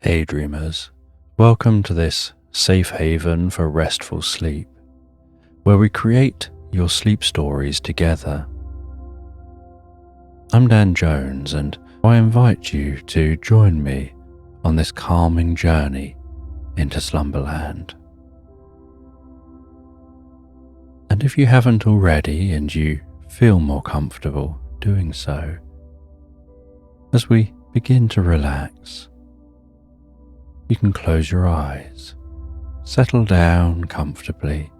Hey dreamers, welcome to this safe haven for restful sleep, where we create your sleep stories together. I'm Dan Jones, and I invite you to join me on this calming journey into Slumberland. And if you haven't already and you feel more comfortable doing so, as we begin to relax, you can close your eyes, settle down comfortably,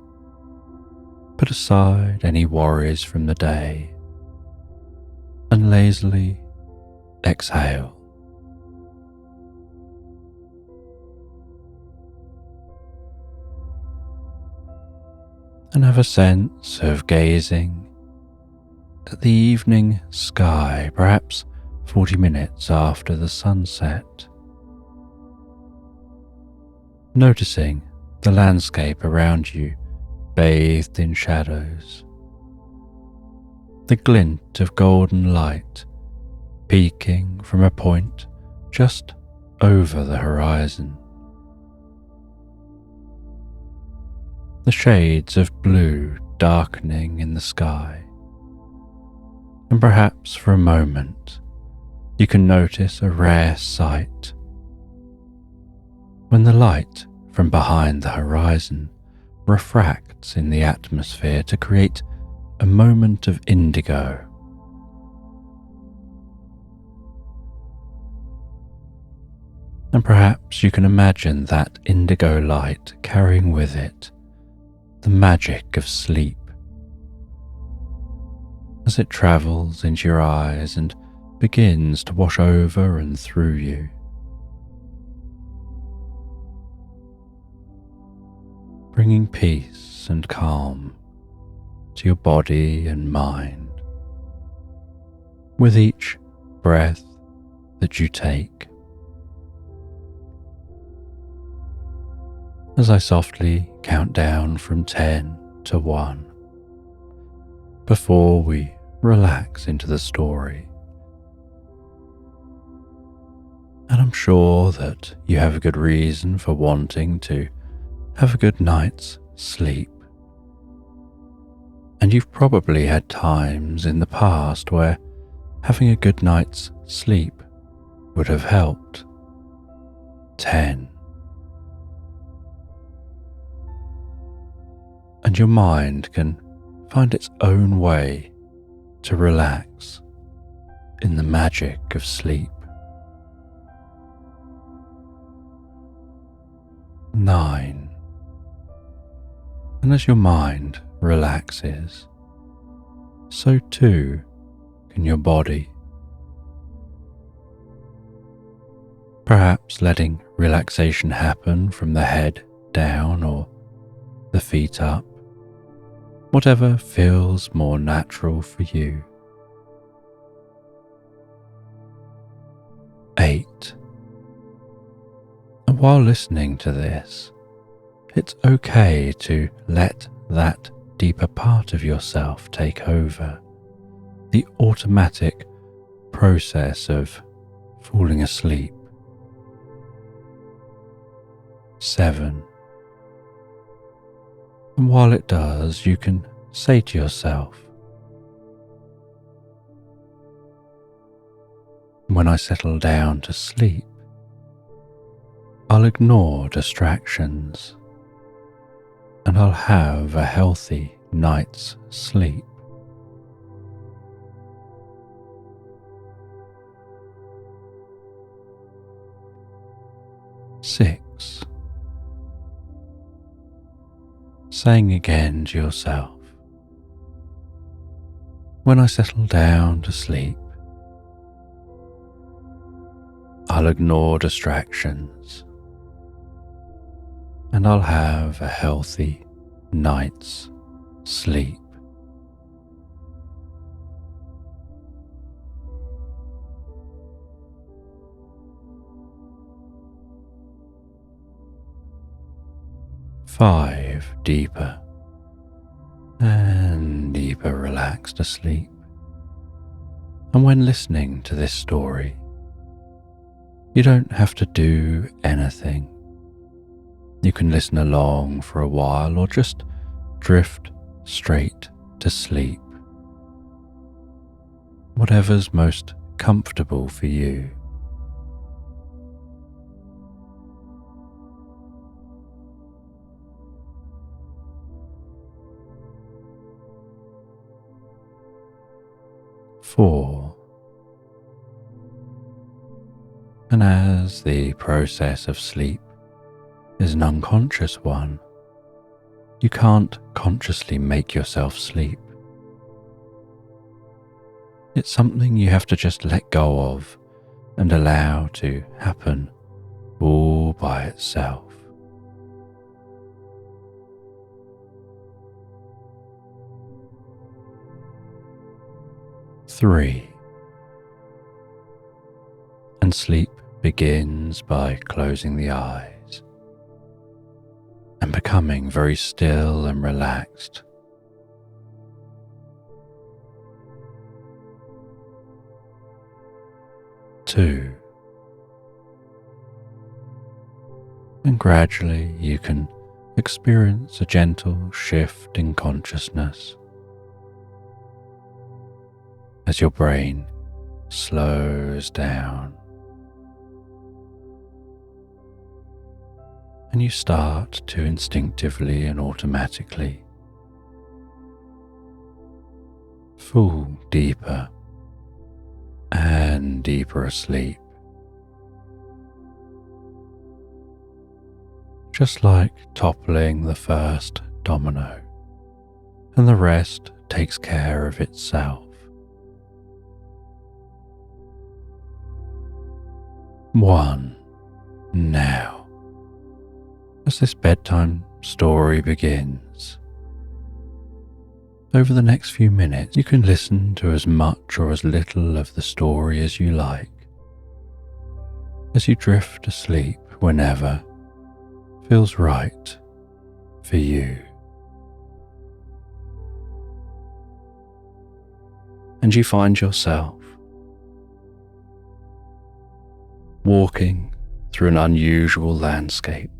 put aside any worries from the day, and lazily exhale. And have a sense of gazing at the evening sky, perhaps 40 minutes after the sunset. Noticing the landscape around you bathed in shadows, the glint of golden light peeking from a point just over the horizon, the shades of blue darkening in the sky, and perhaps for a moment you can notice a rare sight. When the light from behind the horizon refracts in the atmosphere to create a moment of indigo. And perhaps you can imagine that indigo light carrying with it the magic of sleep as it travels into your eyes and begins to wash over and through you. Bringing peace and calm to your body and mind with each breath that you take. As I softly count down from 10 to 1, before we relax into the story. And I'm sure that you have a good reason for wanting to have a good night's sleep. And you've probably had times in the past where having a good night's sleep would have helped. 10. And your mind can find its own way to relax in the magic of sleep. 9. And as your mind relaxes, so too can your body. Perhaps letting relaxation happen from the head down or the feet up, whatever feels more natural for you. 8. And while listening to this, it's okay to let that deeper part of yourself take over, the automatic process of falling asleep. 7. And while it does, you can say to yourself, when I settle down to sleep, I'll ignore distractions and I'll have a healthy night's sleep. 6. Saying again to yourself, when I settle down to sleep, I'll ignore distractions and I'll have a healthy night's sleep. 5 deeper and deeper relaxed asleep. And when listening to this story, You don't have to do anything. You can listen along for a while or just drift straight to sleep. Whatever's most comfortable for you. Four. And as the process of sleep is an unconscious one, you can't consciously make yourself sleep. It's something you have to just let go of and allow to happen all by itself. Three. And sleep begins by closing the eyes and becoming very still and relaxed. Two. And gradually you can experience a gentle shift in consciousness as your brain slows down and you start to instinctively and automatically fall deeper and deeper asleep, just like toppling the first domino, and the rest takes care of itself. One. Now, as this bedtime story begins, over the next few minutes you can listen to as much or as little of the story as you like, as you drift asleep whenever feels right for you. And you find yourself walking through an unusual landscape.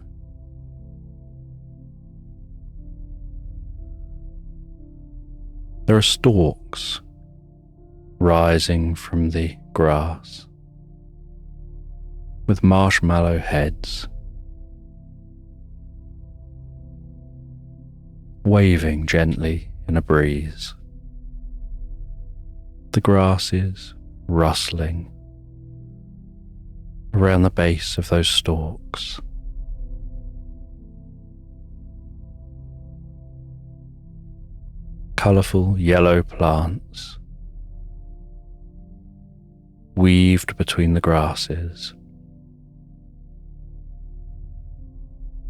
There are stalks rising from the grass with marshmallow heads waving gently in a breeze. The grass is rustling around the base of those stalks. Colourful yellow plants weaved between the grasses.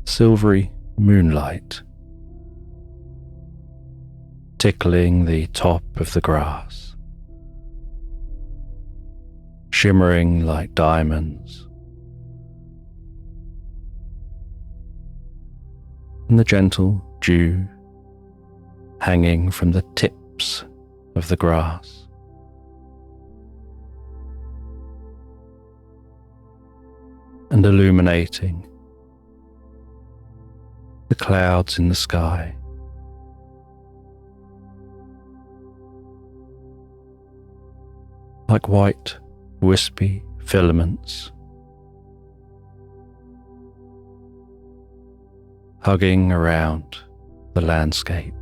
Silvery moonlight tickling the top of the grass, shimmering like diamonds, and the gentle dew hanging from the tips of the grass. And illuminating the clouds in the sky. Like white, wispy filaments hugging around the landscape.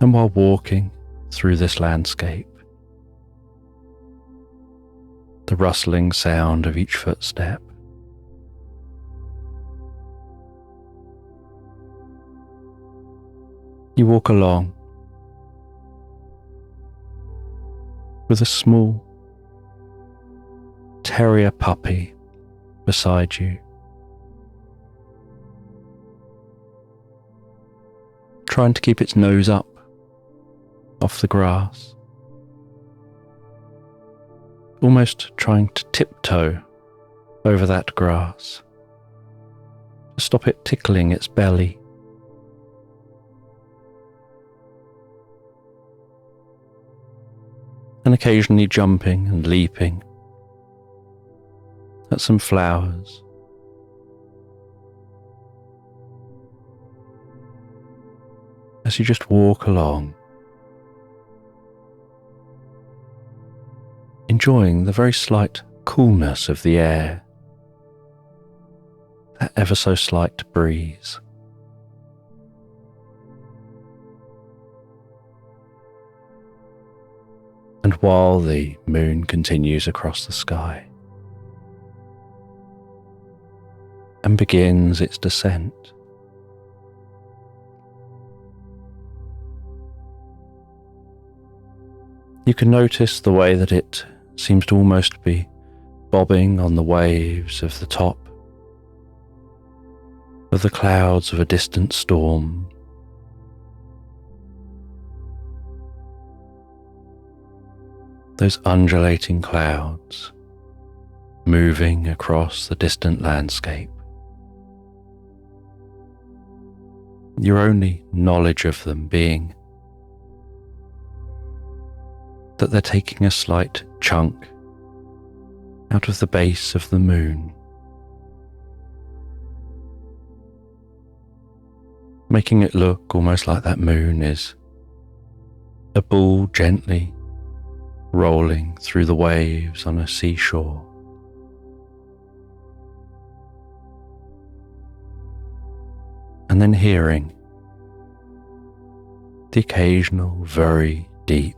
And while walking through this landscape, the rustling sound of each footstep you walk along with a small terrier puppy beside you, trying to keep its nose up off the grass, almost trying to tiptoe over that grass to stop it tickling its belly. and occasionally jumping and leaping at some flowers. As you just walk along, enjoying the very slight coolness of the air, that ever so slight breeze. And while the moon continues across the sky and begins its descent, you can notice the way that it seems to almost be bobbing on the waves of the top of the clouds of a distant storm. Those undulating clouds moving across the distant landscape. Your only knowledge of them being that they're taking a slight chunk out of the base of the moon, making it look almost like that moon is a ball gently rolling through the waves on a seashore. And then hearing the occasional very deep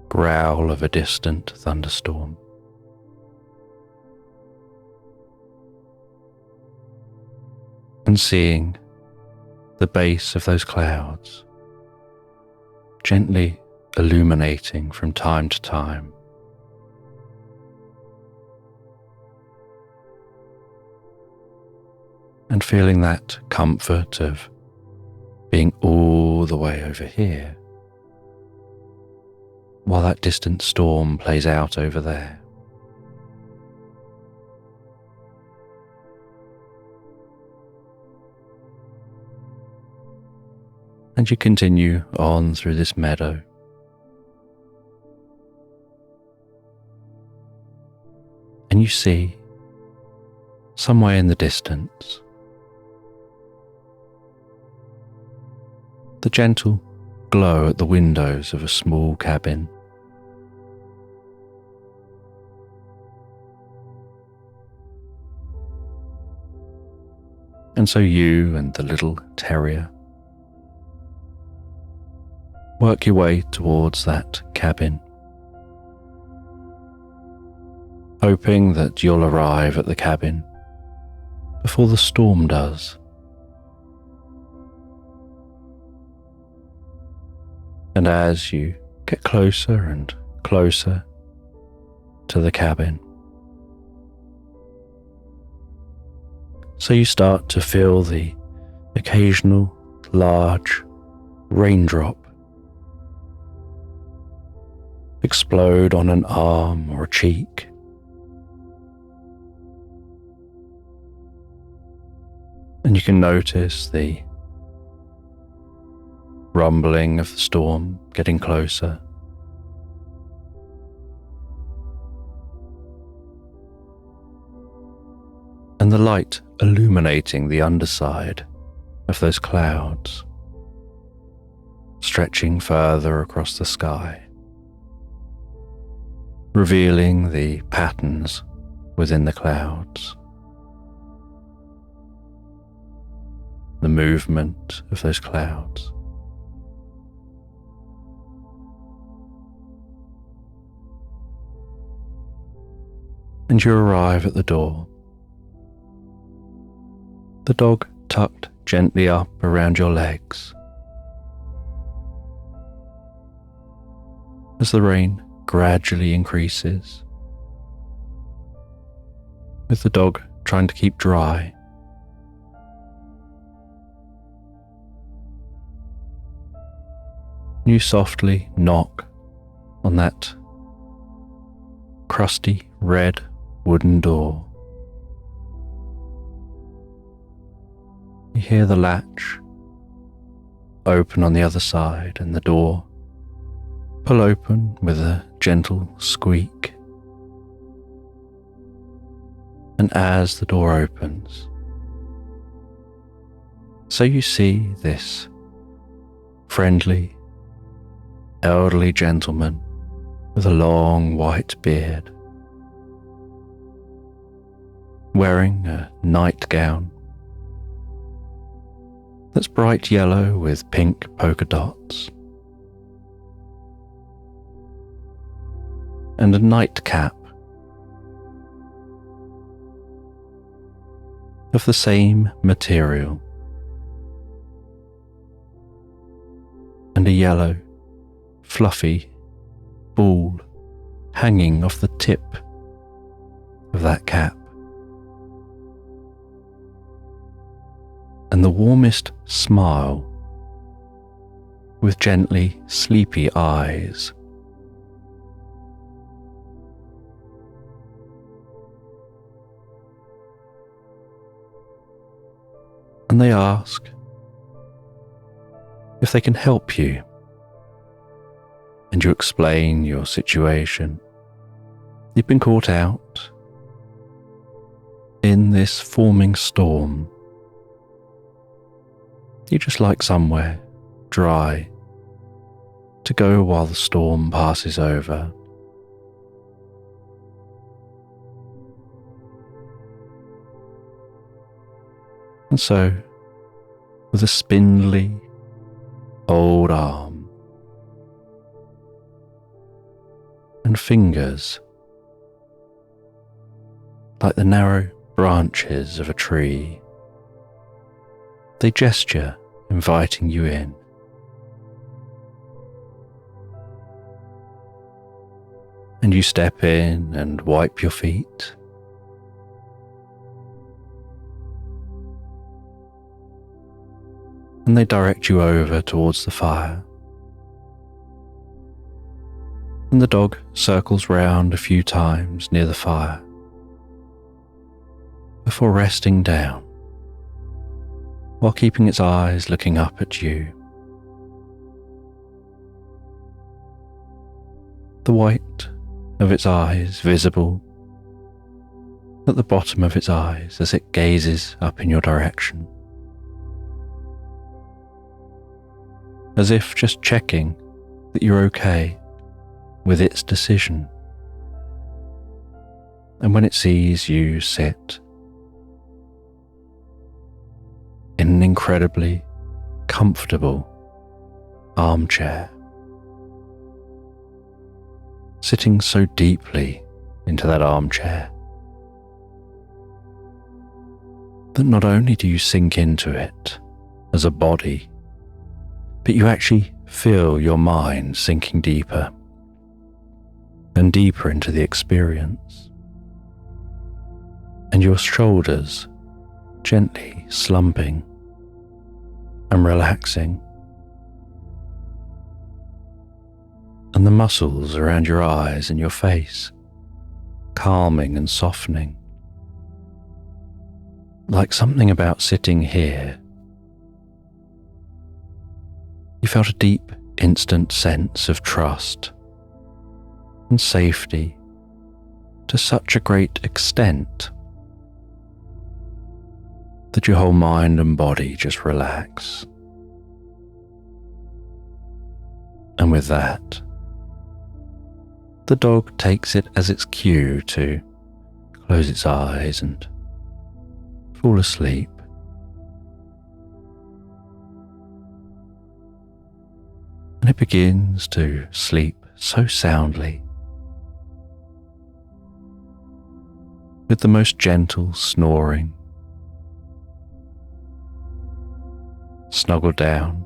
growl of a distant thunderstorm. And seeing the base of those clouds gently illuminating from time to time. And feeling that comfort of being all the way over here, while that distant storm plays out over there. And you continue on through this meadow, and you see, somewhere in the distance, the gentle glow at the windows of a small cabin. And so you and the little terrier work your way towards that cabin, hoping that you'll arrive at the cabin before the storm does. And as you get closer and closer to the cabin, so you start to feel the occasional large raindrop explode on an arm or a cheek. And you can notice the rumbling of the storm getting closer. And the light illuminating the underside of those clouds, stretching further across the sky, revealing the patterns within the clouds, the movement of those clouds. And you arrive at the door, the dog tucked gently up around your legs. As the rain gradually increases, with the dog trying to keep dry, you softly knock on that crusty red wooden door. You hear the latch open on the other side and the door pull open with a gentle squeak. And as the door opens, so you see this friendly, elderly gentleman with a long white beard, wearing a nightgown that's bright yellow with pink polka dots, and a nightcap of the same material, and a yellow, fluffy ball hanging off the tip of that cap, and the warmest smile with gently sleepy eyes. And they ask if they can help you, and you explain your situation. You've been caught out in this forming storm. You just like somewhere dry to go while the storm passes over. And so, with a spindly old arm and fingers like the narrow branches of a tree, they gesture, inviting you in. And you step in and wipe your feet. And they direct you over towards the fire. And the dog circles round a few times near the fire before resting down, while keeping its eyes looking up at you. The white of its eyes visible at the bottom of its eyes as it gazes up in your direction, as if just checking that you're okay with its decision. And when it sees you sit in an incredibly comfortable armchair, sitting so deeply into that armchair that not only do you sink into it as a body, but you actually feel your mind sinking deeper and deeper into the experience, and your shoulders gently slumping and relaxing, and the muscles around your eyes and your face calming and softening, like something about sitting here. You felt a deep, instant sense of trust and safety to such a great extent that your whole mind and body just relax. And with that, the dog takes it as its cue to close its eyes and fall asleep. And it begins to sleep so soundly, with the most gentle snoring, snuggled down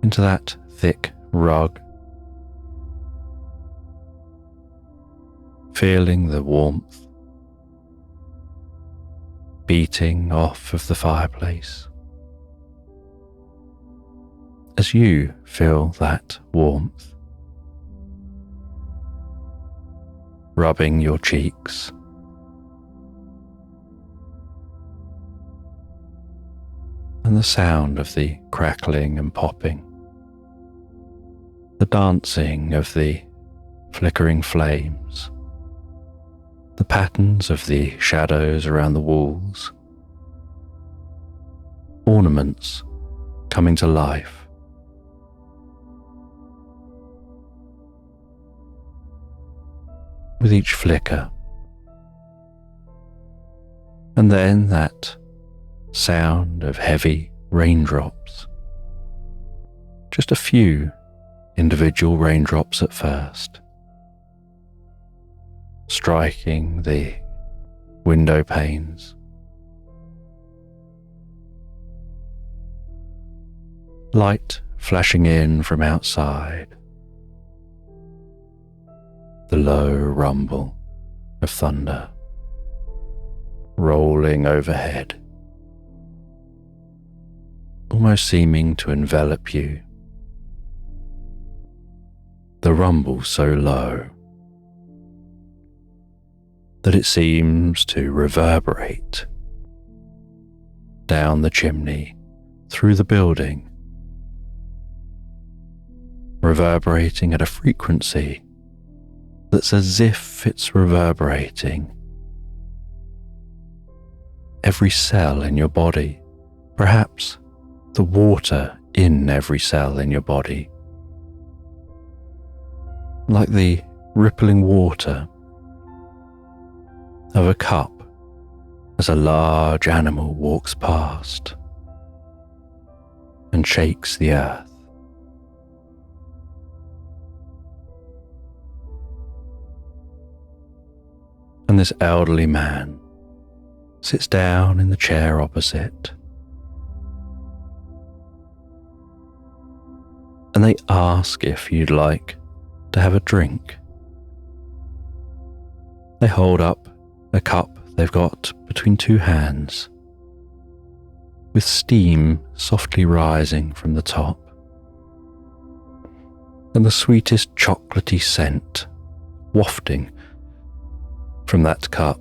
into that thick rug, feeling the warmth beating off of the fireplace. As you feel that warmth rubbing your cheeks, and the sound of the crackling and popping the dancing of the flickering flames, the patterns of the shadows around the walls, ornaments coming to life. With each flicker, and then that sound of heavy raindrops, just a few individual raindrops at first, striking the window panes, light flashing in from outside, the low rumble of thunder rolling overhead, almost seeming to envelop you. The rumble so low that it seems to reverberate down the chimney, through the building, reverberating at a frequency that's as if it's reverberating every cell in your body, perhaps the water in every cell in your body, like the rippling water of a cup as a large animal walks past and shakes the earth. And this elderly man sits down in the chair opposite, and they ask if you'd like to have a drink. They hold up a cup they've got between two hands, with steam softly rising from the top, and the sweetest chocolatey scent wafting from that cup.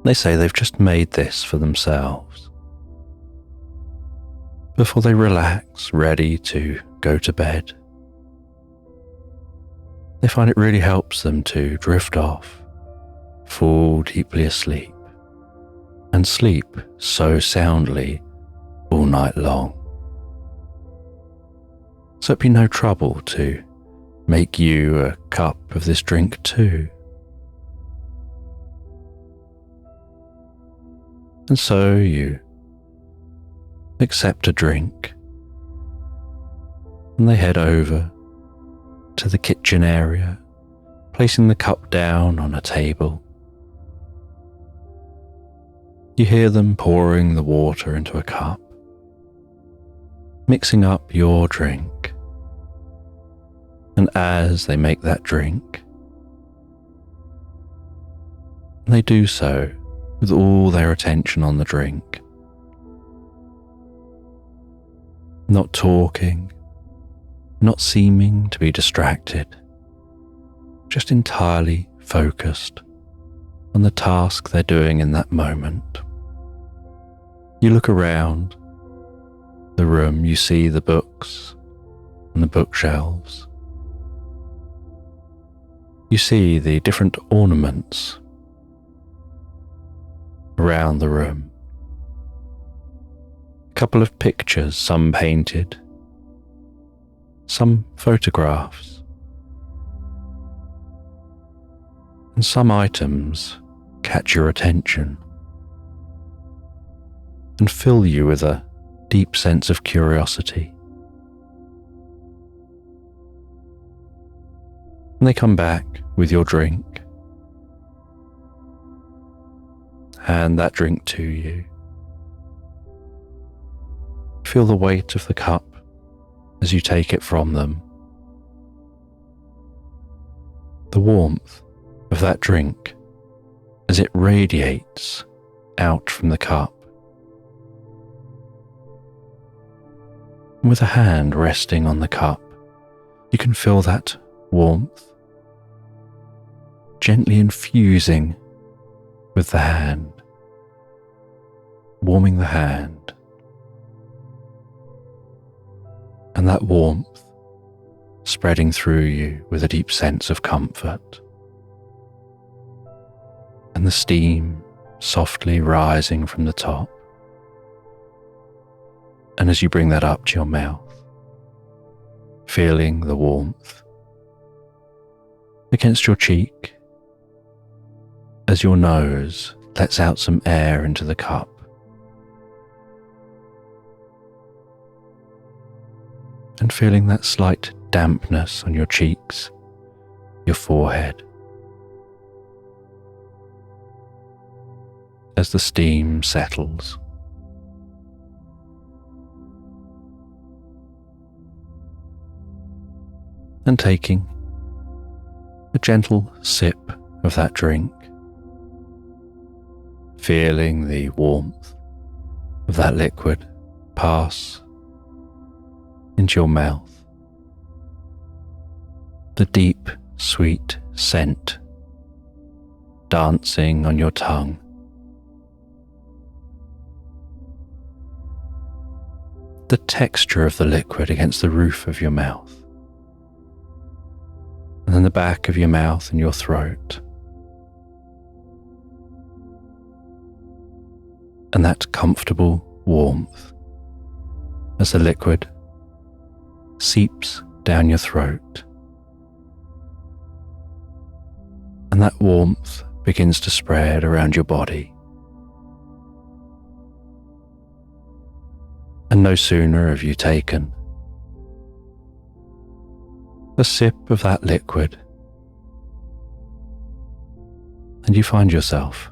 They say they've just made this for themselves before they relax, ready to go to bed. They find it really helps them to drift off, fall deeply asleep, and sleep so soundly all night long. So it'd be no trouble to make you a cup of this drink too. And so you accept a drink, and they head over to the kitchen area, placing the cup down on a table. You hear them pouring the water into a cup, mixing up your drink, and as they make that drink, they do so with all their attention on the drink, not talking, not seeming to be distracted, just entirely focused on the task they're doing in that moment. You look around the room, you see the books and the bookshelves. You see the different ornaments around the room. A couple of pictures, some painted, some photographs, and some items catch your attention and fill you with a deep sense of curiosity. And they come back with your drink, hand that drink to you. Feel the weight of the cup as you take it from them. The warmth of that drink as it radiates out from the cup. And with a hand resting on the cup, you can feel that warmth gently infusing with the hand, warming the hand. and that warmth spreading through you with a deep sense of comfort, and the steam softly rising from the top. And as you bring that up to your mouth, feeling the warmth against your cheek as your nose lets out some air into the cup. And feeling that slight dampness on your cheeks, your forehead, as the steam settles. And taking a gentle sip of that drink, feeling the warmth of that liquid pass into your mouth, the deep, sweet scent dancing on your tongue, the texture of the liquid against the roof of your mouth, and then the back of your mouth and your throat, and that comfortable warmth as the liquid seeps down your throat, and that warmth begins to spread around your body. And no sooner have you taken a sip of that liquid, and you find yourself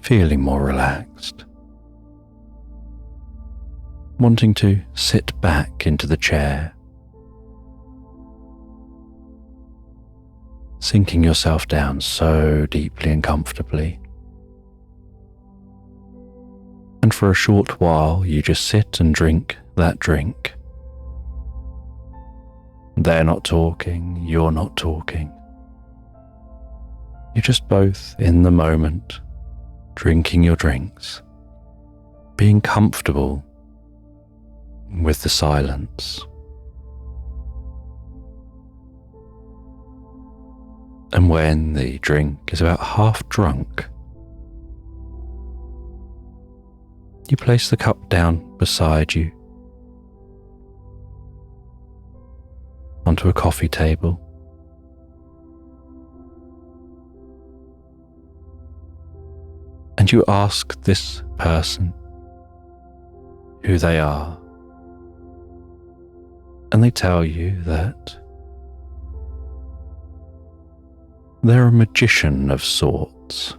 feeling more relaxed, wanting to sit back into the chair, sinking yourself down so deeply and comfortably. And for a short while you just sit and drink that drink. They're not talking, you're not talking. You're just both in the moment, drinking your drinks, being comfortable with the silence. And when the drink is about half drunk, you place the cup down beside you onto a coffee table, and you ask this person who they are, and they tell you that they're a magician of sorts.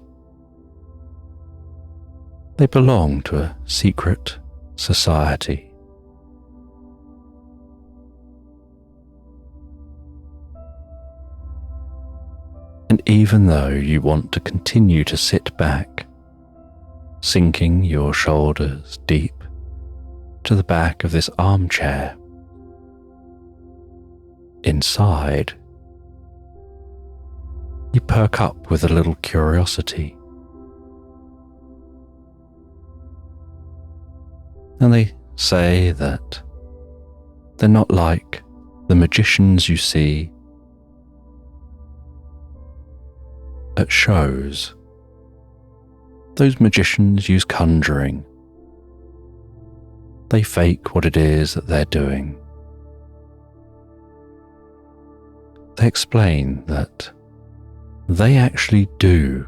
They belong to a secret society. And even though you want to continue to sit back, sinking your shoulders deep to the back of this armchair, inside, you perk up with a little curiosity. And they say that they're not like the magicians you see at shows. Those magicians use conjuring. They fake what it is that they're doing. They explain that they actually do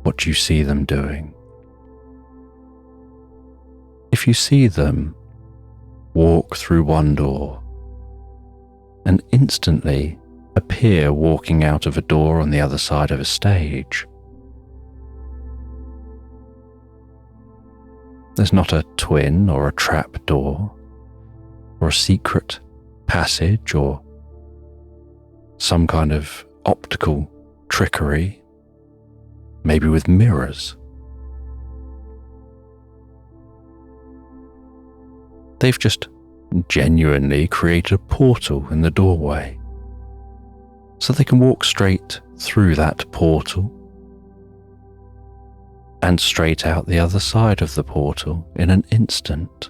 what you see them doing. If you see them walk through one door and instantly appear walking out of a door on the other side of a stage, there's not a twin or a trap door or a secret passage or some kind of optical trickery, maybe with mirrors. They've just genuinely created a portal in the doorway so they can walk straight through that portal and straight out the other side of the portal in an instant.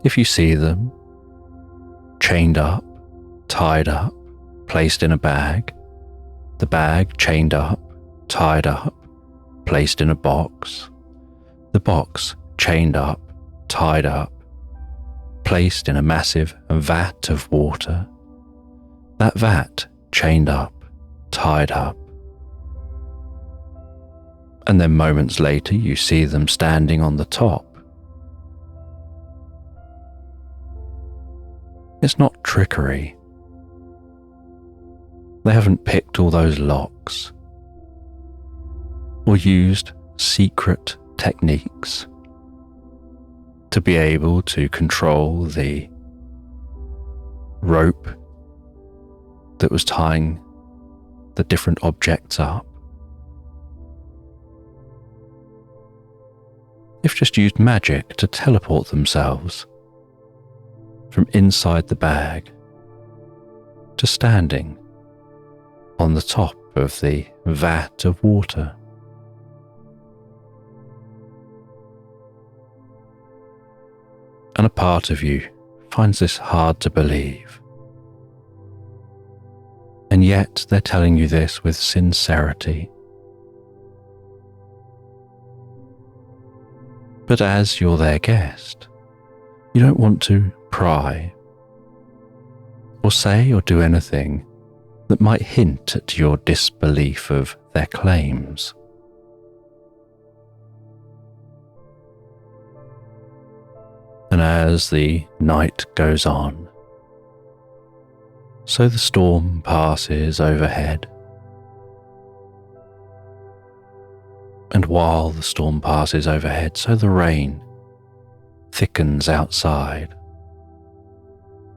If you see them, chained up, tied up, placed in a bag, the bag chained up, tied up, placed in a box, the box chained up, tied up, placed in a massive vat of water, that vat chained up, tied up. And then moments later you see them standing on the top. It's not trickery. They haven't picked all those locks or used secret techniques to be able to control the rope that was tying the different objects up. They've just used magic to teleport themselves from inside the bag to standing on the top of the vat of water. And a part of you finds this hard to believe. And yet they're telling you this with sincerity. But as you're their guest, you don't want to pry or say or do anything that might hint at your disbelief of their claims. And as the night goes on, so the storm passes overhead. And while the storm passes overhead, so the rain thickens outside.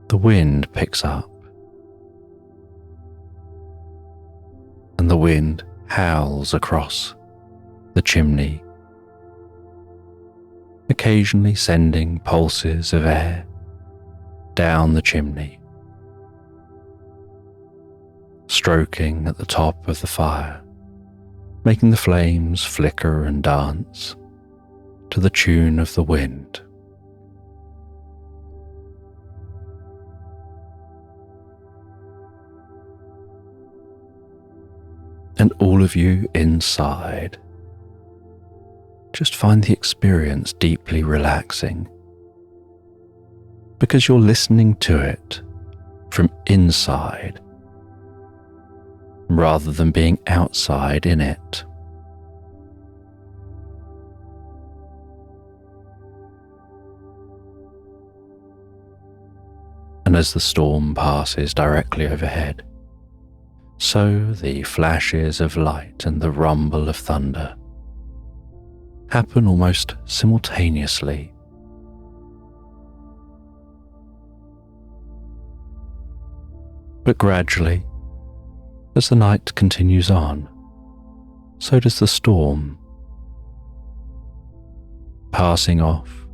The wind picks up, and the wind howls across the chimney, occasionally sending pulses of air down the chimney, stroking at the top of the fire, making the flames flicker and dance to the tune of the wind. And all of you inside just find the experience deeply relaxing, because you're listening to it from inside rather than being outside in it. And as the storm passes directly overhead, so the flashes of light and the rumble of thunder happen almost simultaneously. But gradually, as the night continues on, so does the storm, passing off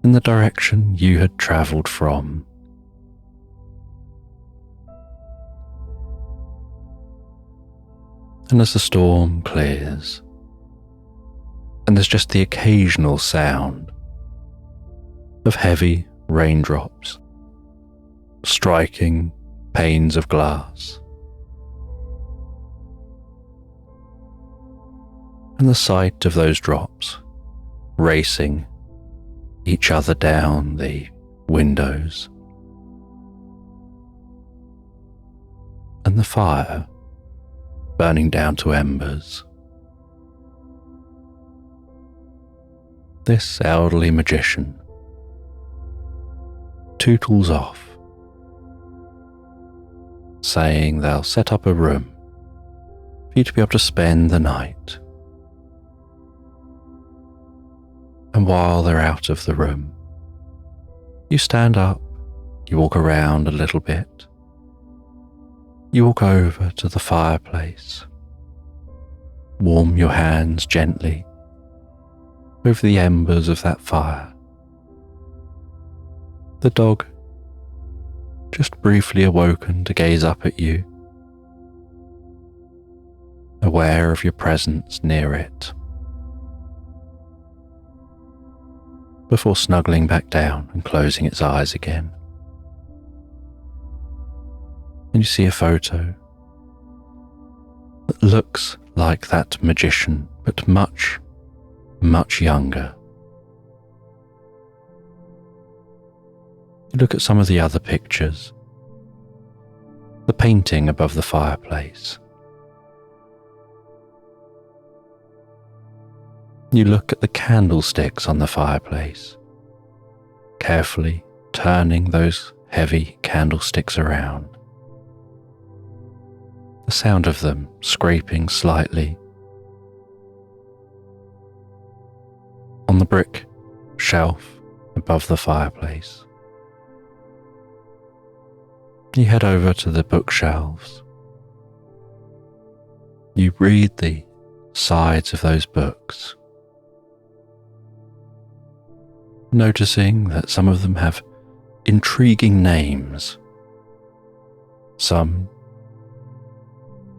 in the direction you had travelled from. And as the storm clears, and there's just the occasional sound of heavy raindrops striking panes of glass, and the sight of those drops racing each other down the windows, and the fire burning down to embers. This elderly magician tootles off, saying they'll set up a room for you to be able to spend the night. And while they're out of the room, you stand up, you walk around a little bit, you walk over to the fireplace, warm your hands gently over the embers of that fire. The dog, just briefly awoken to gaze up at you, aware of your presence near it. before snuggling back down and closing its eyes again. And you see a photo that looks like that magician, but much, much younger. You look at some of the other pictures, the painting above the fireplace. You look at the candlesticks on the fireplace, carefully turning those heavy candlesticks around. The sound of them scraping slightly on the brick shelf above the fireplace. You head over to the bookshelves. You read the sides of those books, noticing that some of them have intriguing names. Some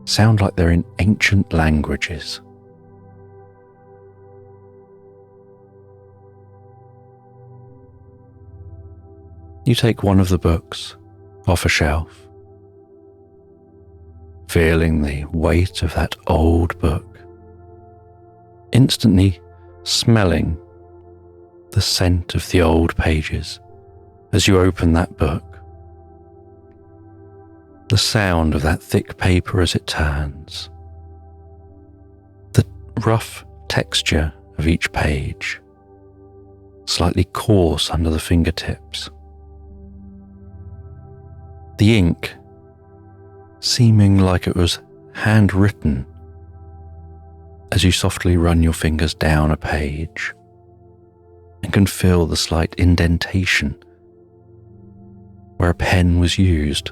sound like they're in ancient languages. You take one of the books off a shelf, feeling the weight of that old book, instantly smelling the scent of the old pages as you open that book, the sound of that thick paper as it turns, the rough texture of each page, slightly coarse under the fingertips, the ink seeming like it was handwritten as you softly run your fingers down a page and can feel the slight indentation where a pen was used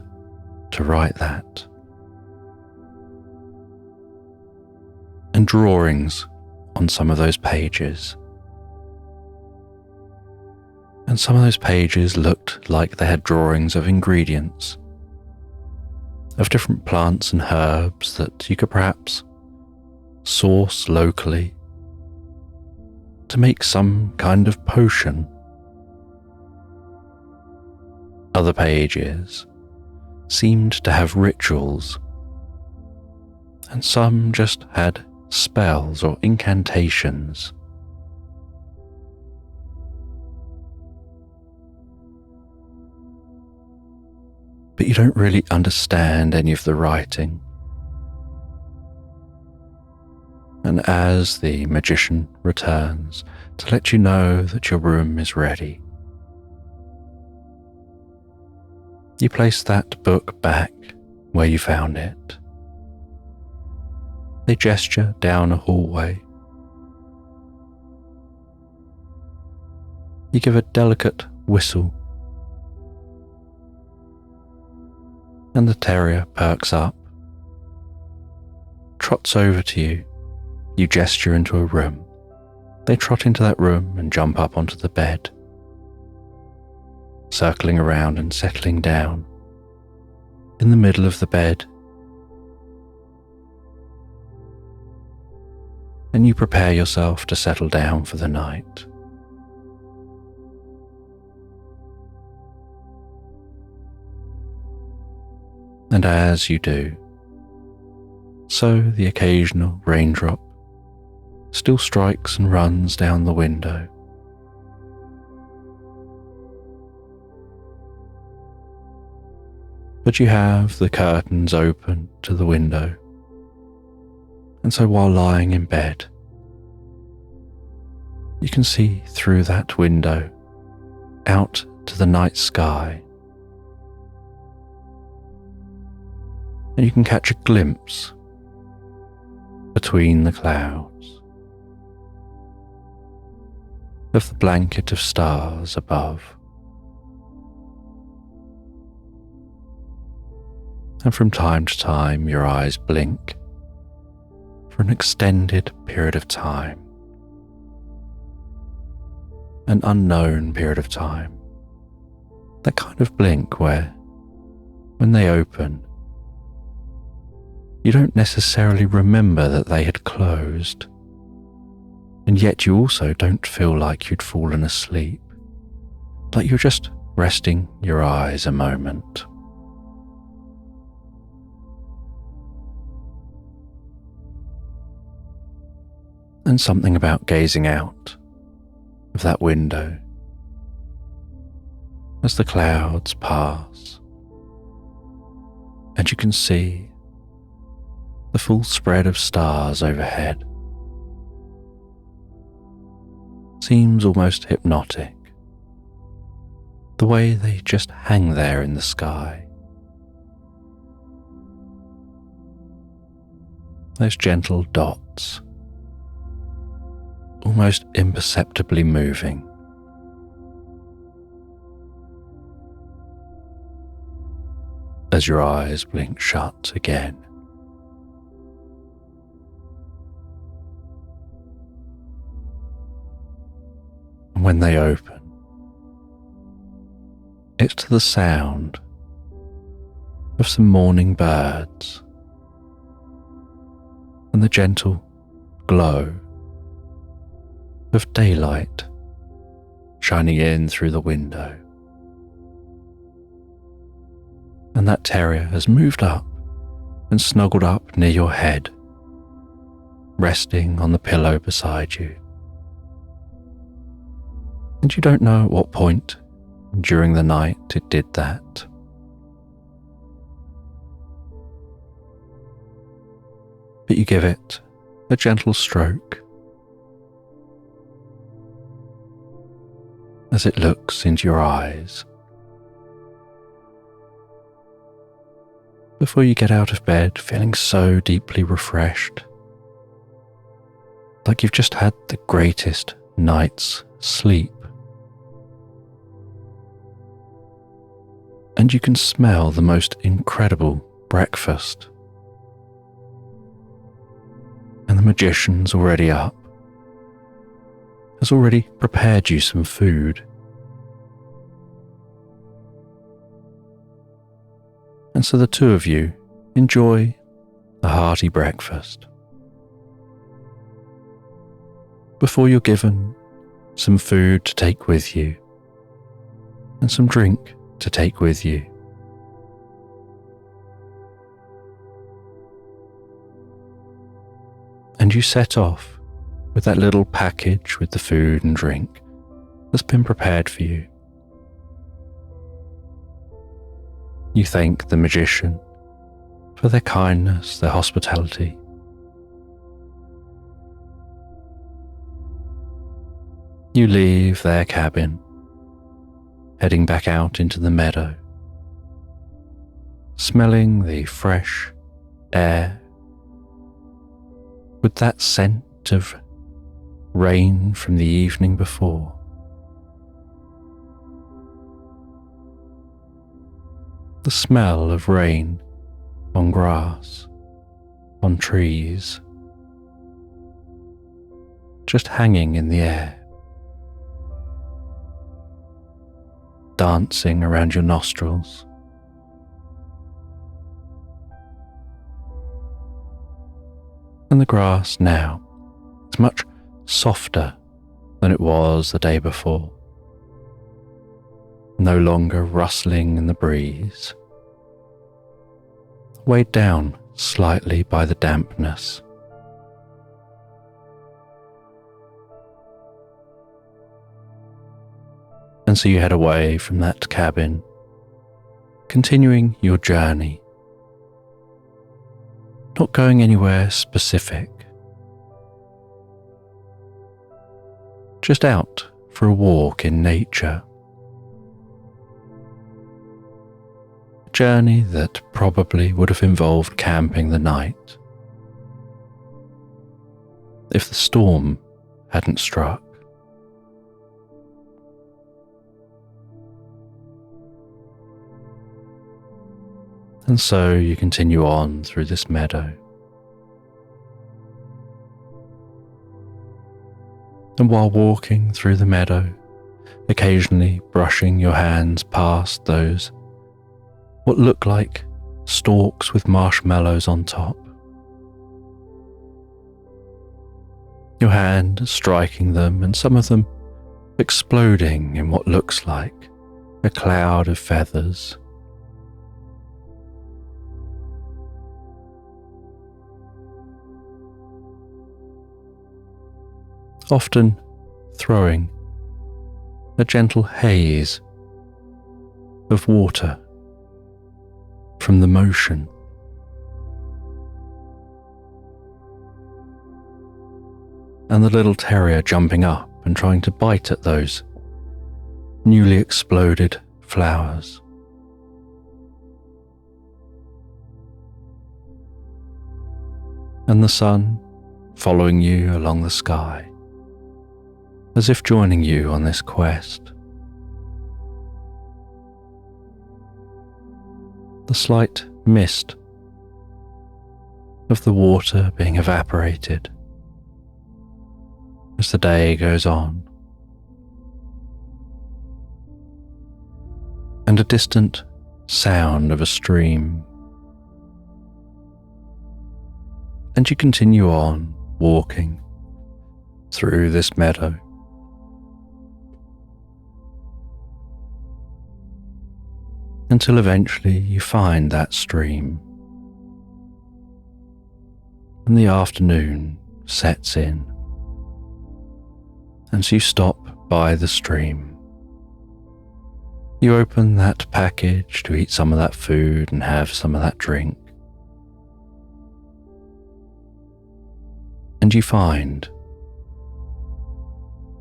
to write that. And drawings on some of those pages. And some of those pages looked like they had drawings of ingredients, of different plants and herbs that you could perhaps source locally to make some kind of potion. Other pages seemed to have rituals, and some just had spells or incantations. But you don't really understand any of the writing. And as the magician returns to let you know that your room is ready, you place that book back where you found it. They gesture down a hallway. You give a delicate whistle, and the terrier perks up, trots over to you. You gesture into a room. They trot into that room and jump up onto the bed, circling around and settling down in the middle of the bed. And you prepare yourself to settle down for the night. And as you do, so the occasional raindrop still strikes and runs down the window. But you have the curtains open to the window, and so while lying in bed, you can see through that window out to the night sky, and you can catch a glimpse between the clouds of the blanket of stars above. And from time to time your eyes blink for an extended period of time, an unknown period of time, that kind of blink where, when they open, you don't necessarily remember that they had closed, and and yet you also don't feel like you'd fallen asleep, like you're just resting your eyes a moment. And something about gazing out of that window as the clouds pass and you can see the full spread of stars overhead seems almost hypnotic, the way they just hang there in the sky. Those gentle dots, almost imperceptibly moving. As your eyes blink shut again. And when they open, it's to the sound of some morning birds and the gentle glow of daylight shining in through the window. And that terrier has moved up and snuggled up near your head, resting on the pillow beside you. And you don't know at what point during the night it did that. But you give it a gentle stroke as it looks into your eyes. Before you get out of bed feeling so deeply refreshed, like you've just had the greatest night's sleep. And you can smell the most incredible breakfast. And the magician's already up, has already prepared you some food. And so the two of you enjoy a hearty breakfast before you're given some food to take with you and some drink to take with you. And you set off with that little package with the food and drink that's been prepared for you. You thank the magician for their kindness, their hospitality. You leave their cabin, heading back out into the meadow, smelling the fresh air with that scent of rain from the evening before. The smell of rain on grass, on trees, just hanging in the air, dancing around your nostrils. And the grass now is much softer than it was the day before. No longer rustling in the breeze, weighed down slightly by the dampness. And so you head away from that cabin, continuing your journey, not going anywhere specific, just out for a walk in nature. Journey that probably would have involved camping the night if the storm hadn't struck. And so you continue on through this meadow. And while walking through the meadow, occasionally brushing your hands past those what look like stalks with marshmallows on top, your hand striking them and some of them exploding in what looks like a cloud of feathers. Often throwing a gentle haze of water from the motion. And the little terrier jumping up and trying to bite at those newly exploded flowers. And the sun following you along the sky, as if joining you on this quest. The slight mist of the water being evaporated as the day goes on, and a distant sound of a stream. And you continue on walking through this meadow. Until eventually you find that stream, and the afternoon sets in, and so you stop by the stream. You open that package to eat some of that food and have some of that drink, and you find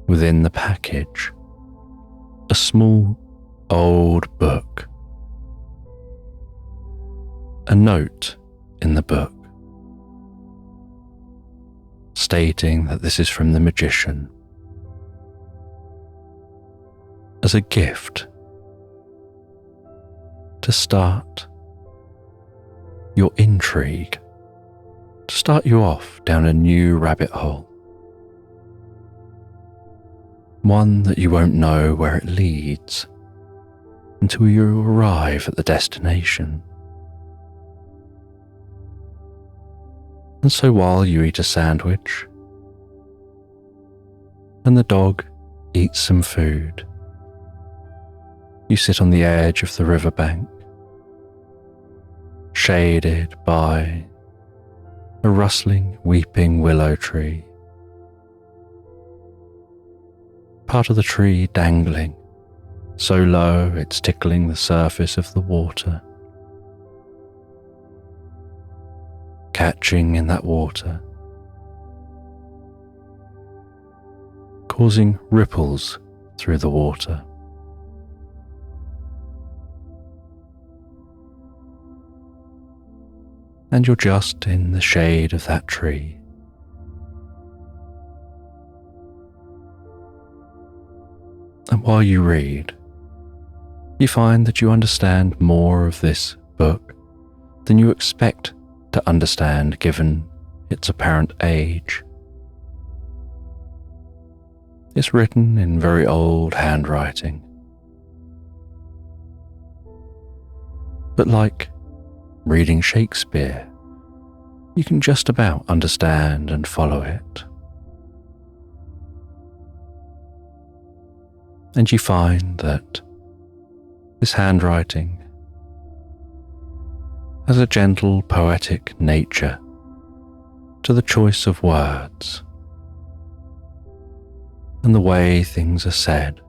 within the package a small old book. A note in the book stating that this is from the magician as a gift to start your intrigue, to start you off down a new rabbit hole, one that you won't know where it leads until you arrive at the destination. And so while you eat a sandwich and the dog eats some food, you sit on the edge of the riverbank, shaded by a rustling, weeping willow tree, part of the tree dangling so low it's tickling the surface of the water, catching in that water, causing ripples through the water. And you're just in the shade of that tree. And while you read, you find that you understand more of this book than you expect to understand given its apparent age. It's written in very old handwriting, but like reading Shakespeare, you can just about understand and follow it. And you find that this handwriting has a gentle poetic nature to the choice of words and the way things are said,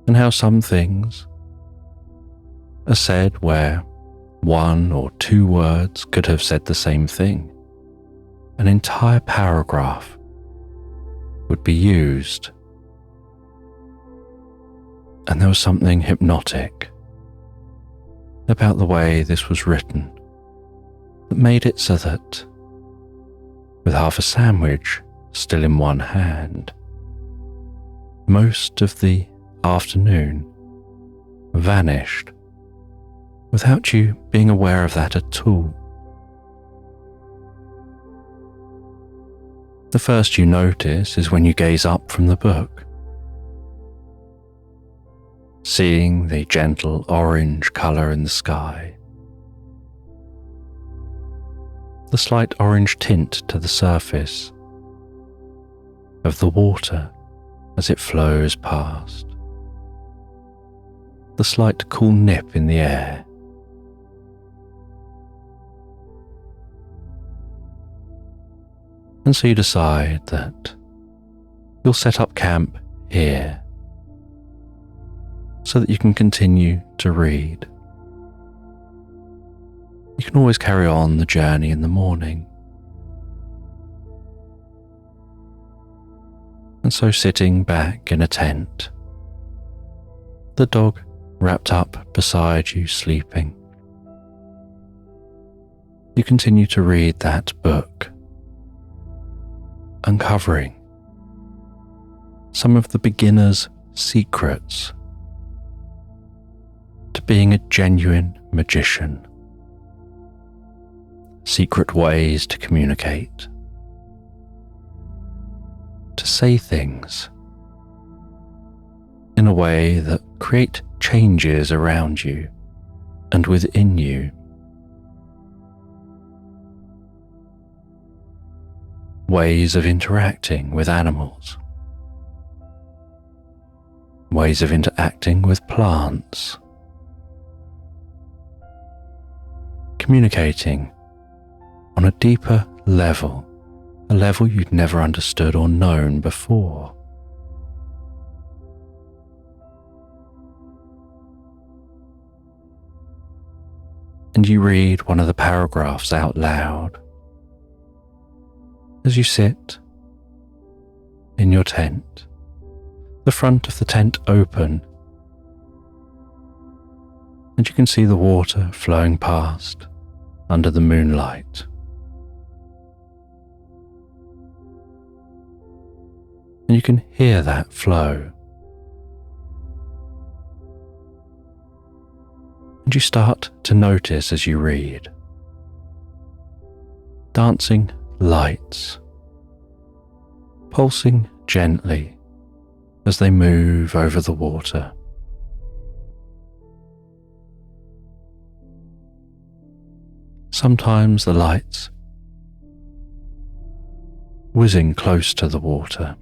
and how some things are said where one or two words could have said the same thing. An entire paragraph would be used. And there was something hypnotic about the way this was written that made it so that, with half a sandwich still in one hand, most of the afternoon vanished without you being aware of that at all. The first you notice is when you gaze up from the book, seeing the gentle orange colour in the sky, the slight orange tint to the surface of the water as it flows past, the slight cool nip in the air. And so you decide that you'll set up camp here so that you can continue to read. You can always carry on the journey in the morning. And so sitting back in a tent, the dog wrapped up beside you sleeping, you continue to read that book, uncovering some of the beginner's secrets to being a genuine magician, secret ways to communicate, to say things in a way that create changes around you and within you. Ways of interacting with animals, ways of interacting with plants, communicating on a deeper level, a level you'd never understood or known before. And you read one of the paragraphs out loud as you sit in your tent, the front of the tent open, and you can see the water flowing past under the moonlight. And you can hear that flow. And you start to notice as you read dancing lights, pulsing gently as they move over the water. Sometimes the lights whizzing close to the water,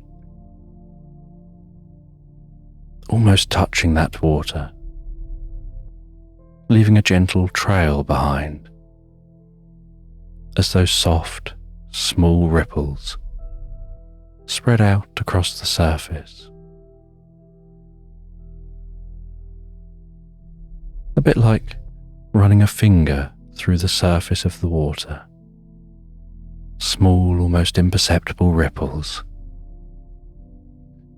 almost touching that water, leaving a gentle trail behind as those soft, small ripples spread out across the surface. A bit like running a finger through the surface of the water. Small, almost imperceptible ripples,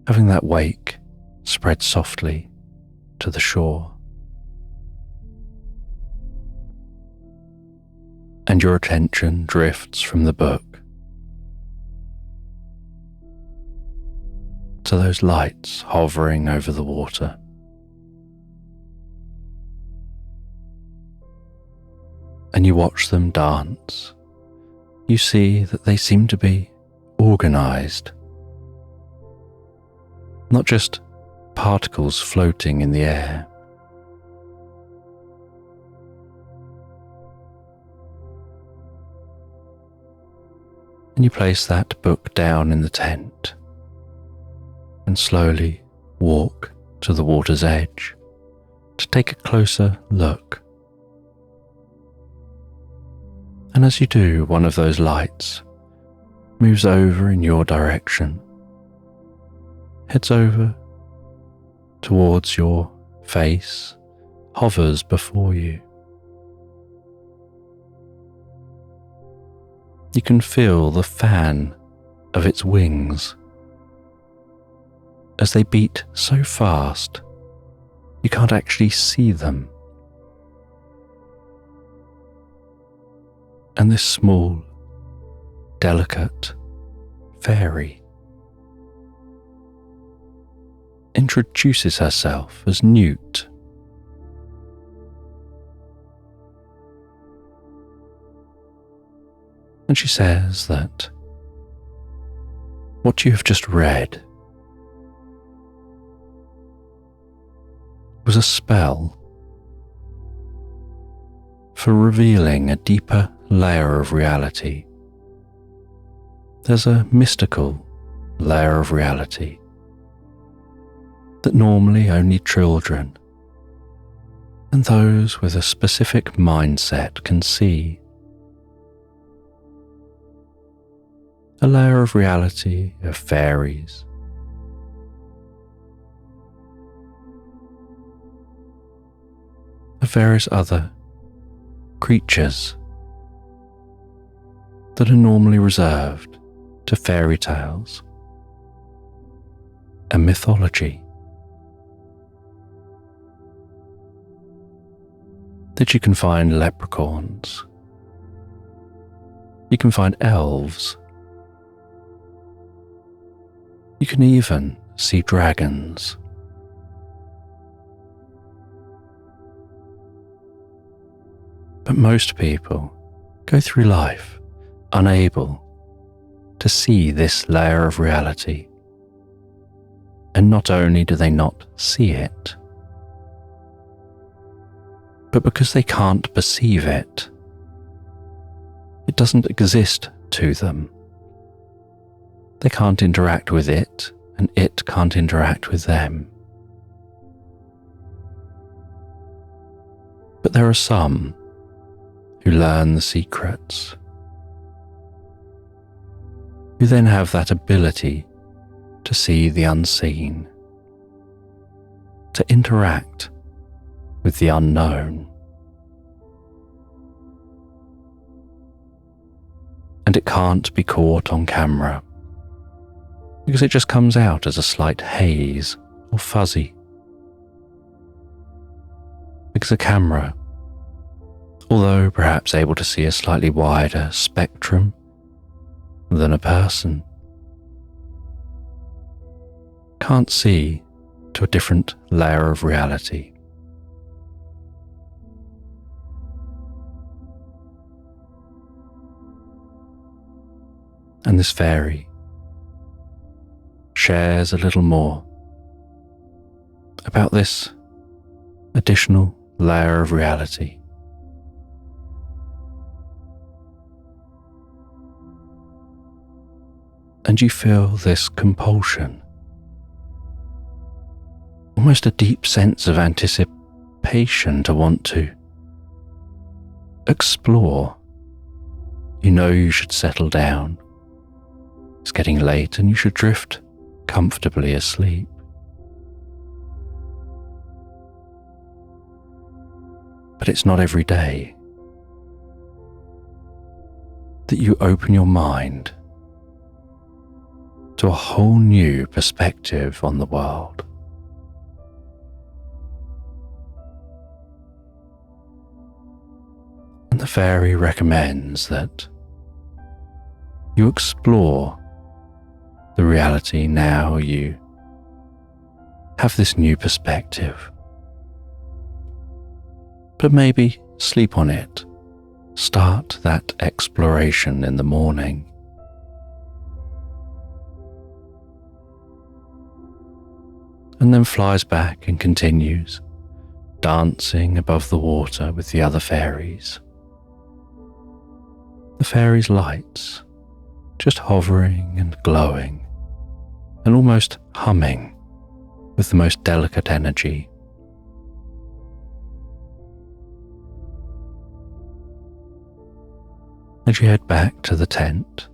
having that wake spread softly to the shore. And your attention drifts from the book to those lights hovering over the water. And you watch them dance. You see that they seem to be organized, not just particles floating in the air. And you place that book down in the tent and slowly walk to the water's edge to take a closer look. And as you do, one of those lights moves over in your direction, heads over towards your face, hovers before you. You can feel the fan of its wings as they beat so fast you can't actually see them. And this small, delicate fairy introduces herself as Newt. And she says that what you have just read was a spell for revealing a deeper layer of reality. There's a mystical layer of reality that normally only children and those with a specific mindset can see. A layer of reality of fairies, of various other creatures that are normally reserved to fairy tales and mythology. That you can find leprechauns, you can find elves, you can even see dragons. But most people go through life unable to see this layer of reality. And not only do they not see it, but because they can't perceive it, it doesn't exist to them. They can't interact with it, and it can't interact with them. But there are some who learn the secrets, who then have that ability to see the unseen, to interact with the unknown. And it can't be caught on camera, because it just comes out as a slight haze or fuzzy. Because a camera, although perhaps able to see a slightly wider spectrum than a person, can't see to a different layer of reality. And this fairy shares a little more about this additional layer of reality. And you feel this compulsion, almost a deep sense of anticipation to want to explore. You know you should settle down. It's getting late and you should drift comfortably asleep. But it's not every day that you open your mind to a whole new perspective on the world. And the fairy recommends that you explore the reality now you have this new perspective. But maybe sleep on it. Start that exploration in the morning. And then flies back and continues, dancing above the water with the other fairies. The fairies' lights, just hovering and glowing, and almost humming with the most delicate energy. As you head back to the tent,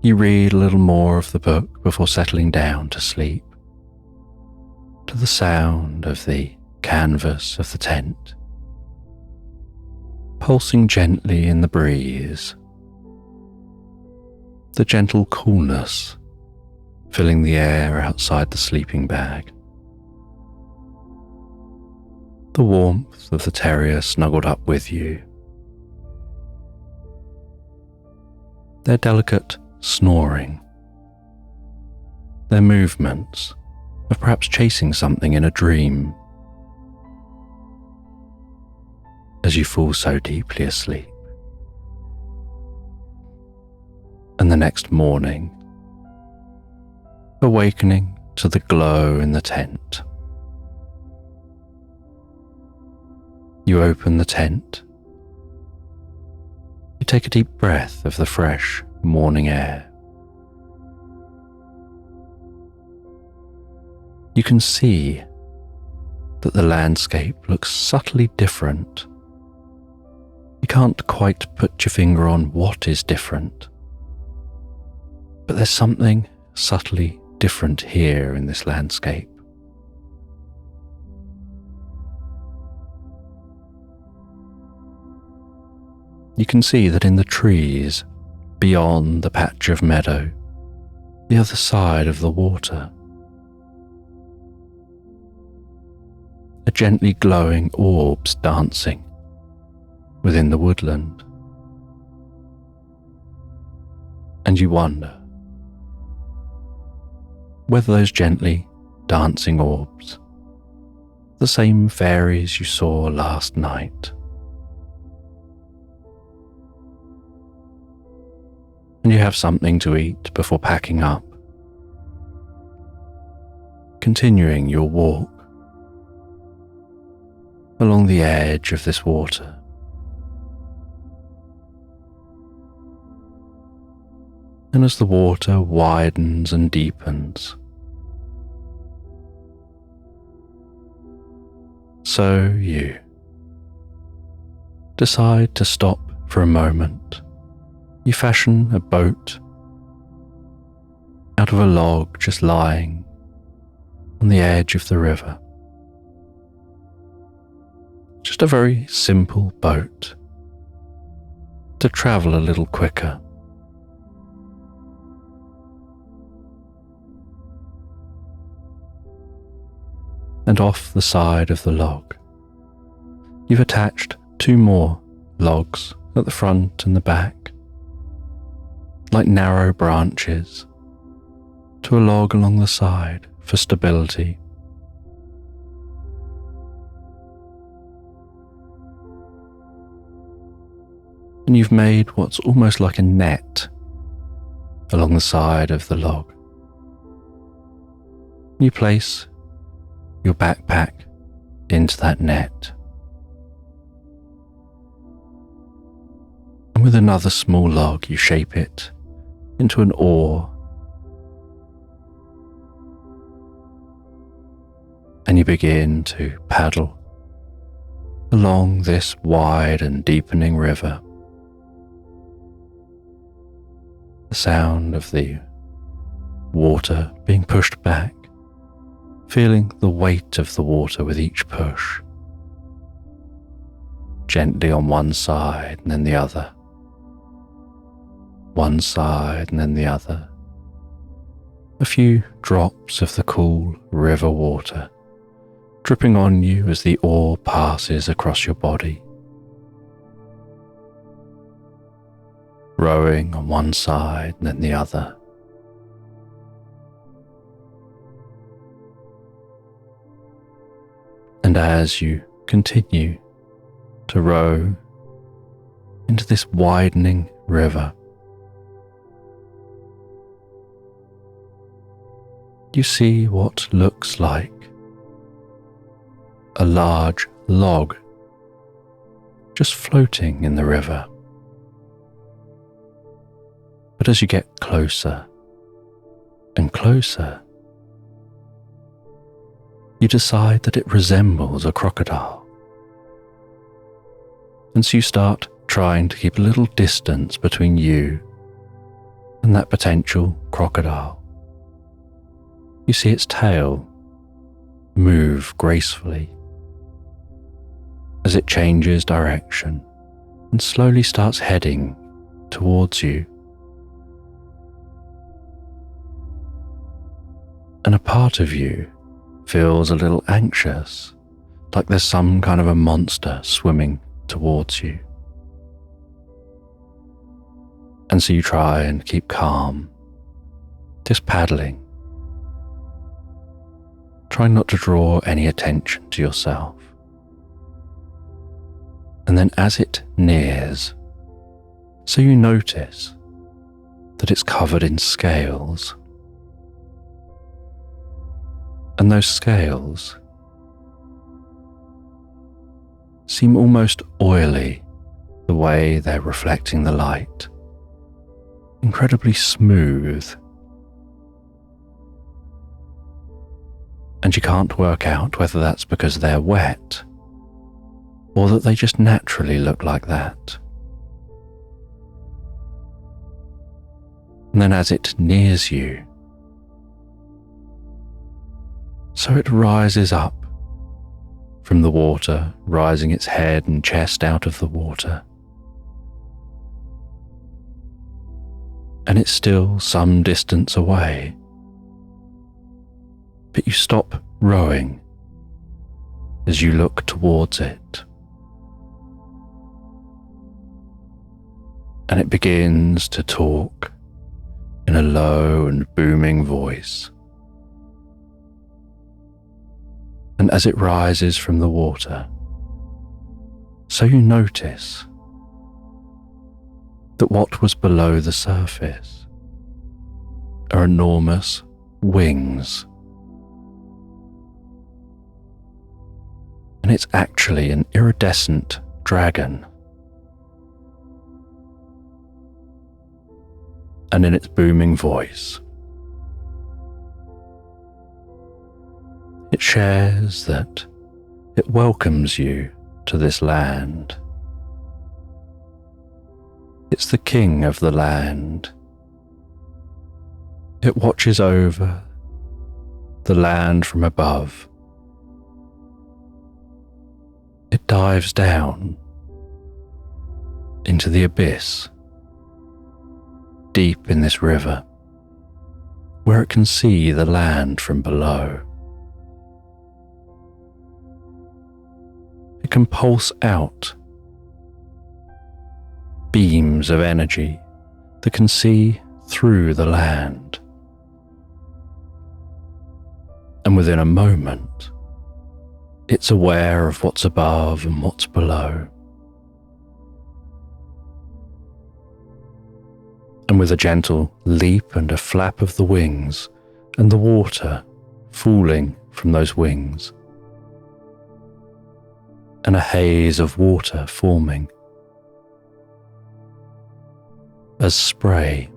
you read a little more of the book before settling down to sleep, to the sound of the canvas of the tent, pulsing gently in the breeze, the gentle coolness filling the air outside the sleeping bag, the warmth of the terrier snuggled up with you, their delicate snoring, their movements of perhaps chasing something in a dream, as you fall so deeply asleep. And the next morning, awakening to the glow in the tent. You open the tent take a deep breath of the fresh morning air. You can see that the landscape looks subtly different. You can't quite put your finger on what is different, but there's something subtly different here in this landscape. You can see that in the trees beyond the patch of meadow, the other side of the water, are gently glowing orbs dancing within the woodland. And you wonder whether those gently dancing orbs are the same fairies you saw last night. And you have something to eat before packing up, continuing your walk along the edge of this water. And as the water widens and deepens, so you decide to stop for a moment. You fashion a boat out of a log just lying on the edge of the river. Just a very simple boat to travel a little quicker. And off the side of the log, you've attached 2 more logs at the front and the back, like narrow branches, to a log along the side for stability. And you've made what's almost like a net along the side of the log. You place your backpack into that net. And with another small log, you shape it into an oar. And you begin to paddle along this wide and deepening river. The sound of the water being pushed back, feeling the weight of the water with each push, gently on one side and then the other, one side and then the other. A few drops of the cool river water dripping on you as the oar passes across your body. Rowing on one side and then the other. And as you continue to row into this widening river, you see what looks like a large log just floating in the river. But as you get closer and closer, you decide that it resembles a crocodile. And so you start trying to keep a little distance between you and that potential crocodile. You see its tail move gracefully as it changes direction and slowly starts heading towards you. And a part of you feels a little anxious, like there's some kind of a monster swimming towards you. And so you try and keep calm, just paddling, trying not to draw any attention to yourself. And then as it nears, so you notice that it's covered in scales. And those scales seem almost oily, the way they're reflecting the light, incredibly smooth. And you can't work out whether that's because they're wet or that they just naturally look like that. And then as it nears you, so it rises up from the water, rising its head and chest out of the water. And it's still some distance away, but you stop rowing as you look towards it. And it begins to talk in a low and booming voice. And as it rises from the water, so you notice that what was below the surface are enormous wings. And it's actually an iridescent dragon. And in its booming voice, it shares that it welcomes you to this land. It's the king of the land. It watches over the land from above. It dives down into the abyss, deep in this river, where it can see the land from below. It can pulse out beams of energy that can see through the land. And within a moment, it's aware of what's above and what's below. And with a gentle leap and a flap of the wings, and the water falling from those wings, and a haze of water forming as spray,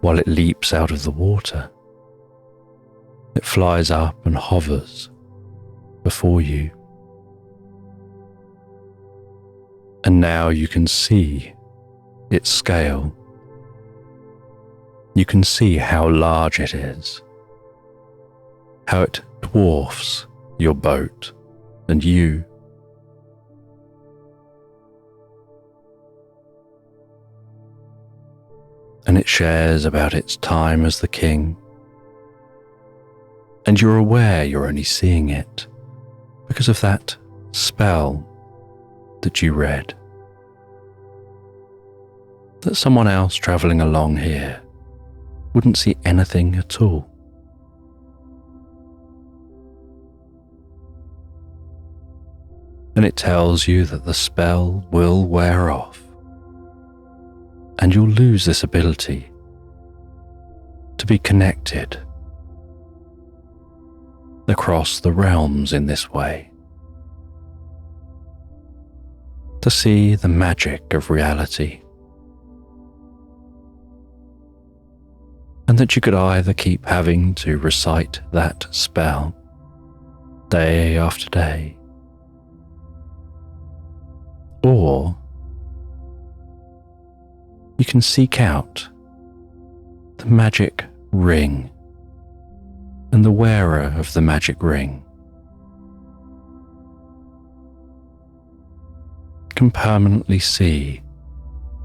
while it leaps out of the water, it flies up and hovers before you. And now you can see its scale. You can see how large it is, how it dwarfs your boat and you. And it shares about its time as the king. And you're aware you're only seeing it because of that spell that you read. That someone else travelling along here wouldn't see anything at all. And it tells you that the spell will wear off, and you'll lose this ability to be connected across the realms in this way, to see the magic of reality. And that you could either keep having to recite that spell day after day, or you can seek out the magic ring and the wearer of the magic ring can permanently see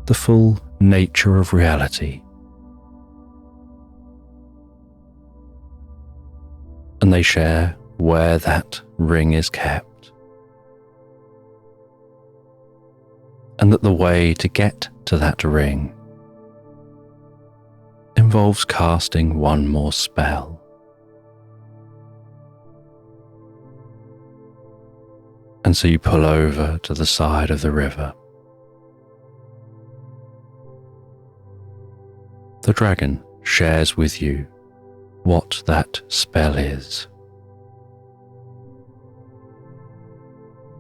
the full nature of reality. And they share where that ring is kept. And that the way to get to that ring involves casting one more spell. And so you pull over to the side of the river. The dragon shares with you what that spell is.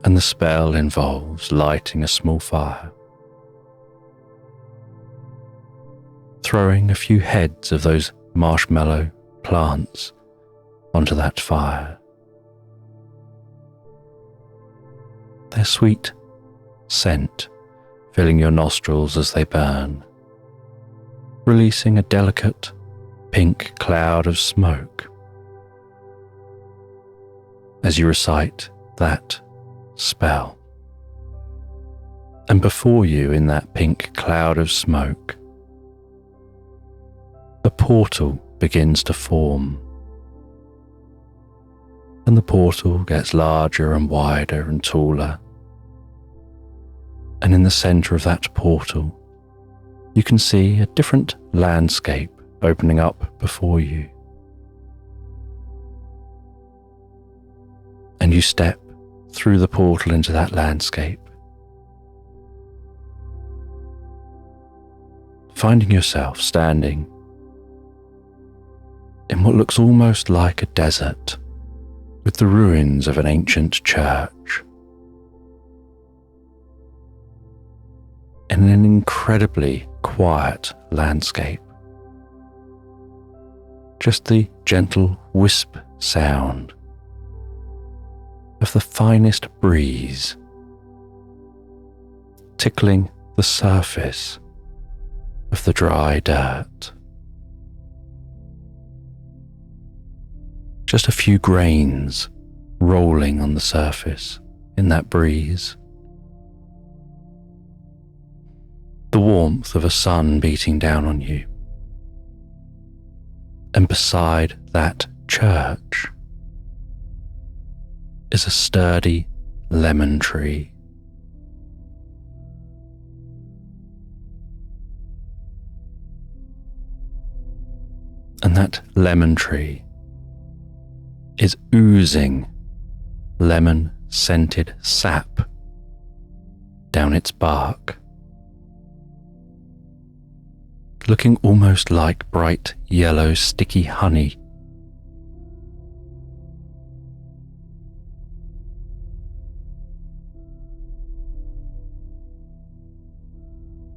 and the spell involves lighting a small fire, throwing a few heads of those marshmallow plants onto that fire. Their sweet scent filling your nostrils as they burn, releasing a delicate pink cloud of smoke as you recite that spell. And before you, in that pink cloud of smoke, a portal begins to form. And the portal gets larger and wider and taller. And in the centre of that portal, you can see a different landscape opening up before you. And you step through the portal into that landscape, finding yourself standing in what looks almost like a desert, with the ruins of an ancient church, in an incredibly quiet landscape. Just the gentle wisp sound of the finest breeze tickling the surface of the dry dirt. Just a few grains rolling on the surface in that breeze. The warmth of a sun beating down on you. And beside that church is a sturdy lemon tree. And that lemon tree is oozing lemon-scented sap down its bark, looking almost like bright yellow sticky honey.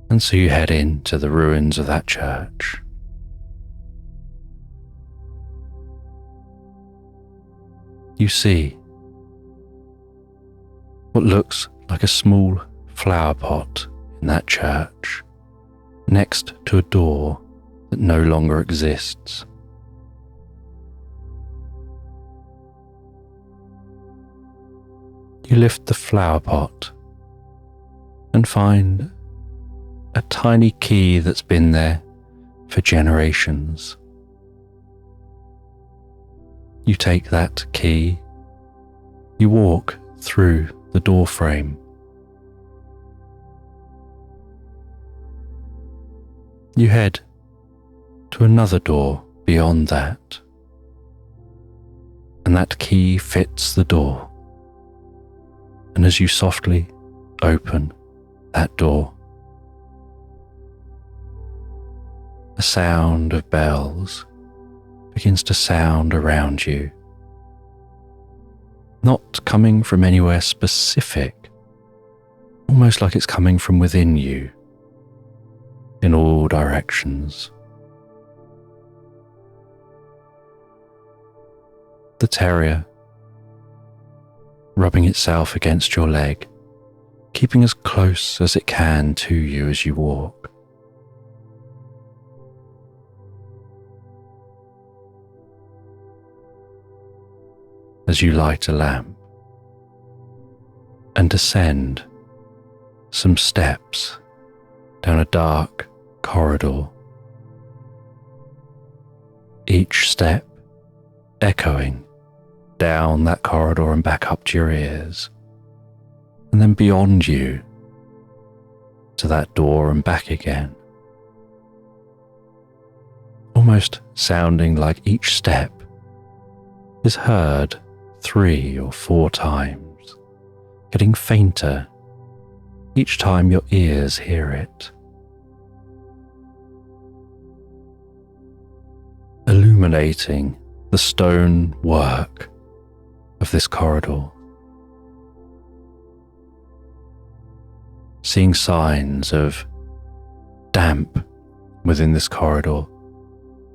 And so you head into the ruins of that church. You see what looks like a small flower pot in that church, next to a door that no longer exists. You lift the flower pot and find a tiny key that's been there for generations. You take that key, you walk through the door frame. You head to another door beyond that, and that key fits the door. And as you softly open that door, a sound of bells begins to sound around you, not coming from anywhere specific, almost like it's coming from within you, in all directions. The terrier, rubbing itself against your leg, keeping as close as it can to you as you walk. As you light a lamp and descend some steps down a dark corridor, each step echoing down that corridor and back up to your ears, and then beyond you to that door and back again, almost sounding like each step is heard 3 or 4 times, getting fainter each time your ears hear it, illuminating the stone work of this corridor, seeing signs of damp within this corridor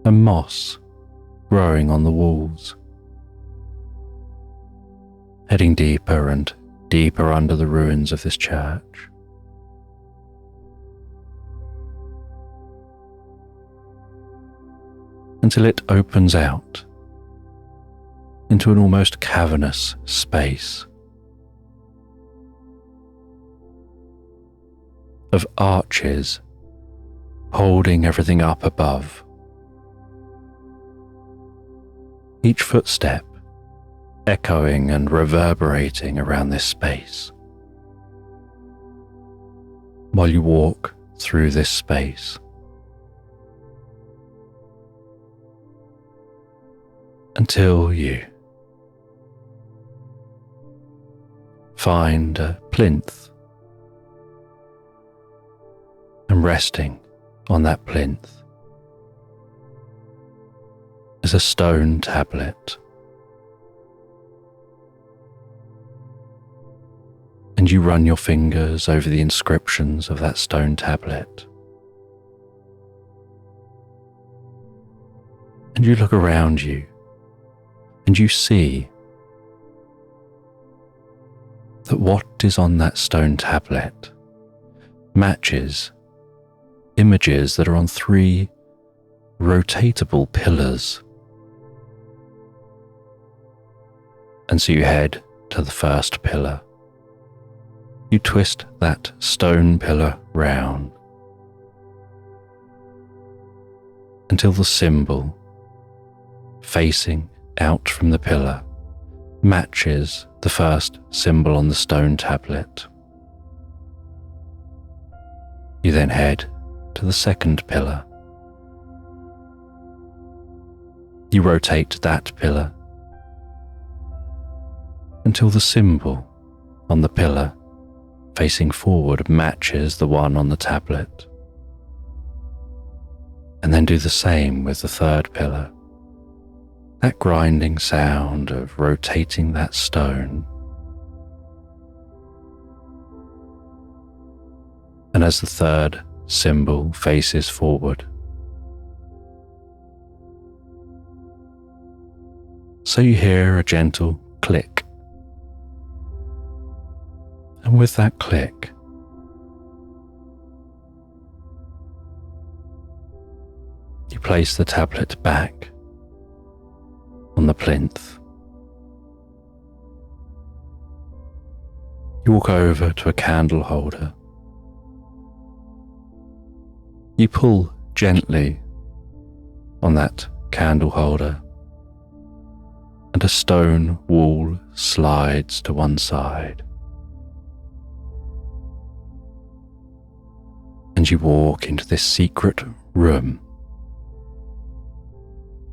and moss growing on the walls. Heading deeper and deeper under the ruins of this church. Until it opens out into an almost cavernous space of arches holding everything up above. Each footstep echoing and reverberating around this space. While you walk through this space, until you find a plinth, and resting on that plinth is a stone tablet. And you run your fingers over the inscriptions of that stone tablet. And you look around you and you see that what is on that stone tablet matches images that are on 3 rotatable pillars. And so you head to the first pillar. You twist that stone pillar round until the symbol facing out from the pillar matches the first symbol on the stone tablet. You then head to the second pillar. You rotate that pillar until the symbol on the pillar facing forward matches the one on the tablet. And then do the same with the third pillar. That grinding sound of rotating that stone. And as the third symbol faces forward, so you hear a gentle click. And with that click, you place the tablet back on the plinth. You walk over to a candle holder. You pull gently on that candle holder, and a stone wall slides to one side. And you walk into this secret room.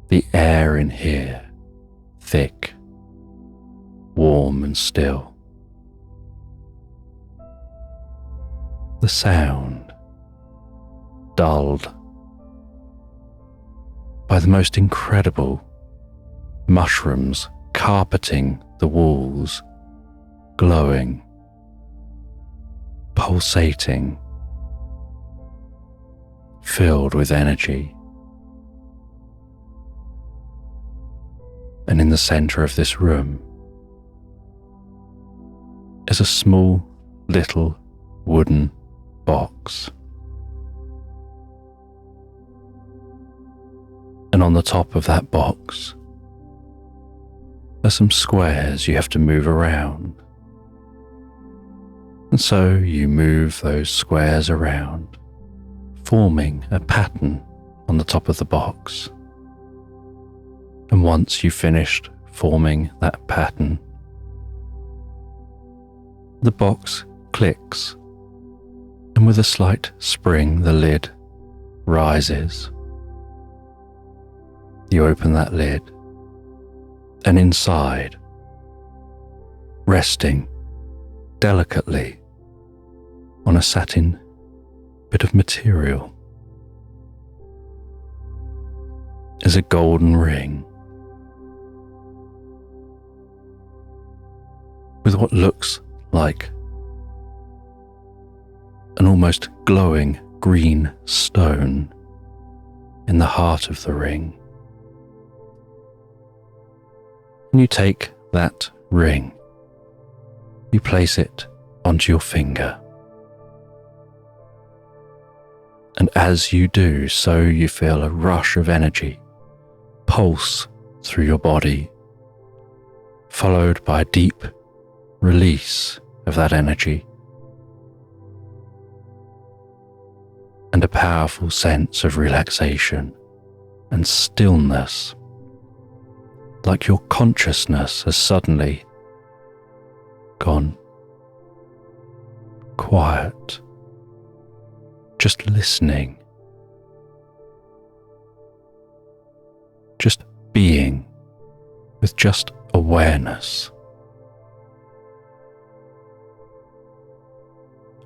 The air in here, thick, warm and still. The sound, dulled by the most incredible mushrooms carpeting the walls, glowing, pulsating, filled with energy. And in the center of this room is a small little wooden box. And on the top of that box are some squares you have to move around. And so you move those squares around, forming a pattern on the top of the box. And once you've finished forming that pattern, the box clicks, and with a slight spring, the lid rises. You open that lid, and inside, resting delicately on a satin bit of material, is a golden ring with what looks like an almost glowing green stone in the heart of the ring. And you take that ring, you place it onto your finger. And as you do so, you feel a rush of energy pulse through your body, followed by a deep release of that energy and a powerful sense of relaxation and stillness, like your consciousness has suddenly gone quiet, just listening, just being with just awareness.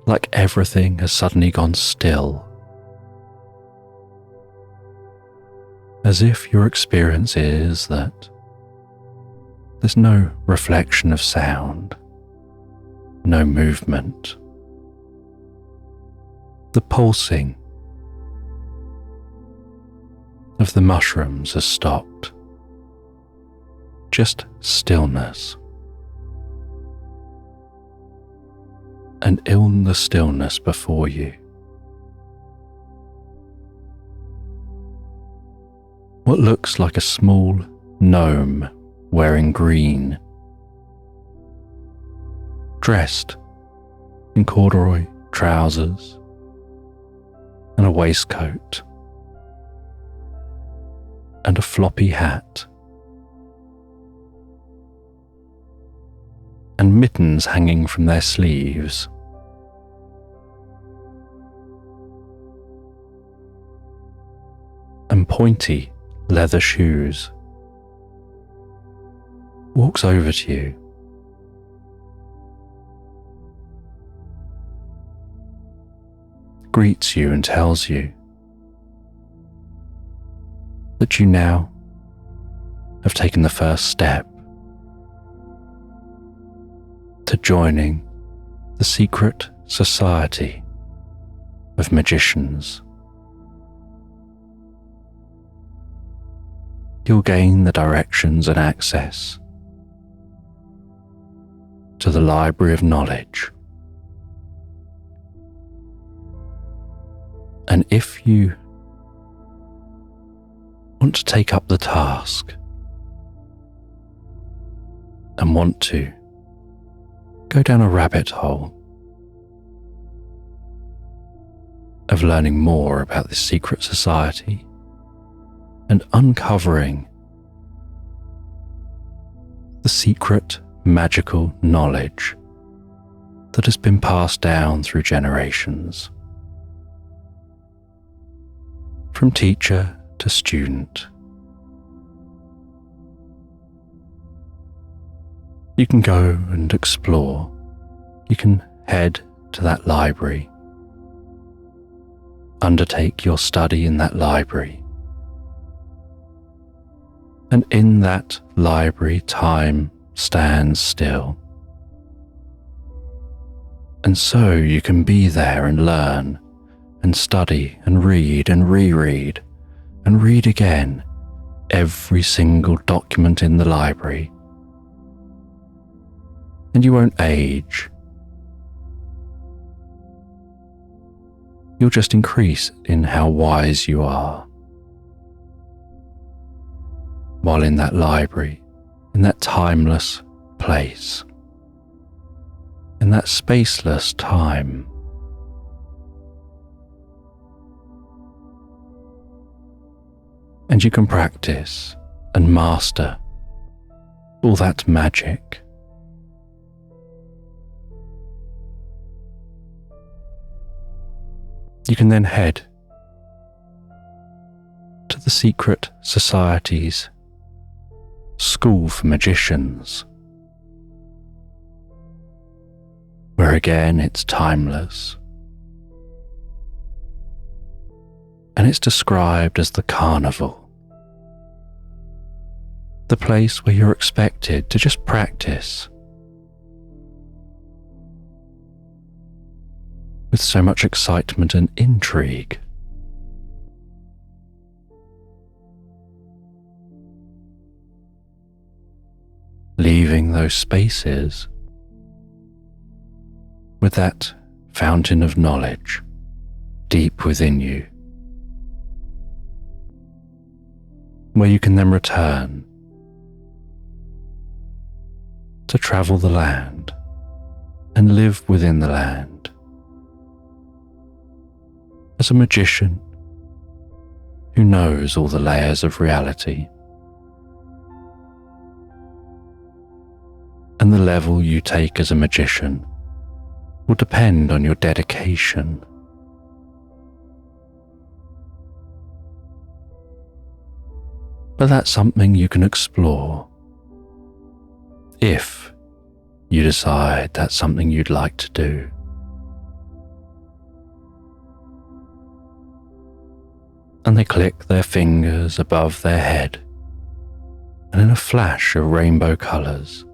Like everything has suddenly gone still, as if your experience is that there's no reflection of sound, no movement. The pulsing of the mushrooms has stopped. Just stillness. And in the stillness before you, what looks like a small gnome wearing green, dressed in corduroy trousers and a waistcoat and a floppy hat and mittens hanging from their sleeves. And pointy leather shoes, walks over to you, greets you and tells you that you now have taken the first step to joining the secret society of magicians. You'll gain the directions and access to the library of knowledge. And if you want to take up the task and want to go down a rabbit hole of learning more about this secret society and uncovering the secret magical knowledge that has been passed down through generations, from teacher to student, you can go and explore. You can head to that library, undertake your study in that library. And in that library, time stands still. And so you can be there and learn and study and read and reread and read again every single document in the library. And you won't age. You'll just increase in how wise you are. While in that library, in that timeless place, in that spaceless time, and you can practice and master all that magic. You can then head to the secret society's school for magicians, where again it's timeless, and it's described as the carnival, the place where you're expected to just practice, with so much excitement and intrigue. Leaving those spaces with that fountain of knowledge deep within you, where you can then return to travel the land and live within the land as a magician who knows all the layers of reality. And the level you take as a magician will depend on your dedication. But that's something you can explore if you decide that's something you'd like to do. And they click their fingers above their head, and in a flash of rainbow colours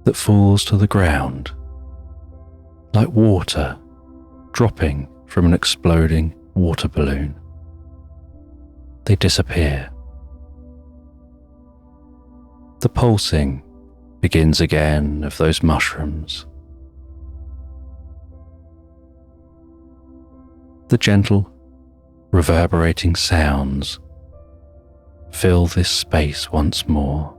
that falls to the ground like water dropping from an exploding water balloon, they disappear. The pulsing begins again of those mushrooms. The gentle, reverberating sounds fill this space once more,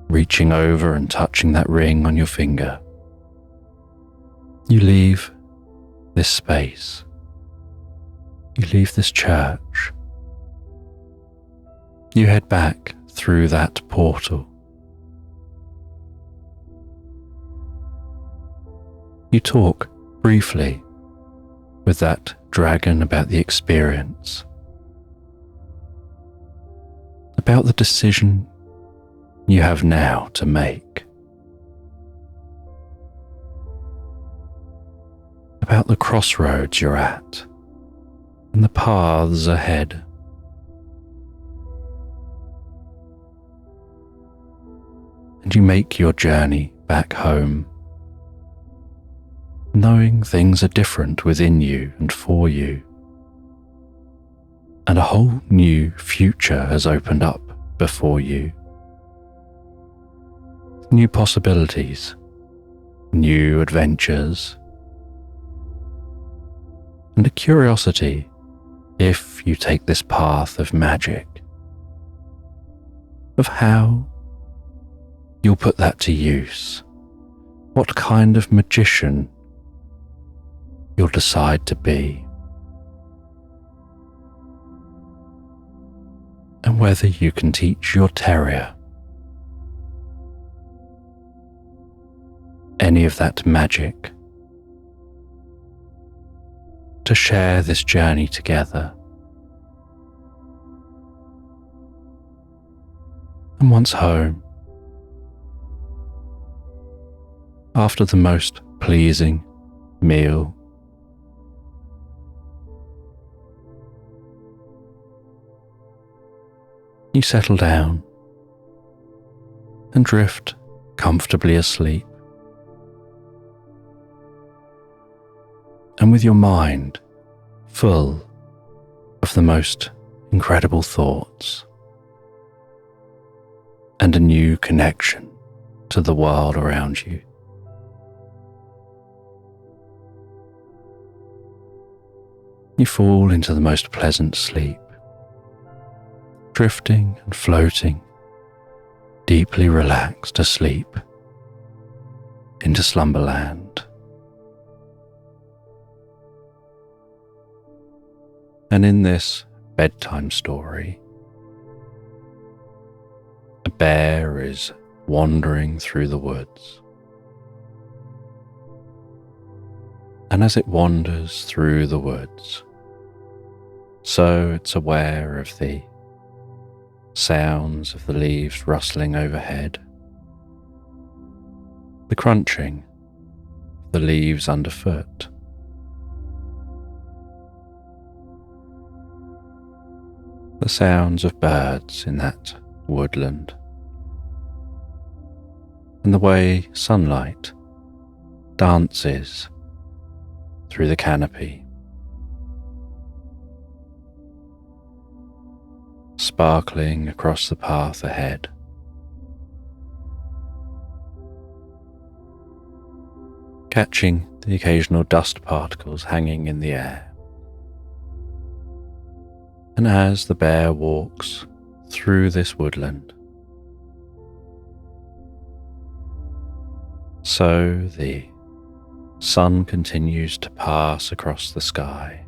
reaching over and touching that ring on your finger. You leave this space. You leave this church. You head back through that portal. You talk briefly with that dragon about the experience, about the decision you have now to make, about the crossroads you're at and the paths ahead. And you make your journey back home, knowing things are different within you and for you, and a whole new future has opened up before you. New possibilities, new adventures, and a curiosity if you take this path of magic, of how you'll put that to use, what kind of magician you'll decide to be, and whether you can teach your terrier any of that magic to share this journey together. And once home, after the most pleasing meal, you settle down and drift comfortably asleep. And with your mind full of the most incredible thoughts and a new connection to the world around you. You fall into the most pleasant sleep, drifting and floating, deeply relaxed asleep into Slumberland. And in this bedtime story, a bear is wandering through the woods. And as it wanders through the woods, so it's aware of the sounds of the leaves rustling overhead, the crunching of the leaves underfoot, the sounds of birds in that woodland, and the way sunlight dances through the canopy, sparkling across the path ahead. Catching the occasional dust particles hanging in the air. And as the bear walks through this woodland, so the sun continues to pass across the sky.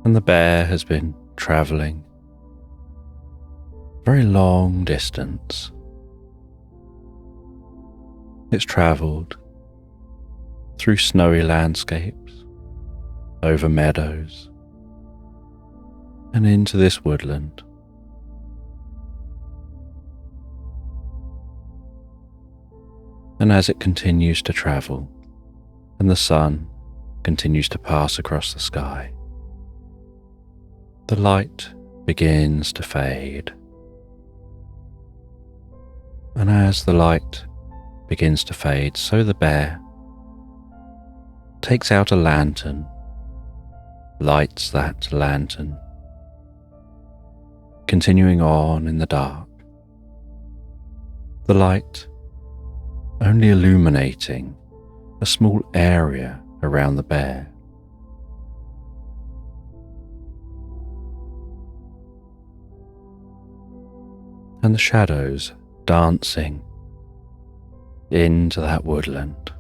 And the bear has been travelling a very long distance. It's travelled through snowy landscapes, over meadows, and into this woodland. And as it continues to travel, and the sun continues to pass across the sky, the light begins to fade. And as the light begins to fade, so the bear takes out a lantern, lights that lantern, continuing on in the dark, the light only illuminating a small area around the bear. And the shadows dancing into that woodland.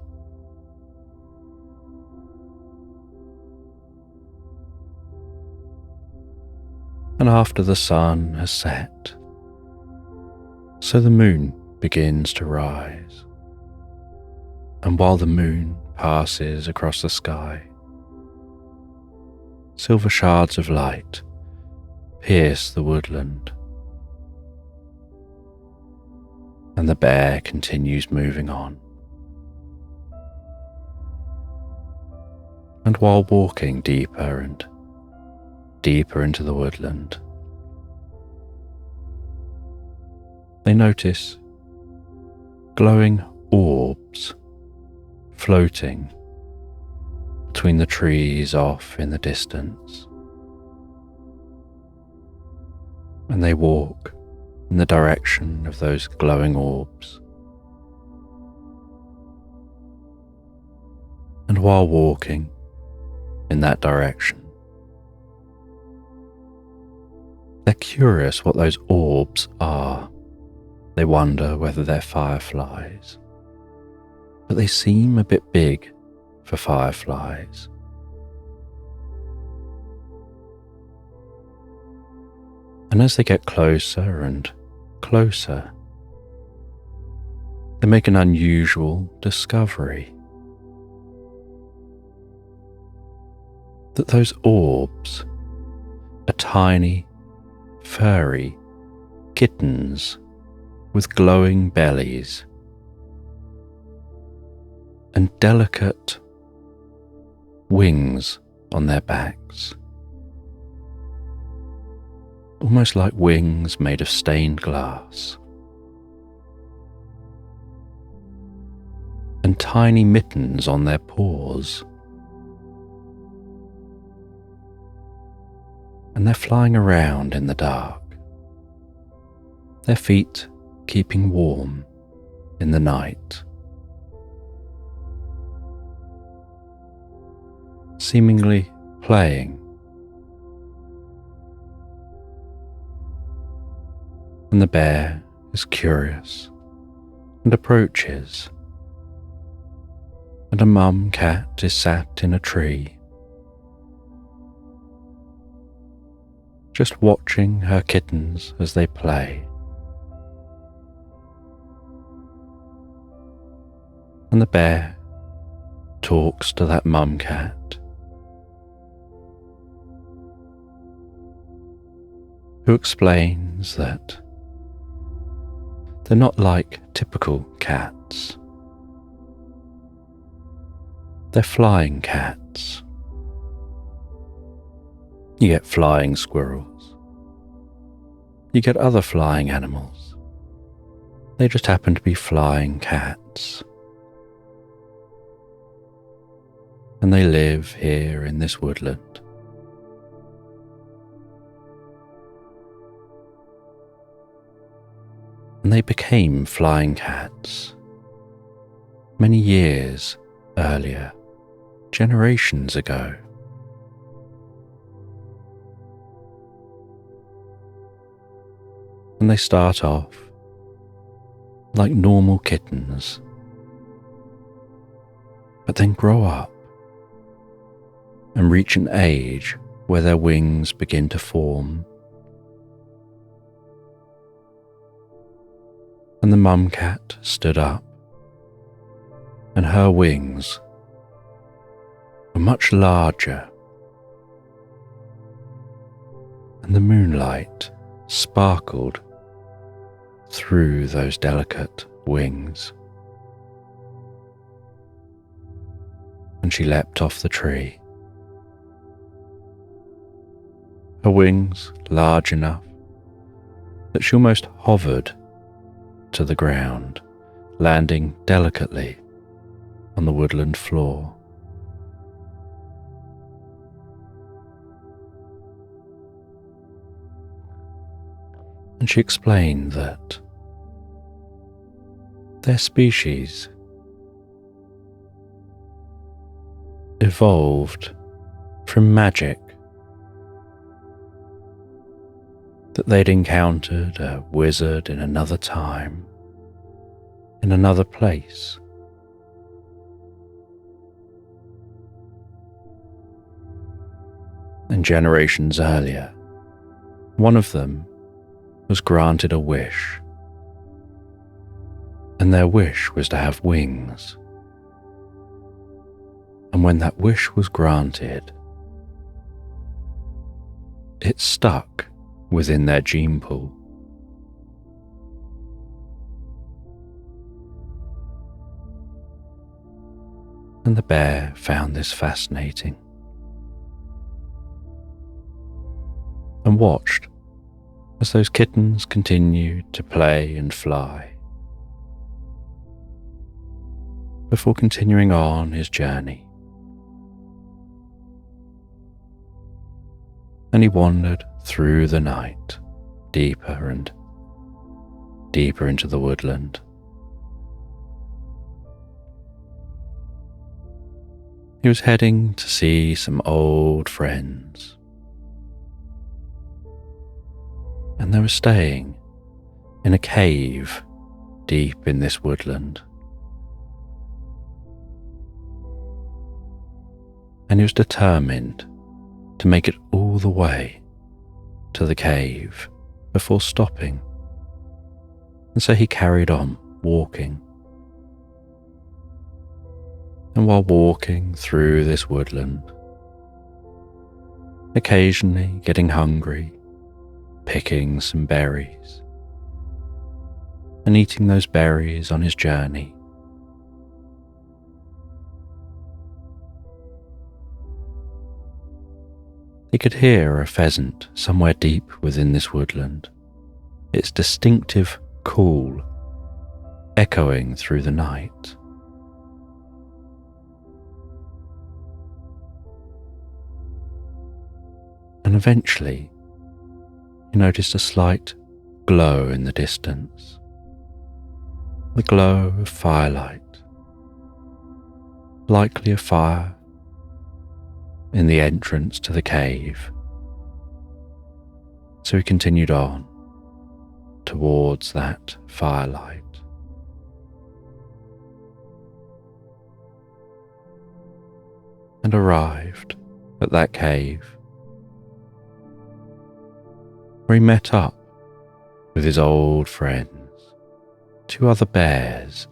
And after the sun has set, so the moon begins to rise. And while the moon passes across the sky, silver shards of light pierce the woodland. And the bear continues moving on. And while walking deeper and deeper into the woodland, they notice glowing orbs floating between the trees off in the distance. And they walk in the direction of those glowing orbs. And while walking in that direction, they're curious what those orbs are. They wonder whether they're fireflies, but they seem a bit big for fireflies. And as they get closer and closer, they make an unusual discovery. That those orbs are tiny, furry kittens with glowing bellies and delicate wings on their backs, almost like wings made of stained glass, and tiny mittens on their paws. And they're flying around in the dark, their feet keeping warm in the night, seemingly playing. And the bear is curious and approaches, and a mum cat is sat in a tree, just watching her kittens as they play. And the bear talks to that mum cat, who explains that they're not like typical cats. They're flying cats. You get flying squirrels. you get other flying animals. They just happen to be flying cats. And they live here in this woodland. And they became flying cats many years earlier, generations ago. And they start off like normal kittens, but then grow up and reach an age where their wings begin to form. And the mum cat stood up, and her wings were much larger, and the moonlight sparkled through those delicate wings. And she leapt off the tree. Her wings large enough that she almost hovered to the ground, landing delicately on the woodland floor. And she explained that their species evolved from magic, that they'd encountered a wizard in another time, in another place. And generations earlier, one of them was granted a wish, and their wish was to have wings. And when that wish was granted, it stuck within their gene pool. And the bear found this fascinating and watched as those kittens continued to play and fly, before continuing on his journey. And he wandered through the night, deeper and deeper into the woodland. He was heading to see some old friends, and they were staying in a cave deep in this woodland. And he was determined to make it all the way to the cave before stopping, and so he carried on walking. And while walking through this woodland, occasionally getting hungry, picking some berries, and eating those berries on his journey, he could hear a pheasant somewhere deep within this woodland, its distinctive call echoing through the night. And eventually, he noticed a slight glow in the distance, the glow of firelight, likely a fire in the entrance to the cave. So he continued on towards that firelight. And arrived at that cave, where he met up with his old friends, two other bears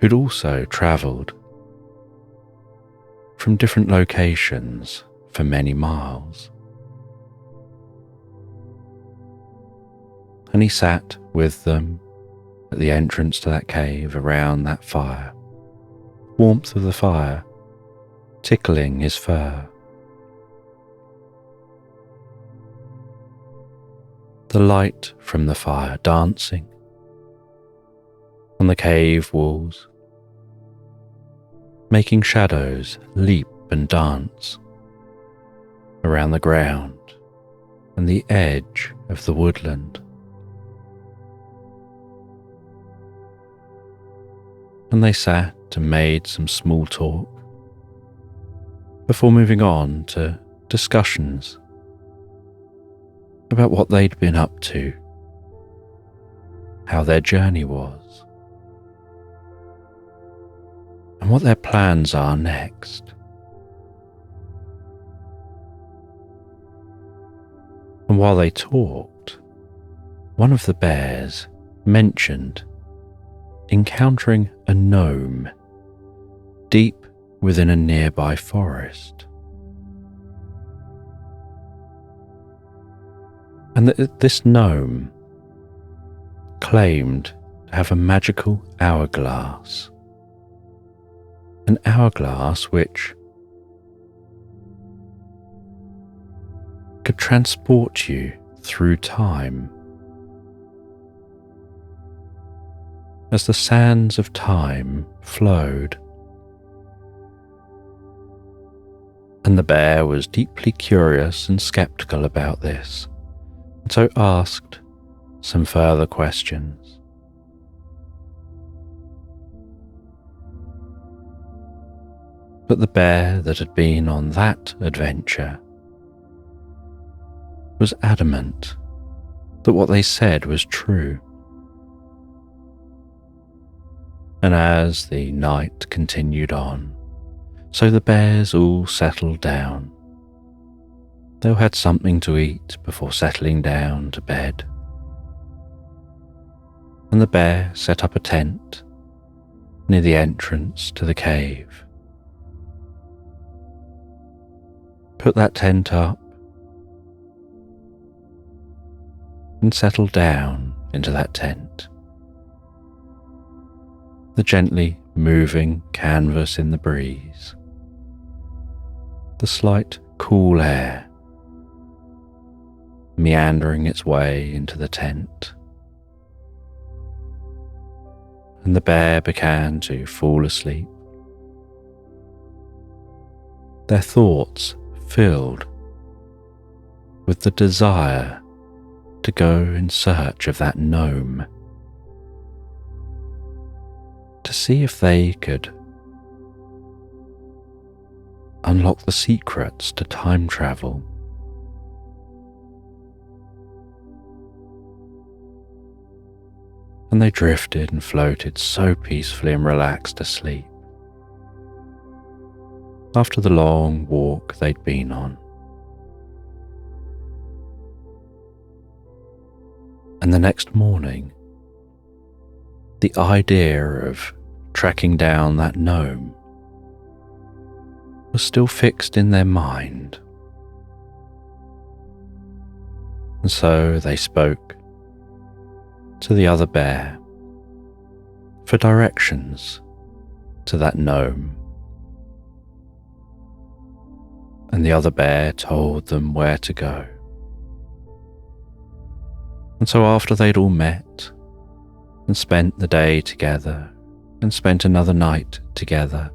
who'd also travelled from different locations for many miles. And he sat with them at the entrance to that cave around that fire, warmth of the fire tickling his fur. the light from the fire dancing on the cave walls, making shadows leap and dance around the ground and the edge of the woodland. And they sat and made some small talk before moving on to discussions about what they'd been up to, how their journey was, and what their plans are next. And while they talked, one of the bears mentioned encountering a gnome deep within a nearby forest. And that this gnome claimed to have a magical hourglass. An hourglass which could transport you through time as the sands of time flowed. And the bear was deeply curious and skeptical about this, and so asked some further questions. But the bear that had been on that adventure was adamant that what they said was true. And as the night continued on, so the bears all settled down. They all had something to eat before settling down to bed. And the bear set up a tent near the entrance to the cave. Put that tent up and settled down into that tent. The gently moving canvas in the breeze, the slight cool air meandering its way into the tent. And the bear began to fall asleep, their thoughts filled with the desire to go in search of that gnome, to see if they could unlock the secrets to time travel. And they drifted and floated so peacefully and relaxed to sleep after the long walk they'd been on. And the next morning, the idea of tracking down that gnome was still fixed in their mind. And so they spoke to the other bear for directions to that gnome. And the other bear told them where to go. And so after they'd all met and spent the day together and spent another night together,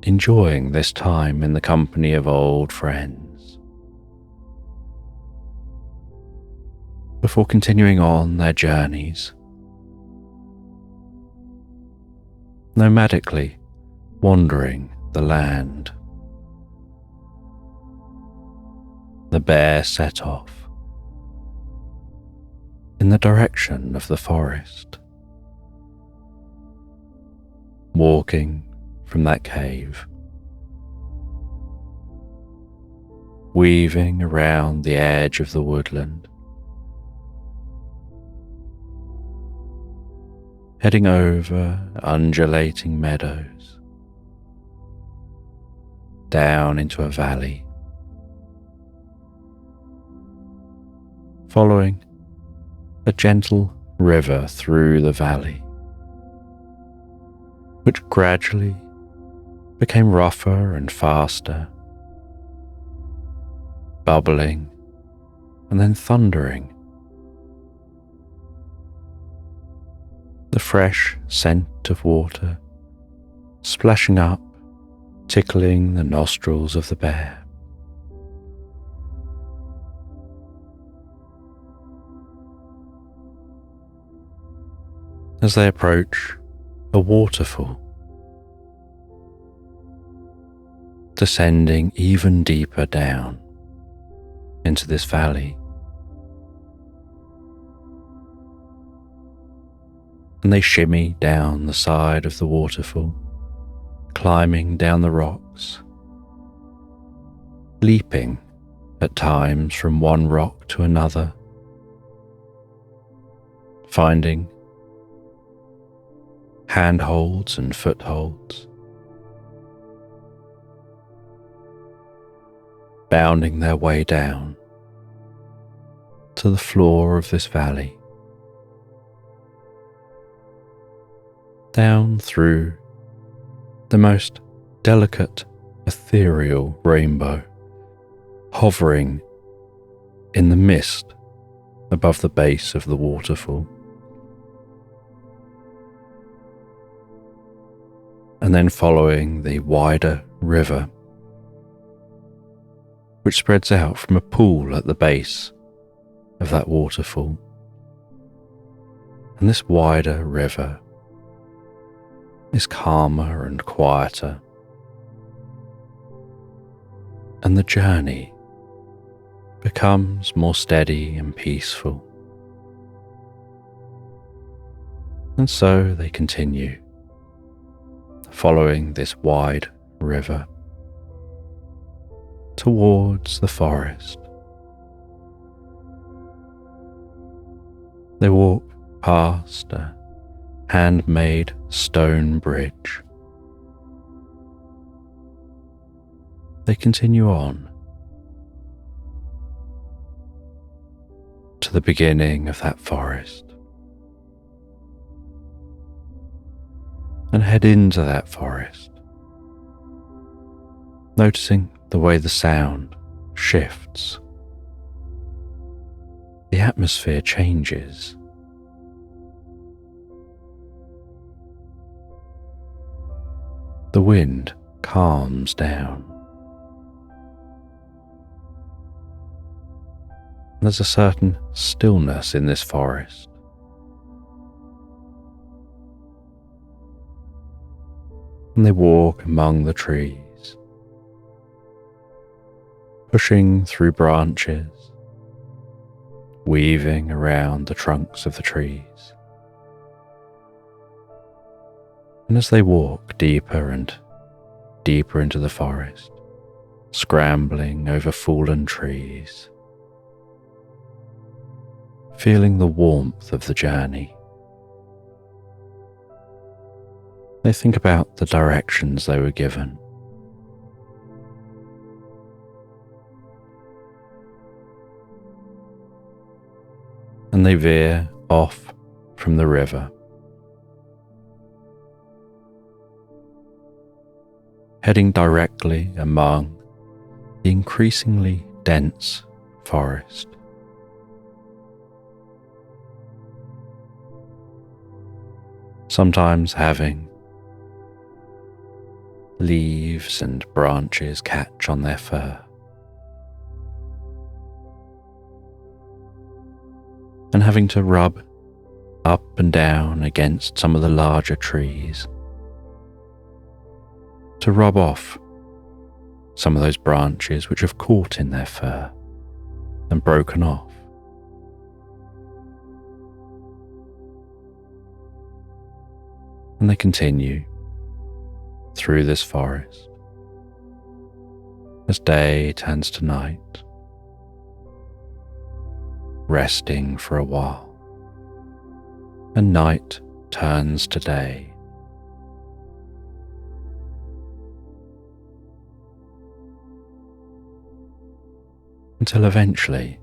enjoying this time in the company of old friends, before continuing on their journeys, nomadically wandering the land, the bear set off in the direction of the forest, walking from that cave, weaving around the edge of the woodland, heading over undulating meadows, down into a valley, following a gentle river through the valley, which gradually became rougher and faster, bubbling and then thundering. The fresh scent of water splashing up, tickling the nostrils of the bear. As they approach a waterfall, descending even deeper down into this valley, and they shimmy down the side of the waterfall, climbing down the rocks, leaping at times from one rock to another, finding handholds and footholds, bounding their way down to the floor of this valley, down through the most delicate ethereal rainbow, hovering in the mist above the base of the waterfall. And then following the wider river, which spreads out from a pool at the base of that waterfall. And this wider river is calmer and quieter, and the journey becomes more steady and peaceful. And so they continue, following this wide river towards the forest. They walk past a handmade stone bridge. They continue on to the beginning of that forest and head into that forest, noticing the way the sound shifts. The atmosphere changes. The wind calms down. There's a certain stillness in this forest. And they walk among the trees, pushing through branches, weaving around the trunks of the trees. And as they walk deeper and deeper into the forest, scrambling over fallen trees, feeling the warmth of the journey, they think about the directions they were given. And they veer off from the river, heading directly among the increasingly dense forest. Sometimes having leaves and branches catch on their fur, and having to rub up and down against some of the larger trees to rub off some of those branches which have caught in their fur and broken off. And they continue through this forest as day turns to night, resting for a while, and night turns to day. Until eventually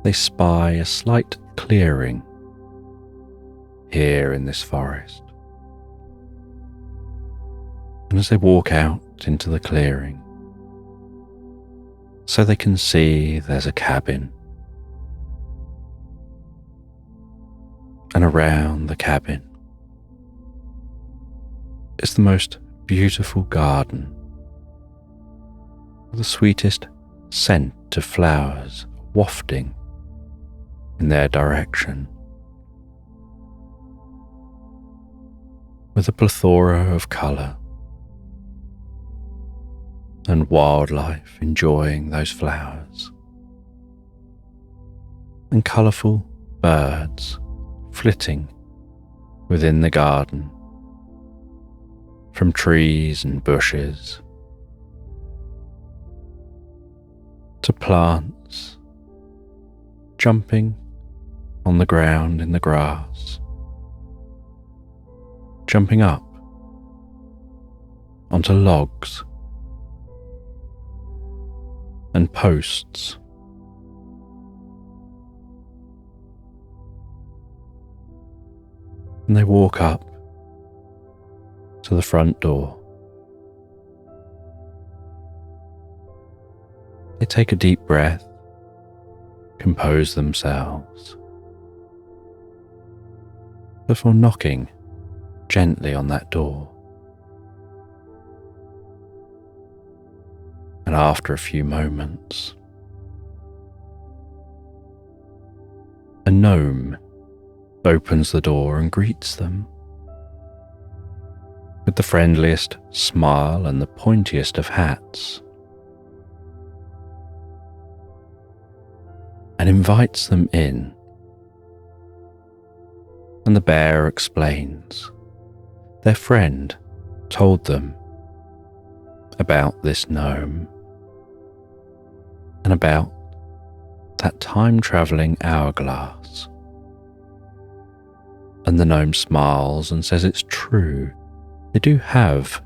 they spy a slight clearing here in this forest. And as they walk out into the clearing, so they can see there's a cabin. And around the cabin is the most beautiful garden, the sweetest scent of flowers wafting in their direction, with a plethora of colour and wildlife enjoying those flowers, and colourful birds flitting within the garden, from trees and bushes to plants jumping on the ground in the grass, jumping up onto logs and posts, and they walk up to the front door. They take a deep breath, compose themselves, before knocking gently on that door. And after a few moments, a gnome opens the door and greets them with the friendliest smile and the pointiest of hats, and invites them in. And the bear explains their friend told them about this gnome and about that time-travelling hourglass. And the gnome smiles and says it's true. They do have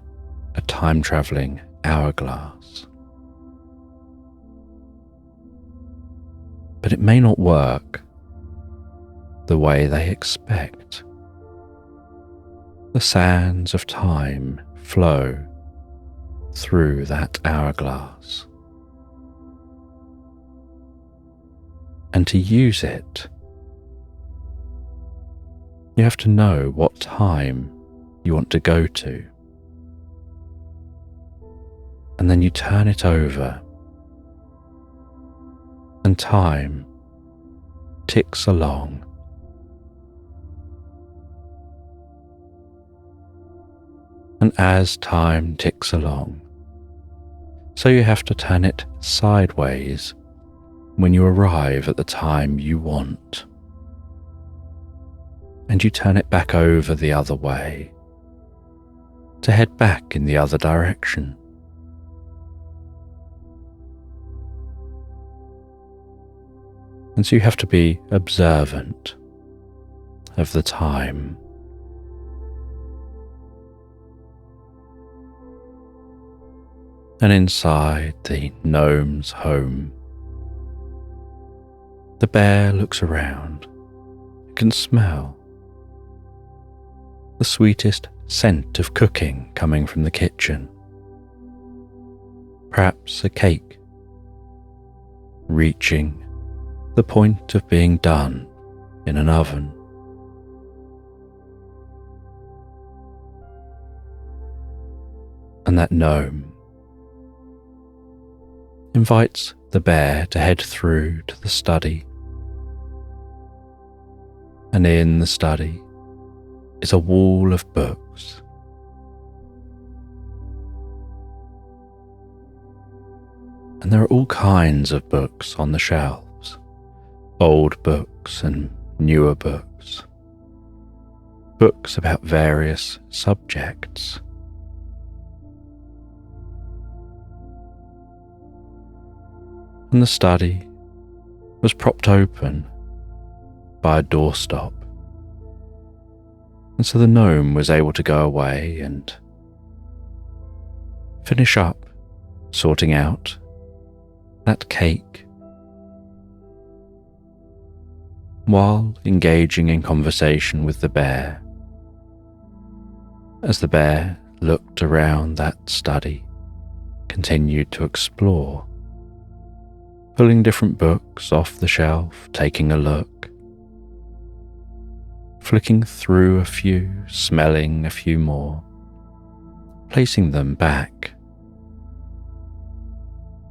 a time-travelling hourglass. But it may not work the way they expect. The sands of time flow through that hourglass. And to use it, you have to know what time you want to go to. And then you turn it over, and time ticks along. And as time ticks along, so you have to turn it sideways when you arrive at the time you want. And you turn it back over the other way to head back in the other direction. And so you have to be observant of the time. And inside the gnome's home, the bear looks around. It can smell the sweetest scent of cooking coming from the kitchen. Perhaps a cake reaching the point of being done in an oven. And that gnome invites the bear to head through to the study. And in the study is a wall of books. And there are all kinds of books on the shelves, old books and newer books, books about various subjects. And the study was propped open by a doorstop. And so the gnome was able to go away and finish up sorting out that cake, while engaging in conversation with the bear, as the bear looked around that study, continued to explore pulling different books off the shelf, taking a look, flicking through a few, smelling a few more, placing them back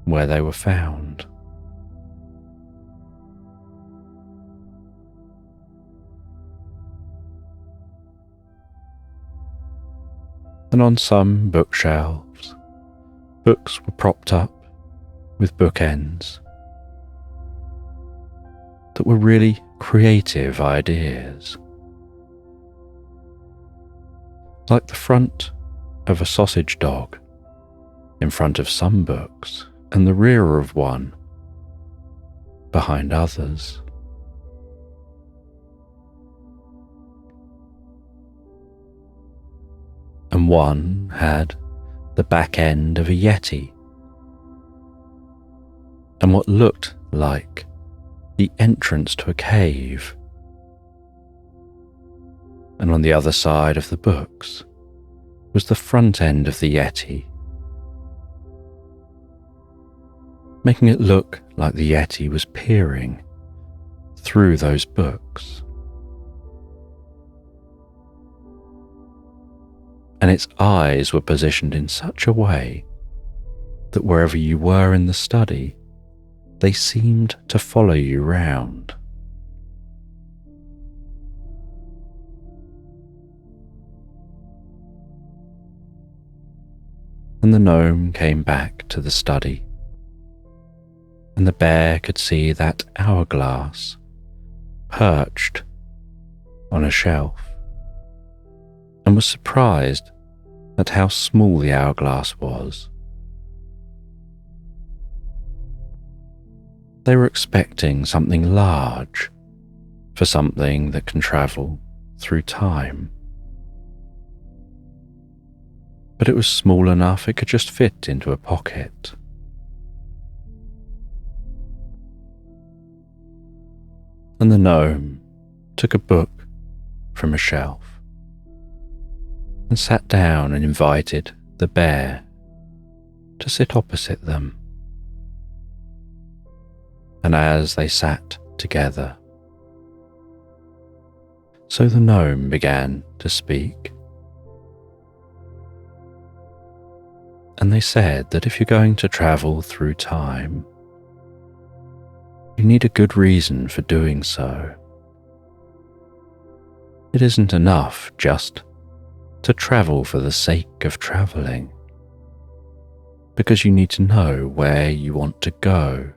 where they were found. And on some bookshelves, books were propped up with bookends that were really creative ideas, like the front of a sausage dog in front of some books and the rear of one behind others. And one had the back end of a yeti and what looked like the entrance to a cave. And on the other side of the books was the front end of the yeti, making it look like the yeti was peering through those books. And its eyes were positioned in such a way that wherever you were in the study, they seemed to follow you round. And the gnome came back to the study, and the bear could see that hourglass perched on a shelf, and was surprised at how small the hourglass was. They were expecting something large for something that can travel through time. But it was small enough it could just fit into a pocket. And the gnome took a book from a shelf and sat down and invited the bear to sit opposite them. And as they sat together, so the gnome began to speak. And they said that if you're going to travel through time, you need a good reason for doing so. It isn't enough just to travel for the sake of traveling, because you need to know where you want to go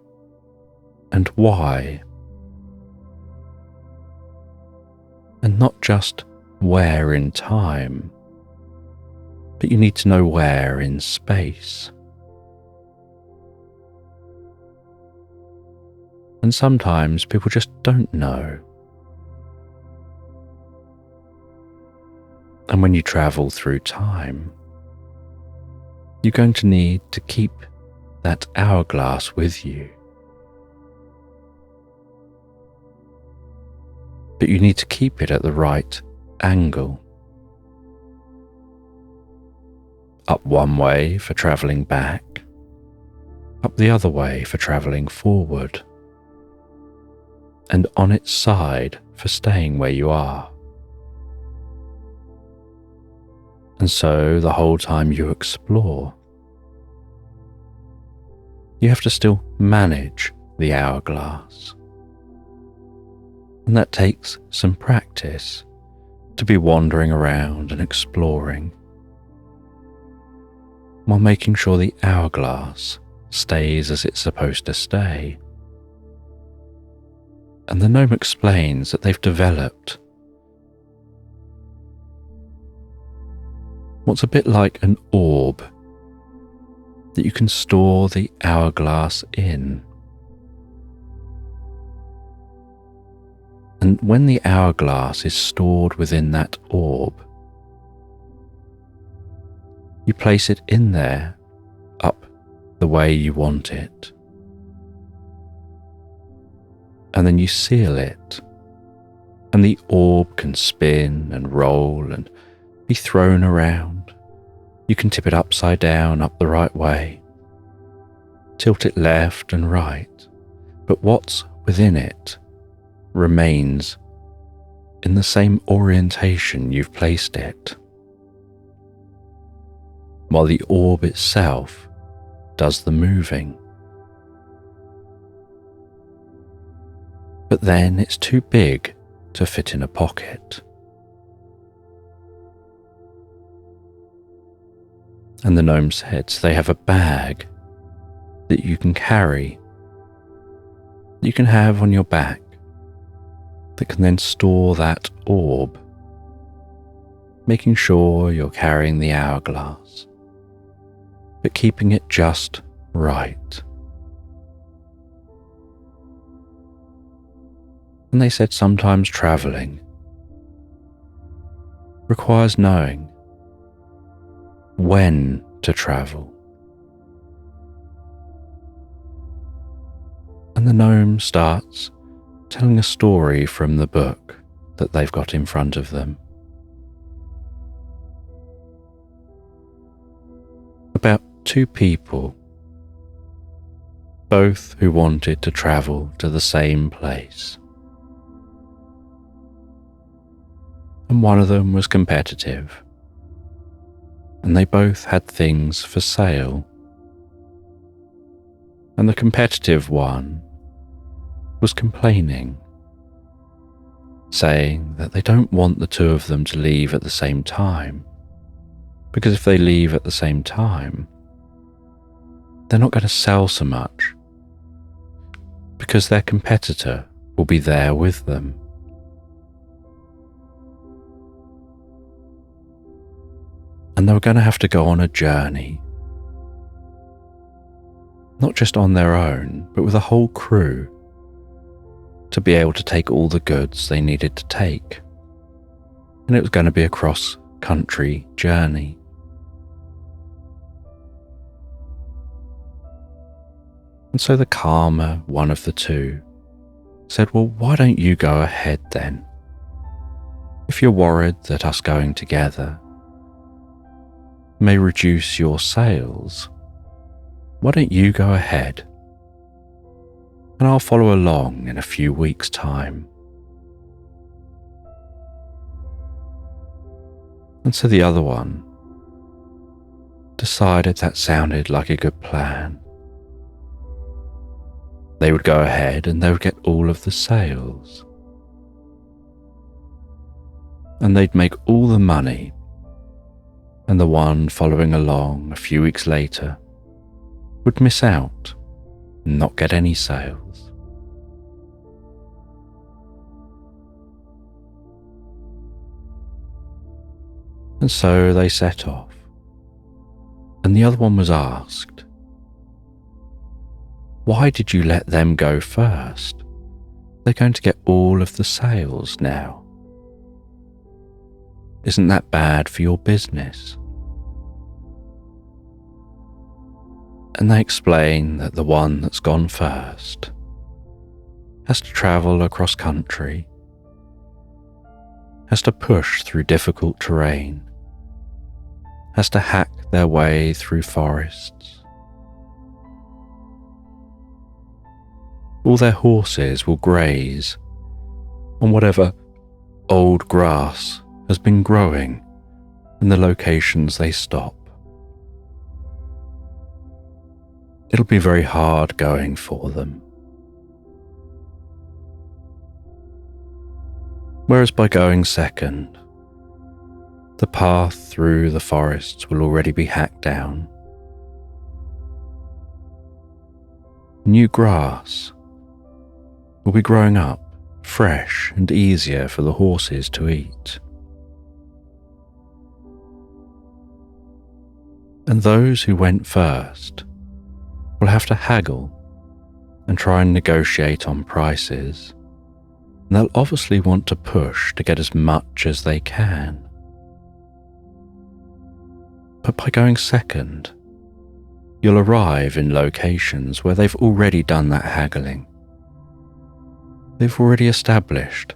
and why. And not just where in time, but you need to know where in space. And sometimes people just don't know. And when you travel through time, you're going to need to keep that hourglass with you. But you need to keep it at the right angle. Up one way for travelling back, up the other way for travelling forward, and on its side for staying where you are. And so the whole time you explore, you have to still manage the hourglass. And that takes some practice to be wandering around and exploring, while making sure the hourglass stays as it's supposed to stay. And the gnome explains that they've developed what's a bit like an orb that you can store the hourglass in. And when the hourglass is stored within that orb, you place it in there, up the way you want it. And then you seal it, and the orb can spin and roll and be thrown around. You can tip it upside down up the right way, tilt it left and right but what's within it remains in the same orientation you've placed it, while the orb itself does the moving. But then it's too big to fit in a pocket. And the gnome said they have a bag that you can carry, that you can have on your back, that can then store that orb, making sure you're carrying the hourglass, but keeping it just right. And they said sometimes travelling requires knowing when to travel. And the gnome starts telling a story from the book that they've got in front of them about two people, both who wanted to travel to the same place. And one of them was competitive, and they both had things for sale. And the competitive one was complaining, saying that they don't want the two of them to leave at the same time, because if they leave at the same time, they're not going to sell so much, because their competitor will be there with them. And they were going to have to go on a journey, not just on their own, but with a whole crew, to be able to take all the goods they needed to take. And it was going to be a cross-country journey. And so the calmer one of the two said, well, why don't you go ahead then? If you're worried that us going together may reduce your sales, why don't you go ahead and I'll follow along in a few weeks' time. And so the other one decided that sounded like a good plan. They would go ahead and they would get all of the sales. And they'd make all the money, and the one following along a few weeks later would miss out and not get any sales. And so they set off, and the other one was asked, why did you let them go first? They're going to get all of the sales now. Isn't that bad for your business? And they explain that the one that's gone first has to travel across country, has to push through difficult terrain, has to hack their way through forests. All their horses will graze on whatever old grass has been growing in the locations they stop. It'll be very hard going for them. Whereas by going second, the path through the forests will already be hacked down. New grass will be growing up fresh and easier for the horses to eat. And those who went first will have to haggle and try and negotiate on prices. And they'll obviously want to push to get as much as they can. But by going second, you'll arrive in locations where they've already done that haggling. They've already established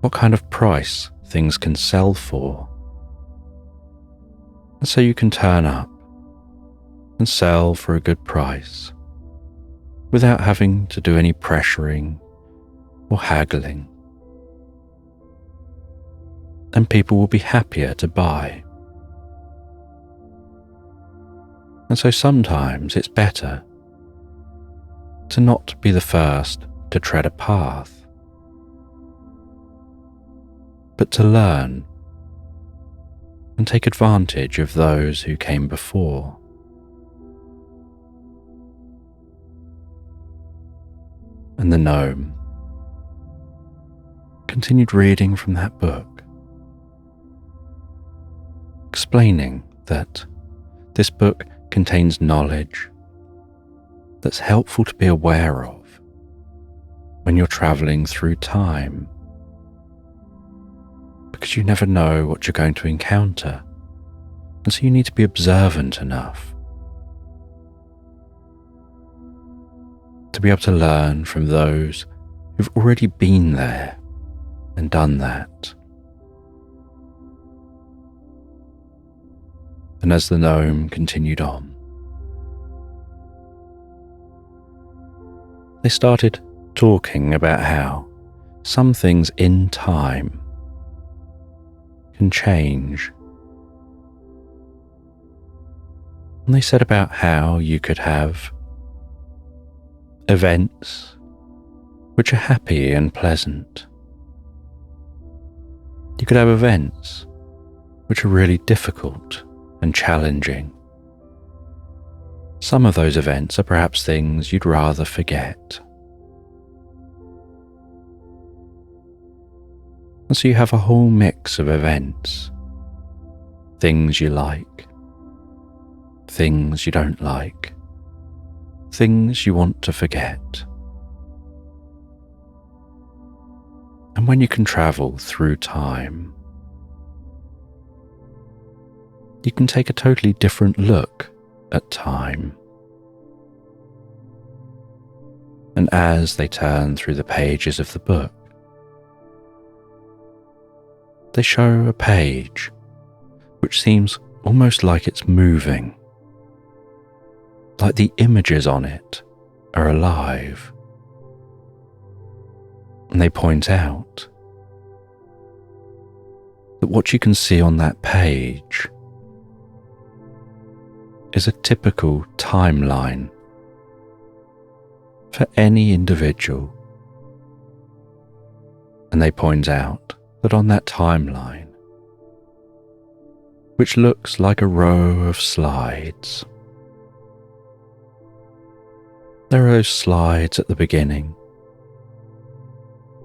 what kind of price things can sell for. And so you can turn up and sell for a good price. without having to do any pressuring or haggling. And people will be happier to buy. And so sometimes it's better to not be the first to tread a path, but to learn and take advantage of those who came before. And the gnome continued reading from that book, explaining that this book contains knowledge that's helpful to be aware of when you're traveling through time, because you never know what you're going to encounter, and so you need to be observant enough to be able to learn from those who've already been there and done that. And as the gnome continued on, they started talking about how some things in time can change. And they said about how you could have events which are happy and pleasant. You could have events which are really difficult and challenging. Some of those events are perhaps things you'd rather forget. And so you have a whole mix of events, things you like, things you don't like, things you want to forget. And when you can travel through time, you can take a totally different look at time. And as they turn through the pages of the book, they show a page which seems almost like it's moving, like the images on it are alive. And they point out that what you can see on that page is a typical timeline for any individual. And they point out that on that timeline, which looks like a row of slides, there are those slides at the beginning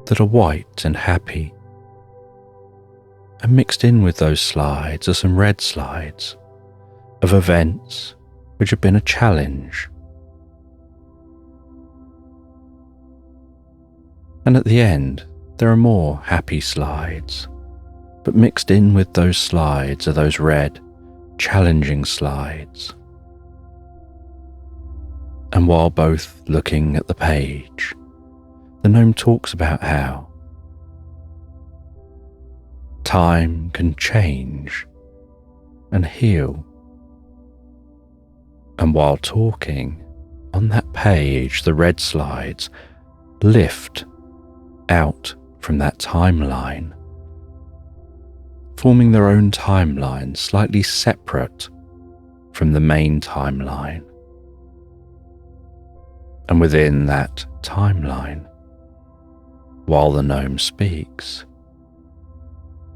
that are white and happy, and mixed in with those slides are some red slides of events which have been a challenge. And at the end, there are more happy slides, but mixed in with those slides are those red, challenging slides. And while both looking at the page, the gnome talks about how time can change and heal. And while talking, on that page, the red slides lift out from that timeline, forming their own timeline slightly separate from the main timeline. And within that timeline, while the gnome speaks,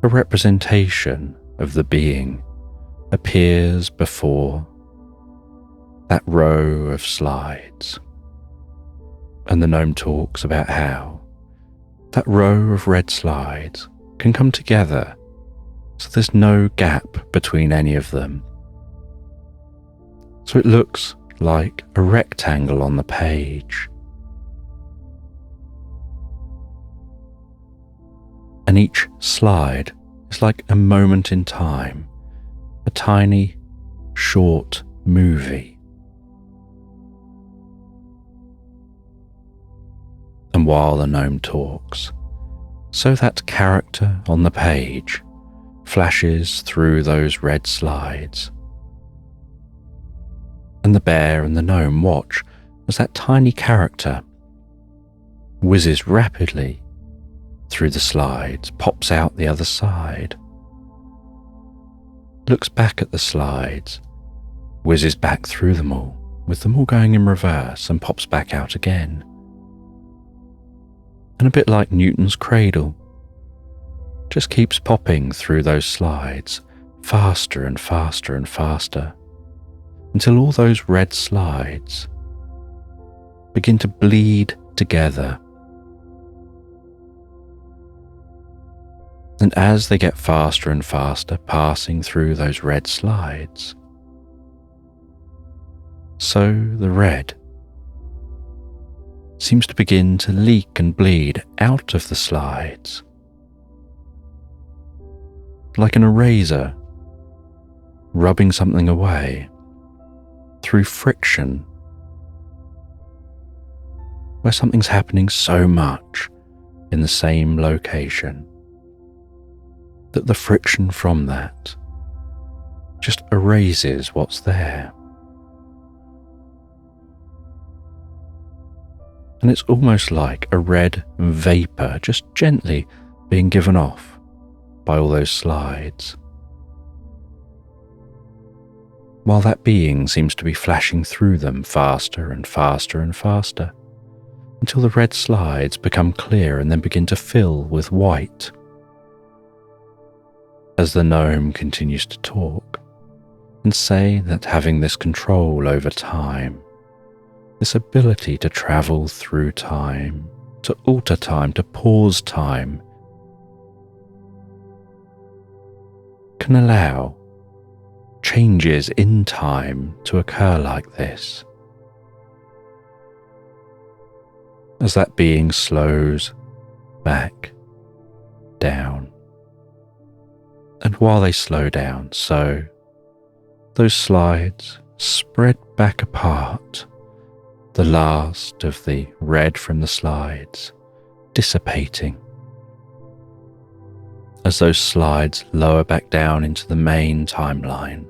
a representation of the being appears before that row of slides. And the gnome talks about how that row of red slides can come together so there's no gap between any of them. So it looks like a rectangle on the page. And each slide is like a moment in time, a tiny, short movie. And while the gnome talks, so that character on the page flashes through those red slides. And the bear and the gnome watch as that tiny character whizzes rapidly through the slides, pops out the other side, looks back at the slides, whizzes back through them all, with them all going in reverse, and pops back out again. And a bit like Newton's cradle, just keeps popping through those slides faster and faster and faster, until all those red slides begin to bleed together. And as they get faster and faster, passing through those red slides, so the red seems to begin to leak and bleed out of the slides, like an eraser rubbing something away through friction, where something's happening so much in the same location that the friction from that just erases what's there. And it's almost like a red vapor just gently being given off by all those slides, while that being seems to be flashing through them faster and faster and faster, until the red slides become clear and then begin to fill with white. As the gnome continues to talk and say that having this control over time, this ability to travel through time, to alter time, to pause time, can allow changes in time to occur like this. As that being slows back down. And while they slow down, so those slides spread back apart, the last of the red from the slides dissipating, as those slides lower back down into the main timeline.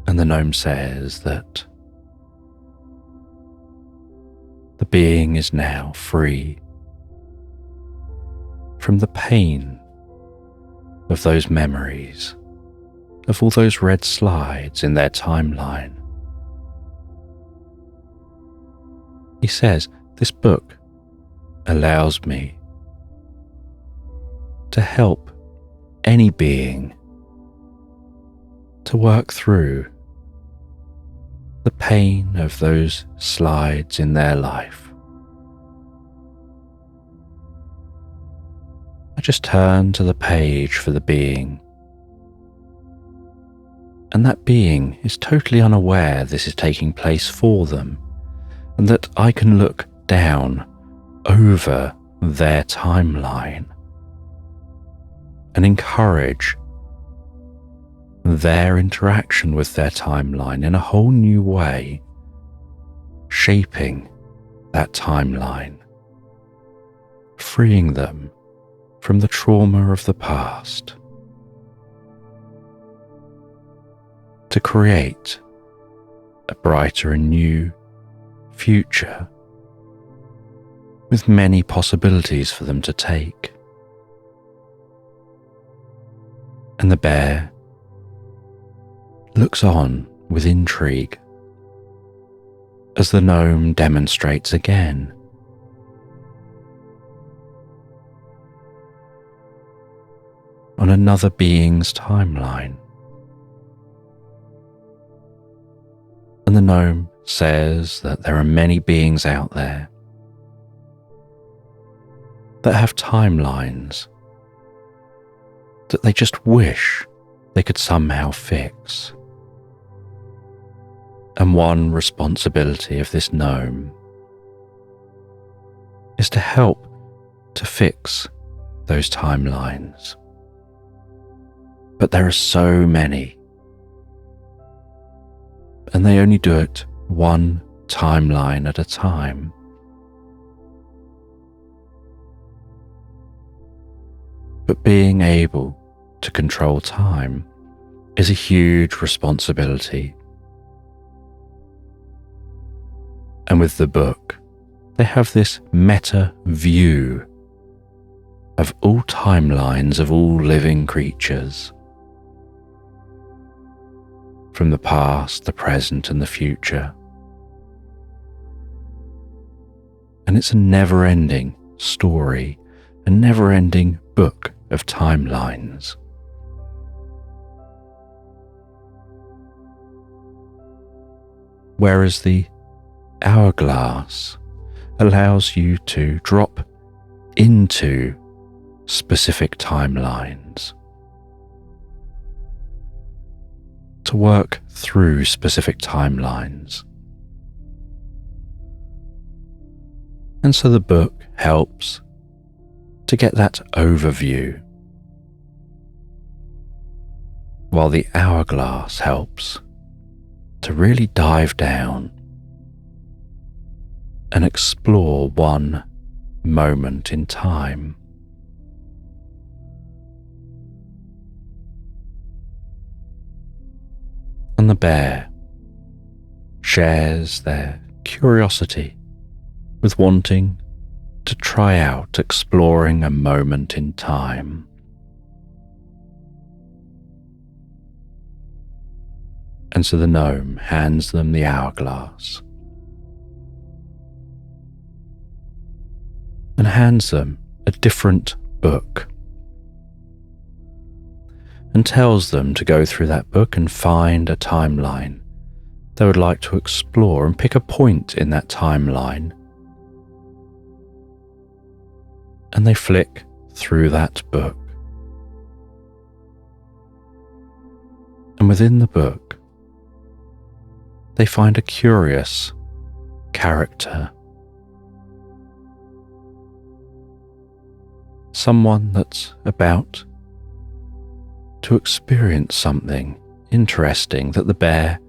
And the gnome says that the being is now free from the pain of those memories, of all those red slides in their timeline. He says, this book allows me to help any being to work through the pain of those slides in their life. I just turn to the page for the being, and that being is totally unaware this is taking place for them, and that I can look down over their timeline and encourage their interaction with their timeline in a whole new way, shaping that timeline, freeing them from the trauma of the past, to create a brighter and new future with many possibilities for them to take. And the bear looks on with intrigue as the gnome demonstrates again. On another being's timeline. And the gnome says that there are many beings out there that have timelines that they just wish they could somehow fix. And one responsibility of this gnome is to help to fix those timelines. But there are so many, and they only do it one timeline at a time. But being able to control time is a huge responsibility And with the book, they have this meta view of all timelines of all living creatures, from the past, the present, and the future. And it's a never-ending story, a never-ending book of timelines. Whereas the hourglass allows you to drop into specific timelines, to work through specific timelines. And so the book helps to get that overview, while the hourglass helps to really dive down and explore one moment in time. And the bear shares their curiosity with wanting to try out exploring a moment in time. And so the gnome hands them the hourglass and hands them a different book and tells them to go through that book and find a timeline they would like to explore and pick a point in that timeline. And they flick through that book. And within the book, they find a curious character. Someone that's about to experience something interesting that the bear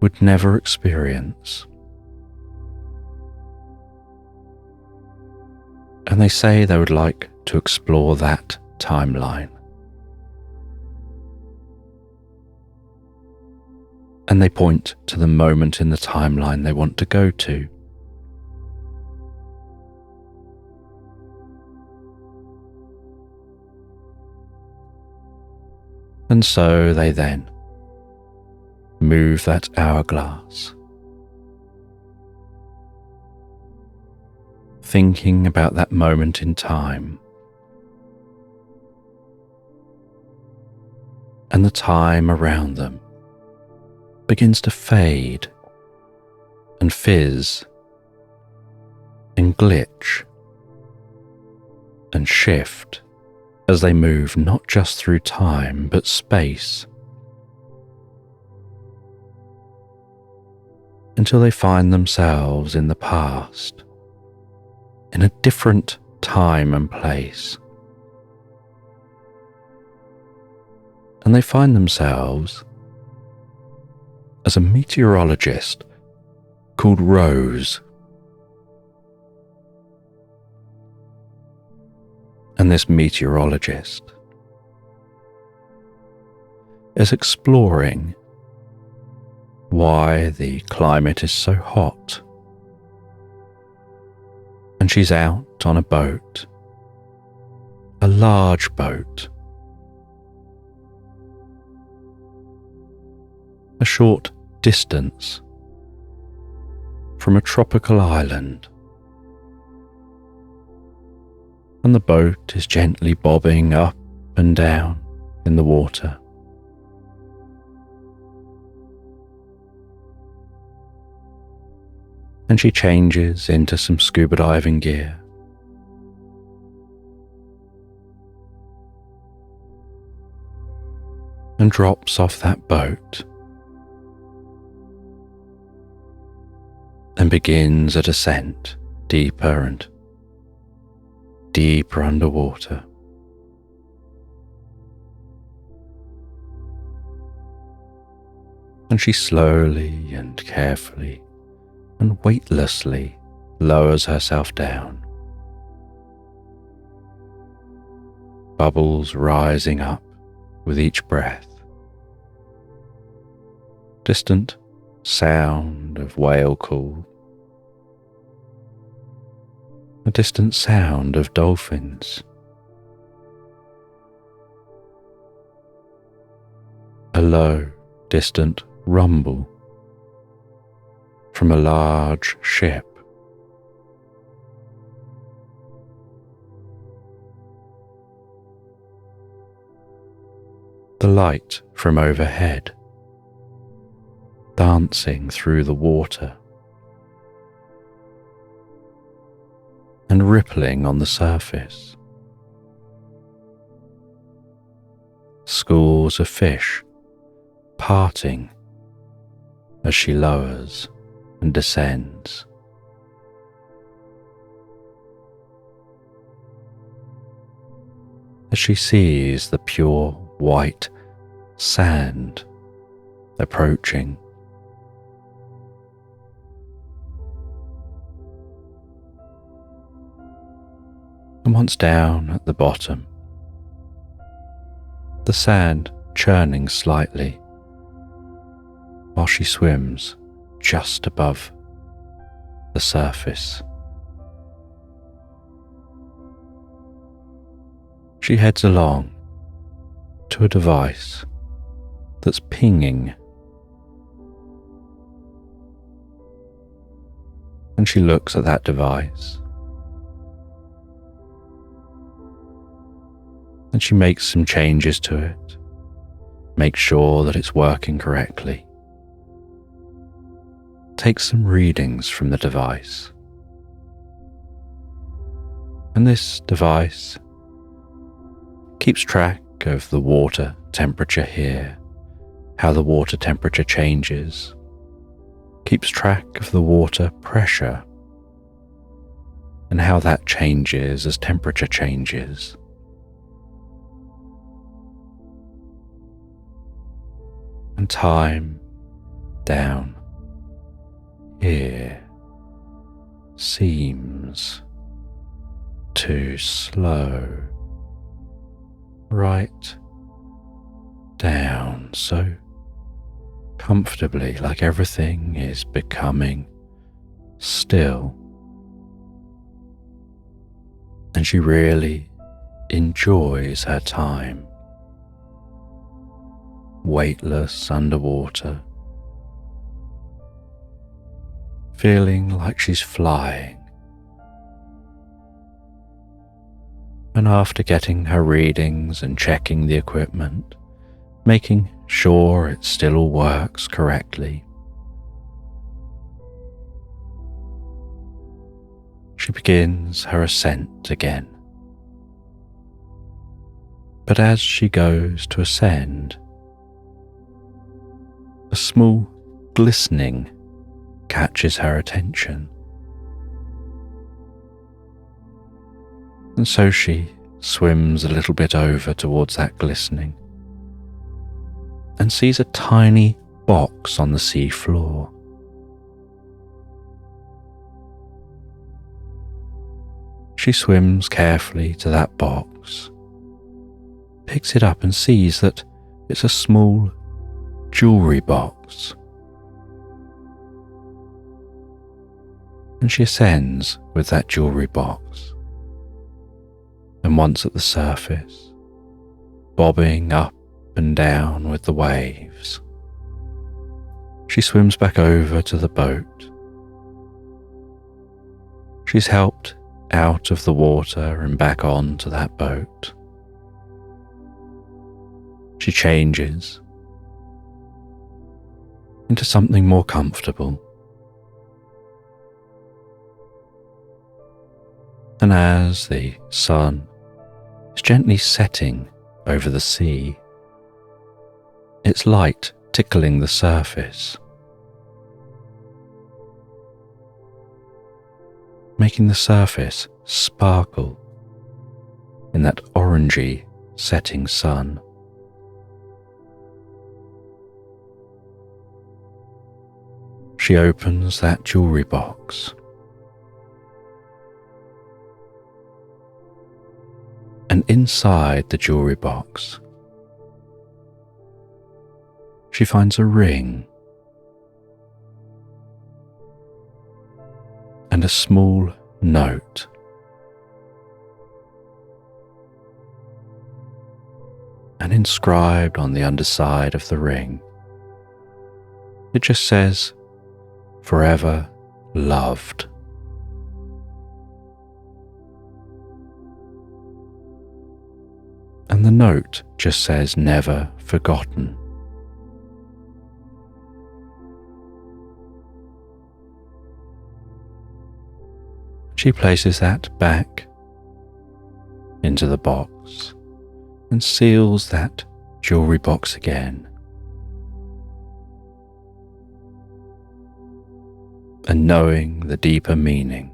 would never experience. And they say they would like to explore that timeline. And they point to the moment in the timeline they want to go to. And so they then move that hourglass, thinking about that moment in time, and the time around them begins to fade and fizz and glitch and shift as they move not just through time but space, until they find themselves in the past, in a different time and place. And they find themselves as a meteorologist called Rose. And this meteorologist is exploring why the climate is so hot. And she's out on a boat, a large boat, a short distance from a tropical island. And the boat is gently bobbing up and down in the water. And she changes into some scuba diving gear. And drops off that boat and begins a descent deeper and deeper underwater. And she slowly and carefully and weightlessly lowers herself down. Bubbles rising up with each breath. Distant sound of whale call a distant sound of dolphins, a low, distant rumble from a large ship. The light from overhead dancing through the water and rippling on the surface. Schools of fish parting as she lowers and descends. As she sees the pure white sand approaching. And once down at the bottom, the sand churning slightly while she swims just above the surface. She heads along to a device that's pinging, and she looks at that device and she makes some changes to it, makes sure that it's working correctly, takes some readings from the device, and this device keeps track of the water temperature here, how the water temperature changes, keeps track of the water pressure and how that changes as temperature changes. And time down here seems to slow right down so comfortably, like everything is becoming still, and she really enjoys her time, weightless underwater, feeling like she's flying. And after getting her readings and checking the equipment, making sure it still all works correctly, she begins her ascent again. But as she goes to ascend, a small glistening catches her attention. And so she swims a little bit over towards that glistening and sees a tiny box on the sea floor. She swims carefully to that box, picks it up and sees that it's a small jewellery box. And she ascends with that jewellery box. And once at the surface, bobbing up and down with the waves, she swims back over to the boat. She's helped out of the water and back onto that boat. She changes into something more comfortable. And as the sun is gently setting over the sea, its light tickling the surface, making the surface sparkle in that orangey setting sun. She opens that jewellery box and inside the jewellery box she finds a ring and a small note and inscribed on the underside of the ring, it just says, "Forever loved." And the note just says, "Never forgotten." She places that back into the box and seals that jewelry box again. And knowing the deeper meaning,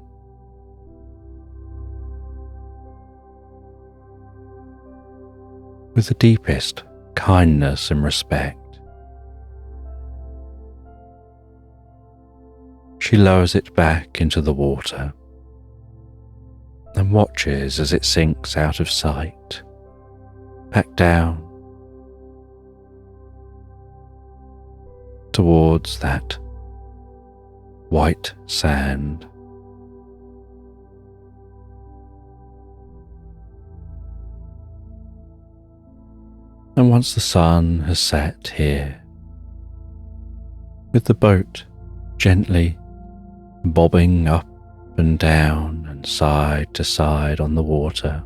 with the deepest kindness and respect, she lowers it back into the water and watches as it sinks out of sight, back down towards that white sand. And once the sun has set here, with the boat gently bobbing up and down and side to side on the water,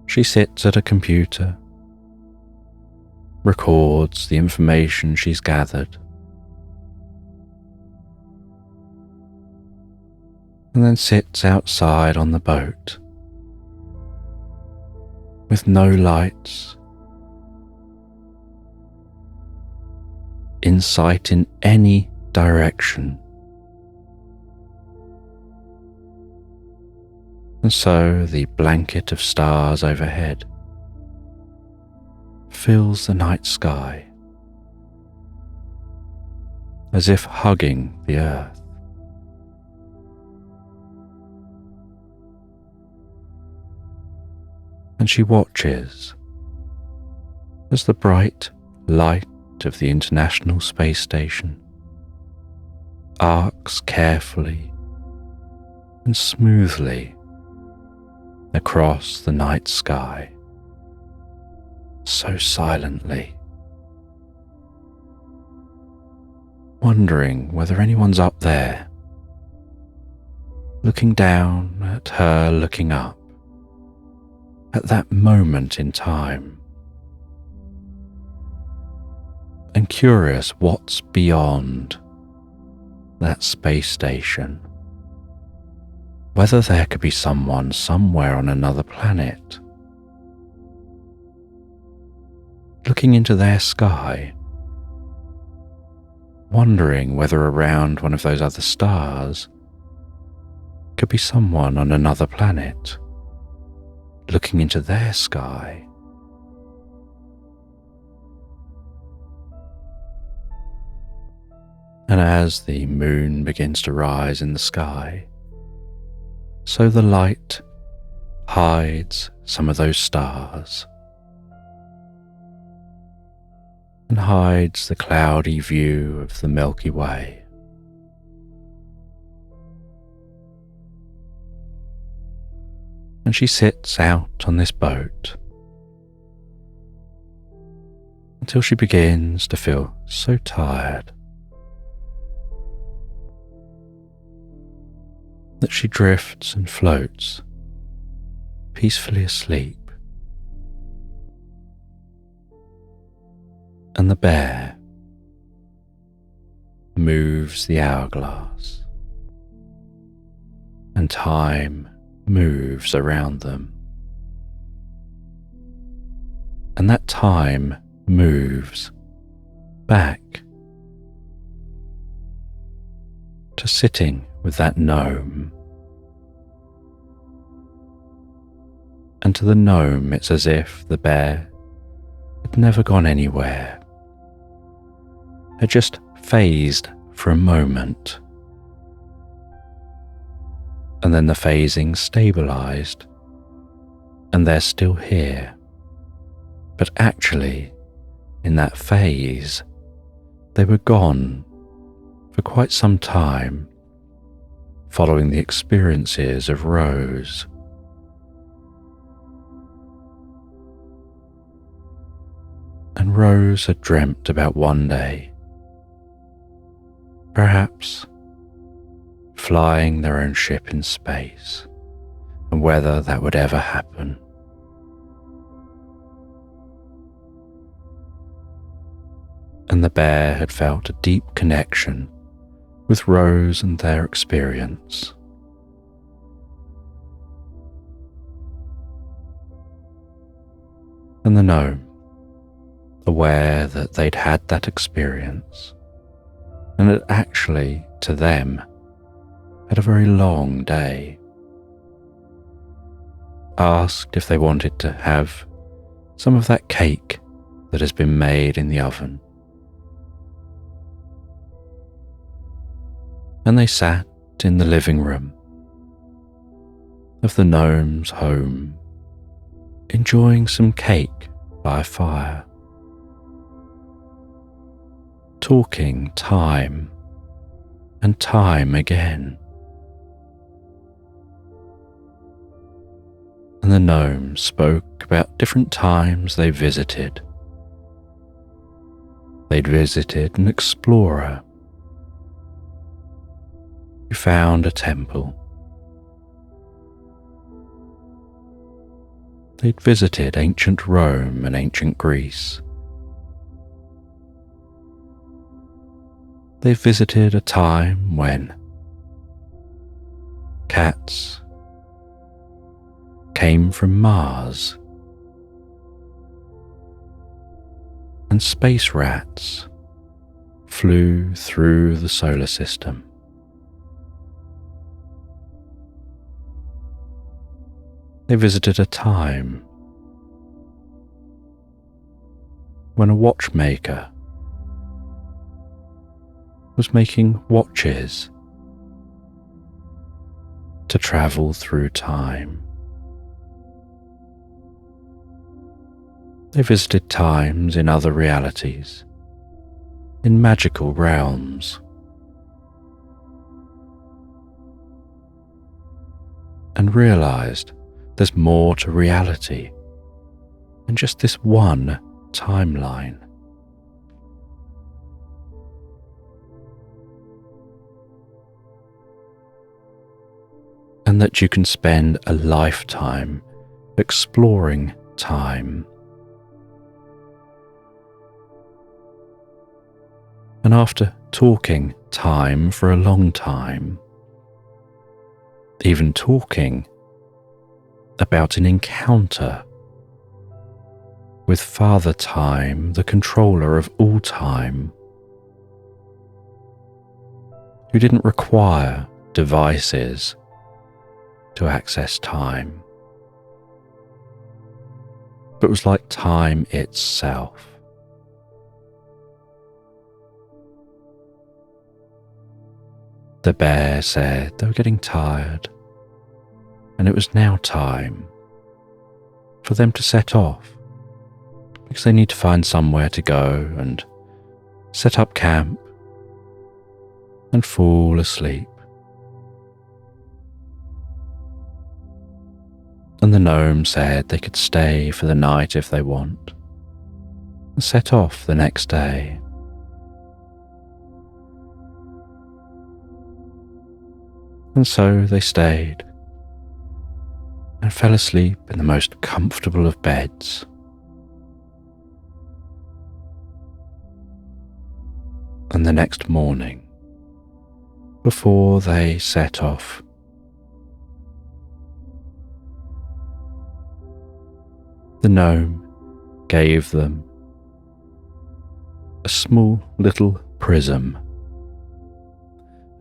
she sits at a computer, records the information she's gathered, and then sits outside on the boat with no lights, in sight in any direction. And so the blanket of stars overhead fills the night sky, as if hugging the earth. And she watches as the bright light of the International Space Station arcs carefully and smoothly across the night sky, so silently, wondering whether anyone's up there, looking down at her looking up, at that moment in time, and curious what's beyond that space station, whether there could be someone somewhere on another planet, looking into their sky, wondering whether around one of those other stars could be someone on another planet, looking into their sky. And as the moon begins to rise in the sky, so the light hides some of those stars and hides the cloudy view of the Milky Way. And she sits out on this boat until she begins to feel so tired that she drifts and floats peacefully asleep. And the bear moves the hourglass, and time moves around them. And that time moves back to sitting with that gnome. And to the gnome, it's as if the bear had never gone anywhere, had just phased for a moment, and then the phasing stabilized, and they're still here. But actually, in that phase, they were gone for quite some time, following the experiences of Rose. And Rose had dreamt about one day, perhaps flying their own ship in space, and whether that would ever happen. And the bear had felt a deep connection with Rose and their experience. And the gnome, aware that they'd had that experience, and it actually, to them, had a very long day, asked if they wanted to have some of that cake that has been made in the oven. And they sat in the living room of the gnome's home, enjoying some cake by a fire, talking time and time again. And the gnome spoke about different times they visited. They'd visited an explorer who found a temple. They'd visited ancient Rome and ancient Greece. They visited a time when cats came from Mars and space rats flew through the solar system. They visited a time when a watchmaker was making watches to travel through time. They visited times in other realities, in magical realms, and realized there's more to reality than just this one timeline. And that you can spend a lifetime exploring time. And after talking time for a long time, even talking about an encounter with Father Time, the controller of all time, who didn't require devices to access time, but was like time itself. The bear said they were getting tired, and it was now time for them to set off, because they need to find somewhere to go and set up camp and fall asleep. And the gnome said they could stay for the night if they want, and set off the next day. And so they stayed and fell asleep in the most comfortable of beds. And the next morning, before they set off, the gnome gave them a small little prism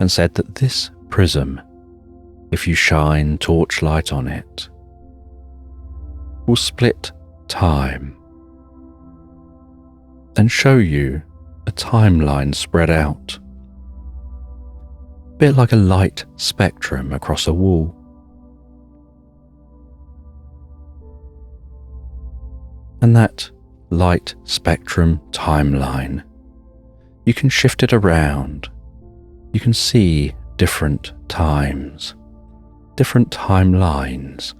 and said that this prism, if you shine torchlight on it, will split time and show you a timeline spread out, a bit like a light spectrum across a wall. And that light spectrum timeline, you can shift it around. You can see different times, different timelines,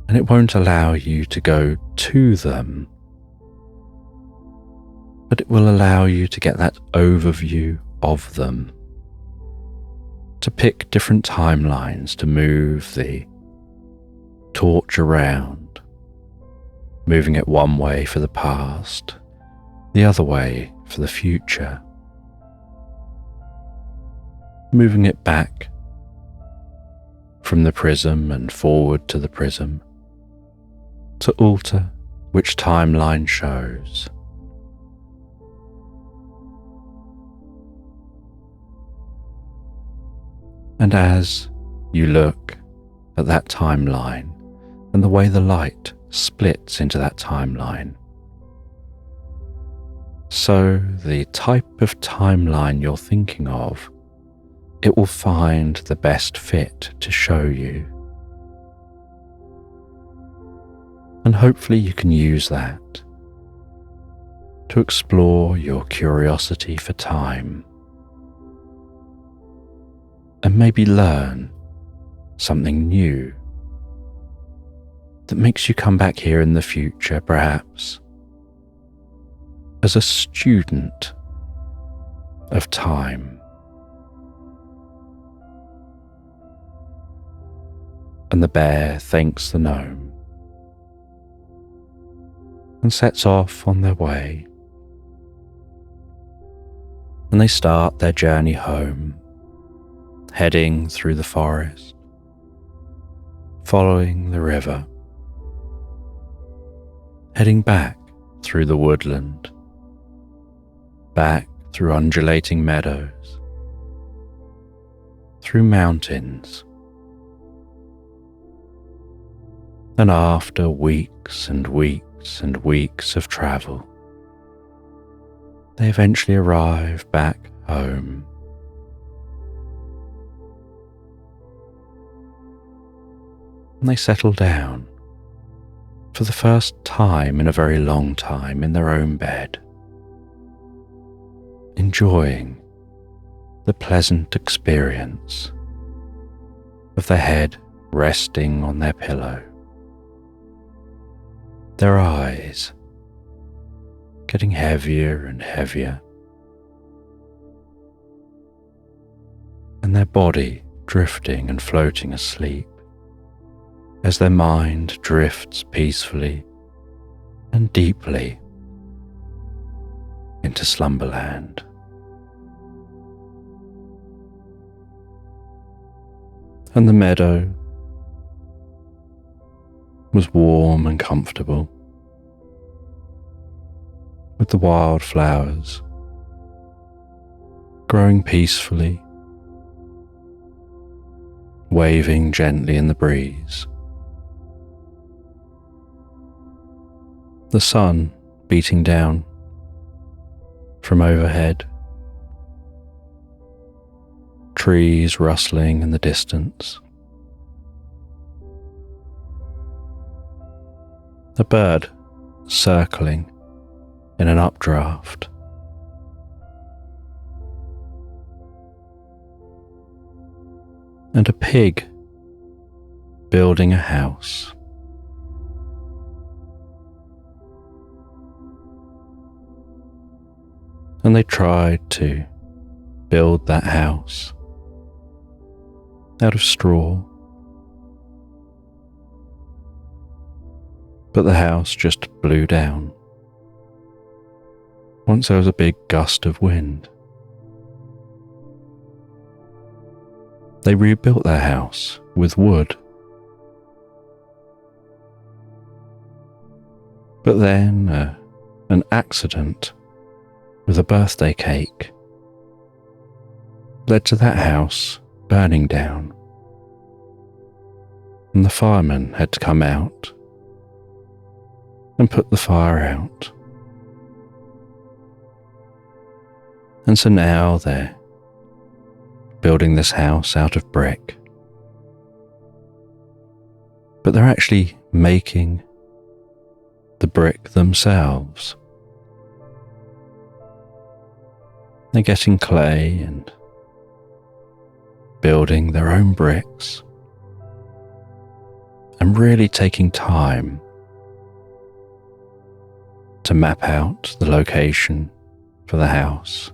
and it won't allow you to go to them but it will allow you to get that overview of them, to pick different timelines to move the torch around, moving it one way for the past, the other way for the future, moving it back from the prism and forward to the prism to alter which timeline shows. And as you look at that timeline and the way the light splits into that timeline, so the type of timeline you're thinking of, it will find the best fit to show you. And hopefully you can use that to explore your curiosity for time and maybe learn something new that makes you come back here in the future, perhaps as a student of time. And the bear thanks the gnome and sets off on their way. And they start their journey home, heading through the forest, following the river, heading back through the woodland, back through undulating meadows, through mountains. And after weeks and weeks and weeks of travel, they eventually arrive back home. And they settle down for the first time in a very long time in their own bed, enjoying the pleasant experience of their head resting on their pillow, their eyes getting heavier and heavier, and their body drifting and floating asleep as their mind drifts peacefully and deeply into Slumberland. And the meadow was warm and comfortable, with the wildflowers growing peacefully, waving gently in the breeze. The sun beating down from overhead, trees rustling in the distance. A bird circling in an updraft. And a pig building a house. And they tried to build that house out of straw, but the house just blew down once there was a big gust of wind. They rebuilt their house with wood, but then an accident with a birthday cake led to that house burning down, and the firemen had to come out and put the fire out. And so now they're building this house out of brick, but they're actually making the brick themselves. They're getting clay and building their own bricks and really taking time to map out the location for the house,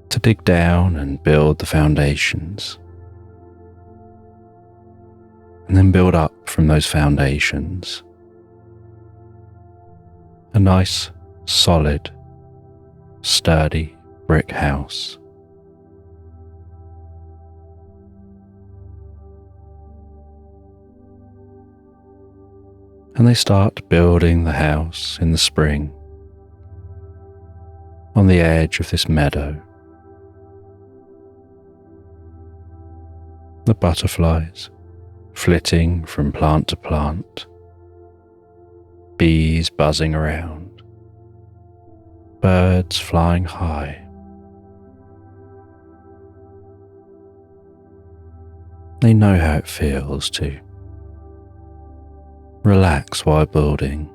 to dig down and build the foundations, and then build up from those foundations a nice, solid, sturdy brick house. And they start building the house in the spring on the edge of this meadow. The butterflies flitting from plant to plant, bees buzzing around, birds flying high. They know how it feels to relax while building,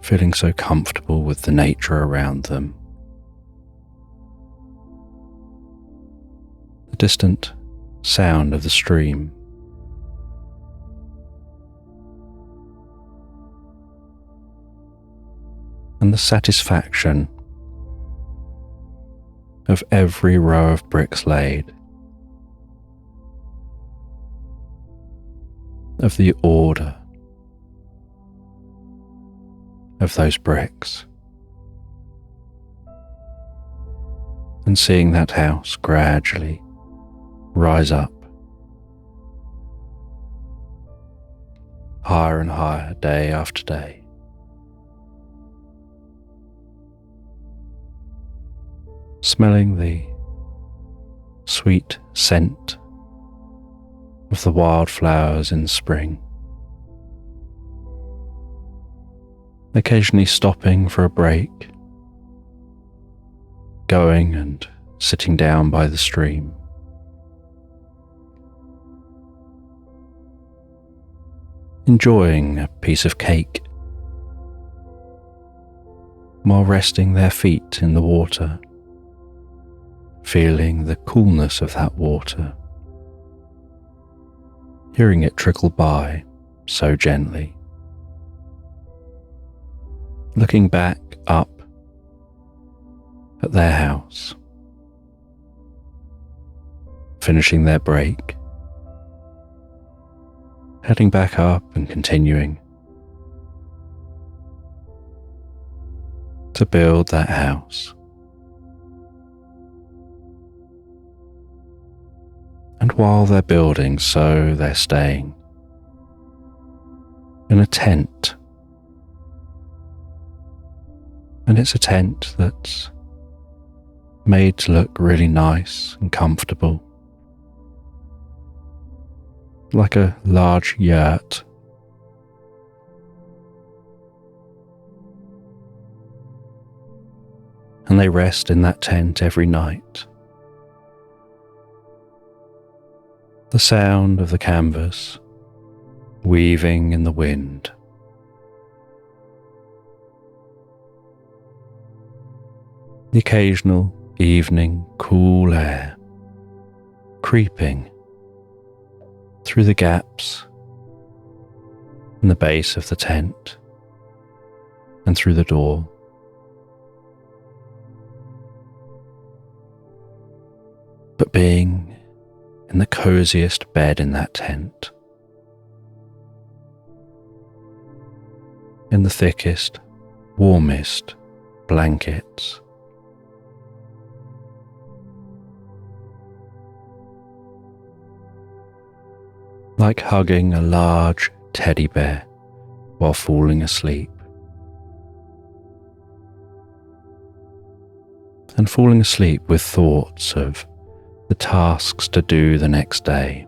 feeling so comfortable with the nature around them. The distant sound of the stream, and the satisfaction of every row of bricks laid, of the order of those bricks, and seeing that house gradually rise up higher and higher day after day. Smelling the sweet scent of the wildflowers in spring, occasionally stopping for a break, going and sitting down by the stream, enjoying a piece of cake while resting their feet in the water, feeling the coolness of that water, hearing it trickle by so gently, looking back up at their house, finishing their break, heading back up and continuing to build that house. And while they're building, so they're staying in a tent. And it's a tent that's made to look really nice and comfortable, like a large yurt. And they rest in that tent every night. The sound of the canvas weaving in the wind. The occasional evening cool air creeping through the gaps in the base of the tent and through the door. But being in the coziest bed in that tent, in the thickest, warmest blankets, like hugging a large teddy bear while falling asleep, and falling asleep with thoughts of the tasks to do the next day.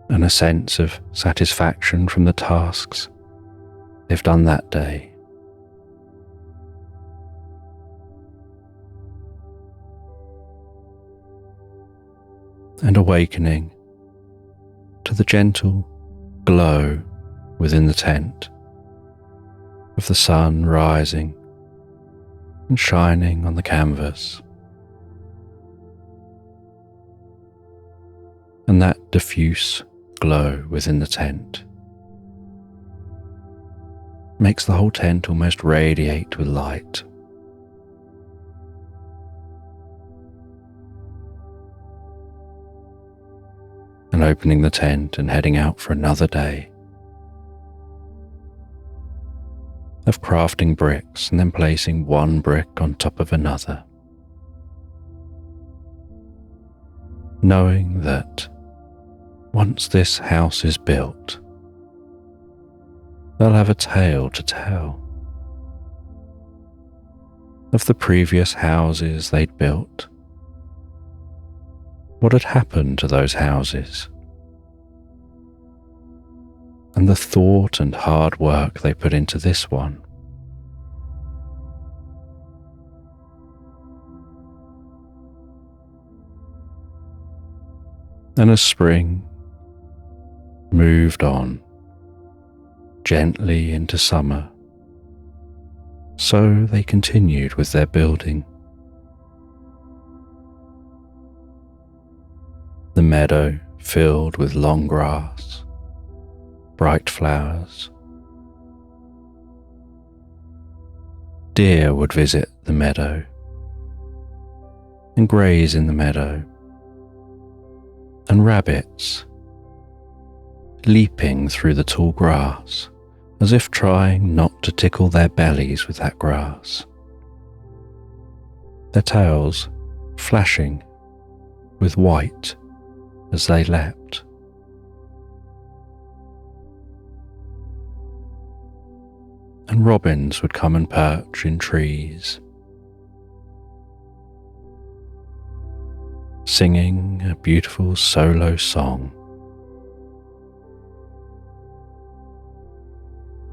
And a sense of satisfaction from the tasks they've done that day. And awakening to the gentle glow within the tent of the sun rising and shining on the canvas. and that diffuse glow within the tent makes the whole tent almost radiate with light. And opening the tent and heading out for another day of crafting bricks and then placing one brick on top of another, knowing that once this house is built, they'll have a tale to tell of the previous houses they'd built. What had happened to those houses? And the thought and hard work they put into this one. And as spring moved on gently into summer, so they continued with their building. The meadow filled with long grass, bright flowers. Deer would visit the meadow and graze in the meadow, and rabbits leaping through the tall grass as if trying not to tickle their bellies with that grass, their tails flashing with white as they leapt. And robins would come and perch in trees, singing a beautiful solo song,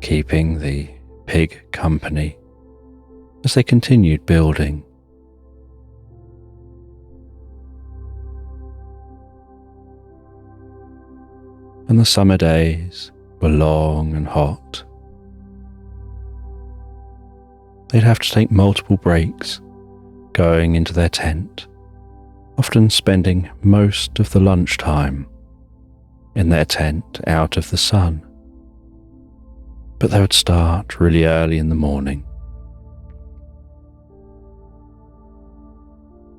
keeping the pig company as they continued building. And the summer days were long and hot. They'd have to take multiple breaks going into their tent, often spending most of the lunchtime in their tent out of the sun. But they would start really early in the morning.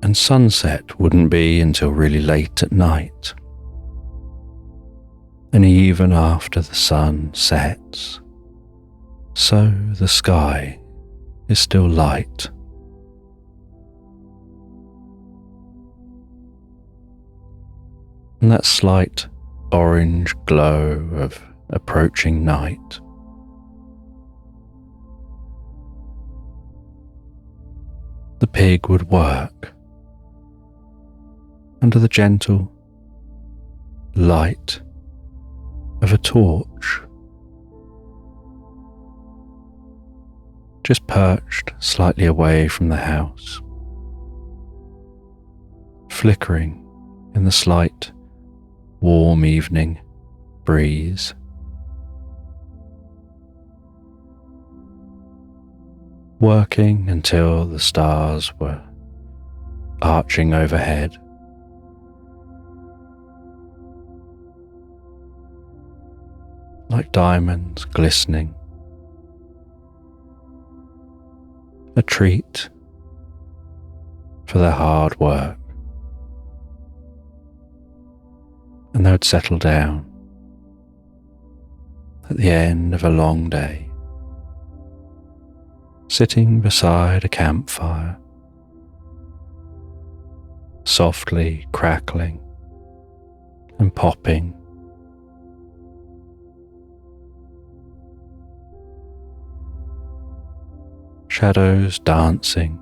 And sunset wouldn't be until really late at night. And even after the sun sets, so the sky is still light. And that slight orange glow of approaching night the pig would work under the gentle light of a torch, just perched slightly away from the house, flickering in the slight warm evening breeze. Working until the stars were arching overhead. Like diamonds glistening. A treat for their hard work. And they would settle down at the end of a long day, sitting beside a campfire, softly crackling and popping. Shadows dancing,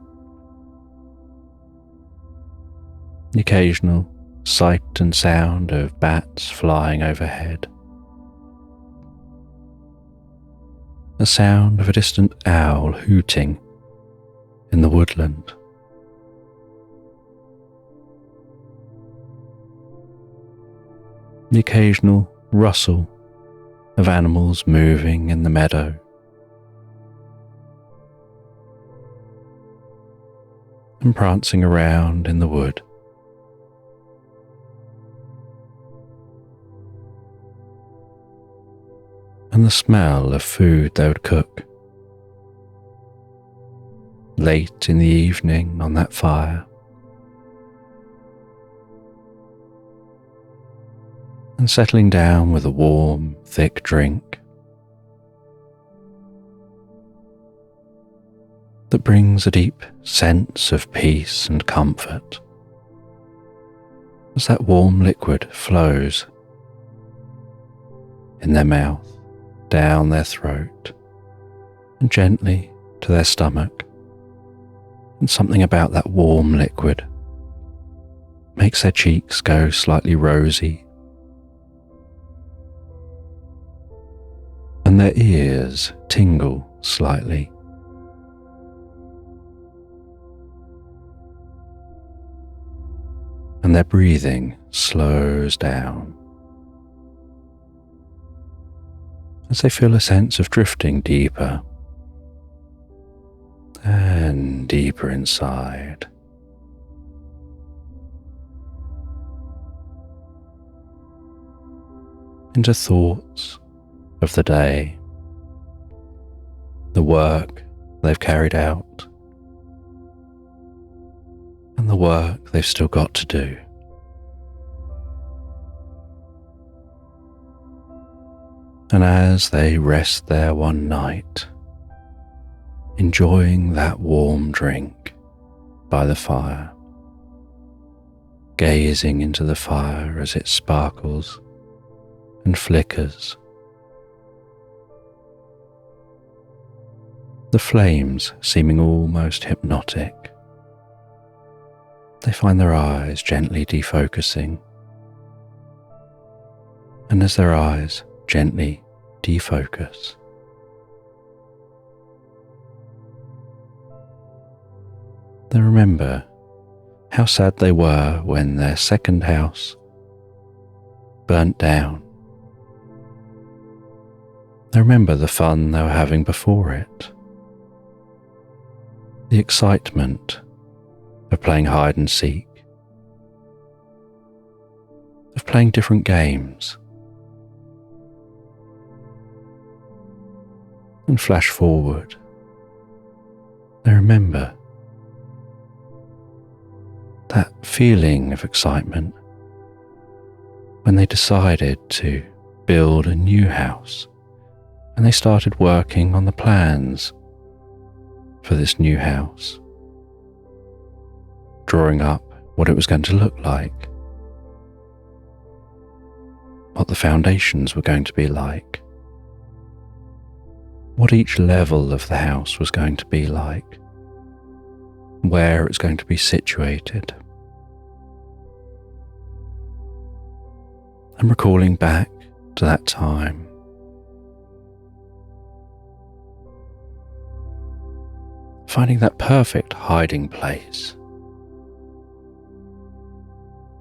the occasional sight and sound of bats flying overhead, the sound of a distant owl hooting in the woodland. The occasional rustle of animals moving in the meadow. And prancing around in the wood. and the smell of food they would cook. Late in the evening on that fire, and settling down with a warm, thick drink that brings a deep sense of peace and comfort as that warm liquid flows in their mouth, down their throat, and gently to their stomach. And something about that warm liquid makes their cheeks go slightly rosy, and their ears tingle slightly. And their breathing slows down as they feel a sense of drifting deeper and deeper inside. Into thoughts of the day, the work they've carried out, and the work they've still got to do. And as they rest there one night, enjoying that warm drink by the fire, gazing into the fire as it sparkles and flickers, the flames seeming almost hypnotic, they find their eyes gently defocusing, and as their eyes gently defocus, they remember how sad they were when their second house burnt down. They remember the fun they were having before it, the excitement of playing hide and seek, of playing different games, and flash forward. They remember that feeling of excitement when they decided to build a new house and they started working on the plans for this new house, drawing up what it was going to look like, what the foundations were going to be like, what each level of the house was going to be like, where it's going to be situated. And recalling back to that time, finding that perfect hiding place,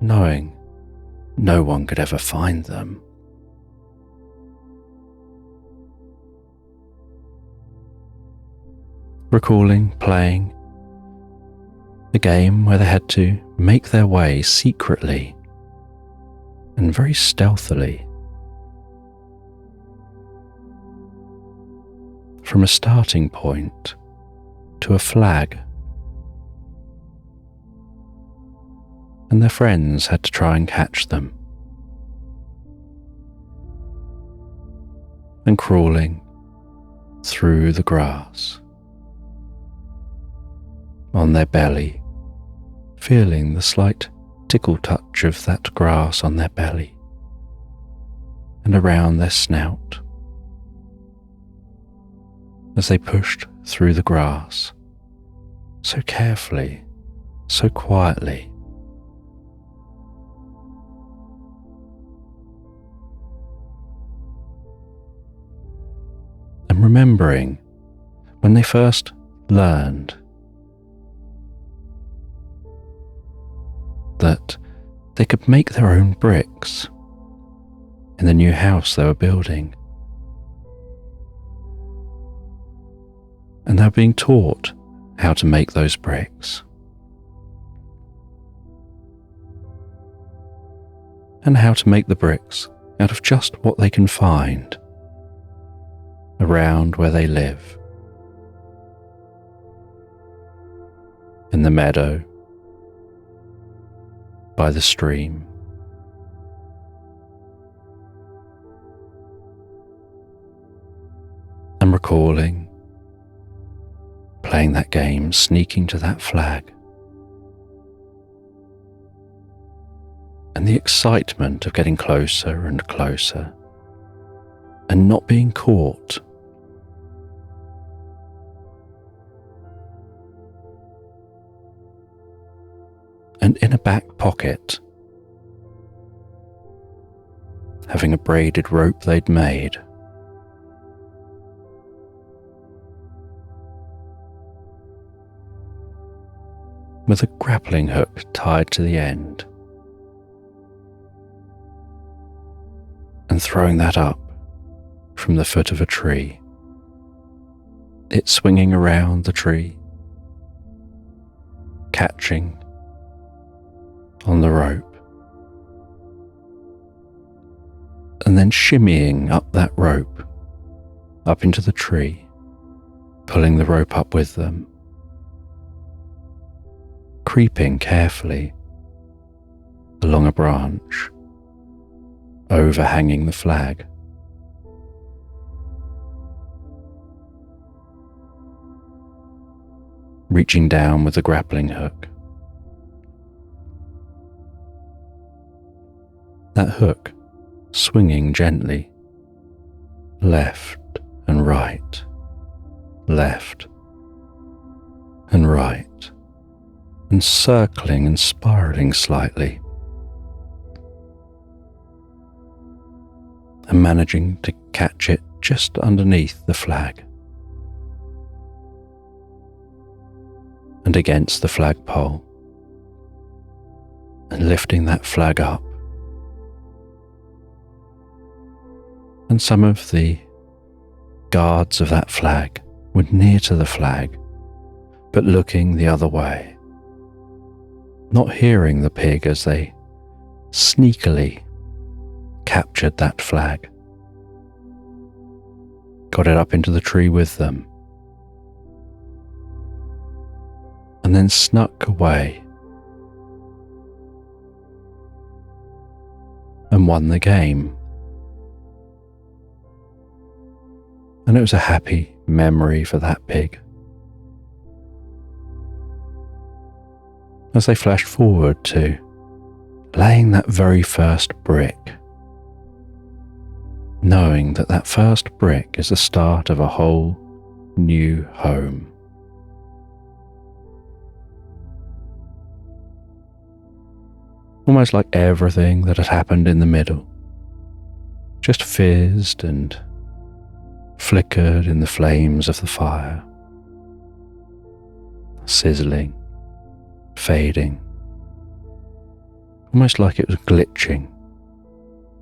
knowing no one could ever find them. Recalling playing the game where they had to make their way secretly and very stealthily from a starting point to a flag, and their friends had to try and catch them, and crawling through the grass on their belly, feeling the slight tickle touch of that grass on their belly and around their snout as they pushed through the grass so carefully, so quietly. And remembering when they first learned that they could make their own bricks in the new house they were building. And they were being taught how to make those bricks. And how to make the bricks out of just what they can find around where they live, in the meadow, by the stream. And recalling playing that game, sneaking to that flag, and the excitement of getting closer and closer and not being caught. And in a back pocket, having a braided rope they'd made, with a grappling hook tied to the end, and throwing that up from the foot of a tree, it swinging around the tree, catching on the rope, and then shimmying up that rope, up into the tree, pulling the rope up with them, creeping carefully along a branch, overhanging the flag. Reaching down with the grappling hook. That hook swinging gently, left and right, left and right, and circling and spiraling slightly, and managing to catch it just underneath the flag and against the flagpole, and lifting that flag up. And some of the guards of that flag were near to the flag, but looking the other way, not hearing the pig as they sneakily captured that flag, got it up into the tree with them, and then snuck away and won the game. And it was a happy memory for that pig. As they flashed forward to laying that very first brick, knowing that that first brick is the start of a whole new home. Almost like everything that had happened in the middle just fizzed and flickered in the flames of the fire, sizzling, fading, almost like it was glitching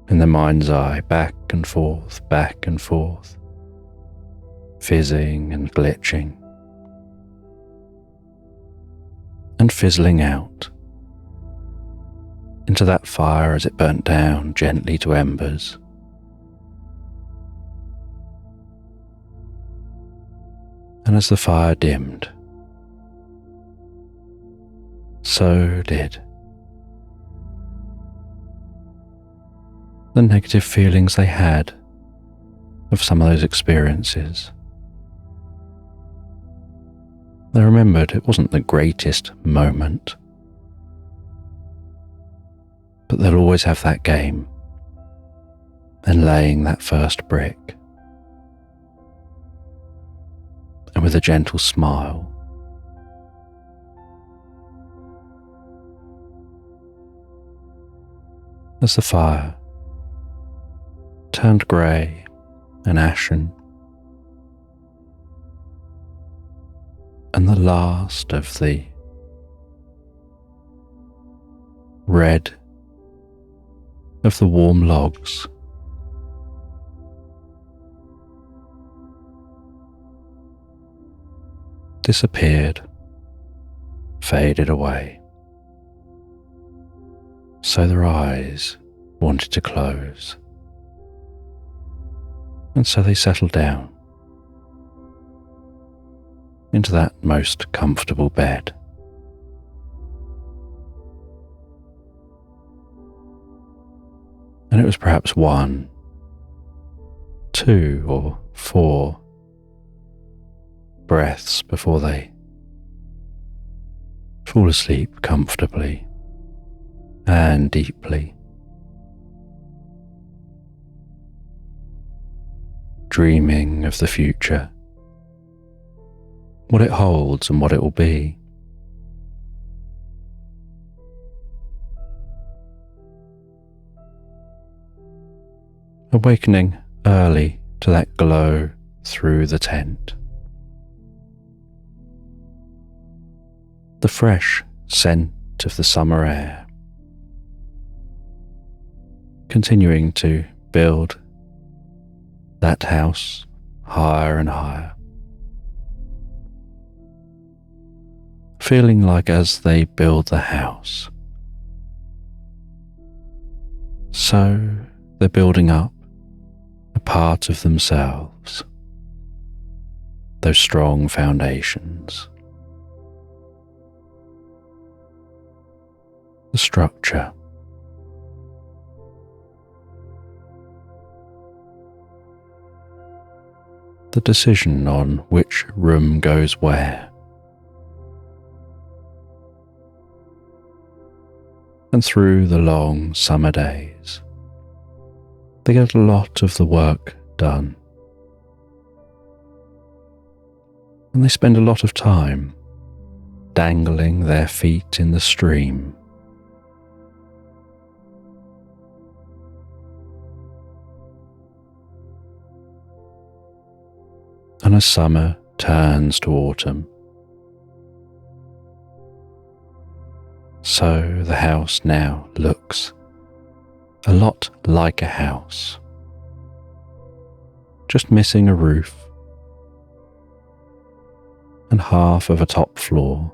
in the mind's eye, back and forth, fizzing and glitching, and fizzling out into that fire as it burnt down gently to embers. And as the fire dimmed, so did the negative feelings they had of some of those experiences. They remembered it wasn't the greatest moment, but they'll always have that game and laying that first brick. And with a gentle smile, as the fire turned grey and ashen, and the last of the red of the warm logs disappeared, faded away, so their eyes wanted to close, and so they settled down into that most comfortable bed. And it was perhaps 1, 2, or 4 breaths before they fall asleep comfortably and deeply, dreaming of the future, what it holds and what it will be. Awakening early to that glow through the tent. The fresh scent of the summer air, continuing to build that house higher and higher, feeling like as they build the house, so they're building up a part of themselves, those strong foundations, the structure, the decision on which room goes where, and through the long summer days, they get a lot of the work done, and they spend a lot of time dangling their feet in the stream, and as summer turns to autumn, so the house now looks a lot like a house, just missing a roof and half of a top floor.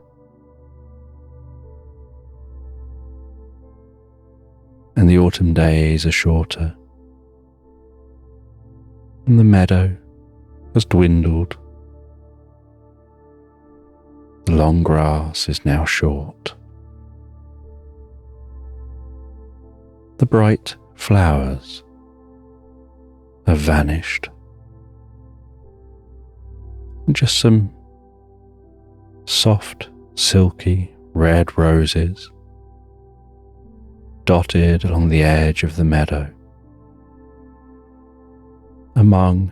And the autumn days are shorter, and the meadow has dwindled. The long grass is now short. The bright flowers have vanished, and just some soft, silky red roses dotted along the edge of the meadow, among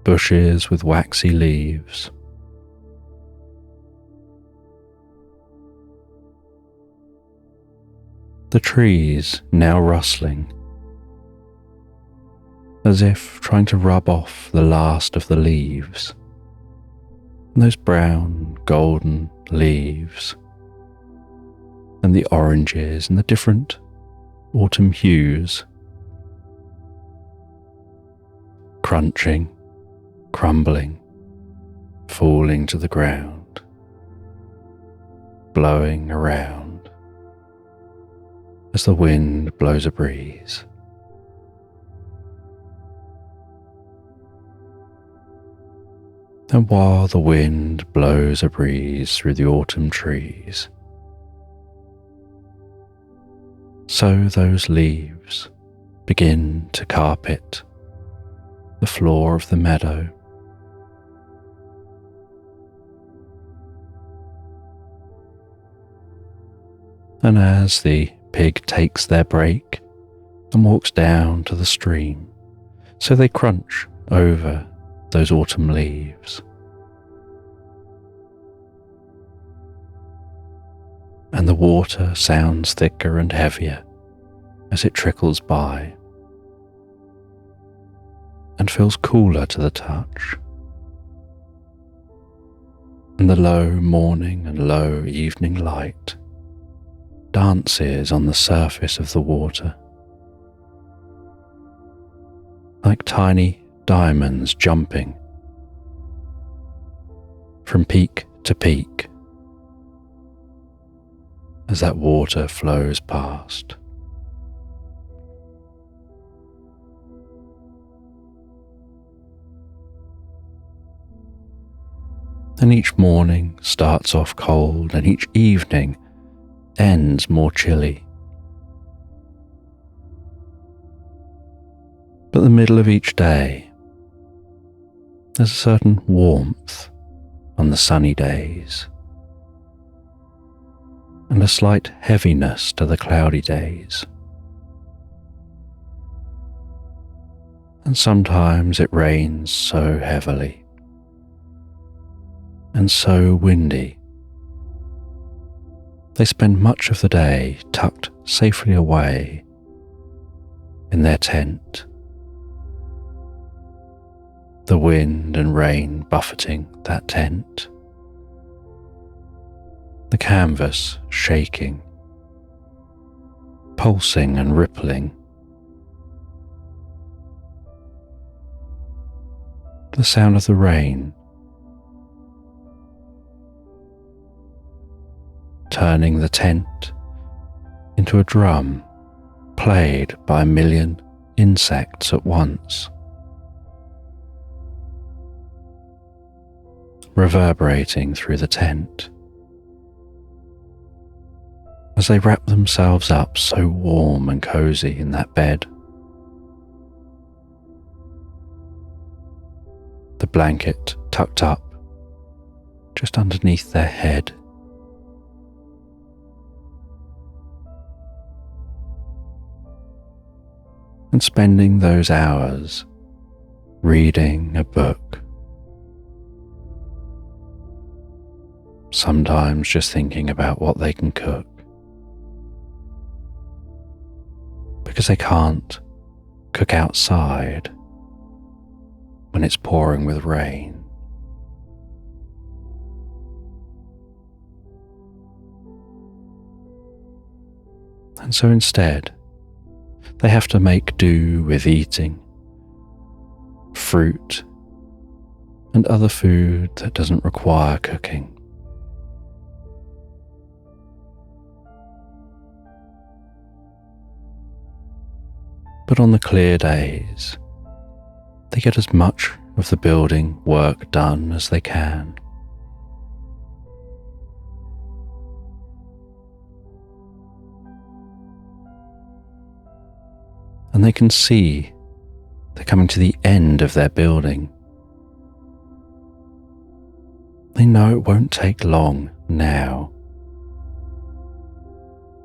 bushes with waxy leaves. The trees now rustling, as if trying to rub off the last of the leaves, and those brown, golden leaves, and the oranges and the different autumn hues, crunching, crumbling, falling to the ground, blowing around as the wind blows a breeze. And while the wind blows a breeze through the autumn trees, so those leaves begin to carpet the floor of the meadow. And as the pig takes their break and walks down to the stream, so they crunch over those autumn leaves. And the water sounds thicker and heavier as it trickles by, and feels cooler to the touch. And the low morning and low evening light dances on the surface of the water, like tiny diamonds jumping from peak to peak as that water flows past. And each morning starts off cold, and each evening ends more chilly. But the middle of each day, there's a certain warmth on the sunny days, and a slight heaviness to the cloudy days. And sometimes it rains so heavily and so windy. They spend much of the day tucked safely away in their tent, the wind and rain buffeting that tent, the canvas shaking, pulsing and rippling, the sound of the rain turning the tent into a drum played by a million insects at once, reverberating through the tent as they wrap themselves up so warm and cozy in that bed. The blanket tucked up just underneath their head. And spending those hours reading a book, sometimes just thinking about what they can cook, because they can't cook outside when it's pouring with rain. And so instead, they have to make do with eating fruit and other food that doesn't require cooking. But on the clear days, they get as much of the building work done as they can. And they can see they're coming to the end of their building. They know it won't take long now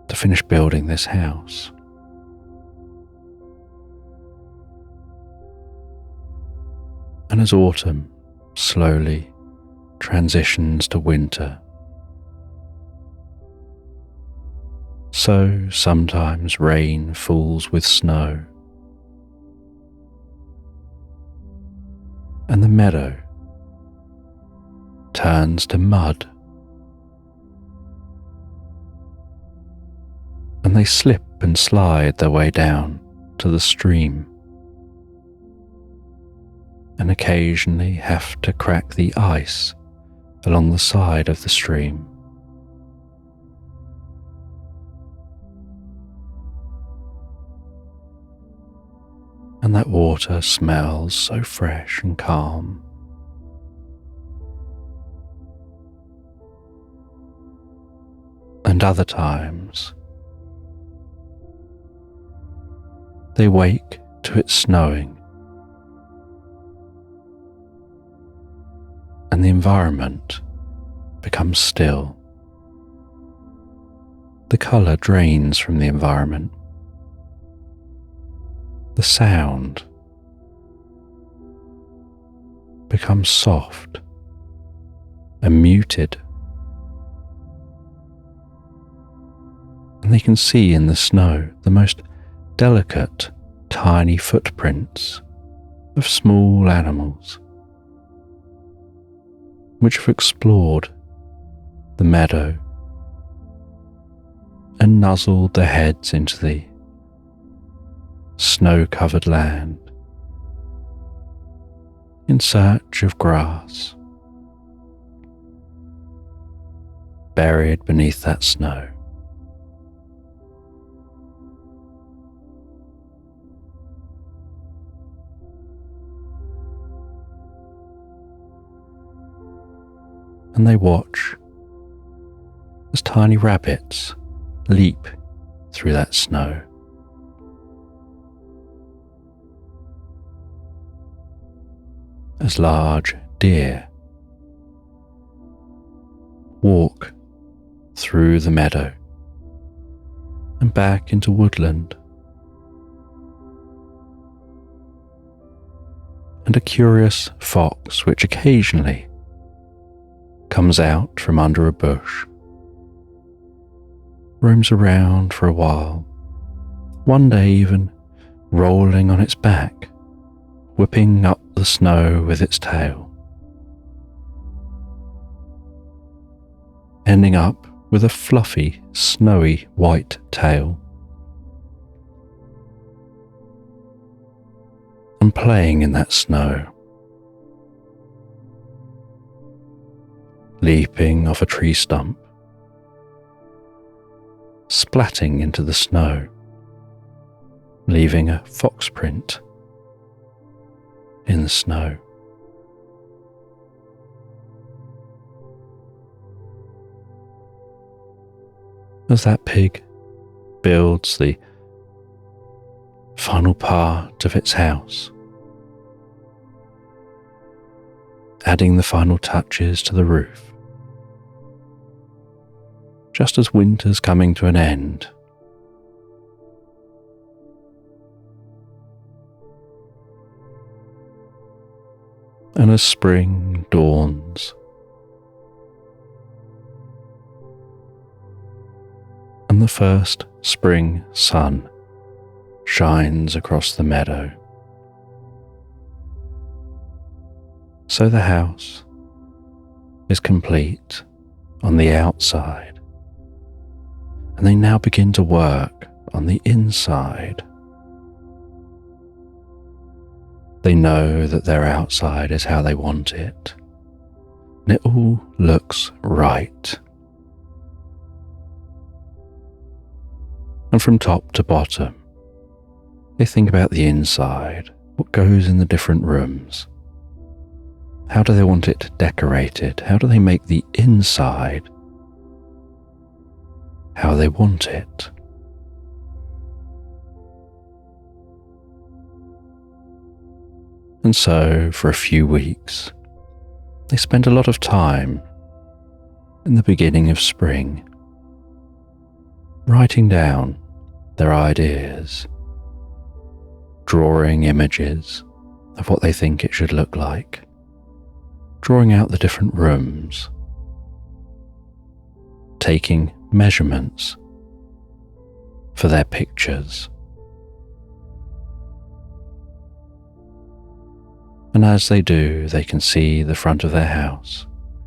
to finish building this house. And as autumn slowly transitions to winter, so sometimes rain falls with snow, and the meadow turns to mud, and they slip and slide their way down to the stream, and occasionally have to crack the ice along the side of the stream. And that water smells so fresh and calm. And other times, they wake to it snowing, and the environment becomes still. The colour drains from the environment. The sound becomes soft and muted, and they can see in the snow the most delicate, tiny footprints of small animals which have explored the meadow and nuzzled their heads into the snow-covered land in search of grass buried beneath that snow. and they watch as tiny rabbits leap through that snow. As large deer walk through the meadow and back into woodland, and a curious fox which occasionally comes out from under a bush, roams around for a while, one day even rolling on its back, whipping up the snow with its tail, ending up with a fluffy, snowy white tail, and playing in that snow, leaping off a tree stump, splatting into the snow, leaving a fox print in the snow. As that pig builds the final part of its house, adding the final touches to the roof, just as winter's coming to an end, and as spring dawns, and the first spring sun shines across the meadow. So the house is complete on the outside, and they now begin to work on the inside. They know that their outside is how they want it, and it all looks right. And from top to bottom, they think about the inside, what goes in the different rooms. How do they want it decorated? How do they make the inside how they want it? And so, for a few weeks, they spend a lot of time in the beginning of spring, writing down their ideas, drawing images of what they think it should look like, drawing out the different rooms, taking measurements for their pictures. And as they do, they can see the front of their house,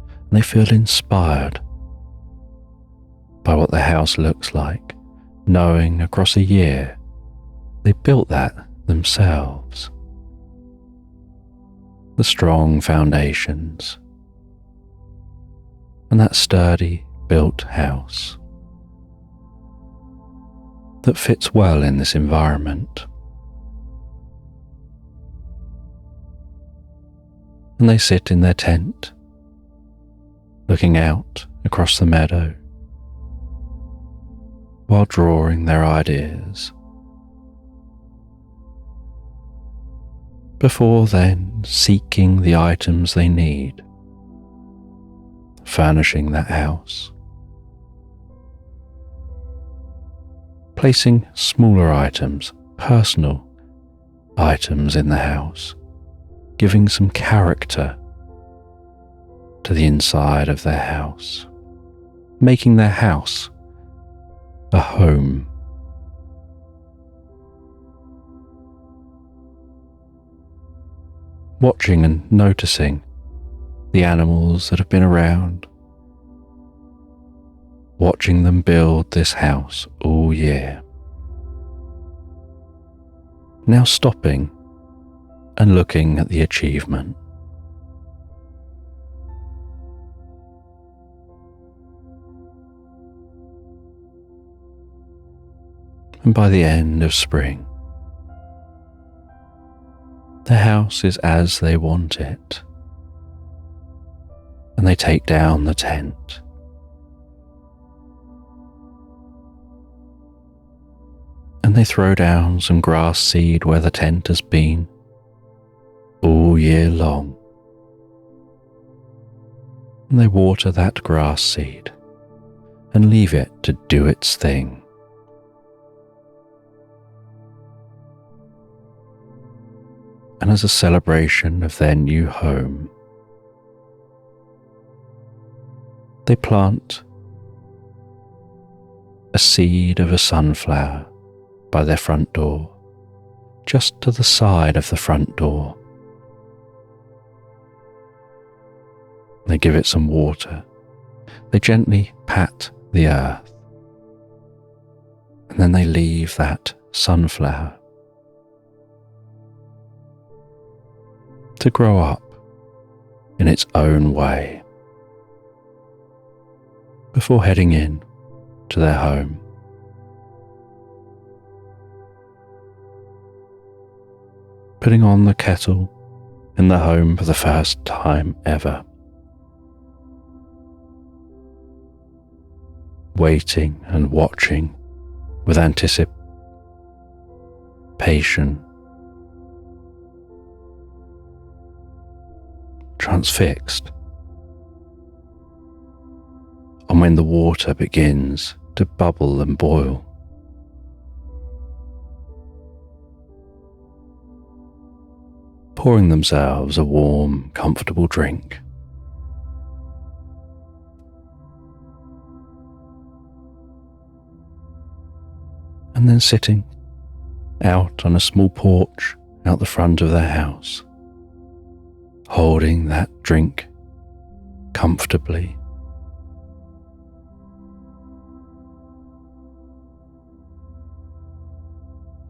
and they feel inspired by what their house looks like, knowing across a year they built that themselves. The strong foundations, and that sturdy built house that fits well in this environment. And they sit in their tent, looking out across the meadow, while drawing their ideas. Before then, seeking the items they need, furnishing that house, placing smaller items, personal items in the house, giving some character to the inside of their house, making their house a home. Watching and noticing the animals that have been around, watching them build this house all year. Now stopping and looking at the achievement. And by the end of spring, the house is as they want it, and and they take down the tent. And they throw down some grass seed where the tent has been all year long. And they water that grass seed and leave it to do its thing. And as a celebration of their new home, they plant a seed of a sunflower by their front door, just to the side of the front door. They give it some water. They gently pat the earth. And then they leave that sunflower to grow up in its own way before heading in to their home. Putting on the kettle in the home for the first time ever. Waiting and watching with anticipation, transfixed on when the water begins to bubble and boil. Pouring themselves a warm, comfortable drink. And then sitting out on a small porch out the front of their house, holding that drink comfortably.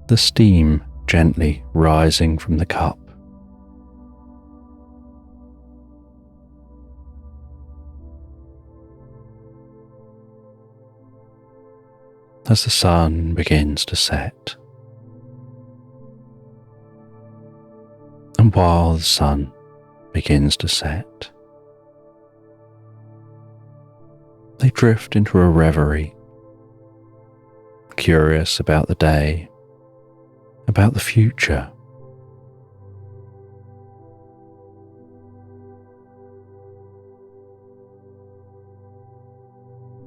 The steam gently rising from the cup. As the sun begins to set. And while the sun begins to set, they drift into a reverie, curious about the day, about the future.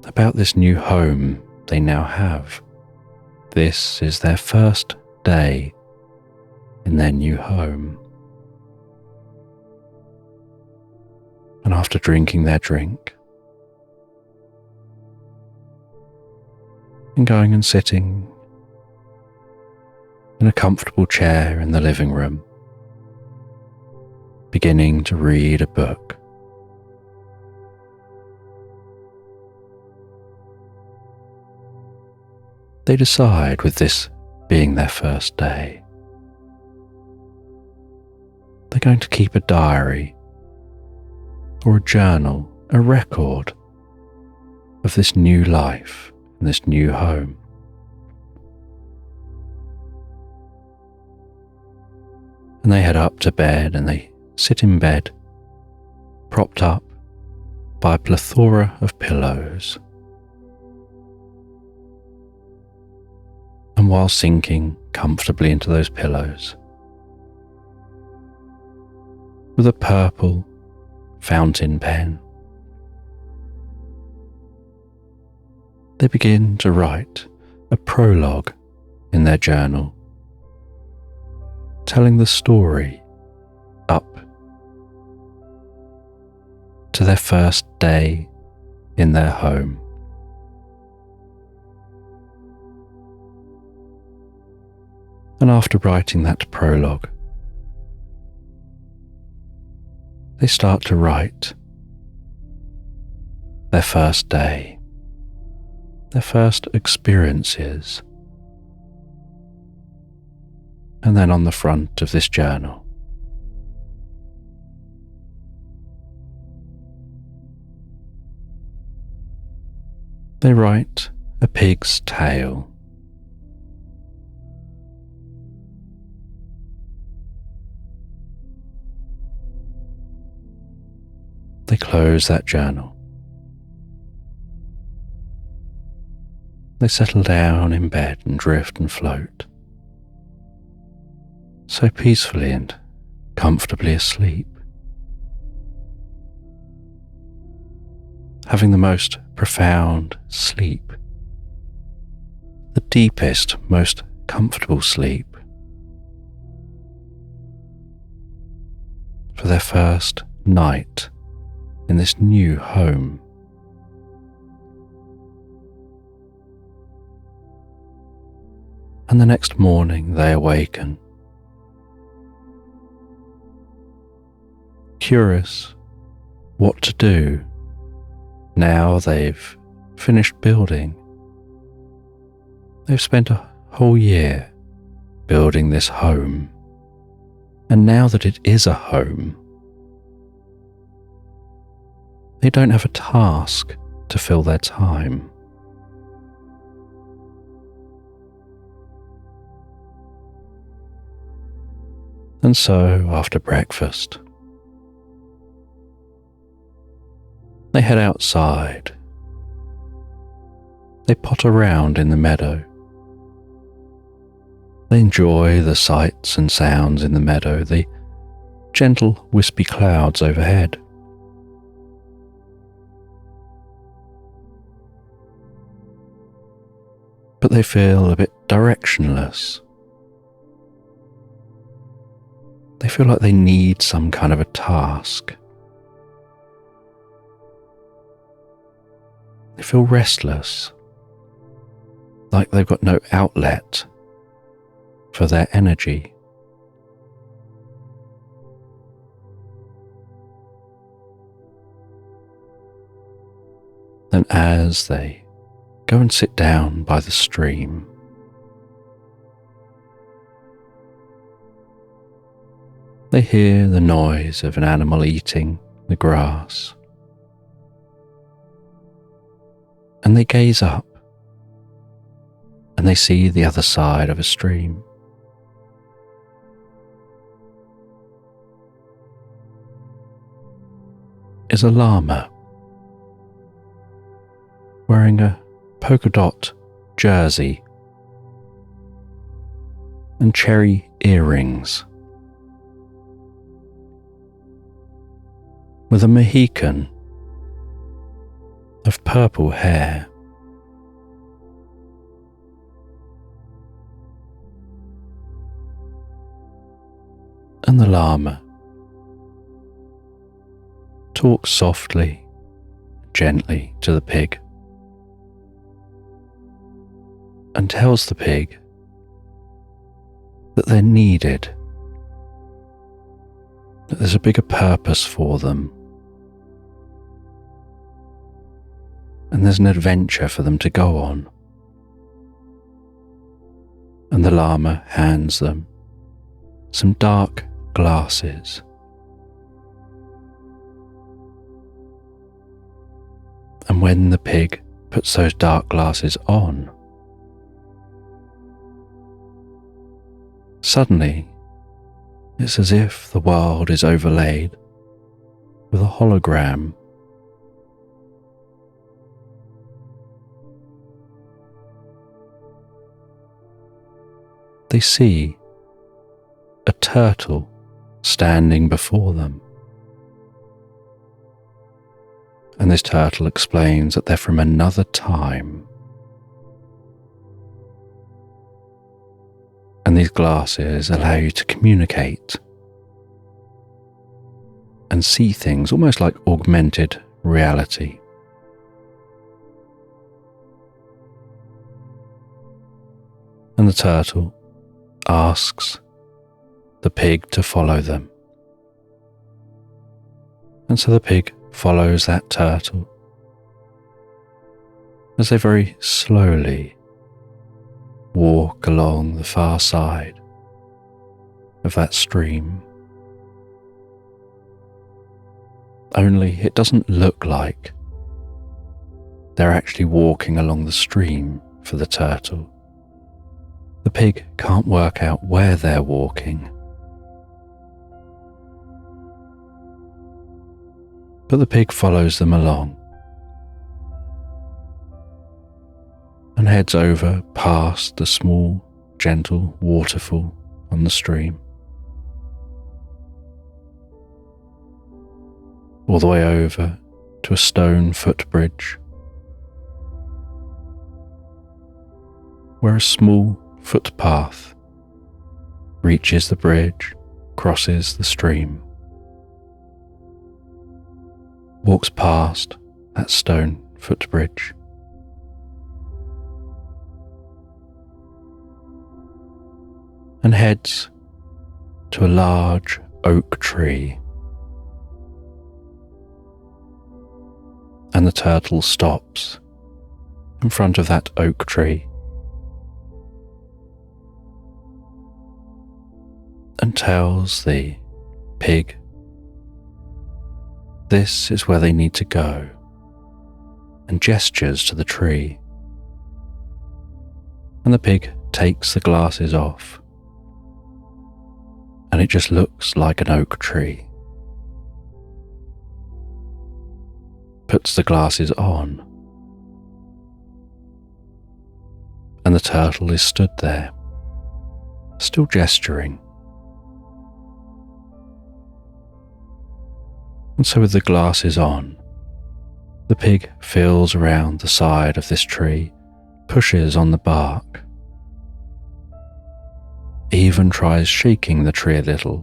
About this new home they now have. This is their first day in their new home. And after drinking their drink and going and sitting in a comfortable chair in the living room, beginning to read a book, they decide, with this being their first day, they're going to keep a diary or a journal, a record of this new life and this new home. And they head up to bed and they sit in bed, propped up by a plethora of pillows. And while sinking comfortably into those pillows, with a purple fountain pen, they begin to write a prologue in their journal, telling the story up to their first day in their home. And after writing that prologue, they start to write their first day, their first experiences. And then on the front of this journal, they write a pig's tale. They close close that journal. They settle down in bed and drift and float, so peacefully and comfortably asleep, having the most profound sleep, the deepest, most comfortable sleep, for their first night in this new home. And the next morning they awaken, curious what to do now they've finished building. They've spent a whole year building this home, and now that it is a home, they don't have a task to fill their time. And so, after breakfast, they head outside. They potter around in the meadow. They enjoy the sights and sounds in the meadow, the gentle wispy clouds overhead. But they feel a bit directionless. They feel like they need some kind of a task. They feel restless, like they've got no outlet for their energy. Then as they go and sit down by the stream, they hear the noise of an animal eating the grass, and they gaze up and they see the other side of a stream. Is a llama wearing a polka dot jersey and cherry earrings, with a Mohican of purple hair. And the llama talks softly, gently to the pig, and tells the pig that they're needed, that there's a bigger purpose for them, and there's an adventure for them to go on. And the llama hands them some dark glasses. And when the pig puts those dark glasses on, suddenly it's as if the world is overlaid with a hologram. They see a turtle standing before them. And this turtle explains that they're from another time. And these glasses allow you to communicate and see things almost like augmented reality. And the turtle asks the pig to follow them. And so the pig follows that turtle as they very slowly walk along the far side of that stream. Only it doesn't look like they're actually walking along the stream for the turtle. The pig can't work out where they're walking. but the pig follows them along and heads over past the small, gentle waterfall on the stream, all the way over to a stone footbridge, where a small footpath reaches the bridge, crosses the stream, walks past that stone footbridge, and heads to a large oak tree. And the turtle stops in front of that oak tree and tells the pig this is where they need to go, and gestures to the tree. And the pig takes the glasses off, and it just looks like an oak tree. Puts the glasses on, and the turtle is stood there, still gesturing. And so with the glasses on, the pig feels around the side of this tree, pushes on the bark, even tries shaking the tree a little,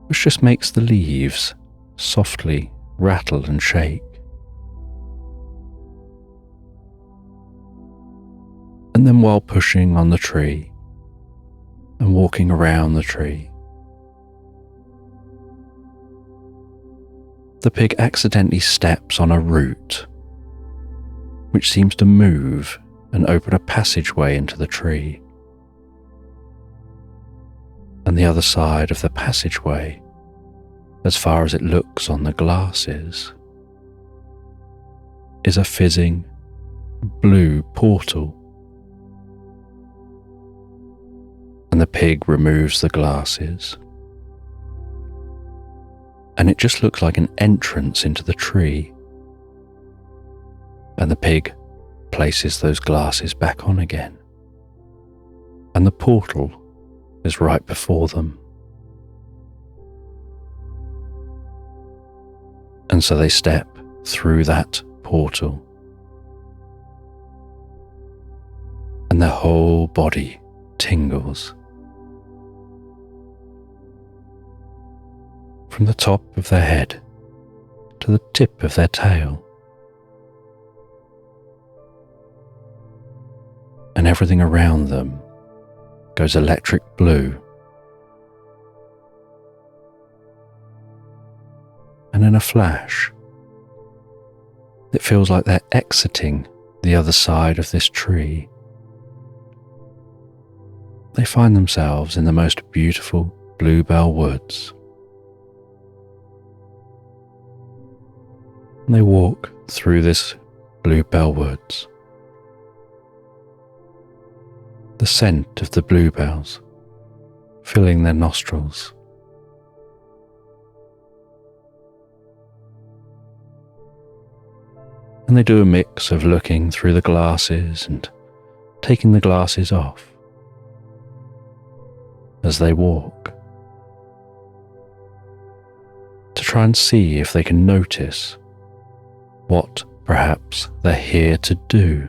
which just makes the leaves softly rattle and shake. And then while pushing on the tree and walking around the tree, the pig accidentally steps on a root which seems to move and open a passageway into the tree. And the other side of the passageway, as far as it looks on the glasses, is a fizzing blue portal. And the pig removes the glasses, and it just looks like an entrance into the tree. And the pig places those glasses back on again, and the portal is right before them. And so they step through that portal, and their whole body tingles. From the top of their head to the tip of their tail. And everything around them goes electric blue. And in a flash, it feels like they're exiting the other side of this tree. They find themselves in the most beautiful bluebell woods. And they walk through this bluebell woods. The scent of the bluebells filling their nostrils. And they do a mix of looking through the glasses and taking the glasses off as they walk, to try and see if they can notice what perhaps they're here to do.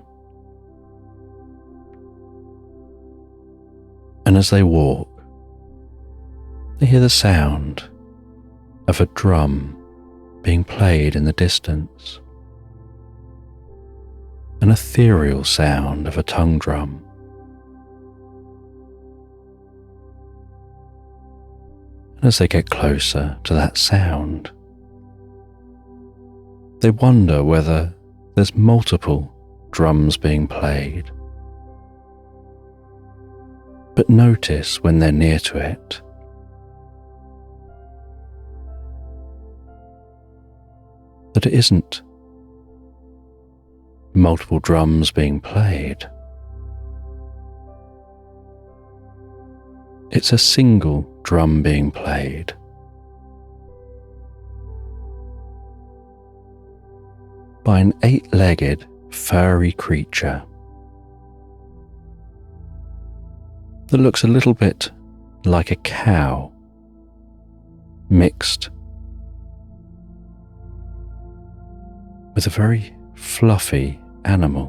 And as they walk, they hear the sound of a drum being played in the distance, an ethereal sound of a tongue drum. And as they get closer to that sound, they wonder whether there's multiple drums being played. But notice when they're near to it, that it isn't multiple drums being played. It's a single drum being played. by an 8-legged, furry creature that looks a little bit like a cow, mixed with a very fluffy animal,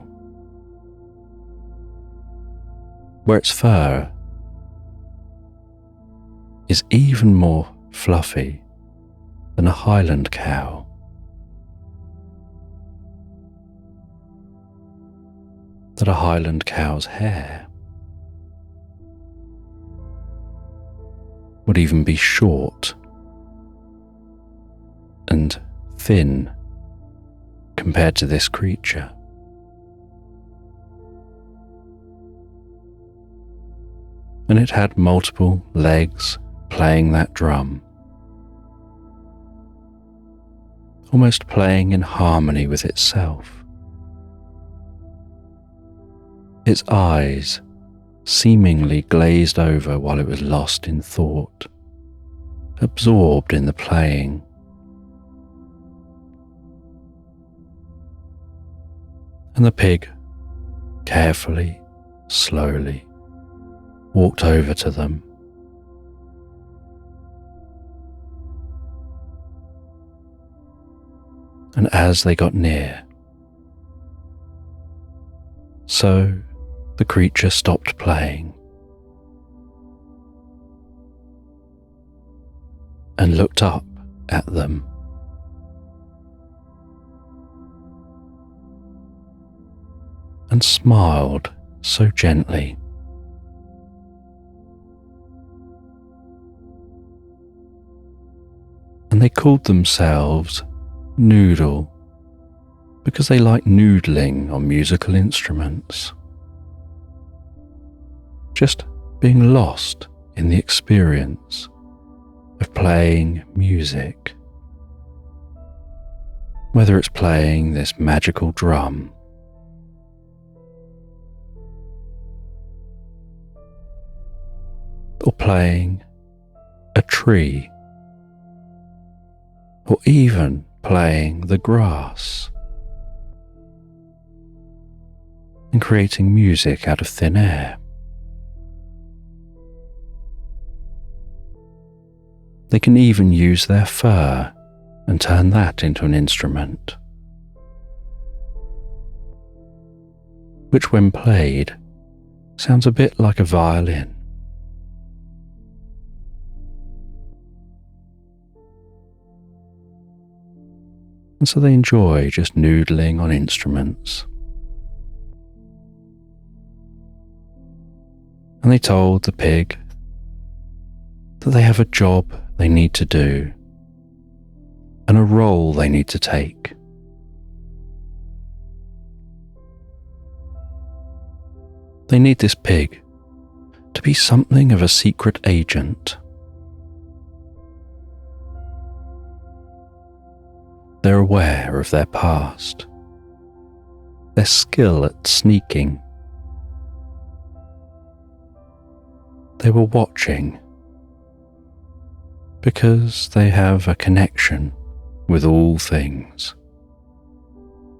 where its fur is even more fluffy than a Highland cow. That a Highland cow's hair would even be short and thin compared to this creature. And it had multiple legs playing that drum, almost playing in harmony with itself. Its eyes seemingly glazed over while it was lost in thought, absorbed in the playing. And the pig carefully, slowly walked over to them. And as they got near, so the creature stopped playing and looked up at them. And smiled so gently. And they called themselves Noodle because they like noodling on musical instruments, just being lost in the experience of playing music, whether it's playing this magical drum or playing a tree, or even playing the grass and creating music out of thin air. They can even use their fur and turn that into an instrument, which when played sounds a bit like a violin. And so they enjoy just noodling on instruments. And they told the pig that they have a job they need to do and a role they need to take. They need this pig to be something of a secret agent. They're aware of their past, their skill at sneaking. They were watching because they have a connection with all things.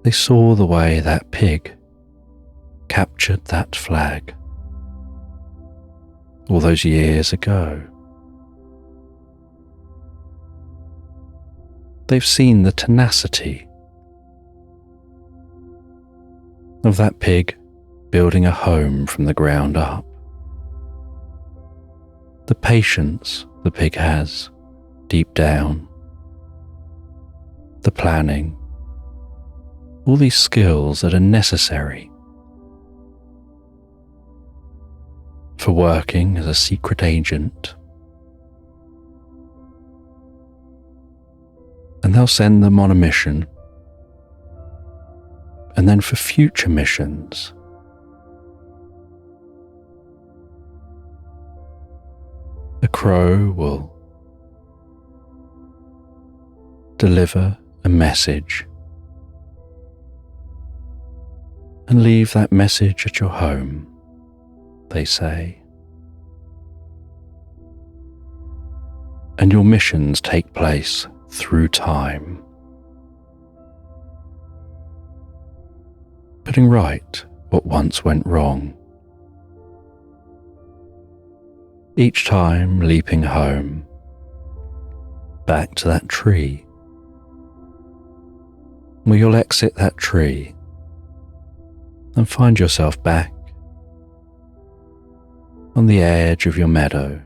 They saw the way that pig captured that flag all those years ago. They've seen the tenacity of that pig building a home from the ground up, the patience the pig has deep down, the planning, all these skills that are necessary for working as a secret agent. And they'll send them on a mission, and then for future missions, the crow will deliver a message and leave that message at your home, they say. And your missions take place through time. putting right what once went wrong. Each time leaping home, back to that tree, where you'll exit that tree and find yourself back on the edge of your meadow.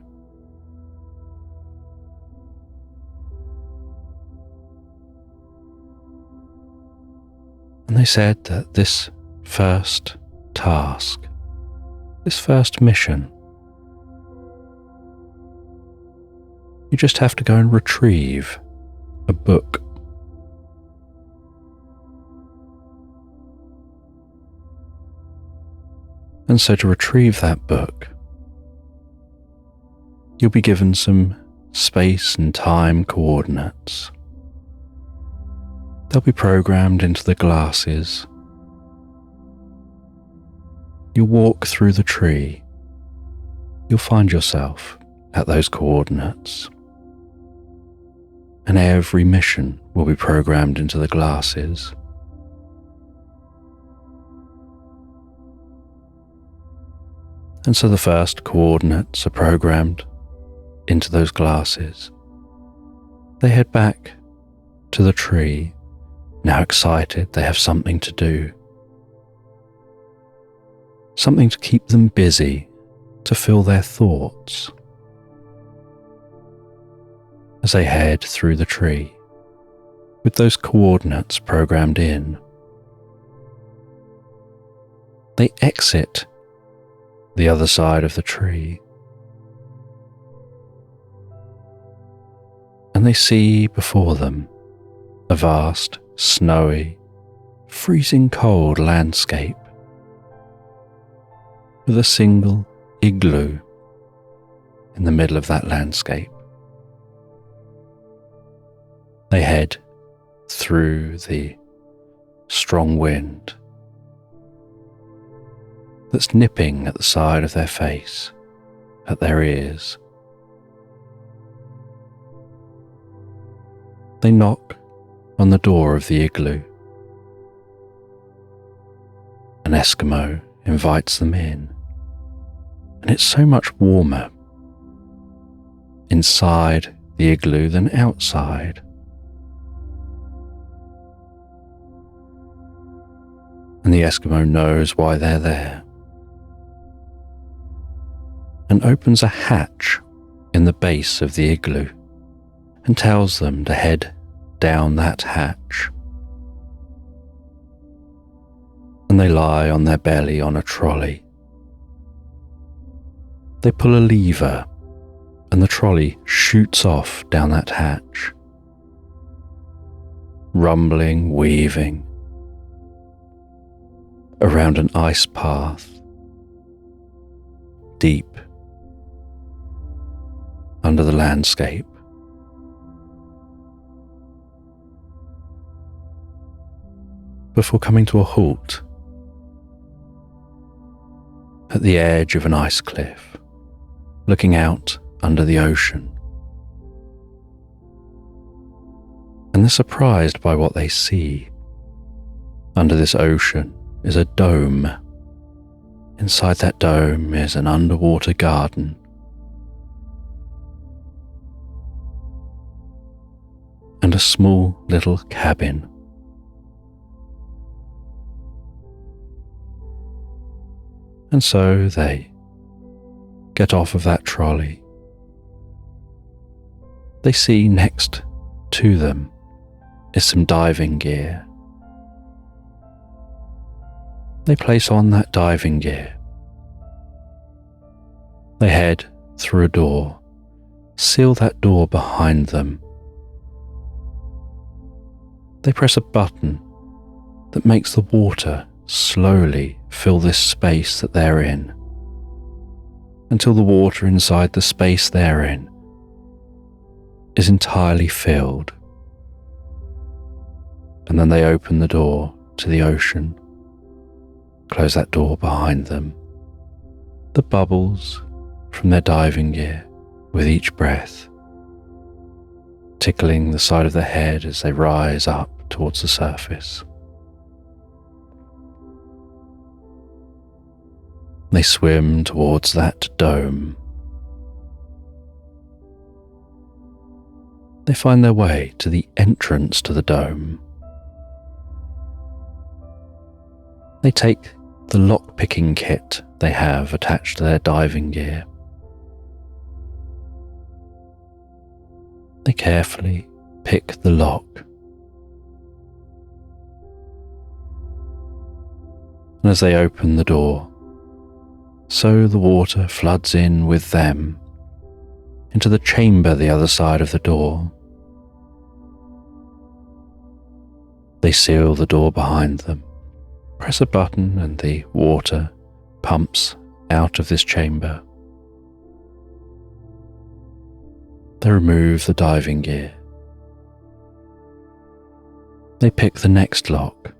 And they said that this first task, this first mission, you just have to go and retrieve a book. And so to retrieve that book, you'll be given some space and time coordinates. They'll be programmed into the glasses. You'll walk through the tree. You'll find yourself at those coordinates. And every mission will be programmed into the glasses. And so the first coordinates are programmed into those glasses. They head back to the tree. Now excited, they have something to do. Something to keep them busy, to fill their thoughts. As they head through the tree, with those coordinates programmed in, they exit the other side of the tree, and they see before them a vast, snowy, freezing cold landscape with a single igloo in the middle of that landscape. They head through the strong wind that's nipping at the side of their face, at their ears. They knock on the door of the igloo. An Eskimo invites them in, and it's so much warmer inside the igloo than outside. And the Eskimo knows why they're there, and opens a hatch in the base of the igloo and tells them to head down that hatch. And they lie on their belly on a trolley. They pull a lever and the trolley shoots off down that hatch, rumbling, weaving around an ice path, deep under the landscape. Before coming to a halt at the edge of an ice cliff, looking out under the ocean. And they're surprised by what they see. Under this ocean is a dome. Inside that dome is an underwater garden. And a small little cabin. And so they get off of that trolley. They see next to them is some diving gear. They place on that diving gear. They head through a door, seal that door behind them. They press a button that makes the water slowly fill this space that they're in, until the water inside the space they're in is entirely filled. And then they open the door to the ocean, close that door behind them. The bubbles from their diving gear with each breath, tickling the side of their head as they rise up towards the surface. They swim towards that dome. They find their way to the entrance to the dome. They take the lock-picking kit they have attached to their diving gear. They carefully pick the lock. And as they open the door, so the water floods in with them into the chamber the other side of the door. They seal the door behind them, press a button, and the water pumps out of this chamber. They remove the diving gear. They pick the next lock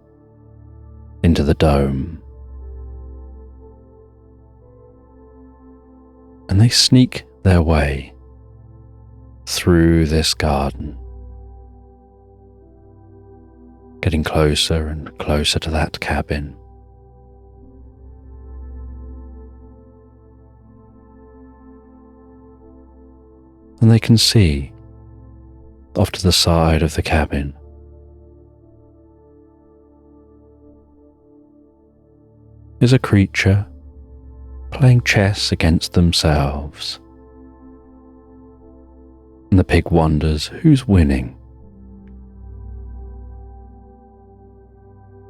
into the dome. And they sneak their way through this garden, getting closer and closer to that cabin. And they can see, off to the side of the cabin, is a creature playing chess against themselves. And the pig wonders who's winning.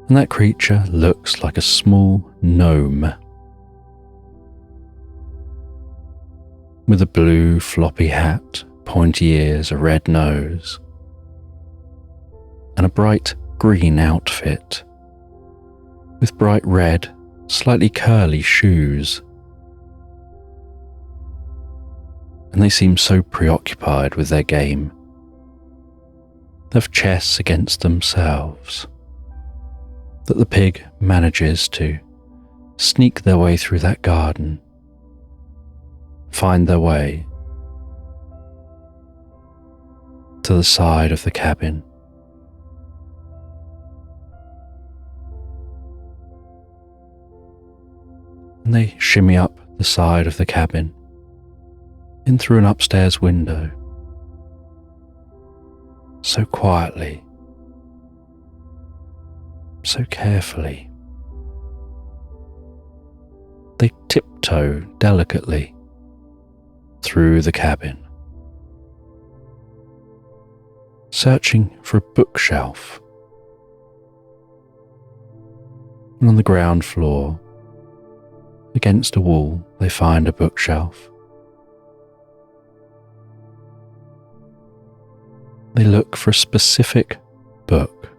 And that creature looks like a small gnome with a blue floppy hat, pointy ears, a red nose, and a bright green outfit with bright red, slightly curly shoes. And they seem so preoccupied with their game of chess against themselves that the pig manages to sneak their way through that garden, find their way to the side of the cabin. And they shimmy up the side of the cabin, in through an upstairs window, so quietly, so carefully. They tiptoe delicately through the cabin, searching for a bookshelf. And on the ground floor, against a wall, they find a bookshelf. They look for a specific book.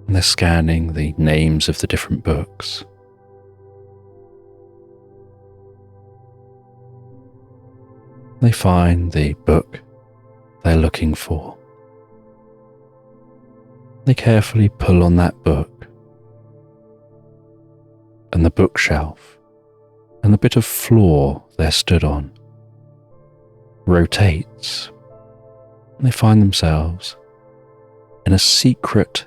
And they're scanning the names of the different books. They find the book they're looking for. They carefully pull on that book, and the bookshelf and the bit of floor they're stood on rotates, and they find themselves in a secret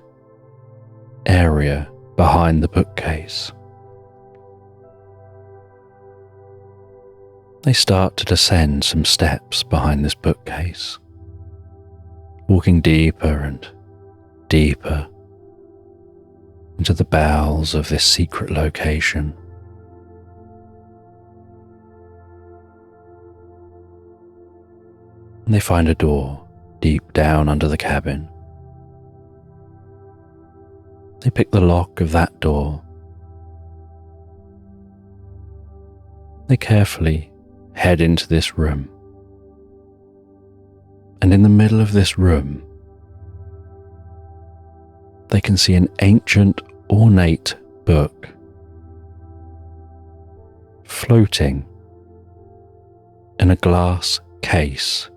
area behind the bookcase. They start to descend some steps behind this bookcase, walking deeper and deeper into the bowels of this secret location. And they find a door deep down under the cabin. They pick the lock of that door. They carefully head into this room. And in the middle of this room, they can see an ancient, ornate book floating in a glass case,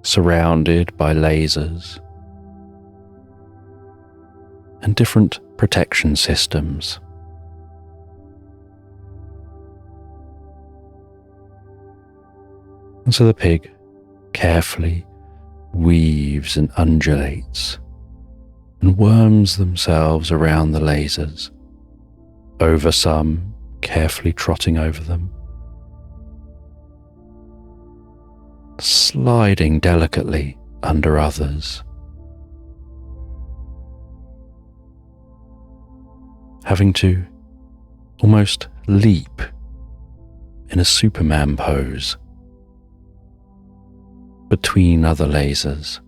surrounded by lasers and different protection systems. And so the pig carefully weaves and undulates and worms themselves around the lasers, over some, carefully trotting over them, sliding delicately under others, having to almost leap in a Superman pose between other lasers,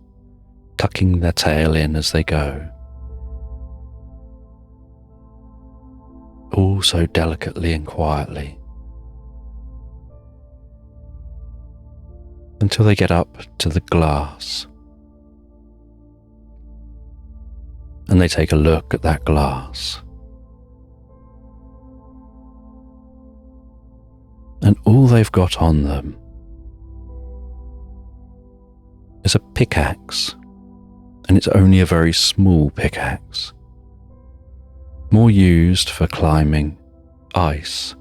tucking their tail in as they go, all so delicately and quietly, until they get up to the glass and they take a look at that glass. And all they've got on them is a pickaxe, and it's only a very small pickaxe, more used for climbing ice.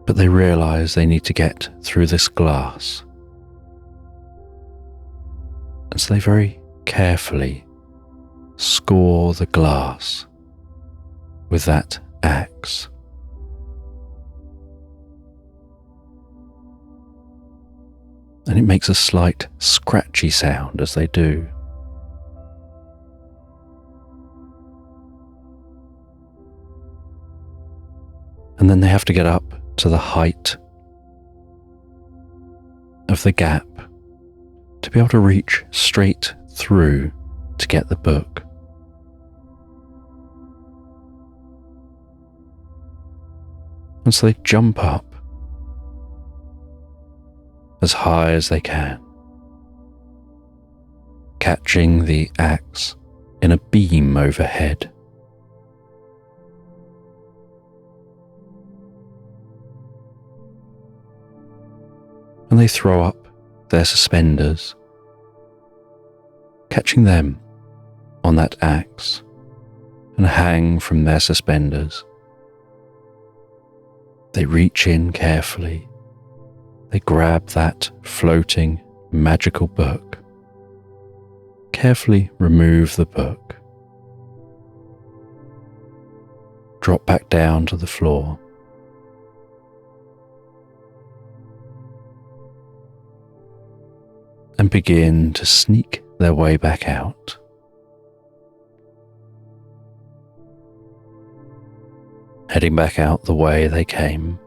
But they realise they need to get through this glass, and so they very carefully score the glass with that axe. And it makes a slight scratchy sound as they do. And then they have to get up to the height of the gap to be able to reach straight through to get the book. And so they jump up as high as they can, catching the axe in a beam overhead. And they throw up their suspenders, catching them on that axe, and hang from their suspenders. They reach in carefully. They grab that floating magical book, carefully remove the book, drop back down to the floor, and begin to sneak their way back out. Heading back out the way they came.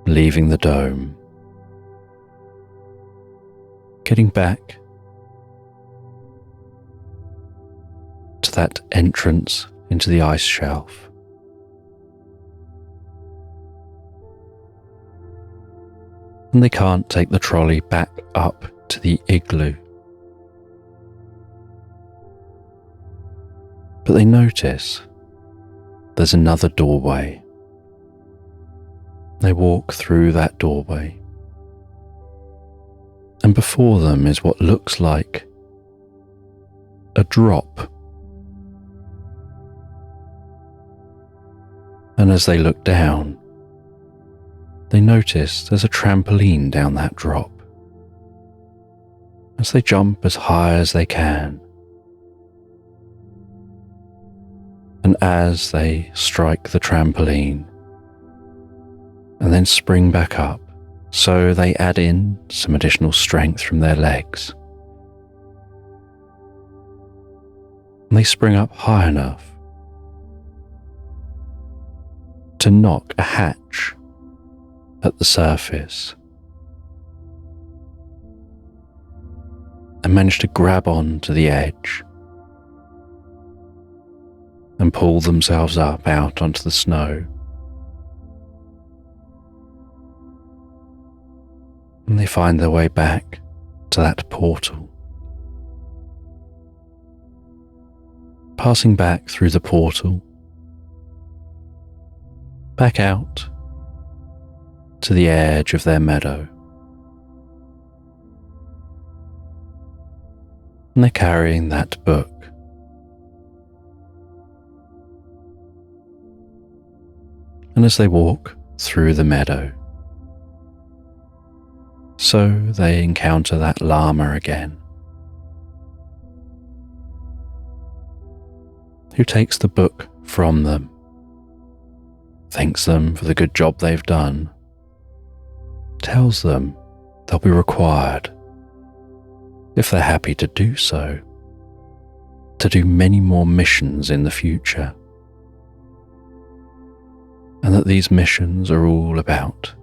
Leaving the dome. Getting back to that entrance into the ice shelf. And they can't take the trolley back up to the igloo. But they notice there's another doorway. They walk through that doorway, and before them is what looks like a drop. And as they look down, they notice there's a trampoline down that drop. As they jump as high as they can, and as they strike the trampoline and then spring back up, so they add in some additional strength from their legs. And they spring up high enough to knock a hatch at the surface and manage to grab on to the edge and pull themselves up out onto the snow. And they find their way back to that portal. Passing back through the portal, back out to the edge of their meadow. And they're carrying that book. And as they walk through the meadow, so they encounter that llama again, who takes the book from them, thanks them for the good job they've done, tells them they'll be required, if they're happy to do so, to do many more missions in the future, and that these missions are all about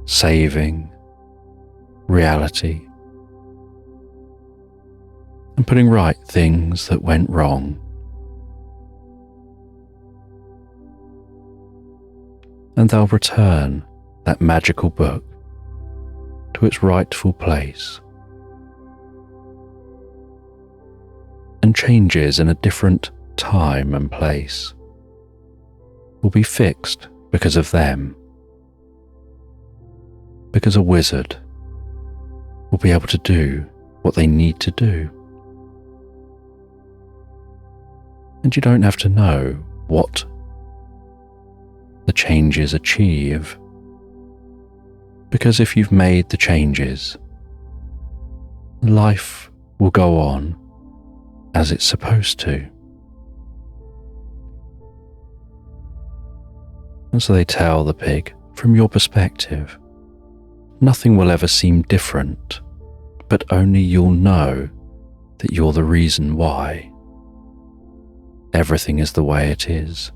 saving reality and putting right things that went wrong. And they'll return that magical book to its rightful place, and changes in a different time and place will be fixed because of them, because a wizard will be able to do what they need to do. And you don't have to know what the changes achieve, because if you've made the changes, life will go on as it's supposed to. And so they tell the pig, from your perspective, nothing will ever seem different, but only you'll know that you're the reason why everything is the way it is.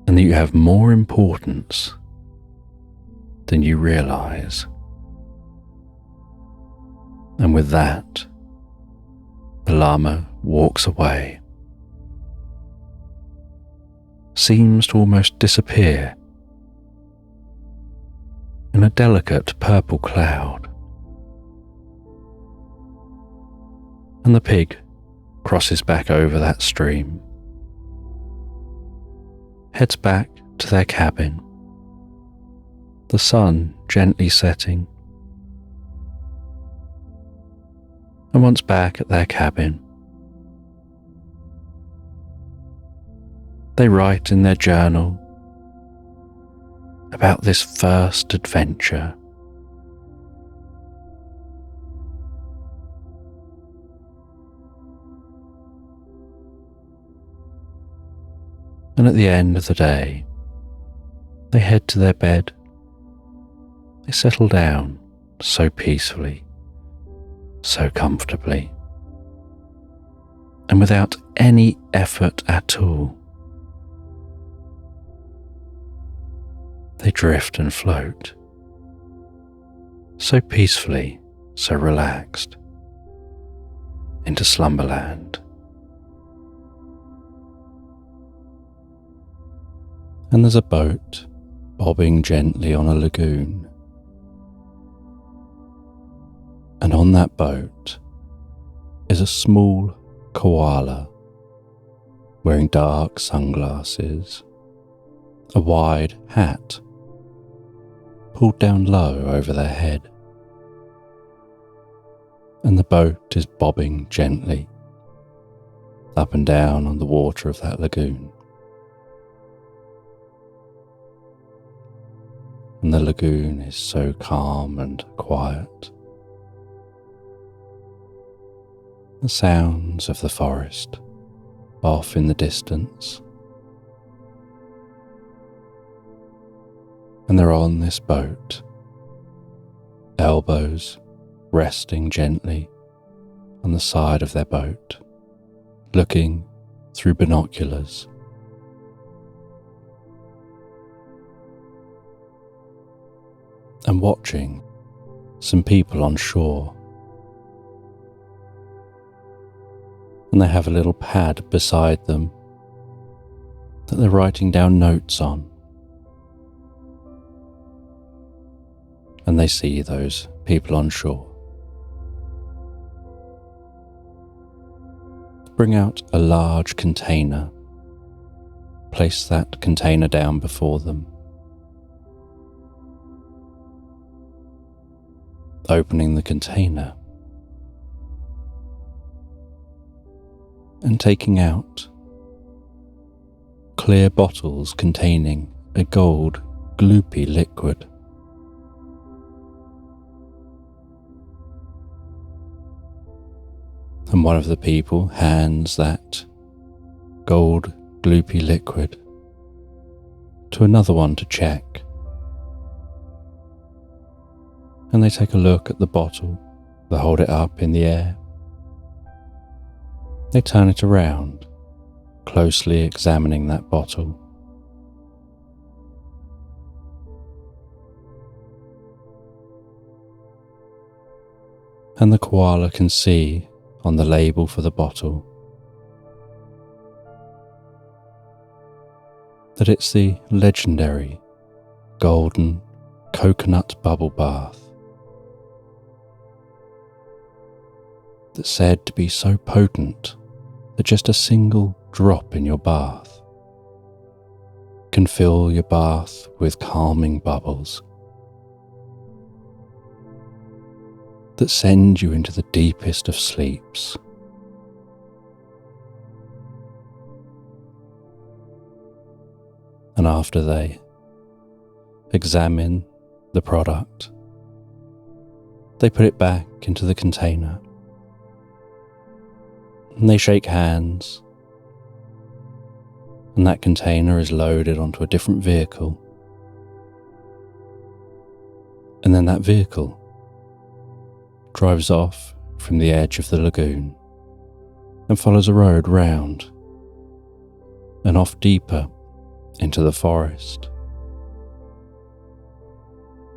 And that you have more importance than you realize. And with that, the llama walks away, seems to almost disappear in a delicate purple cloud. And the pig crosses back over that stream, heads back to their cabin, the sun gently setting. And once back at their cabin, they write in their journal about this first adventure. And at the end of the day, they head to their bed. They settle down so peacefully, so comfortably, and without any effort at all. They drift and float, so peacefully, so relaxed, into Slumberland. And there's a boat bobbing gently on a lagoon. And on that boat is a small koala wearing dark sunglasses, a wide hat pulled down low over their head. And the boat is bobbing gently up and down on the water of that lagoon. And the lagoon is so calm and quiet. The sounds of the forest off in the distance. And they're on this boat, elbows resting gently on the side of their boat, looking through binoculars. And watching some people on shore. And they have a little pad beside them that they're writing down notes on. And they see those people on shore. Bring out a large container. Place that container down before them. Opening the container, and taking out clear bottles containing a gold, gloopy liquid. And one of the people hands that gold, gloopy liquid to another one to check. And they take a look at the bottle, they hold it up in the air. They turn it around, closely examining that bottle. And the koala can see on the label for the bottle that it's the legendary golden coconut bubble bath that's said to be so potent that just a single drop in your bath can fill your bath with calming bubbles that send you into the deepest of sleeps. And after they examine the product, they put it back into the container and they shake hands, and that container is loaded onto a different vehicle, and then that vehicle drives off from the edge of the lagoon and follows a road round and off deeper into the forest.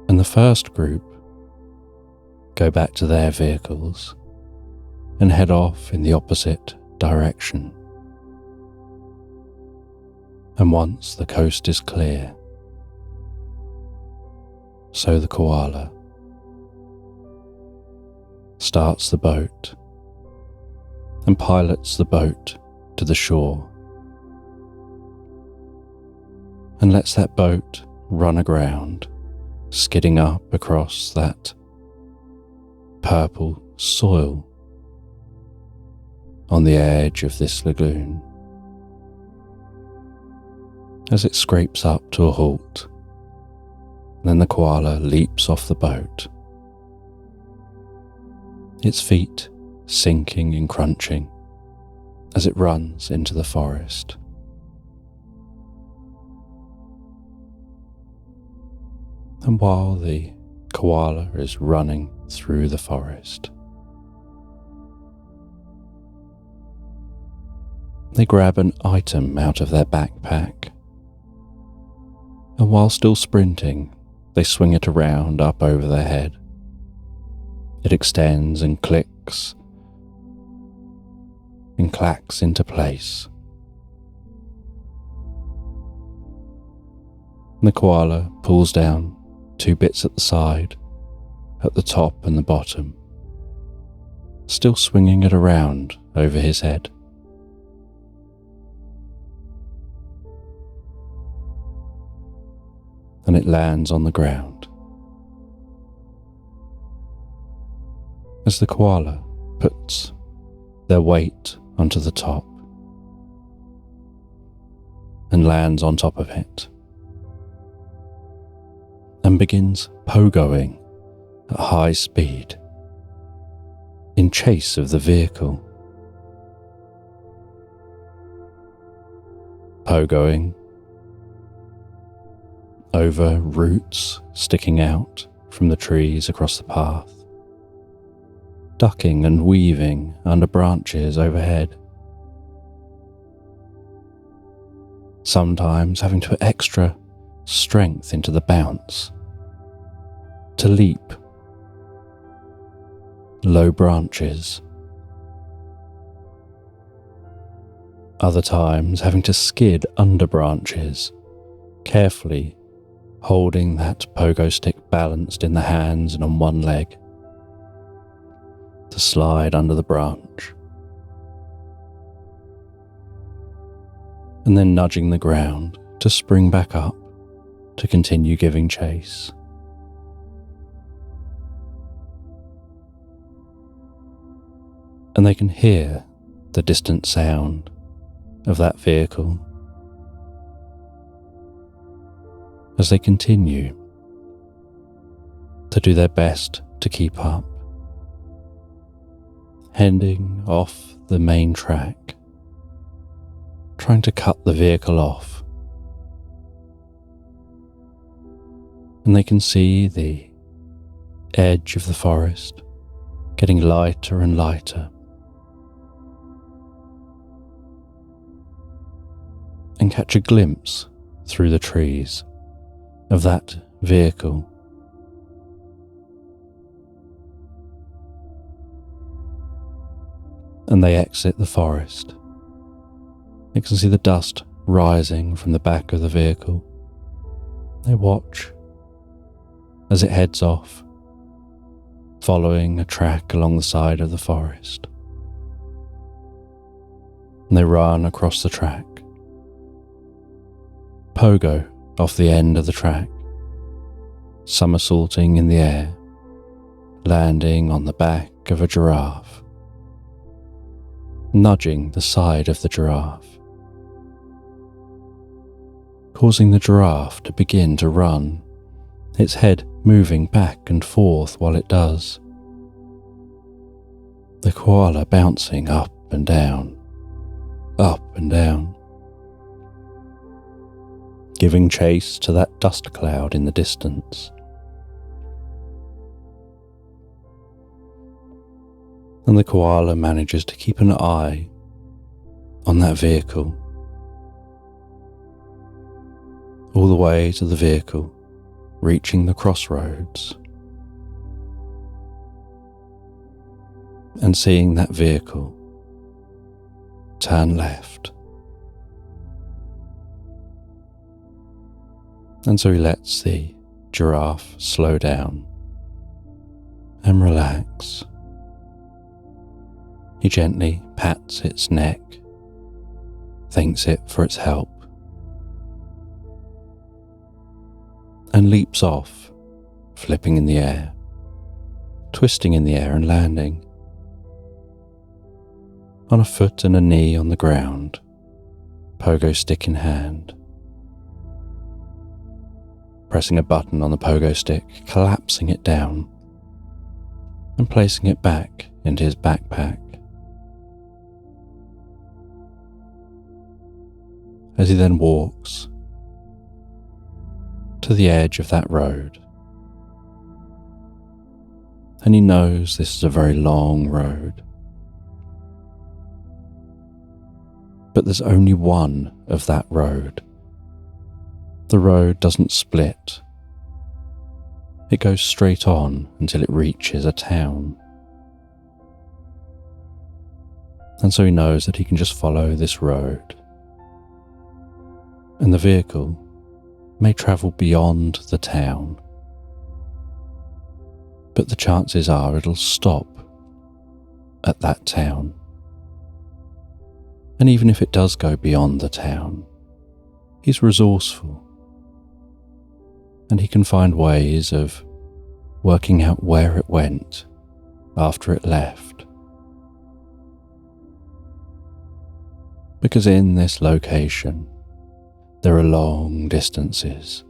And the first group go back to their vehicles and head off in the opposite direction. And once the coast is clear, so the koala starts the boat and pilots the boat to the shore and lets that boat run aground, skidding up across that purple soil on the edge of this lagoon. As it scrapes up to a halt, then the koala leaps off the boat, its feet sinking and crunching as it runs into the forest. And while the koala is running through the forest, they grab an item out of their backpack, and while still sprinting, they swing it around up over their head. It extends and clicks and clacks into place. The koala pulls down 2 bits at the side, at the top and the bottom, still swinging it around over his head. And it lands on the ground. As the koala puts their weight onto the top and lands on top of it and begins pogoing at high speed in chase of the vehicle. Pogoing over roots sticking out from the trees across the path, ducking and weaving under branches overhead, sometimes having to put extra strength into the bounce to leap low branches, other times having to skid under branches, carefully holding that pogo stick balanced in the hands and on one leg to slide under the branch, and then nudging the ground to spring back up to continue giving chase. And they can hear the distant sound of that vehicle as they continue to do their best to keep up, heading off the main track, trying to cut the vehicle off. And they can see the edge of the forest getting lighter and lighter, and catch a glimpse through the trees of that vehicle. And they exit the forest. You can see the dust rising from the back of the vehicle. They watch as it heads off, following a track along the side of the forest. And they run across the track. Pogo off the end of the track, somersaulting in the air, landing on the back of a giraffe, nudging the side of the giraffe, causing the giraffe to begin to run, its head moving back and forth while it does. The koala bouncing up and down, giving chase to that dust cloud in the distance. And the koala manages to keep an eye on that vehicle, all the way to the vehicle reaching the crossroads, and seeing that vehicle turn left. And so he lets the giraffe slow down and relax. He gently pats its neck, thanks it for its help, and leaps off, flipping in the air, twisting in the air and landing on a foot and a knee on the ground, pogo stick in hand, pressing a button on the pogo stick, collapsing it down and placing it back into his backpack. As he then walks to the edge of that road, and he knows this is a very long road, but there's only one of that road. The road doesn't split. It goes straight on until it reaches a town. And so he knows that he can just follow this road. And the vehicle may travel beyond the town, but the chances are it'll stop at that town. And even if it does go beyond the town, he's resourceful, and he can find ways of working out where it went after it left. Because in this location, there are long distances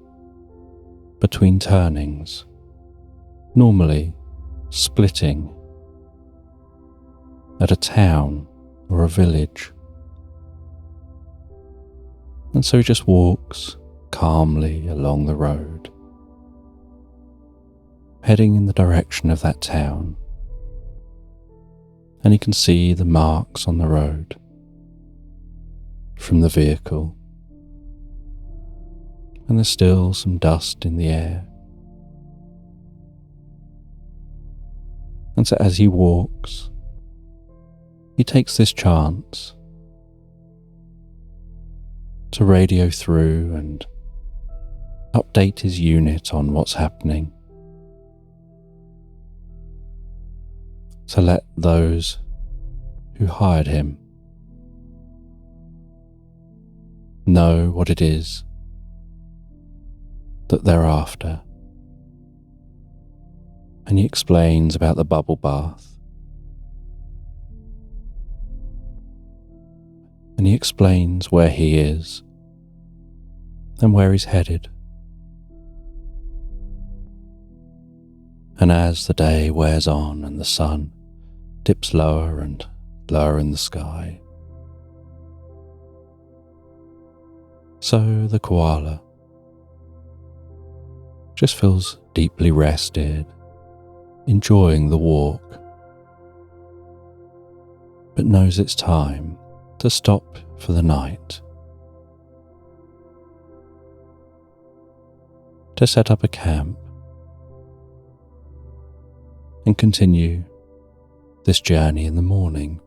between turnings, normally splitting at a town or a village. And so he just walks calmly along the road, heading in the direction of that town. And he can see the marks on the road from the vehicle. And there's still some dust in the air. And so as he walks, he takes this chance to radio through and update his unit on what's happening, to let those who hired him know what it is that they're after. And he explains about the bubble bath and he explains where he is and where he's headed. And as the day wears on and the sun dips lower and lower in the sky, so the koala just feels deeply rested, enjoying the walk, but knows it's time to stop for the night, to set up a camp and continue this journey in the morning.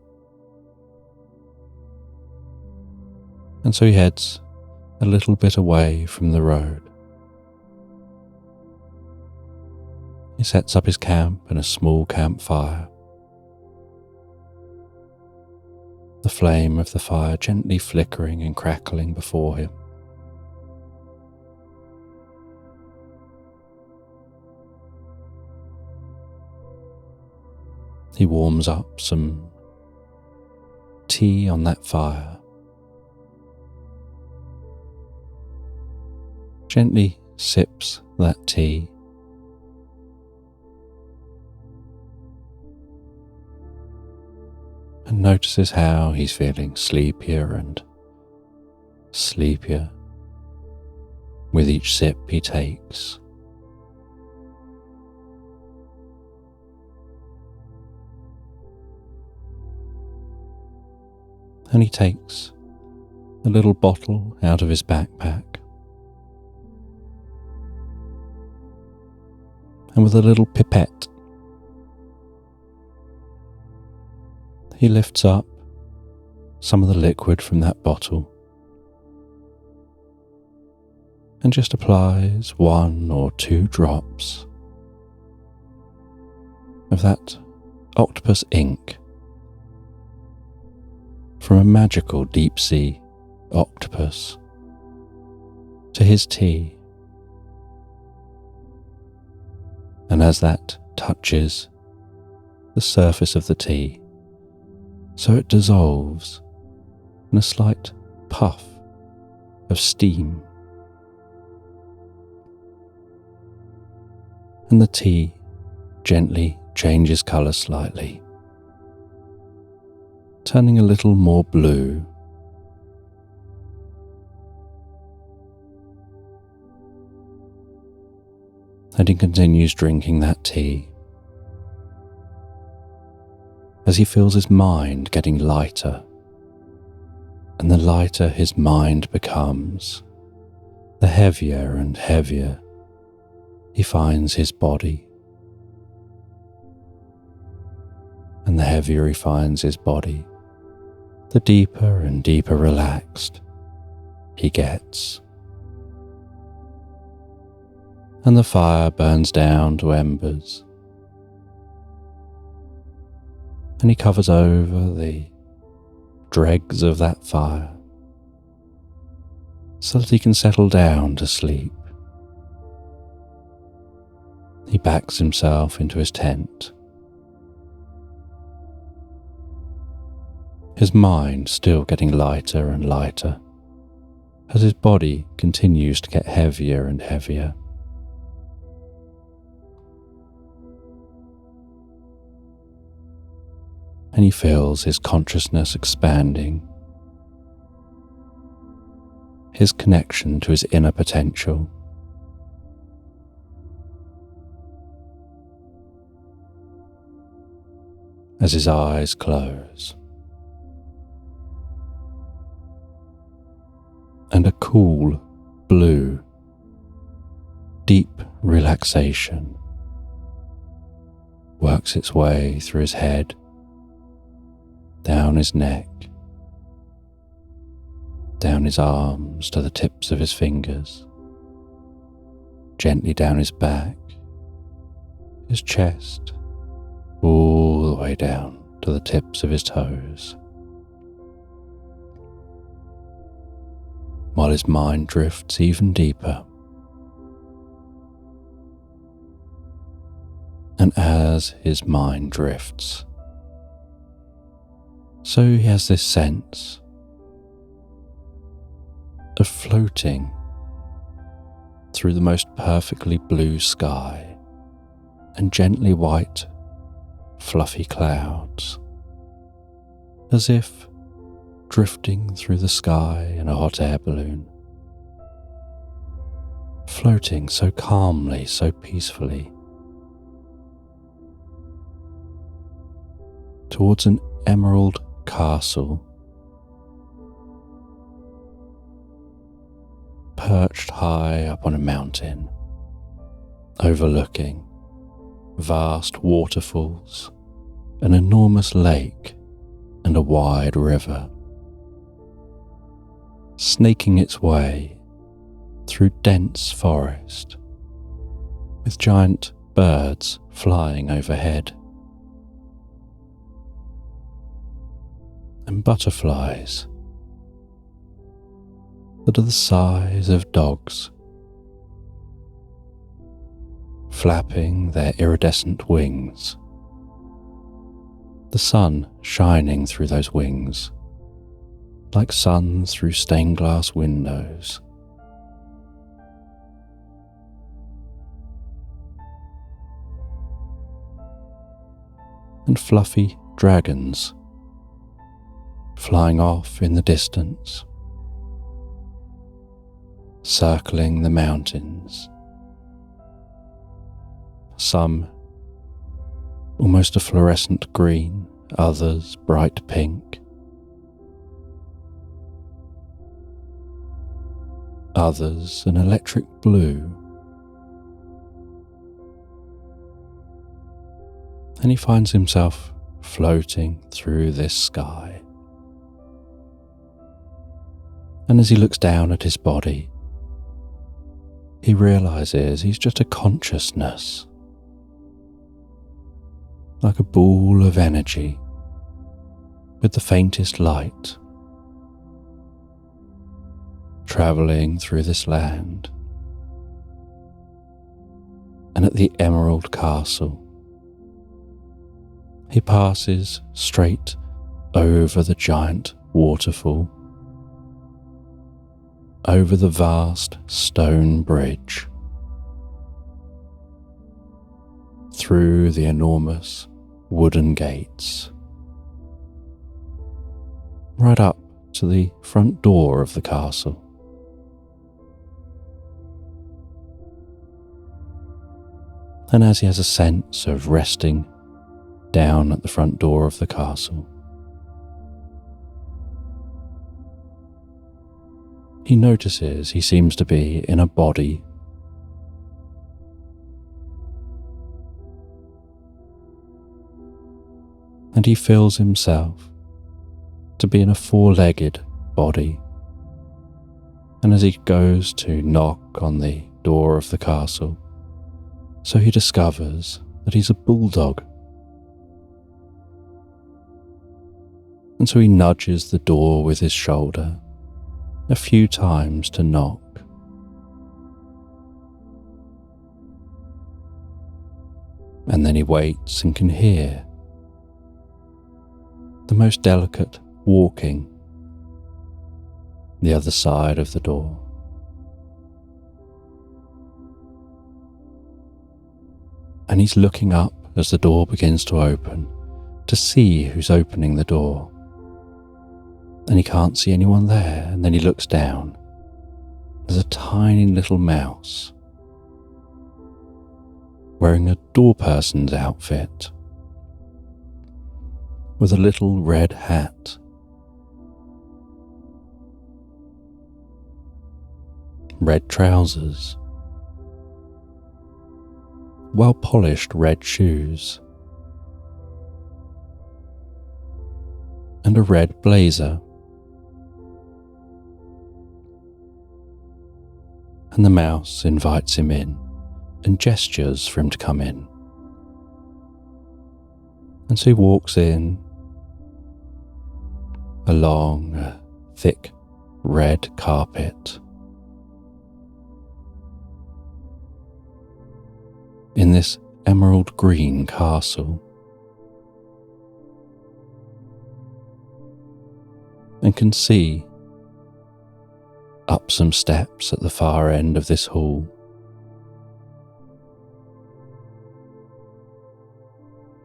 And so he heads a little bit away from the road. He sets up his camp in a small campfire, the flame of the fire gently flickering and crackling before him. He warms up some tea on that fire, gently sips that tea, and notices how he's feeling sleepier and sleepier with each sip he takes. And he takes a little bottle out of his backpack, and with a little pipette, he lifts up some of the liquid from that bottle and just applies 1 or 2 drops of that octopus ink from a magical deep-sea octopus to his tea. And as that touches the surface of the tea, so it dissolves in a slight puff of steam. And the tea gently changes colour slightly, turning a little more blue. And he continues drinking that tea as he feels his mind getting lighter, and the lighter his mind becomes, the heavier and heavier he finds his body, and the heavier he finds his body, the deeper and deeper relaxed he gets. And the fire burns down to embers, and he covers over the dregs of that fire so that he can settle down to sleep. He backs himself into his tent, his mind still getting lighter and lighter as his body continues to get heavier and heavier. And he feels his consciousness expanding, his connection to his inner potential. As his eyes close, and a cool, blue, deep relaxation works its way through his head, down his neck, down his arms to the tips of his fingers, gently down his back, his chest, all the way down to the tips of his toes, while his mind drifts even deeper. And as his mind drifts, so he has this sense of floating through the most perfectly blue sky and gently white, fluffy clouds, as if drifting through the sky in a hot air balloon, floating so calmly, so peacefully, towards an emerald castle perched high up on a mountain, overlooking vast waterfalls, an enormous lake, and a wide river, snaking its way through dense forest, with giant birds flying overhead, and butterflies that are the size of dogs, flapping their iridescent wings, the sun shining through those wings like sun through stained glass windows. And fluffy dragons flying off in the distance, circling the mountains, some almost a fluorescent green, others bright pink, others an electric blue, and he finds himself floating through this sky. And as he looks down at his body, he realizes he's just a consciousness, like a ball of energy with the faintest light, travelling through this land. And at the Emerald Castle, he passes straight over the giant waterfall, over the vast stone bridge, through the enormous wooden gates, right up to the front door of the castle. And as he has a sense of resting down at the front door of the castle, he notices he seems to be in a body. And he feels himself to be in a four-legged body. And as he goes to knock on the door of the castle, so he discovers that he's a bulldog. And so he nudges the door with his shoulder a few times to knock. And then he waits and can hear the most delicate walking the other side of the door. And he's looking up as the door begins to open to see who's opening the door. And he can't see anyone there, and then he looks down. There's a tiny little mouse wearing a door person's outfit with a little red hat, red trousers, well-polished red shoes, and a red blazer. And the mouse invites him in and gestures for him to come in. And so he walks in along a thick red carpet in this emerald green castle, and can see up some steps at the far end of this hall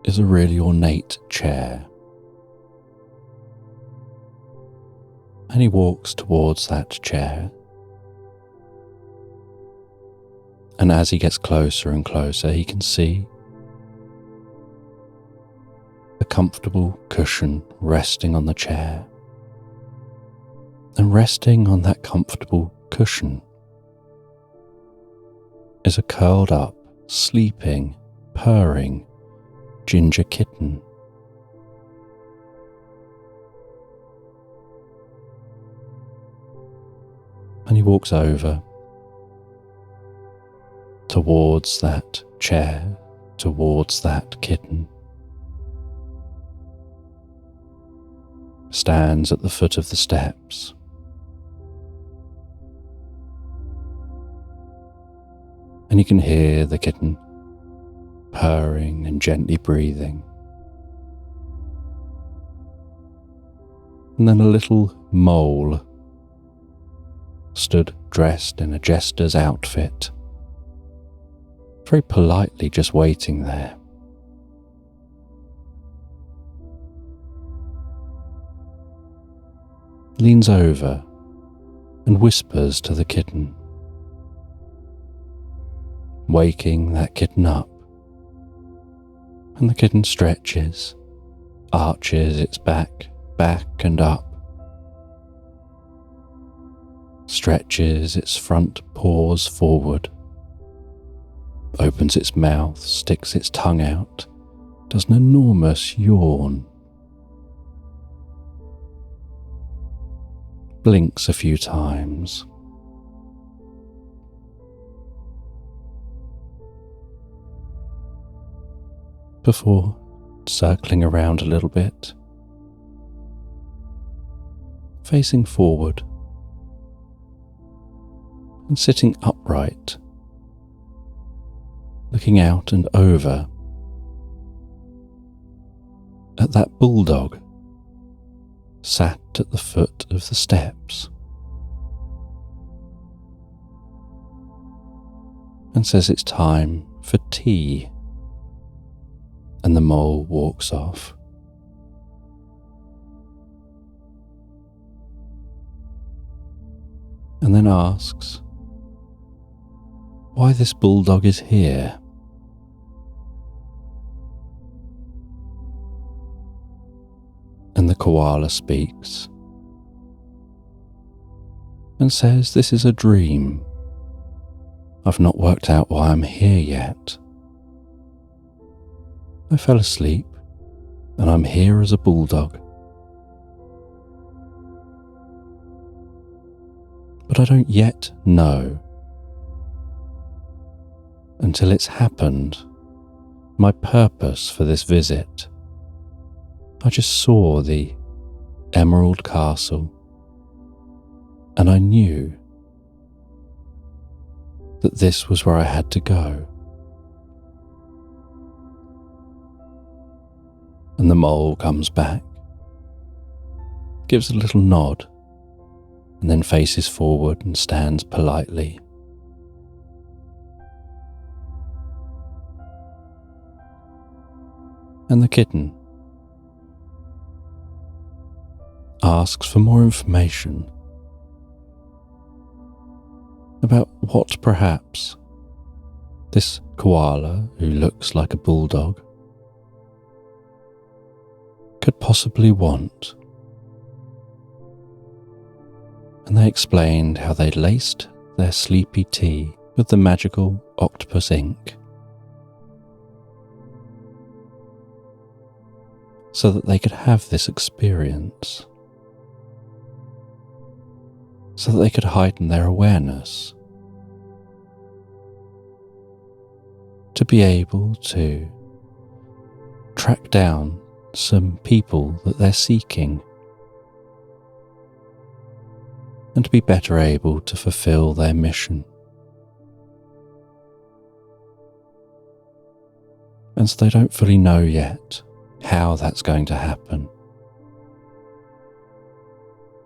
is a really ornate chair. And he walks towards that chair. And as he gets closer and closer, he can see a comfortable cushion resting on the chair. And resting on that comfortable cushion is a curled up, sleeping, purring ginger kitten. And he walks over towards that chair, towards that kitten, stands at the foot of the steps, and you can hear the kitten purring and gently breathing. And then a little mole stood dressed in a jester's outfit, very politely just waiting there. Leans over and whispers to the kitten, waking that kitten up. And the kitten stretches, arches its back and up, stretches its front paws forward, opens its mouth, sticks its tongue out, does an enormous yawn, blinks a few times, before circling around a little bit, facing forward and sitting upright, looking out and over at that bulldog sat at the foot of the steps, and says it's time for tea. And the mole walks off. And then asks why this bulldog is here. And the koala speaks and says this is a dream. I've not worked out why I'm here yet. I fell asleep, and I'm here as a bulldog. But I don't yet know, until it's happened, my purpose for this visit. I just saw the Emerald Castle, and I knew that this was where I had to go. And the mole comes back, gives a little nod, and then faces forward and stands politely. And the kitten asks for more information about what perhaps this koala, who looks like a bulldog, could possibly want. And they explained how they'd laced their sleepy tea with the magical octopus ink so that they could have this experience, so that they could heighten their awareness, to be able to track down some people that they're seeking, and to be better able to fulfill their mission. And so they don't fully know yet how that's going to happen.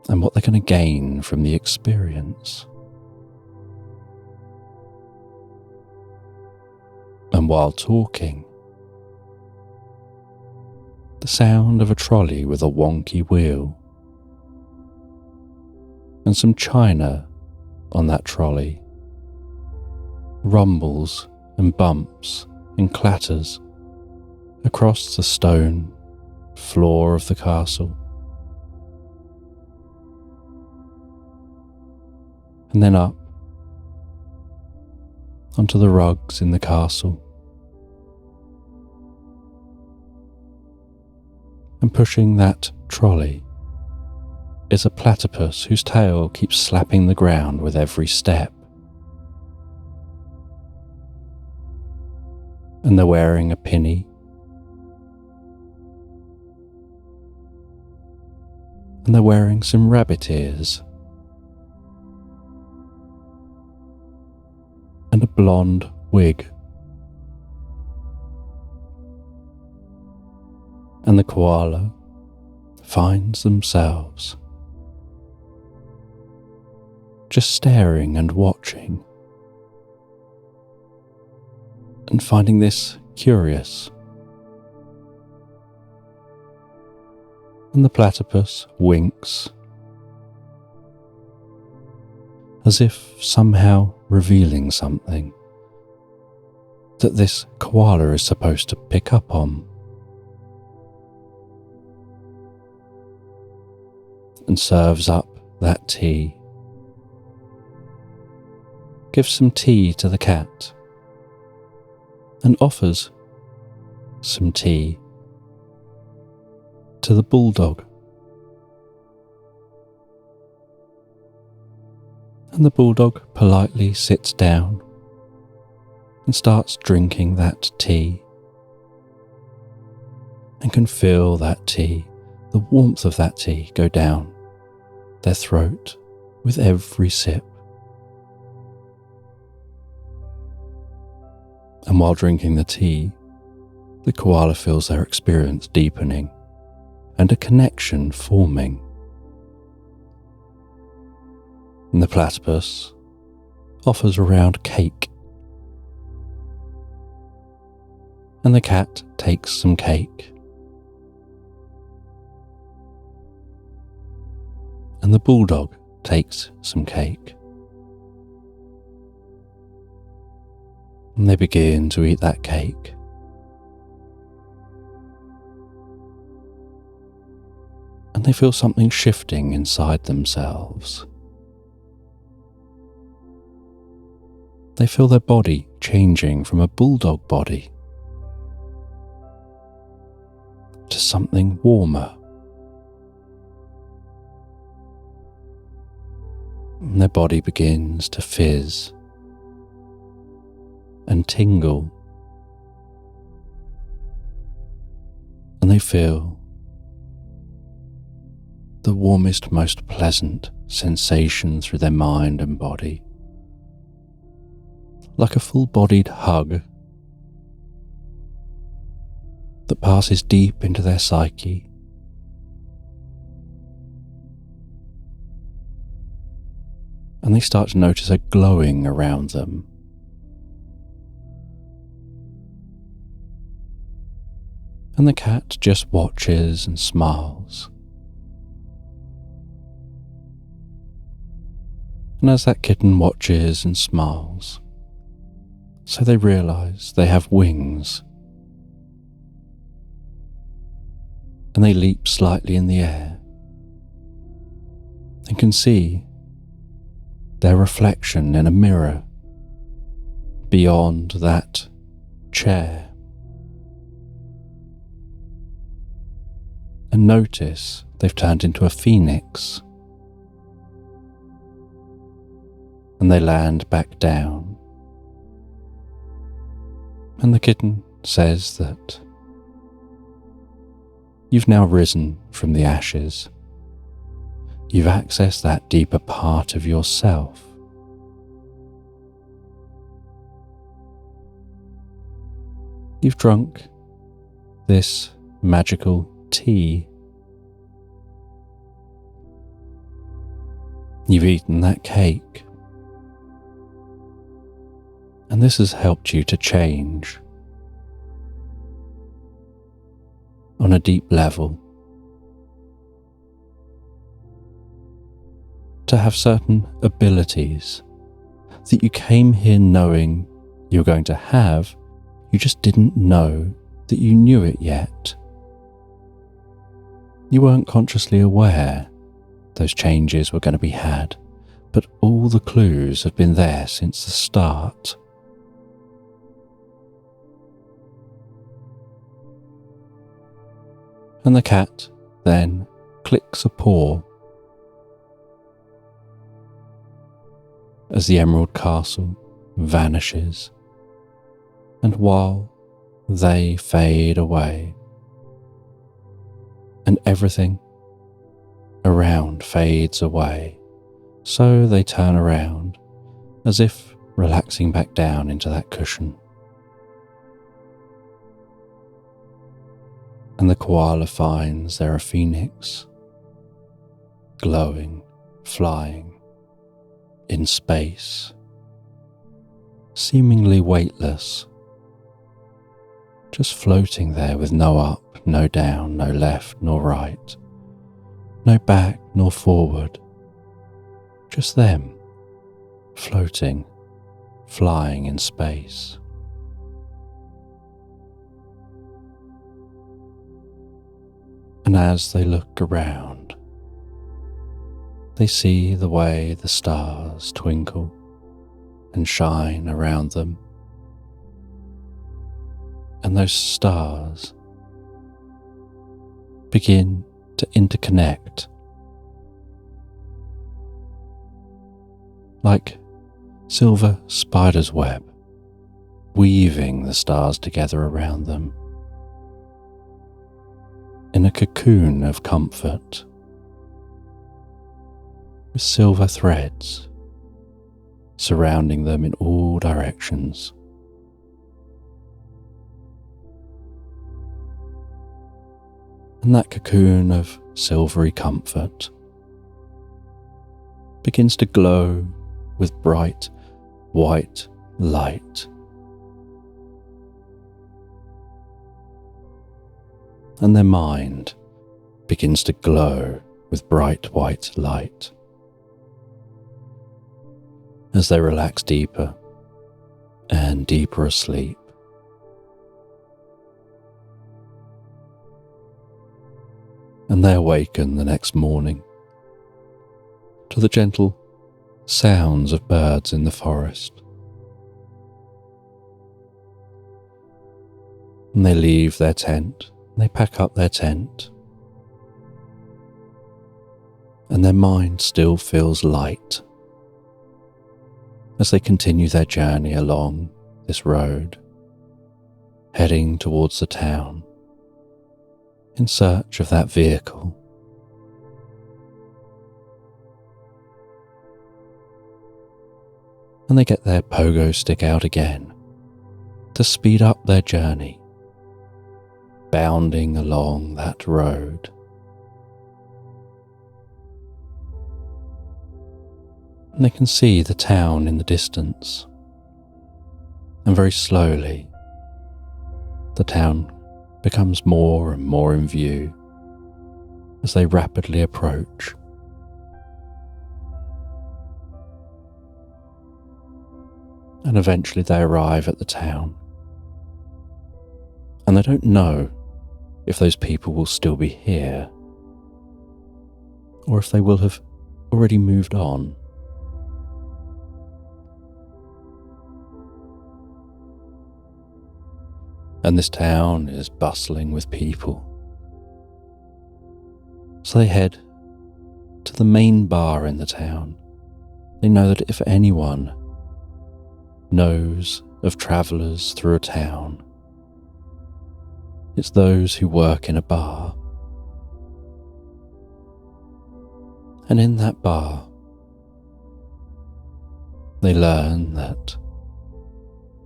and what they're going to gain from the experience. And while talking, the sound of a trolley with a wonky wheel and some china on that trolley rumbles and bumps and clatters across the stone floor of the castle, and then up onto the rugs in the castle, and pushing that trolley is a platypus whose tail keeps slapping the ground with every step. And they're wearing a pinny, and they're wearing some rabbit ears and a blonde wig. And the koala finds themselves just staring and watching, and finding this curious. And the platypus winks, as if somehow revealing something that this koala is supposed to pick up on, and serves up that tea. Gives some tea to the cat and offers some tea to the bulldog. And the bulldog politely sits down and starts drinking that tea, and can feel that tea, the warmth of that tea, go down their throat with every sip. And while drinking the tea, the koala feels their experience deepening and a connection forming. And the platypus offers a round cake, and the cat takes some cake, and the bulldog takes some cake. And they begin to eat that cake. And they feel something shifting inside themselves. They feel their body changing from a bulldog body to something warmer. And their body begins to fizz and tingle, and they feel the warmest, most pleasant sensation through their mind and body, like a full-bodied hug that passes deep into their psyche. And they start to notice a glowing around them. And the cat just watches and smiles. And as that kitten watches and smiles, so they realize they have wings. And they leap slightly in the air and can see their reflection in a mirror beyond that chair. And notice they've turned into a phoenix. And they land back down. And the kitten says that you've now risen from the ashes. You've accessed that deeper part of yourself. You've drunk this magical tea. You've eaten that cake, and this has helped you to change on a deep level, to have certain abilities that you came here knowing you were going to have, you just didn't know that you knew it yet. You weren't consciously aware those changes were going to be had, but all the clues have been there since the start. And the cat then clicks a paw as the Emerald Castle vanishes, and while they fade away and everything around fades away, so they turn around as if relaxing back down into that cushion. And the koala finds they're a phoenix, glowing, flying in space, seemingly weightless, just floating there with no up, no down, no left nor right, no back nor forward, just them, floating, flying in space. And as they look around, they see the way the stars twinkle and shine around them. And those stars begin to interconnect like silver spider's web, weaving the stars together around them in a cocoon of comfort, with silver threads surrounding them in all directions. And that cocoon of silvery comfort begins to glow with bright white light. And their mind begins to glow with bright white light as they relax deeper and deeper asleep. And they awaken the next morning to the gentle sounds of birds in the forest. And they leave their tent, they pack up their tent, and their mind still feels light as they continue their journey along this road, heading towards the town in search of that vehicle. And they get their pogo stick out again to speed up their journey, bounding along that road. And they can see the town in the distance, and very slowly the town becomes more and more in view as they rapidly approach. And eventually they arrive at the town, and they don't know if those people will still be here or if they will have already moved on. And this town is bustling with people. So they head to the main bar in the town. They know that if anyone knows of travellers through a town, it's those who work in a bar. And in that bar, they learn that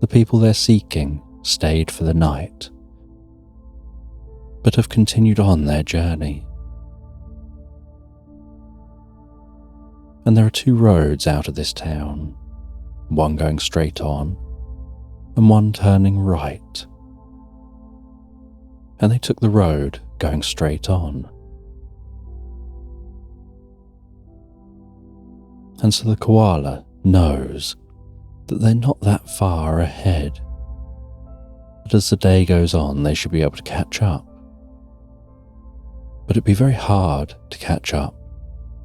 the people they're seeking stayed for the night, but have continued on their journey. And there are two roads out of this town, one going straight on and one turning right. And they took the road going straight on. And so the koala knows that they're not that far ahead, but as the day goes on they should be able to catch up. But it'd be very hard to catch up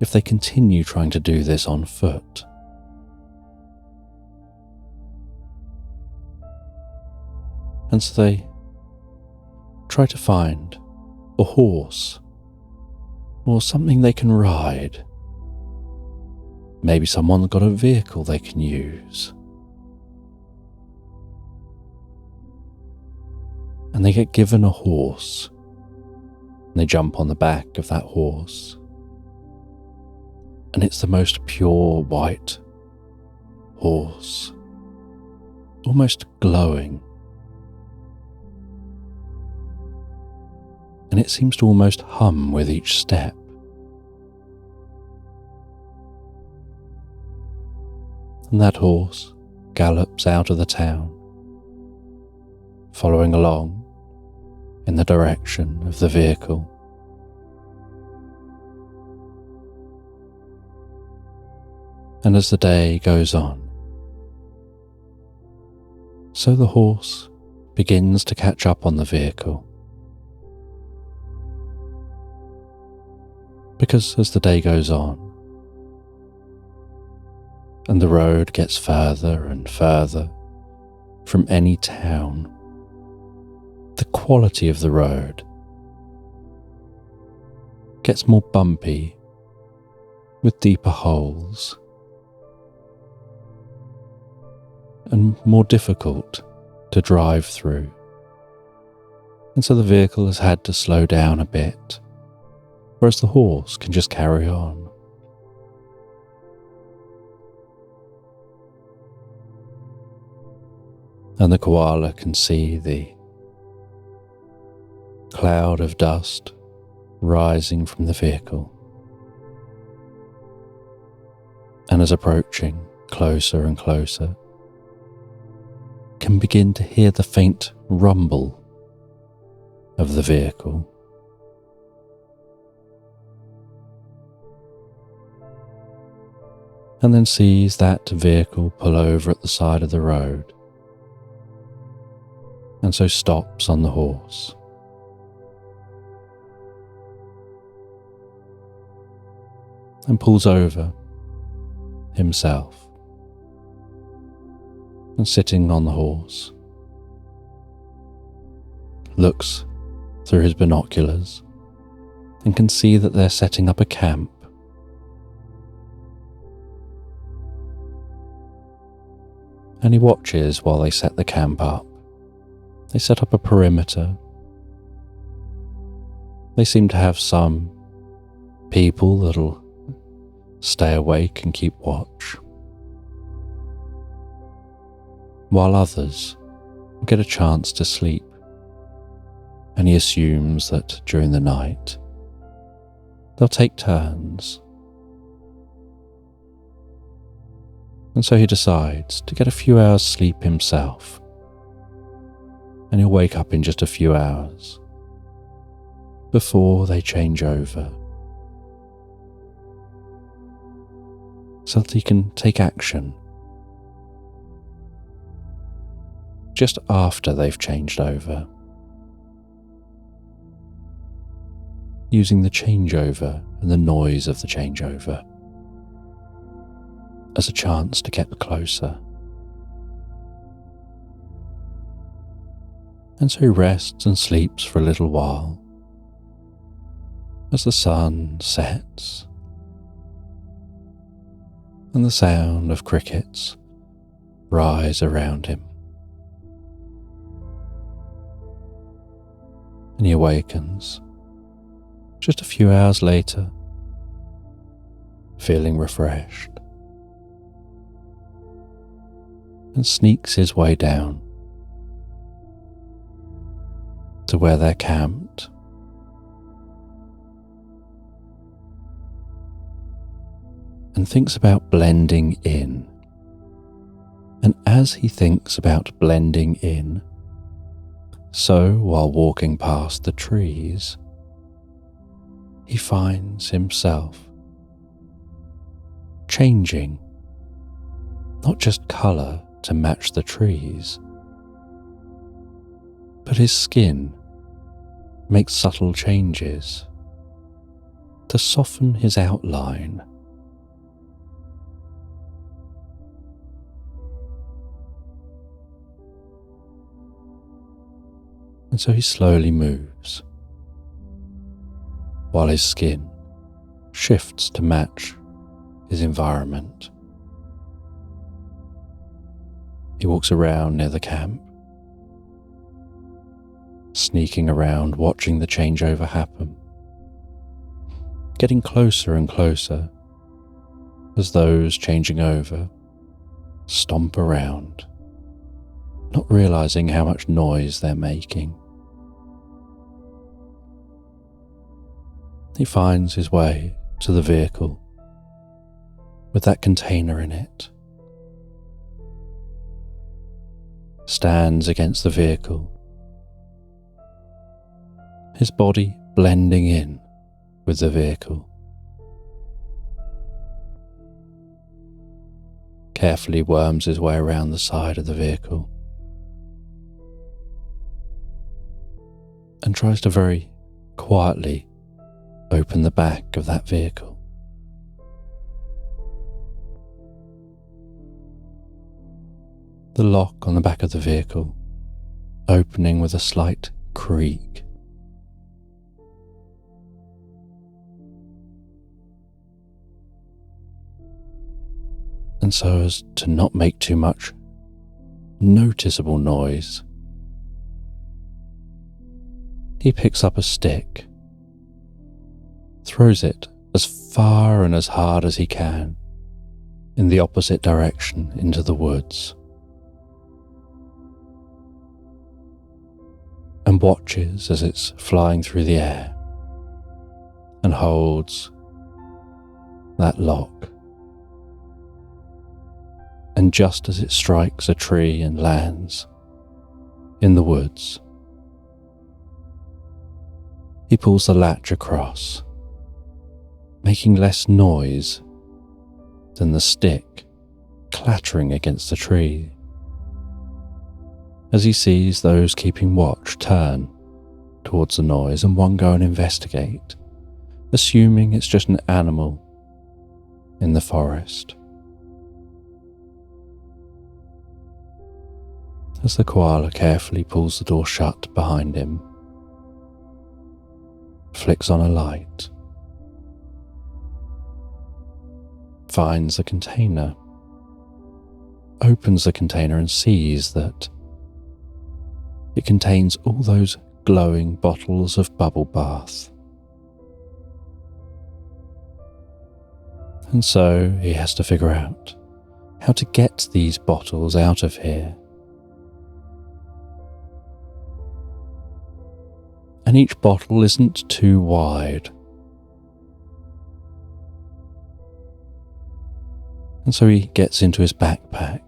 if they continue trying to do this on foot. And so they try to find a horse or something they can ride. Maybe someone's got a vehicle they can use. And they get given a horse. And they jump on the back of that horse. And it's the most pure white horse, almost glowing. And it seems to almost hum with each step. And that horse gallops out of the town, following along in the direction of the vehicle. And as the day goes on, so the horse begins to catch up on the vehicle. Because as the day goes on, and the road gets further and further from any town, the quality of the road gets more bumpy with deeper holes and more difficult to drive through. And so the vehicle has had to slow down a bit, whereas the horse can just carry on. And the koala can see the cloud of dust rising from the vehicle, and as approaching closer and closer, can begin to hear the faint rumble of the vehicle. And then sees that vehicle pull over at the side of the road, and so stops on the horse. And pulls over himself, and sitting on the horse, looks through his binoculars and can see that they're setting up a camp. And he watches while they set the camp up. They set up a perimeter. They seem to have some people that'll stay awake and keep watch, while others will get a chance to sleep. And he assumes that during the night they'll take turns. And so he decides to get a few hours sleep himself, and he'll wake up in just a few hours before they change over, so that he can take action just after they've changed over, using the changeover and the noise of the changeover as a chance to get closer. And so he rests and sleeps for a little while as the sun sets and the sound of crickets rise around him. And he awakens just a few hours later, feeling refreshed, and sneaks his way down to where they're camped. and thinks about blending in. And as he thinks about blending in, so while walking past the trees, he finds himself changing, not just colour to match the trees, but his skin makes subtle changes to soften his outline. And so he slowly moves, while his skin shifts to match his environment. He walks around near the camp, sneaking around, watching the changeover happen, getting closer and closer as those changing over stomp around, not realizing how much noise they're making. He finds his way to the vehicle with that container in it, stands against the vehicle, his body blending in with the vehicle. Carefully worms his way around the side of the vehicle and tries to very quietly open the back of that vehicle. The lock on the back of the vehicle opening with a slight creak. And so as to not make too much noticeable noise, he picks up a stick, throws it as far and as hard as he can in the opposite direction into the woods, and watches as it's flying through the air and holds that lock. And just as it strikes a tree and lands in the woods, he pulls the latch across, making less noise than the stick clattering against the tree, as he sees those keeping watch turn towards the noise and one go and investigate, assuming it's just an animal in the forest. As the koala carefully pulls the door shut behind him, flicks on a light, finds the container, opens the container and sees that it contains all those glowing bottles of bubble bath. And so he has to figure out how to get these bottles out of here. And each bottle isn't too wide. And so he gets into his backpack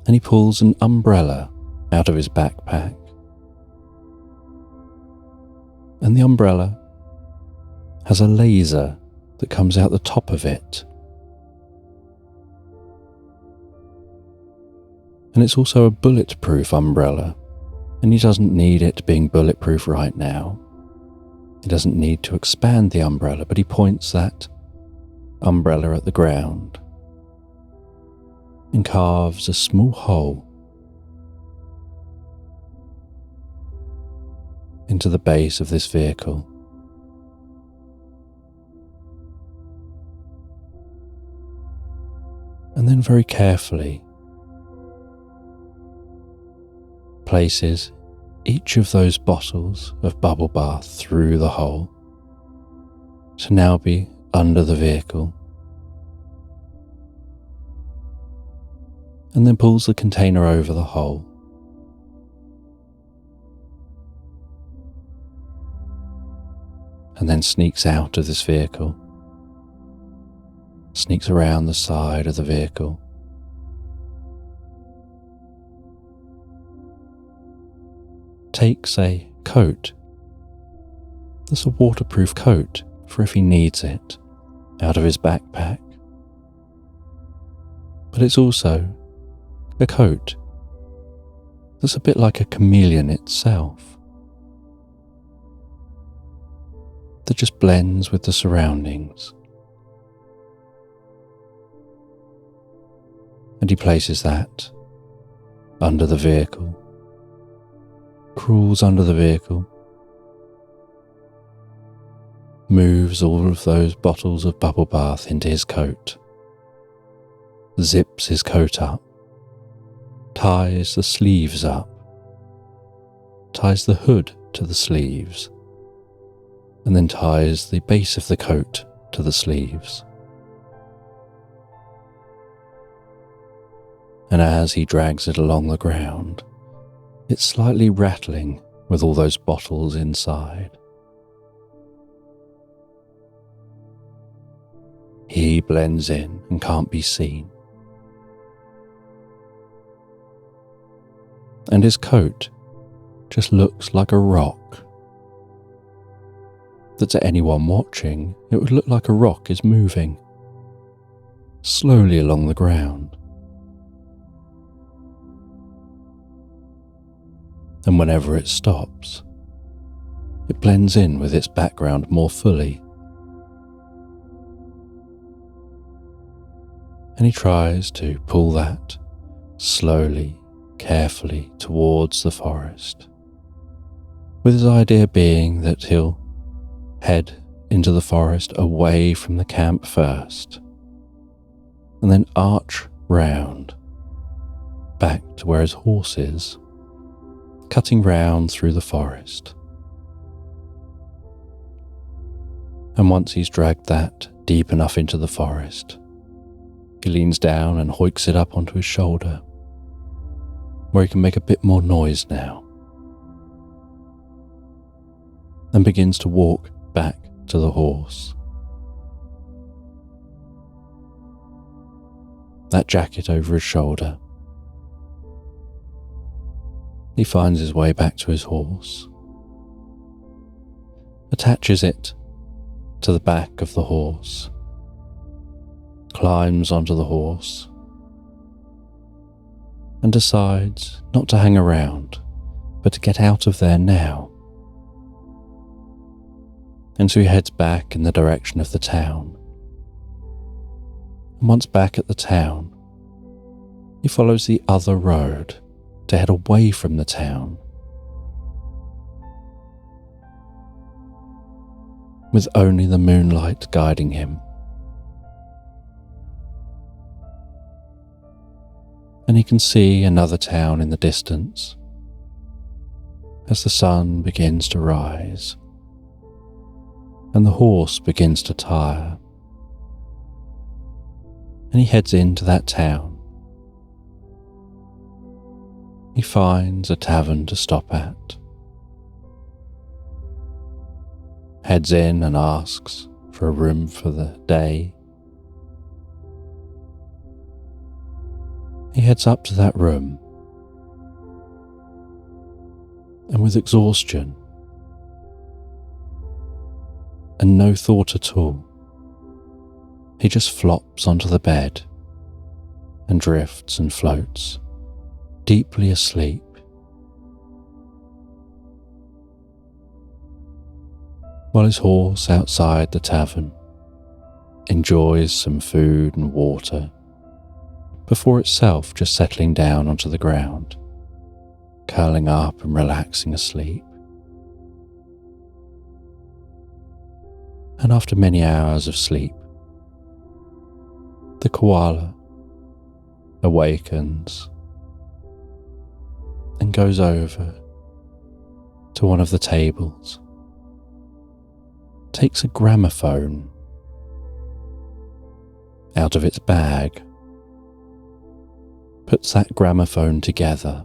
and he pulls an umbrella out of his backpack. And the umbrella has a laser that comes out the top of it. And it's also a bulletproof umbrella, and he doesn't need it being bulletproof right now. He doesn't need to expand the umbrella, but he points that umbrella at the ground and carves a small hole into the base of this vehicle. And then very carefully places each of those bottles of bubble bath through the hole to now be under the vehicle, and then pulls the container over the hole. and then sneaks out of this vehicle, sneaks around the side of the vehicle, takes a coat that's a waterproof coat for if he needs it out of his backpack, but it's also a coat that's a bit like a chameleon itself, that just blends with the surroundings. And he places that under the vehicle, crawls under the vehicle, moves all of those bottles of bubble bath into his coat, zips his coat up, ties the sleeves up, ties the hood to the sleeves, and then ties the base of the coat to the sleeves. And as he drags it along the ground, it's slightly rattling with all those bottles inside. He blends in and can't be seen. And his coat just looks like a rock. That to anyone watching, it would look like a rock is moving slowly along the ground. And whenever it stops, it blends in with its background more fully. And he tries to pull that slowly, carefully towards the forest, with his idea being that he'll head into the forest away from the camp first, and then arch round back to where his horse is, cutting round through the forest. And once he's dragged that deep enough into the forest, he leans down and hoiks it up onto his shoulder, where he can make a bit more noise now, and begins to walk back to the horse. That jacket over his shoulder. He finds his way back to his horse, attaches it to the back of the horse, climbs onto the horse, and decides not to hang around, but to get out of there now. And so he heads back in the direction of the town. And once back at the town, he follows the other road to head away from the town, with only the moonlight guiding him. And he can see another town in the distance as the sun begins to rise and the horse begins to tire. And he heads into that town. He finds a tavern to stop at, heads in and asks for a room for the day. He heads up to that room, and with exhaustion and no thought at all, he just flops onto the bed and drifts and floats, deeply asleep. While his horse outside the tavern enjoys some food and water before itself just settling down onto the ground, curling up and relaxing asleep. And after many hours of sleep, the koala awakens and goes over to one of the tables, takes a gramophone out of its bag, puts that gramophone together,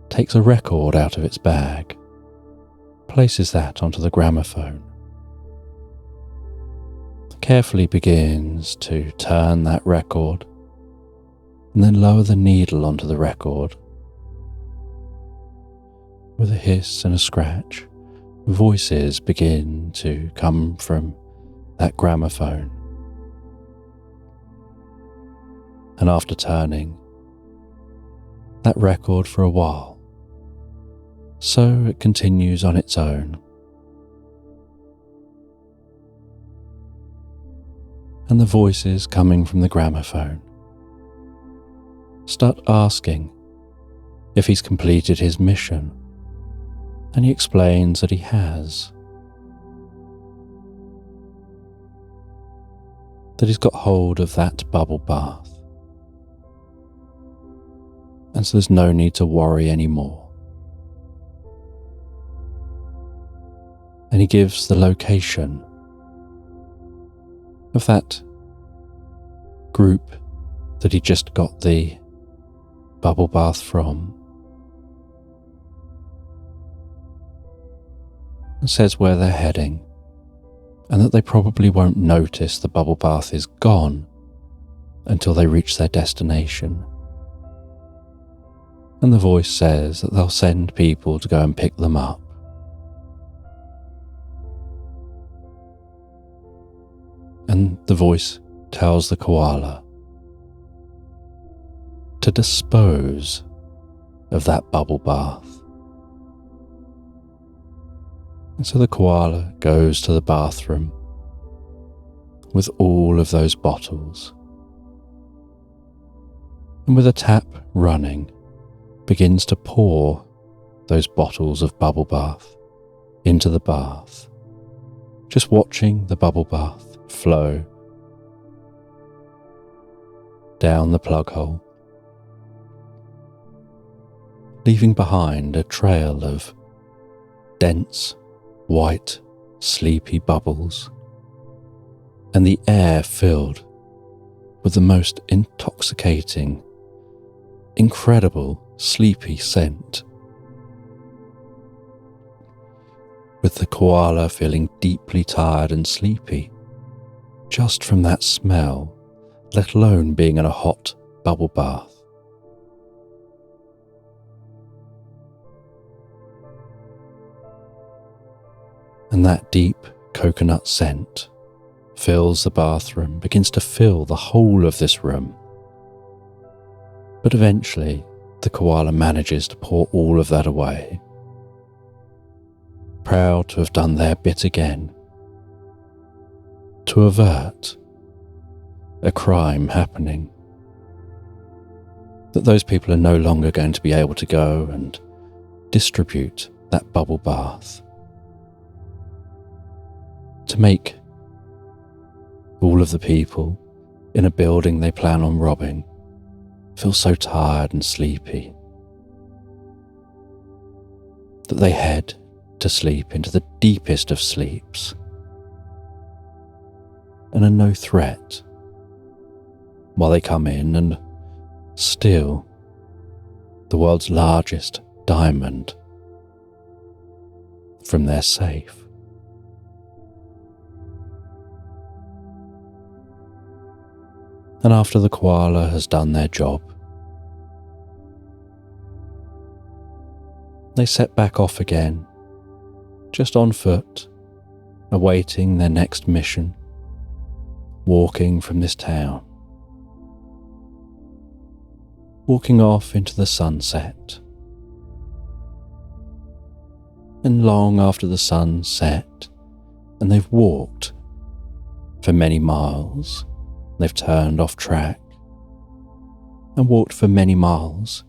takes a record out of its bag, places that onto the gramophone. Carefully begins to turn that record and then lower the needle onto the record. With a hiss and a scratch, voices begin to come from that gramophone. And after turning that record for a while, so it continues on its own. And the voices coming from the gramophone start asking if he's completed his mission, and he explains that he has. That he's got hold of that bubble bath, and so there's no need to worry anymore. And he gives the location of that group that he just got the bubble bath from, and says where they're heading, and that they probably won't notice the bubble bath is gone until they reach their destination. And the voice says that they'll send people to go and pick them up. And the voice tells the koala to dispose of that bubble bath. And so the koala goes to the bathroom with all of those bottles, and with a tap running, begins to pour those bottles of bubble bath into the bath, just watching the bubble bath flow down the plug hole, leaving behind a trail of dense, white, sleepy bubbles, and the air filled with the most intoxicating, incredible, sleepy scent, with the koala feeling deeply tired and sleepy just from that smell, let alone being in a hot bubble bath. And that deep coconut scent fills the bathroom, begins to fill the whole of this room. But eventually, the koala manages to pour all of that away, proud to have done their bit again, to avert a crime happening, that those people are no longer going to be able to go and distribute that bubble bath, to make all of the people in a building they plan on robbing feel so tired and sleepy that they head to sleep into the deepest of sleeps and are no threat while they come in and steal the world's largest diamond from their safe. And after the koala has done their job, they set back off again, just on foot, awaiting their next mission, walking from this town, walking off into the sunset. And long after the sun set, and they've walked for many miles, they've turned off track and walked for many miles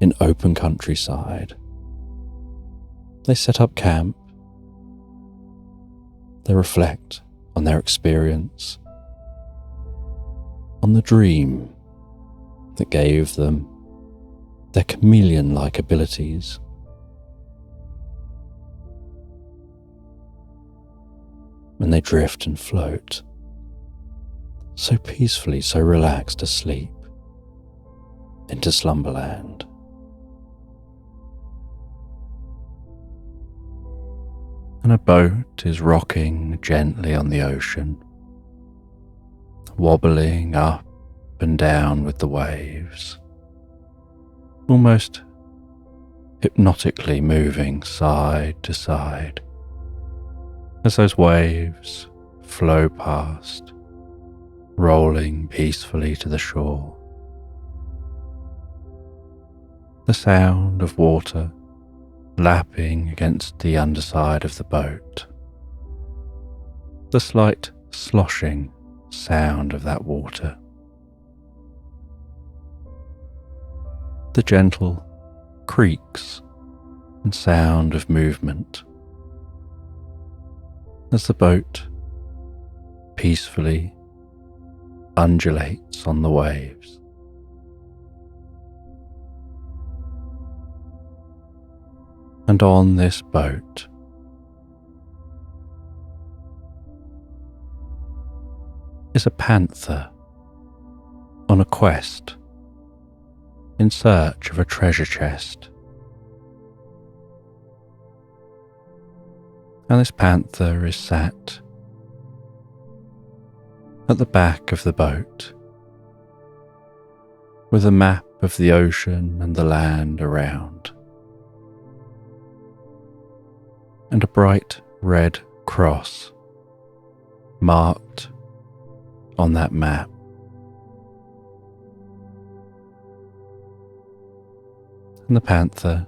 in open countryside. They set up camp. They reflect on their experience, on the dream that gave them their chameleon-like abilities. And they drift and float, so peacefully, so relaxed asleep, into Slumberland. and a boat is rocking gently on the ocean, wobbling up and down with the waves, almost hypnotically moving side to side as those waves flow past, rolling peacefully to the shore. The sound of water lapping against the underside of the boat, the slight sloshing sound of that water, the gentle creaks and sound of movement as the boat peacefully undulates on the waves. And on this boat, is a panther on a quest in search of a treasure chest. And this panther is sat at the back of the boat with a map of the ocean and the land around, and a bright red cross marked on that map. And the panther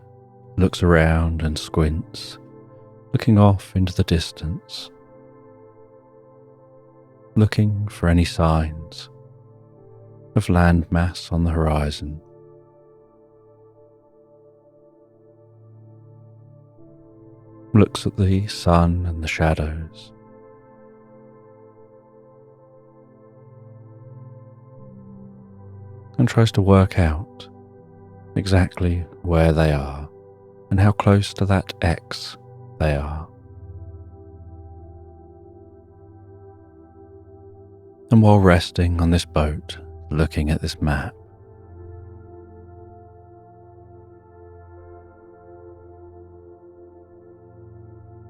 looks around and squints, looking off into the distance, looking for any signs of landmass on the horizon. Looks at the sun and the shadows, and tries to work out exactly where they are and how close to that X they are. And while resting on this boat, looking at this map,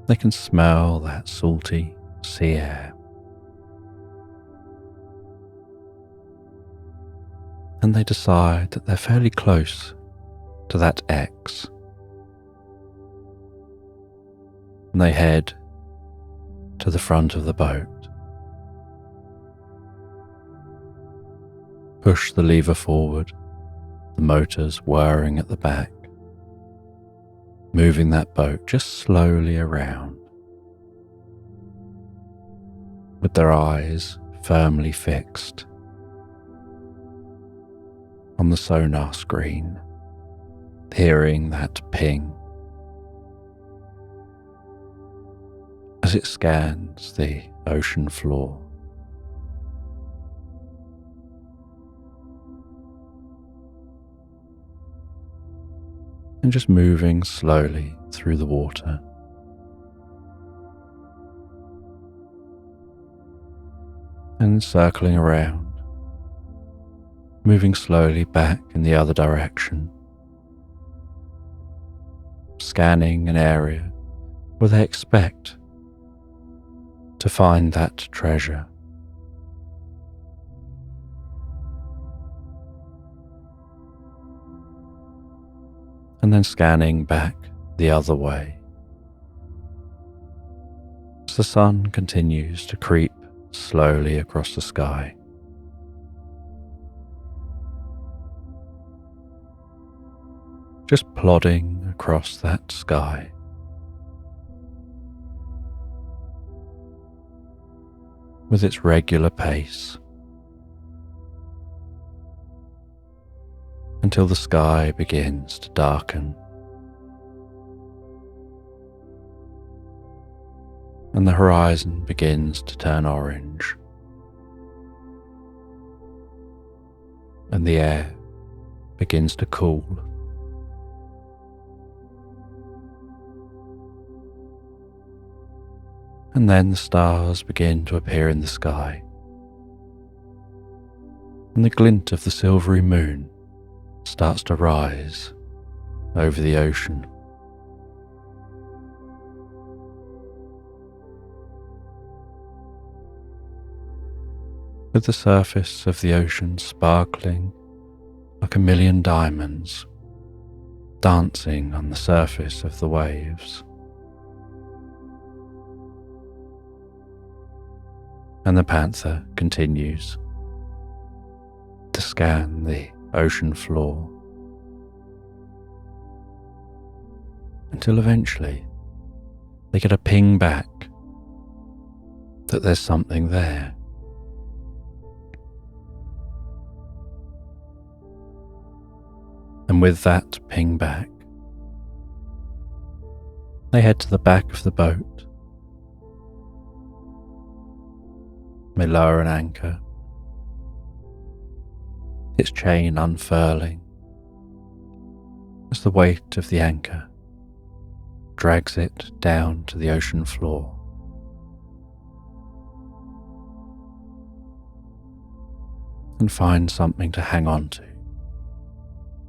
they can smell that salty sea air. And they decide that they're fairly close to that X. And they head to the front of the boat, push the lever forward, the motors whirring at the back, moving that boat just slowly around, with their eyes firmly fixed on the sonar screen, hearing that ping as it scans the ocean floor. And just moving slowly through the water. And circling around, moving slowly back in the other direction, scanning an area where they expect to find that treasure. And then scanning back the other way as the sun continues to creep slowly across the sky. Just plodding across that sky, with its regular pace, until the sky begins to darken and the horizon begins to turn orange and the air begins to cool. And then the stars begin to appear in the sky, and the glint of the silvery moon starts to rise over the ocean. with the surface of the ocean sparkling like a million diamonds dancing on the surface of the waves. And the panther continues to scan the ocean floor until eventually they get a ping back that there's something there. And with that ping back, they head to the back of the boat. They lower an anchor, its chain unfurling as the weight of the anchor drags it down to the ocean floor. And find something to hang on to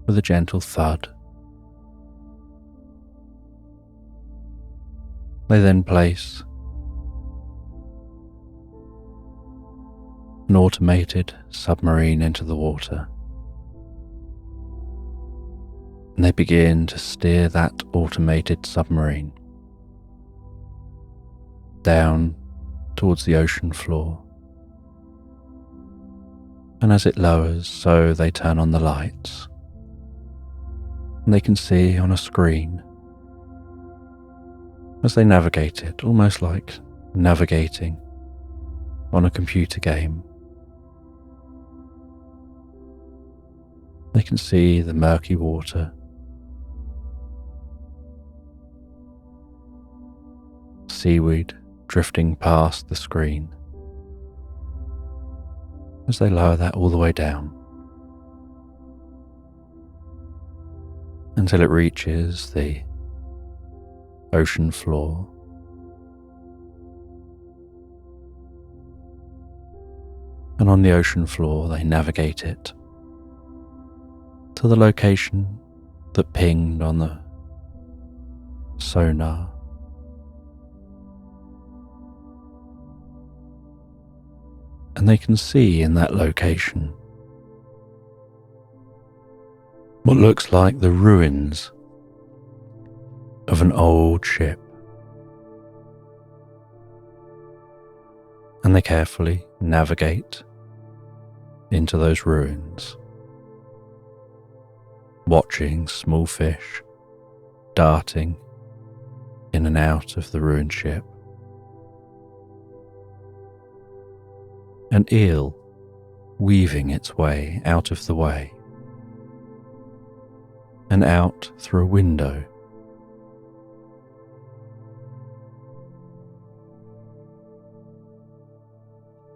with a gentle thud. They then place an automated submarine into the water, and they begin to steer that automated submarine down towards the ocean floor. And as it lowers, so they turn on the lights, and they can see on a screen as they navigate it, almost like navigating on a computer game. They can see the murky water, seaweed drifting past the screen as they lower that all the way down until it reaches the ocean floor. And on the ocean floor they navigate it to the location that pinged on the sonar. And they can see in that location what looks like the ruins of an old ship. And they carefully navigate into those ruins, watching small fish darting in and out of the ruined ship. An eel weaving its way out of the way and out through a window.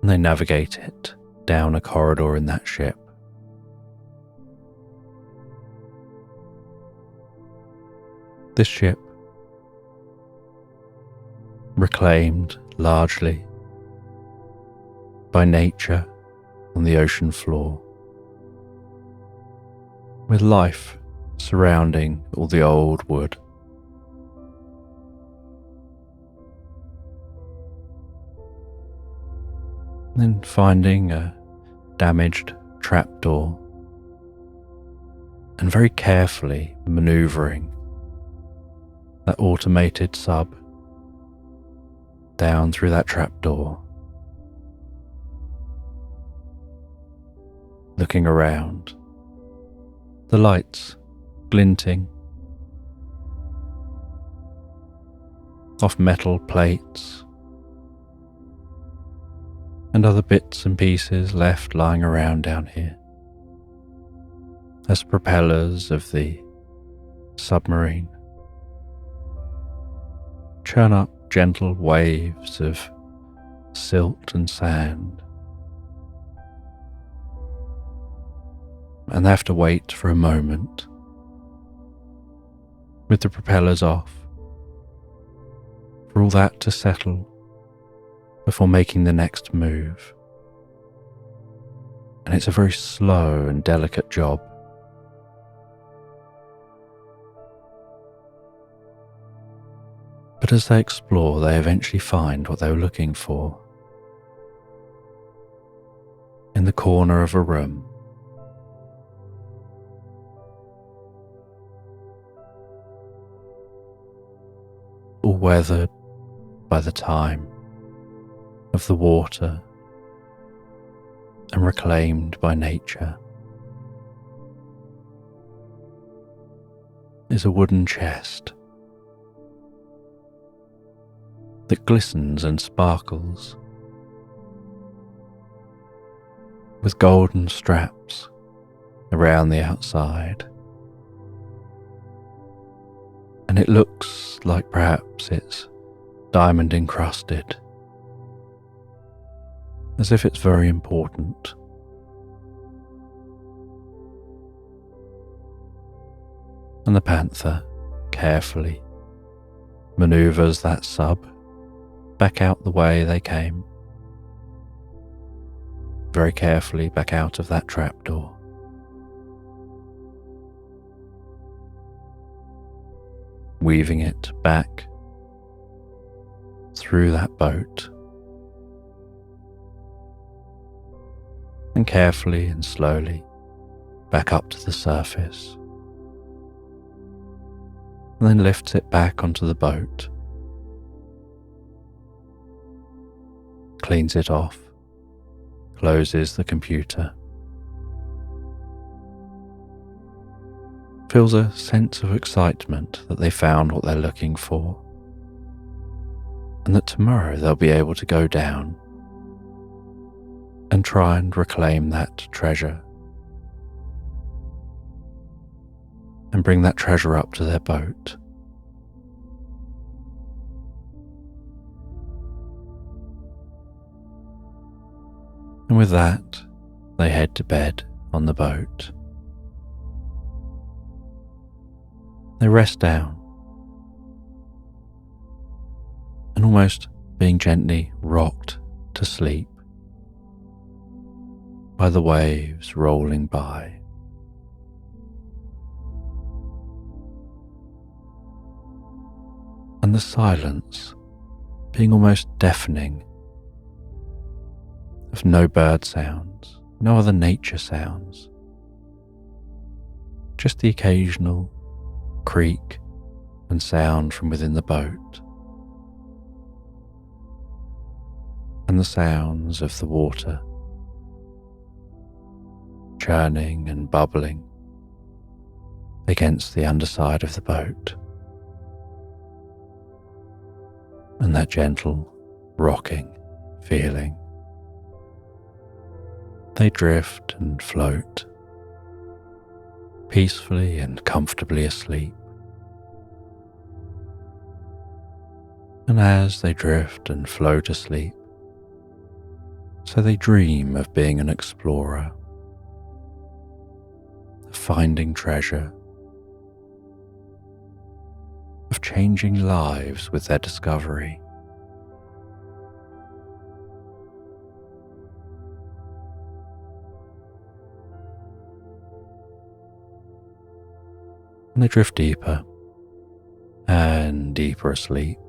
And they navigate it down a corridor in that ship. This ship, reclaimed largely by nature on the ocean floor, with life surrounding all the old wood. Then finding a damaged trapdoor and very carefully manoeuvring that automated sub down through that trapdoor, looking around, the lights glinting off metal plates and other bits and pieces left lying around down here as propellers of the submarine churn up gentle waves of silt and sand, and they have to wait for a moment with the propellers off for all that to settle before making the next move. And it's a very slow and delicate job. But as they explore, they eventually find what they were looking for. in the corner of a room. All weathered by the time of the water and reclaimed by nature, is a wooden chest that glistens and sparkles with golden straps around the outside, and it looks like perhaps it's diamond encrusted, as if it's very important. And the panther carefully maneuvers that sub back out the way they came, very carefully back out of that trapdoor. Weaving it back through that boat, and carefully and slowly back up to the surface, and then lifts it back onto the boat, cleans it off, closes the computer, feels a sense of excitement that they found what they're looking for, and that tomorrow they'll be able to go down and try and reclaim that treasure and bring that treasure up to their boat. And with that, they head to bed on the boat. They rest down, and almost being gently rocked to sleep by the waves rolling by. And the silence being almost deafening, of no bird sounds, no other nature sounds, just the occasional creak and sound from within the boat, and the sounds of the water churning and bubbling against the underside of the boat, and that gentle rocking feeling. They drift and float, peacefully and comfortably asleep. And as they drift and float asleep, so they dream of being an explorer, of finding treasure, of changing lives with their discovery. And they drift deeper and deeper asleep,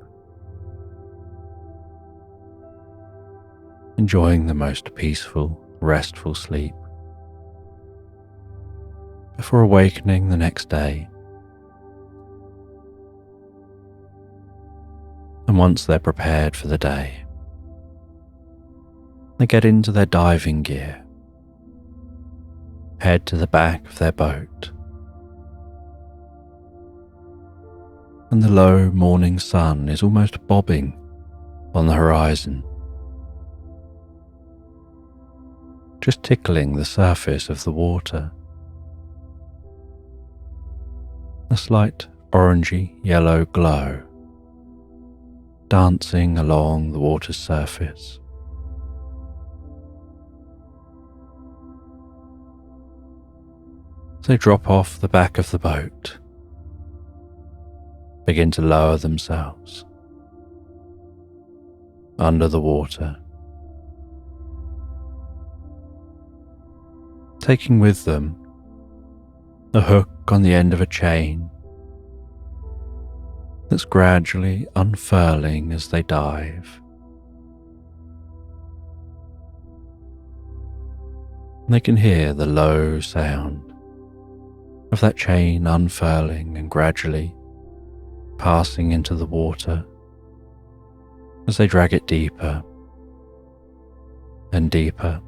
enjoying the most peaceful, restful sleep, before awakening the next day. And once they're prepared for the day, they get into their diving gear, head to the back of their boat, and the low morning sun is almost bobbing on the horizon, just tickling the surface of the water. A slight orangey yellow glow dancing along the water's surface. They drop off the back of the boat, begin to lower themselves under the water, taking with them the hook on the end of a chain that's gradually unfurling as they dive. They can hear the low sound of that chain unfurling and gradually passing into the water as they drag it deeper and deeper.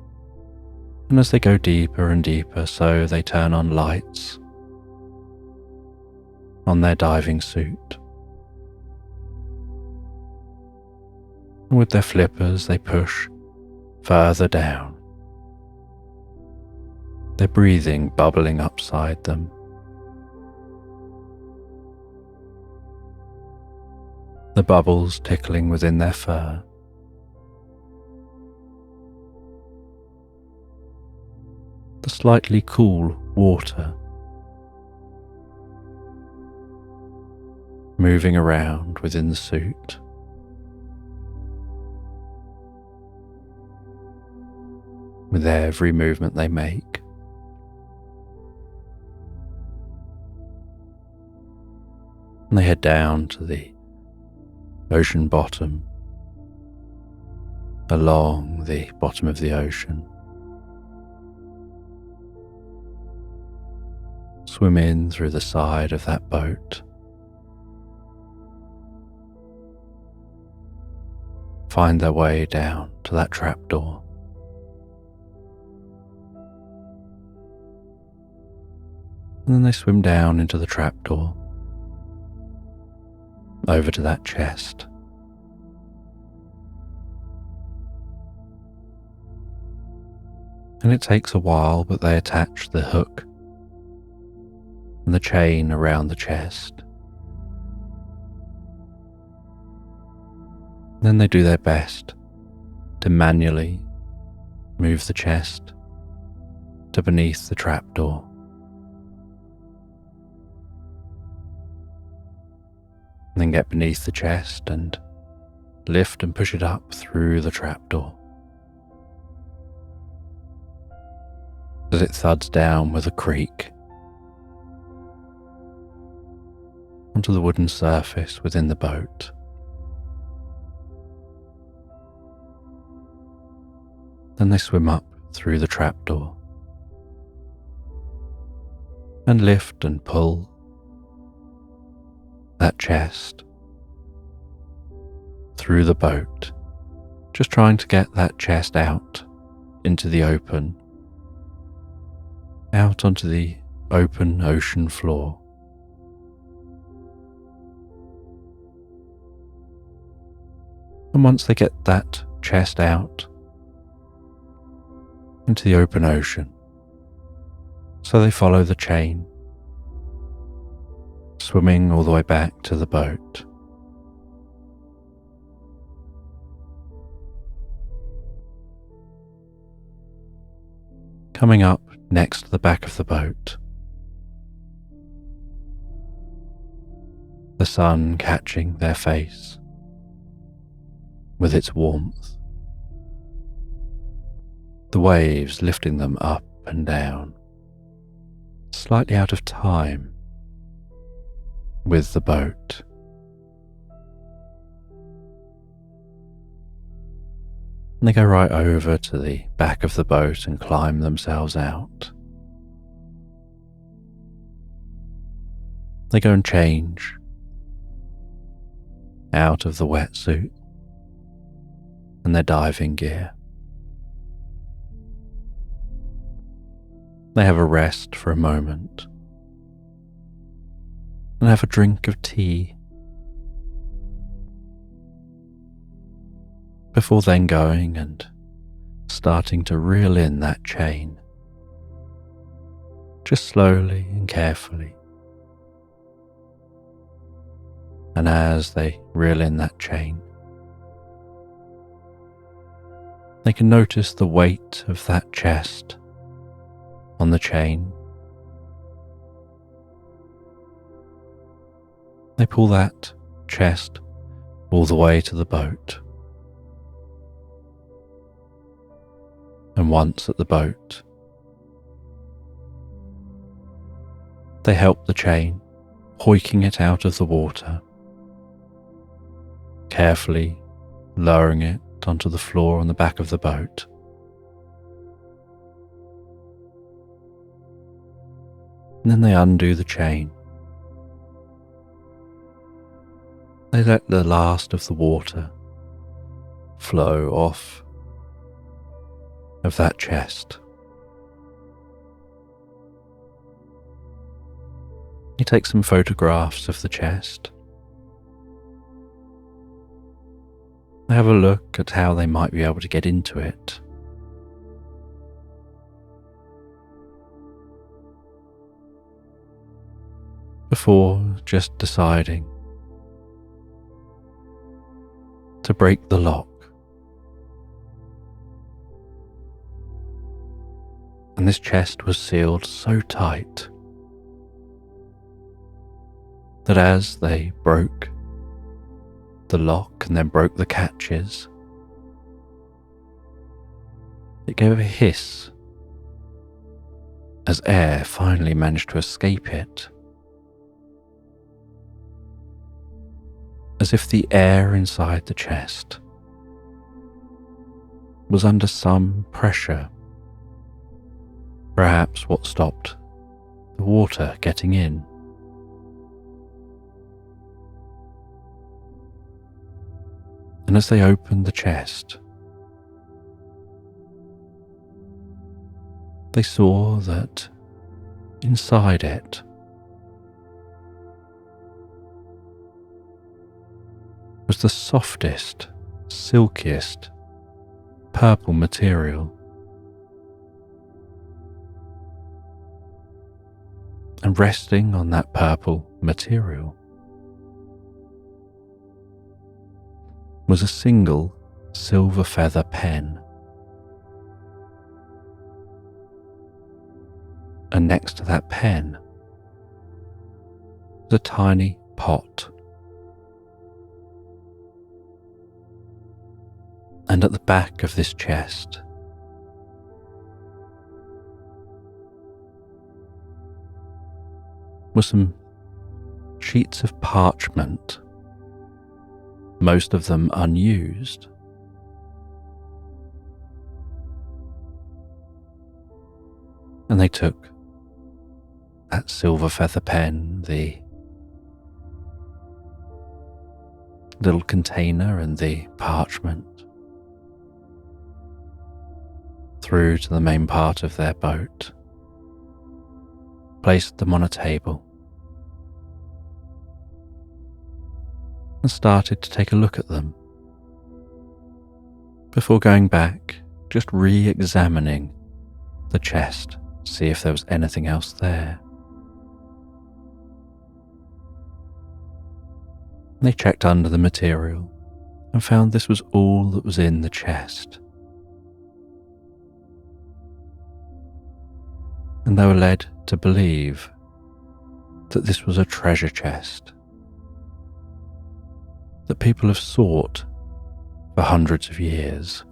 And as they go deeper and deeper, so they turn on lights on their diving suit. And with their flippers, they push further down, their breathing bubbling upside them. The bubbles tickling within their fur. The slightly cool water moving around within the suit. With every movement they make. And they head down to the ocean bottom, along the bottom of the ocean. Swim in through the side of that boat. Find their way down to that trapdoor. And then they swim down into the trapdoor, over to that chest. And it takes a while, but they attach the hook and the chain around the chest. Then they do their best to manually move the chest to beneath the trapdoor. And then get beneath the chest and lift and push it up through the trapdoor. As it thuds down with a creak onto the wooden surface within the boat. Then they swim up through the trapdoor and lift and pull that chest through the boat, just trying to get that chest out into the open, out onto the open ocean floor. And once they get that chest out into the open ocean, so they follow the chain, swimming all the way back to the boat. Coming up next to the back of the boat, the sun catching their face with its warmth, the waves lifting them up and down, slightly out of time with the boat. And they go right over to the back of the boat and climb themselves out. They go and change out of the wetsuit and their diving gear. They have a rest for a moment and have a drink of tea before then going and starting to reel in that chain, just slowly and carefully. And as they reel in that chain, they can notice the weight of that chest on the chain. They pull that chest all the way to the boat. And once at the boat, they help the chain, hoiking it out of the water, carefully lowering it onto the floor on the back of the boat. and then they undo the chain. They let the last of the water flow off of that chest. You take some photographs of the chest. They have a look at how they might be able to get into it. Before just deciding to break the lock. And this chest was sealed so tight that as they broke the lock and then broke the catches, it gave a hiss as air finally managed to escape it. As if the air inside the chest was under some pressure, perhaps what stopped the water getting in. And as they opened the chest, they saw that inside it was the softest, silkiest purple material. And resting on that purple material was a single silver feather pen. And next to that pen was a tiny pot. And at the back of this chest were some sheets of parchment, most of them unused. And they took that silver feather pen, the little container and the parchment, through to the main part of their boat, placed them on a table, and started to take a look at them before going back, just re-examining the chest to see if there was anything else there. They checked under the material and found this was all that was in the chest. And they were led to believe that this was a treasure chest that people have sought for hundreds of years.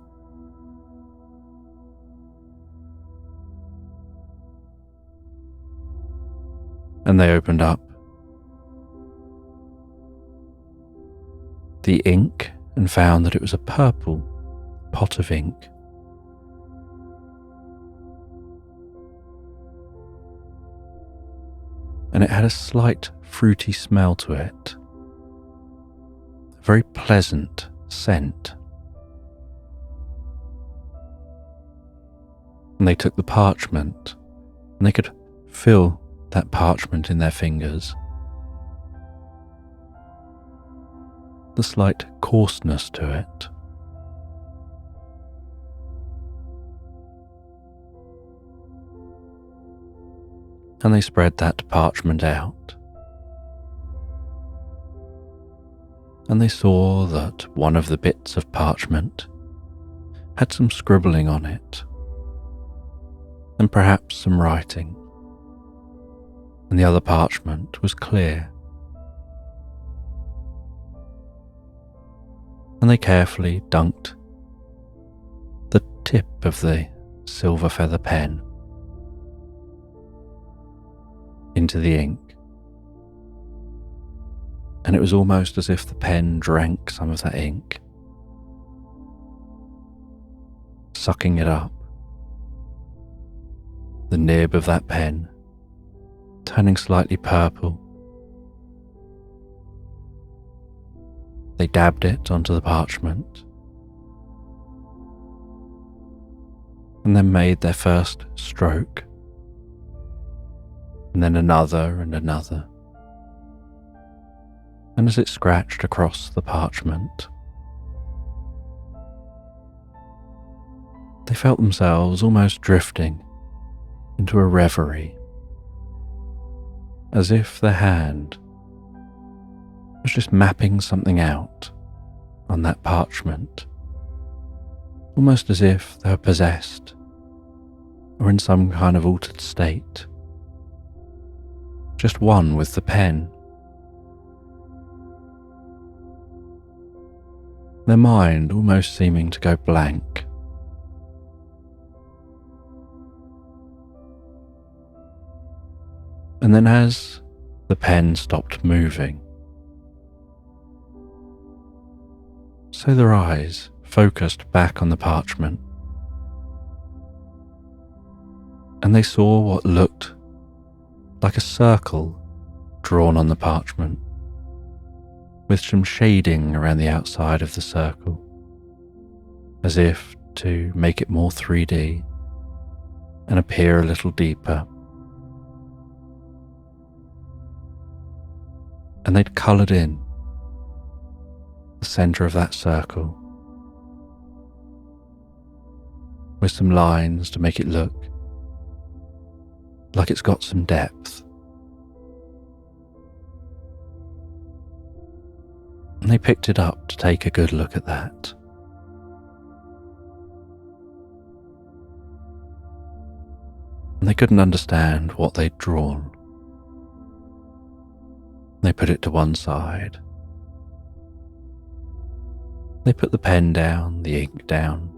And they opened up the ink and found that it was a purple pot of ink. And it had a slight fruity smell to it, a very pleasant scent. And they took the parchment, and they could feel that parchment in their fingers, the slight coarseness to it. And they spread that parchment out, and they saw that one of the bits of parchment had some scribbling on it, and perhaps some writing, and the other parchment was clear. And they carefully dunked the tip of the silver feather pen into the ink, and it was almost as if the pen drank some of that ink, sucking it up. The nib of that pen turning slightly purple. They dabbed it onto the parchment and then made their first stroke, and then another and another. And as it scratched across the parchment, they felt themselves almost drifting into a reverie, as if their hand was just mapping something out on that parchment, almost as if they were possessed or in some kind of altered state, just one with the pen. Their mind almost seeming to go blank. And then as the pen stopped moving, so their eyes focused back on the parchment, and they saw what looked like a circle drawn on the parchment, with some shading around the outside of the circle, as if to make it more 3D and appear a little deeper. And they'd coloured in the centre of that circle with some lines to make it look like it's got some depth. And they picked it up to take a good look at that. And they couldn't understand what they'd drawn. They put it to one side. They put the pen down, the ink down.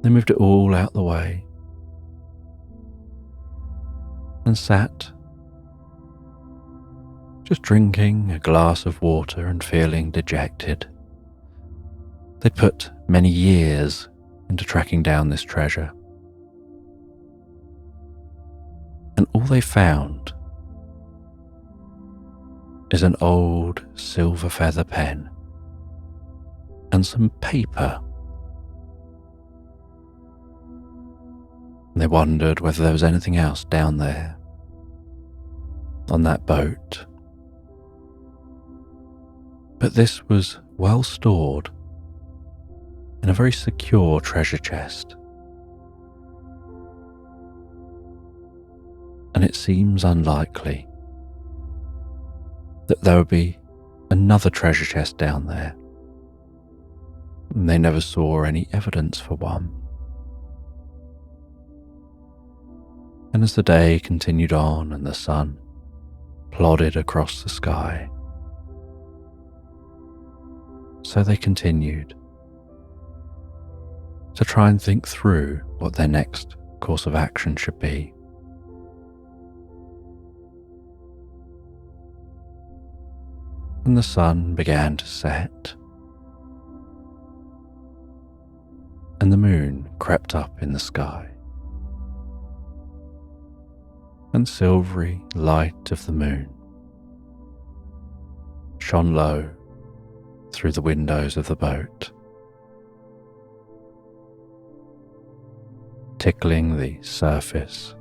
They moved it all out the way and sat just drinking a glass of water and feeling dejected. They'd put many years into tracking down this treasure, and all they found is an old silver feather pen and some paper. They wondered whether there was anything else down there on that boat. But this was well stored in a very secure treasure chest. And it seems unlikely that there would be another treasure chest down there. And they never saw any evidence for one. And as the day continued on and the sun plodded across the sky, so they continued to try and think through what their next course of action should be. And the sun began to set, and the moon crept up in the sky, and silvery light of the moon shone low through the windows of the boat, tickling the surface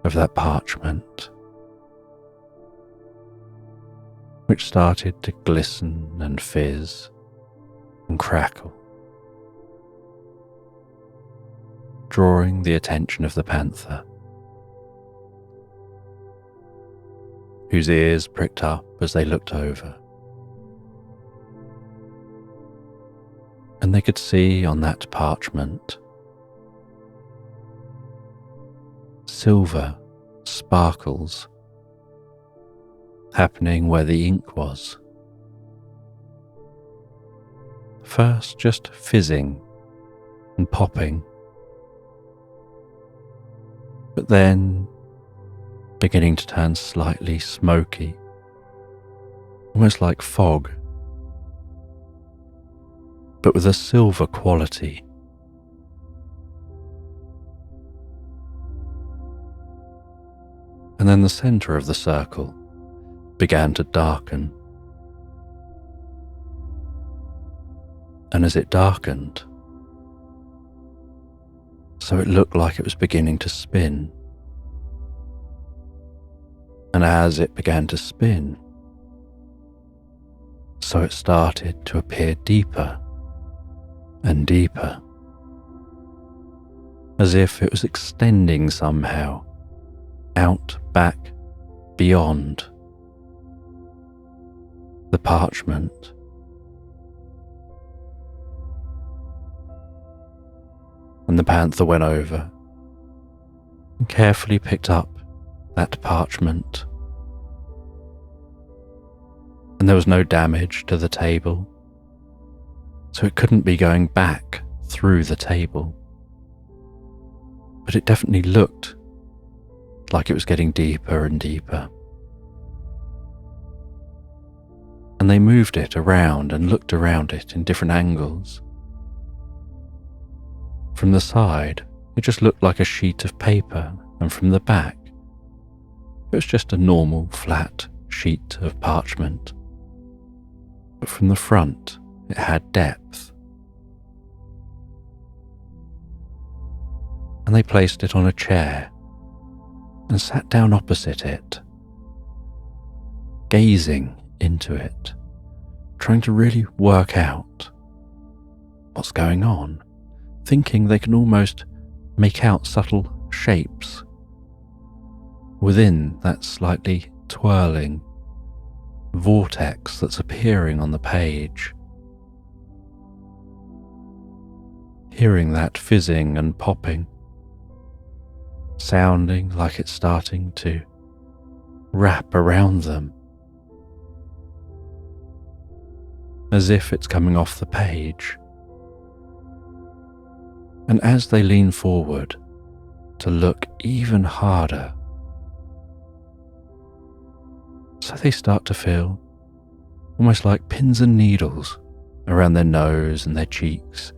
of that parchment, which started to glisten and fizz and crackle, drawing the attention of the panther, whose ears pricked up as they looked over. And they could see on that parchment silver sparkles happening where the ink was. First just fizzing and popping, but then beginning to turn slightly smoky, almost like fog, but with a silver quality. And then the centre of the circle began to darken. And as it darkened, so it looked like it was beginning to spin. And as it began to spin, so it started to appear deeper and deeper, as if it was extending somehow out, back, beyond the parchment. And the panther went over and carefully picked up that parchment. And there was no damage to the table, so it couldn't be going back through the table. But it definitely looked like it was getting deeper and deeper. And they moved it around and looked around it in different angles. From the side, it just looked like a sheet of paper, and from the back, it was just a normal flat sheet of parchment. But from the front, it had depth. And they placed it on a chair and sat down opposite it, gazing into it, trying to really work out what's going on, thinking they can almost make out subtle shapes within that slightly twirling vortex that's appearing on the page. Hearing that fizzing and popping, sounding like it's starting to wrap around them, as if it's coming off the page. And as they lean forward to look even harder, so they start to feel almost like pins and needles around their nose and their cheeks,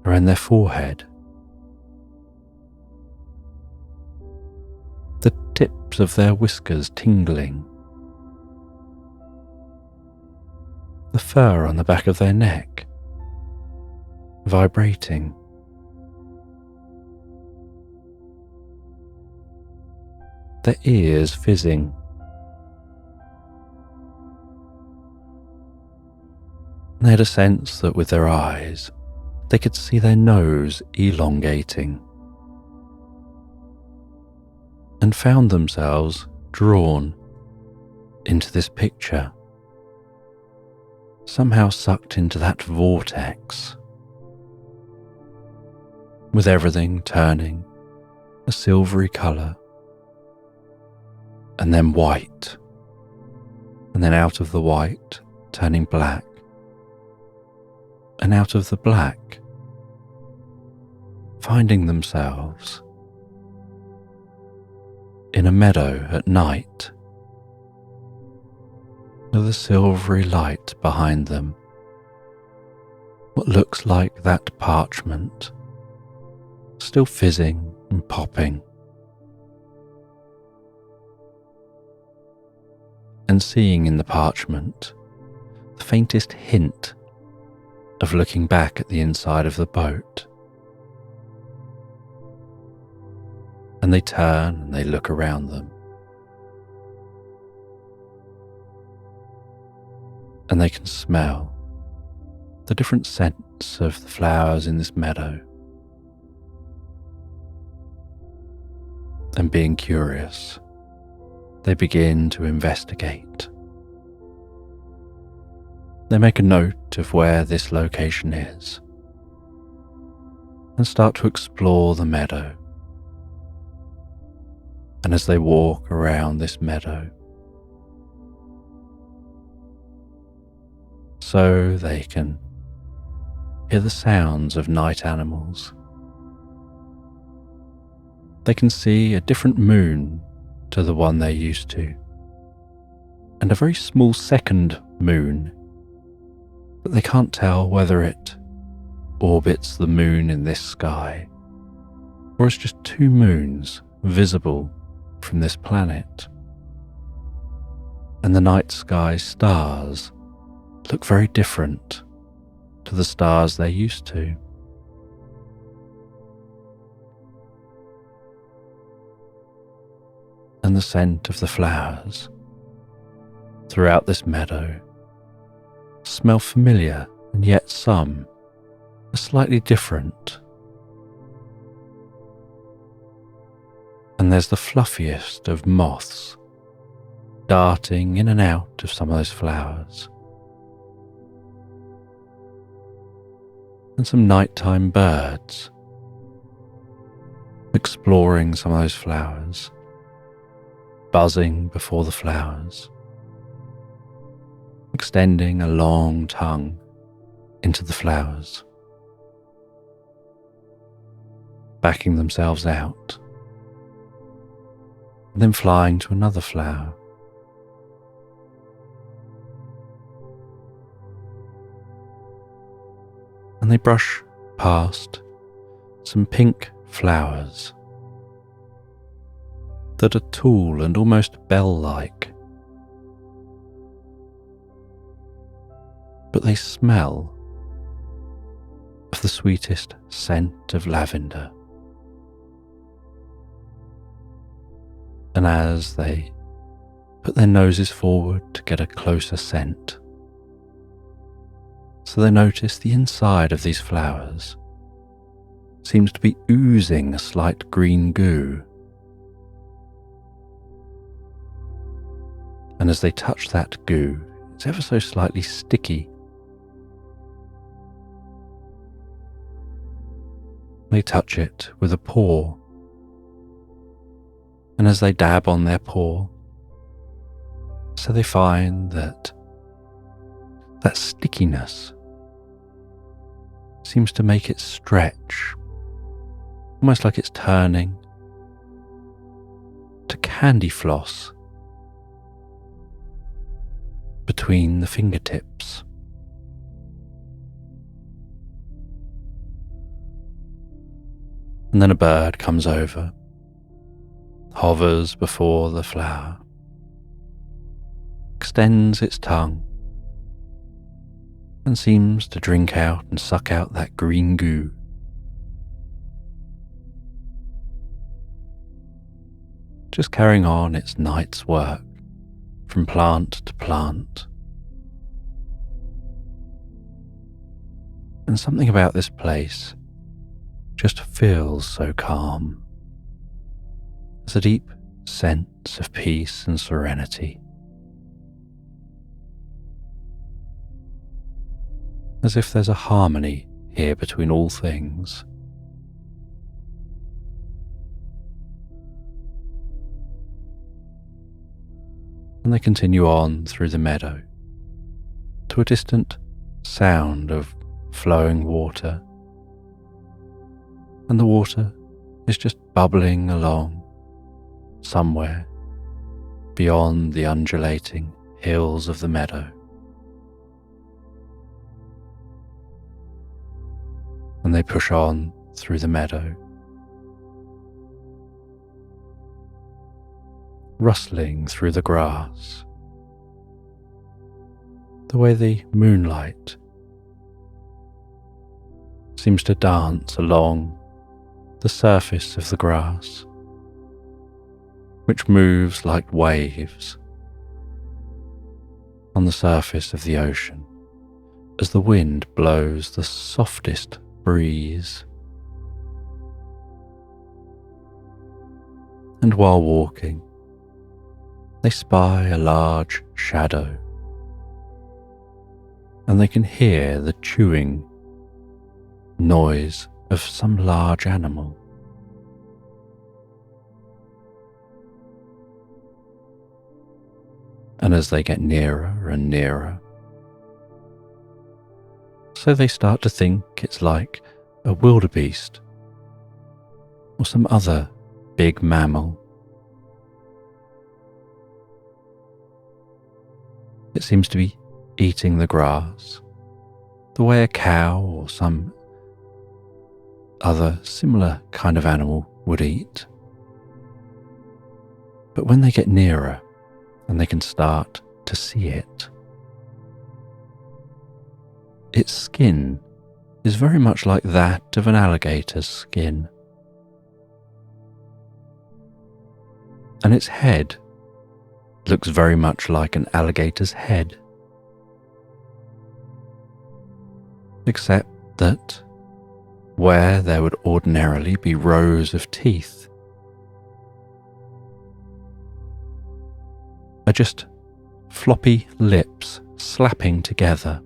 around their forehead. The tips of their whiskers tingling, the fur on the back of their neck vibrating. Their ears fizzing. They had a sense that with their eyes, they could see their nose elongating, and found themselves drawn into this picture, somehow sucked into that vortex, with everything turning a silvery colour, and then white, and then out of the white turning black, and out of the black finding themselves in a meadow at night, with a silvery light behind them, what looks like that parchment still fizzing and popping, and seeing in the parchment the faintest hint of looking back at the inside of the boat. And they turn and they look around them, and they can smell the different scents of the flowers in this meadow. And being curious, they begin to investigate. They make a note of where this location is and start to explore the meadow. And as they walk around this meadow, so they can hear the sounds of night animals. They can see a different moon to the one they're used to, and a very small second moon, but they can't tell whether it orbits the moon in this sky, or it's just two moons visible from this planet, and the night sky stars look very different to the stars they're used to. And the scent of the flowers throughout this meadow smell familiar, and yet some are slightly different. And there's the fluffiest of moths darting in and out of some of those flowers, and some nighttime birds exploring some of those flowers, buzzing before the flowers, extending a long tongue into the flowers, backing themselves out, and then flying to another flower. And they brush past some pink flowers that are tall and almost bell-like, but they smell of the sweetest scent of lavender. And as they put their noses forward to get a closer scent, so they notice the inside of these flowers seems to be oozing a slight green goo. And as they touch that goo, it's ever so slightly sticky. They touch it with a paw, and as they dab on their paw, so they find that stickiness seems to make it stretch, almost like it's turning to candy floss between the fingertips. And then a bird comes over, hovers before the flower, extends its tongue, and seems to drink out and suck out that green goo. Just carrying on its night's work from plant to plant. And something about this place just feels so calm. There's a deep sense of peace and serenity, as if there's a harmony here between all things. And they continue on through the meadow to a distant sound of flowing water, and the water is just bubbling along somewhere beyond the undulating hills of the meadow. And they push on through the meadow, rustling through the grass, the way the moonlight seems to dance along the surface of the grass, which moves like waves on the surface of the ocean as the wind blows the softest breeze. And while walking, they spy a large shadow, and they can hear the chewing noise of some large animal. And as they get nearer and nearer, so they start to think it's like a wildebeest or some other big mammal. It seems to be eating the grass the way a cow or some other similar kind of animal would eat. But when they get nearer and they can start to see it, its skin is very much like that of an alligator's skin. And its head looks very much like an alligator's head, except that where there would ordinarily be rows of teeth are just floppy lips slapping together.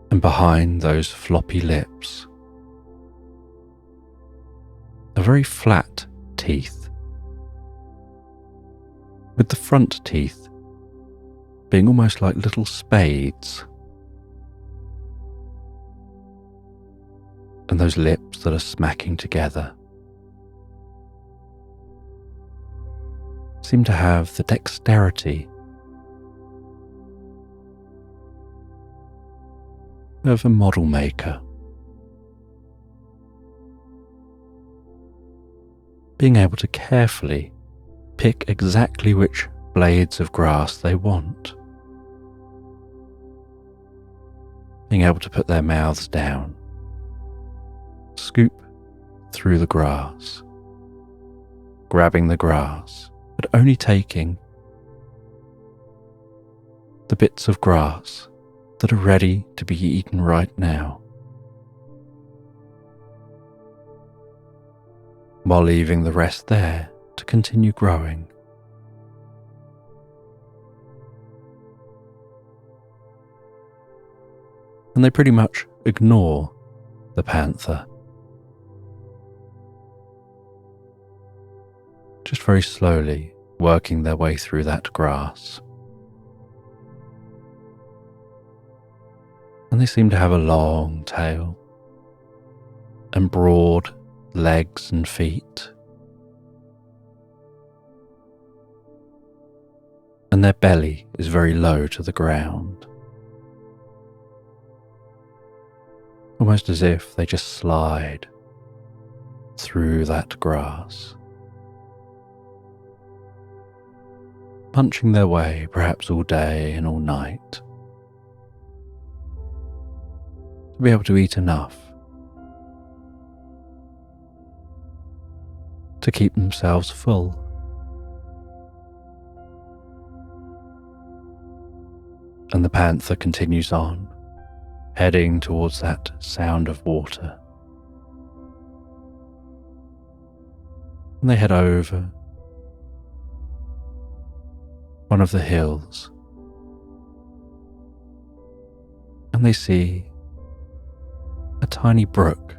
And behind those floppy lips are very flat teeth, with the front teeth being almost like little spades, and those lips that are smacking together seem to have the dexterity of a model maker, being able to carefully pick exactly which blades of grass they want, being able to put their mouths down, scoop through the grass, grabbing the grass, but only taking the bits of grass that are ready to be eaten right now, while leaving the rest there to continue growing. And they pretty much ignore the panther, just very slowly working their way through that grass. And they seem to have a long tail and broad legs and feet, and their belly is very low to the ground, almost as if they just slide through that grass, punching their way perhaps all day and all night to be able to eat enough to keep themselves full. And the panther continues on, heading towards that sound of water. And they head over one of the hills, and they see a tiny brook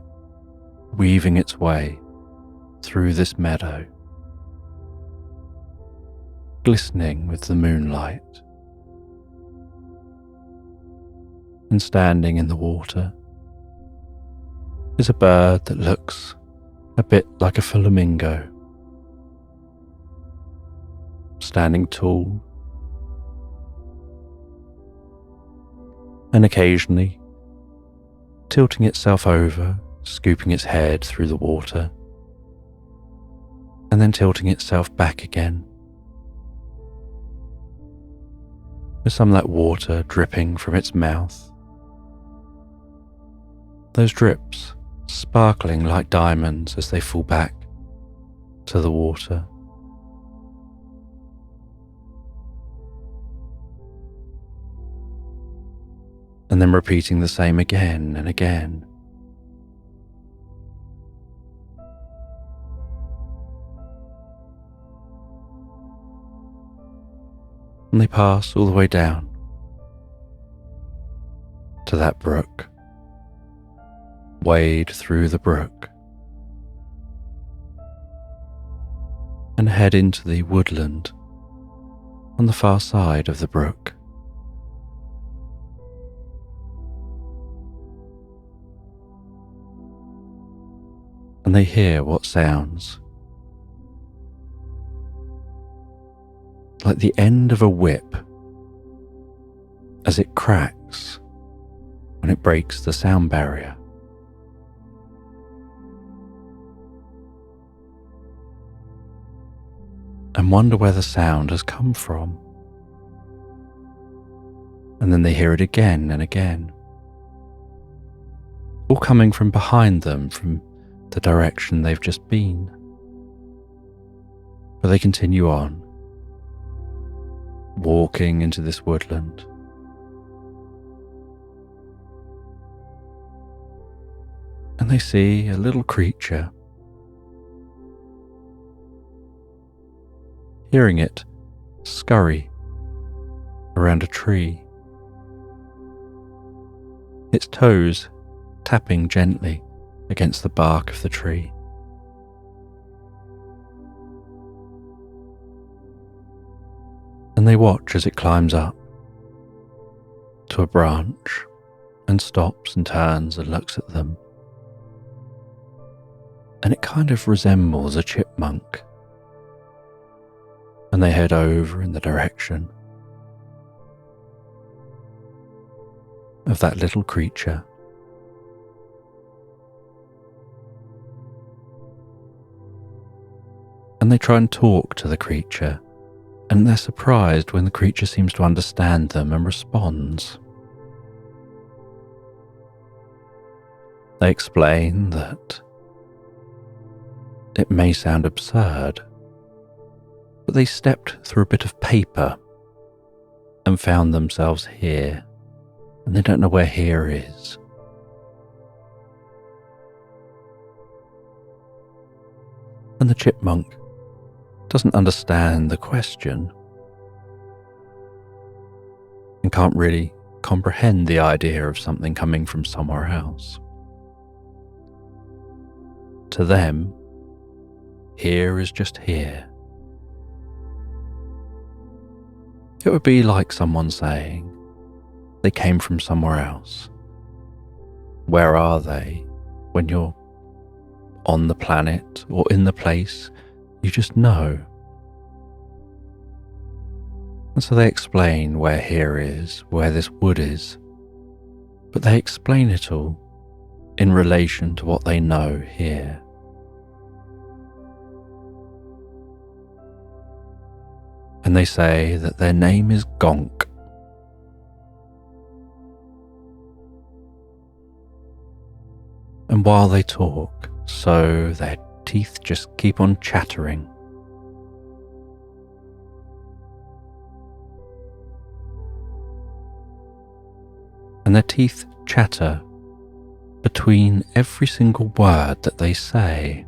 weaving its way through this meadow, glistening with the moonlight. And standing in the water is a bird that looks a bit like a flamingo, standing tall, and occasionally tilting itself over, scooping its head through the water, and then tilting itself back again, with some of that water dripping from its mouth, those drips sparkling like diamonds as they fall back to the water. And then repeating the same again and again. And they pass all the way down to that brook, wade through the brook, and head into the woodland on the far side of the brook. And they hear what sounds like the end of a whip as it cracks when it breaks the sound barrier. and wonder where the sound has come from. And then they hear it again and again, all coming from behind them, from the direction they've just been. But they continue on, walking into this woodland. And they see a little creature. Hearing it scurry around a tree, its toes tapping gently against the bark of the tree. And they watch as it climbs up to a branch and stops and turns and looks at them. And it kind of resembles a chipmunk. And they head over in the direction of that little creature. And they try and talk to the creature, and they're surprised when the creature seems to understand them and responds. They explain that it may sound absurd, but they stepped through a bit of paper and found themselves here, and they don't know where here is. And the chipmunk doesn't understand the question and can't really comprehend the idea of something coming from somewhere else. To them, here is just here. It would be like someone saying they came from somewhere else. Where are they when you're on the planet or in the place you just know? And so they explain where here is, where this wood is, but they explain it all in relation to what they know here. And they say that their name is Gonk. And while they talk, so their teeth just keep on chattering. And their teeth chatter between every single word that they say.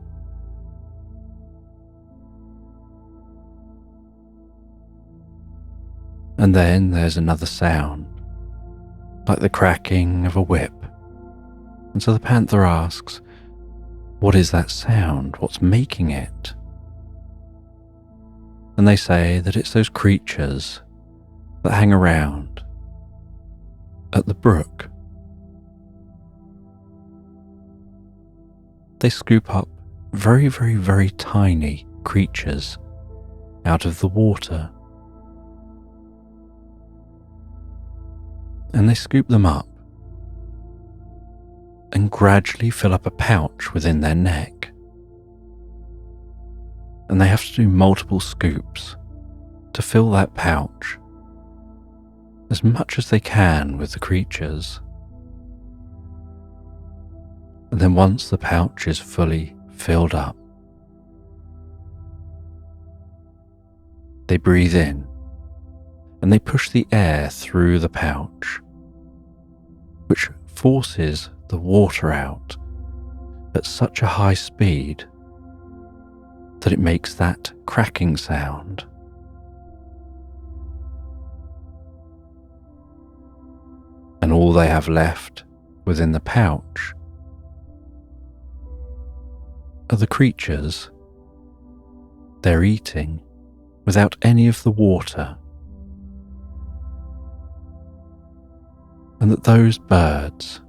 And then there's another sound, like the cracking of a whip. And so the panther asks, "What is that sound? What's making it?" And they say that it's those creatures that hang around at the brook. They scoop up very, very, very tiny creatures out of the water. And they scoop them up and gradually fill up a pouch within their neck. And they have to do multiple scoops to fill that pouch as much as they can with the creatures. And then once the pouch is fully filled up, they breathe in and they push the air through the pouch, which forces the water out at such a high speed that it makes that cracking sound. And all they have left within the pouch are the creatures they're eating without any of the water. And that those birds,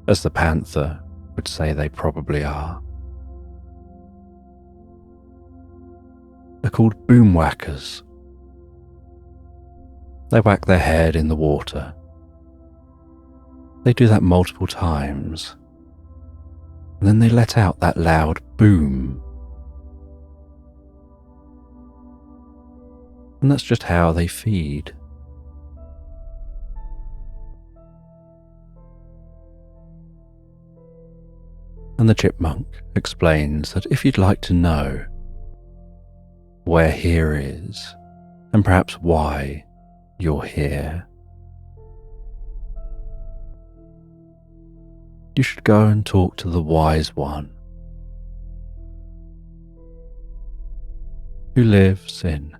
as the panther would say they probably are called boomwhackers. They whack their head in the water. They do that multiple times, and then they let out that loud boom. And that's just how they feed. And the chipmunk explains that if you'd like to know where here is, and perhaps why you're here, you should go and talk to the wise one who lives in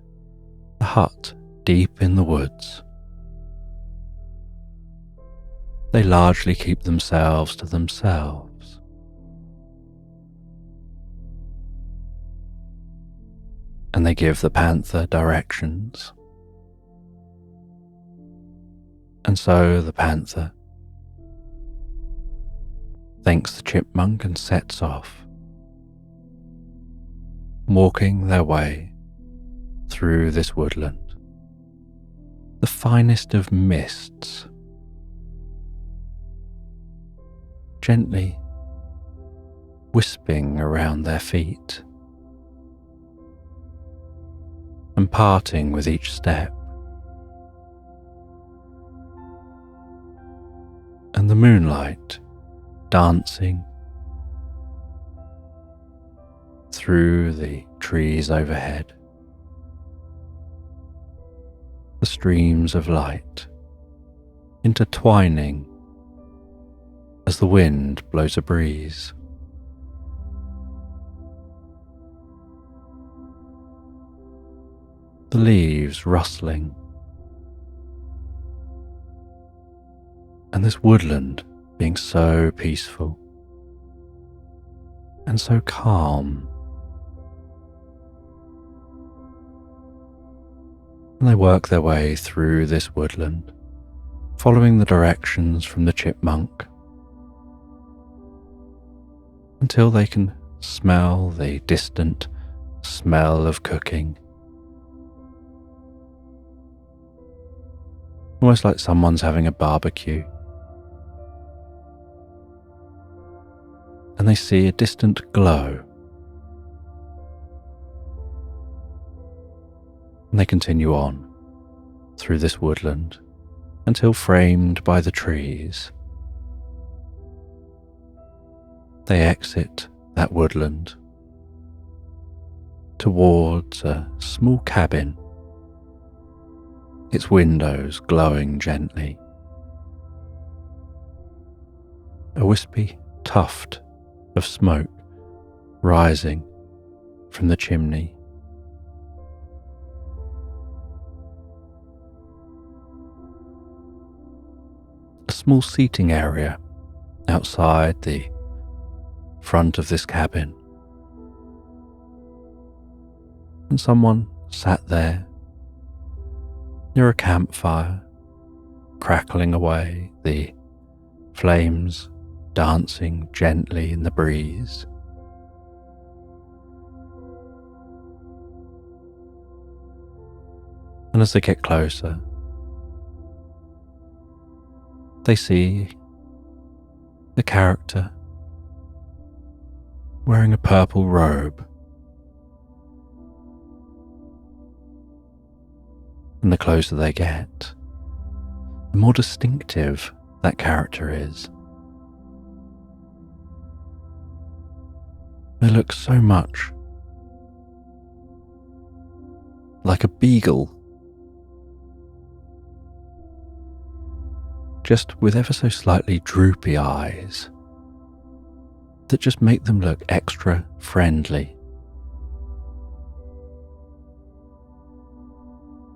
a hut deep in the woods. They largely keep themselves to themselves. And they give the panther directions. And so the panther thanks the chipmunk and sets off, walking their way through this woodland, the finest of mists, gently wisping around their feet and parting with each step. And the moonlight dancing through the trees overhead, the streams of light intertwining as the wind blows a breeze. The leaves rustling, and this woodland being so peaceful and so calm. And they work their way through this woodland, following the directions from the chipmunk, until they can smell the distant smell of cooking. Almost like someone's having a barbecue. And they see a distant glow. And they continue on through this woodland until, framed by the trees, they exit that woodland towards a small cabin, its windows glowing gently. A wispy tuft of smoke rising from the chimney. A small seating area outside the front of this cabin, and someone sat there near a campfire, crackling away, the flames dancing gently in the breeze. And as they get closer, they see the character wearing a purple robe. And the closer they get, the more distinctive that character is. They look so much like a beagle, just with ever so slightly droopy eyes that just make them look extra friendly,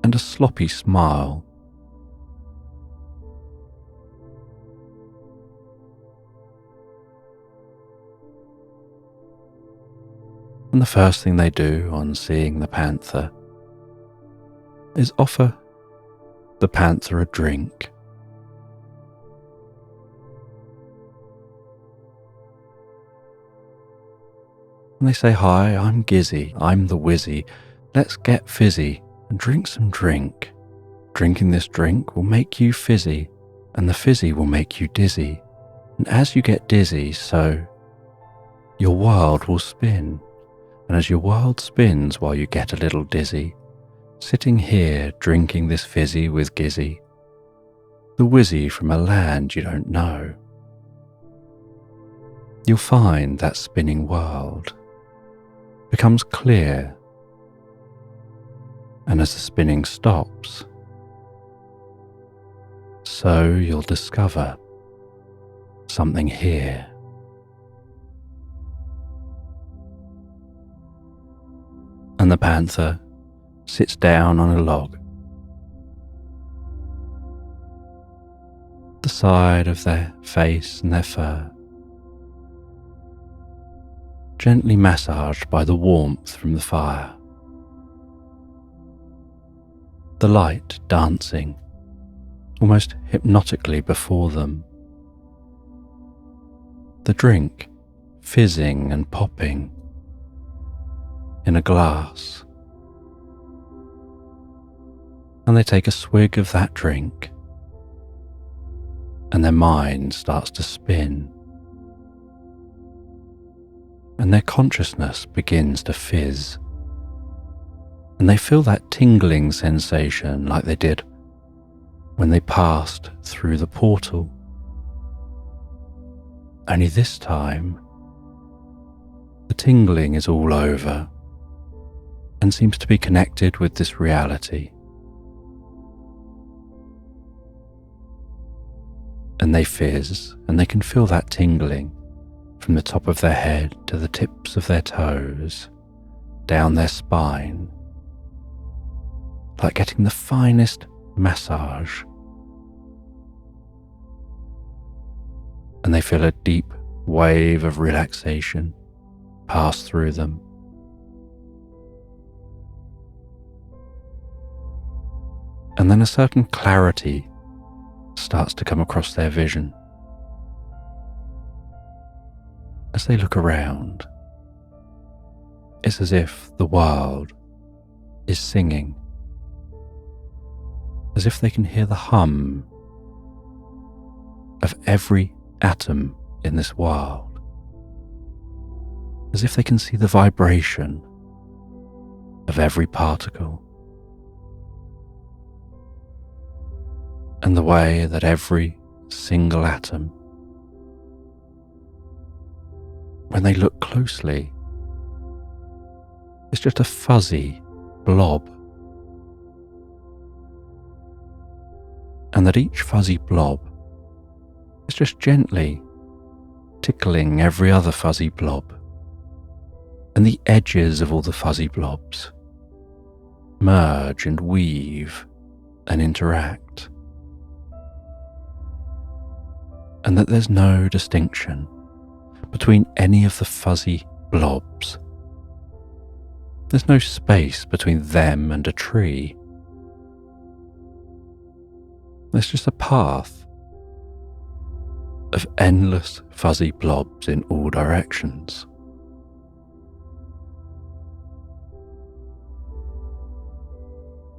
and a sloppy smile. And the first thing they do on seeing the panther is offer the panther a drink. And they say, "Hi, I'm Gizzy, I'm the Wizzy. Let's get fizzy and drink some drink. Drinking this drink will make you fizzy, and the fizzy will make you dizzy. And as you get dizzy, so your world will spin. And as your world spins while you get a little dizzy, sitting here drinking this fizzy with Gizzy, the Wizzy from a land you don't know. You'll find that spinning world becomes clear, and as the spinning stops, so you'll discover something here. And the panther sits down on a log. The side of their face and their fur, gently massaged by the warmth from the fire. The light dancing almost hypnotically before them. The drink fizzing and popping in a glass. And they take a swig of that drink, and their mind starts to spin, and their consciousness begins to fizz, and they feel that tingling sensation like they did when they passed through the portal. Only this time, the tingling is all over and seems to be connected with this reality. And they fizz, and they can feel that tingling from the top of their head to the tips of their toes, down their spine, like getting the finest massage. And they feel a deep wave of relaxation pass through them. And then a certain clarity starts to come across their vision. As they look around, it's as if the world is singing, as if they can hear the hum of every atom in this world, as if they can see the vibration of every particle, and the way that every single atom, when they look closely, is just a fuzzy blob, and that each fuzzy blob is just gently tickling every other fuzzy blob, and the edges of all the fuzzy blobs merge and weave and interact, and that there's no distinction between any of the fuzzy blobs. There's no space between them and a tree. There's just a path of endless fuzzy blobs in all directions.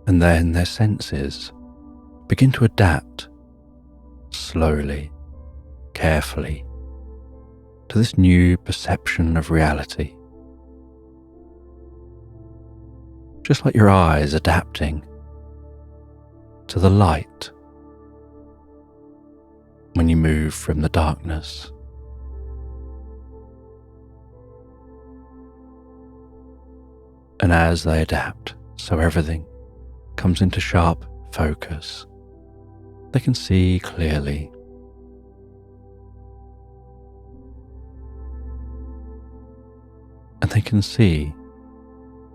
And then their senses begin to adapt slowly, carefully, to this new perception of reality. Just like your eyes adapting to the light when you move from the darkness. And as they adapt, so everything comes into sharp focus, they can see clearly. And they can see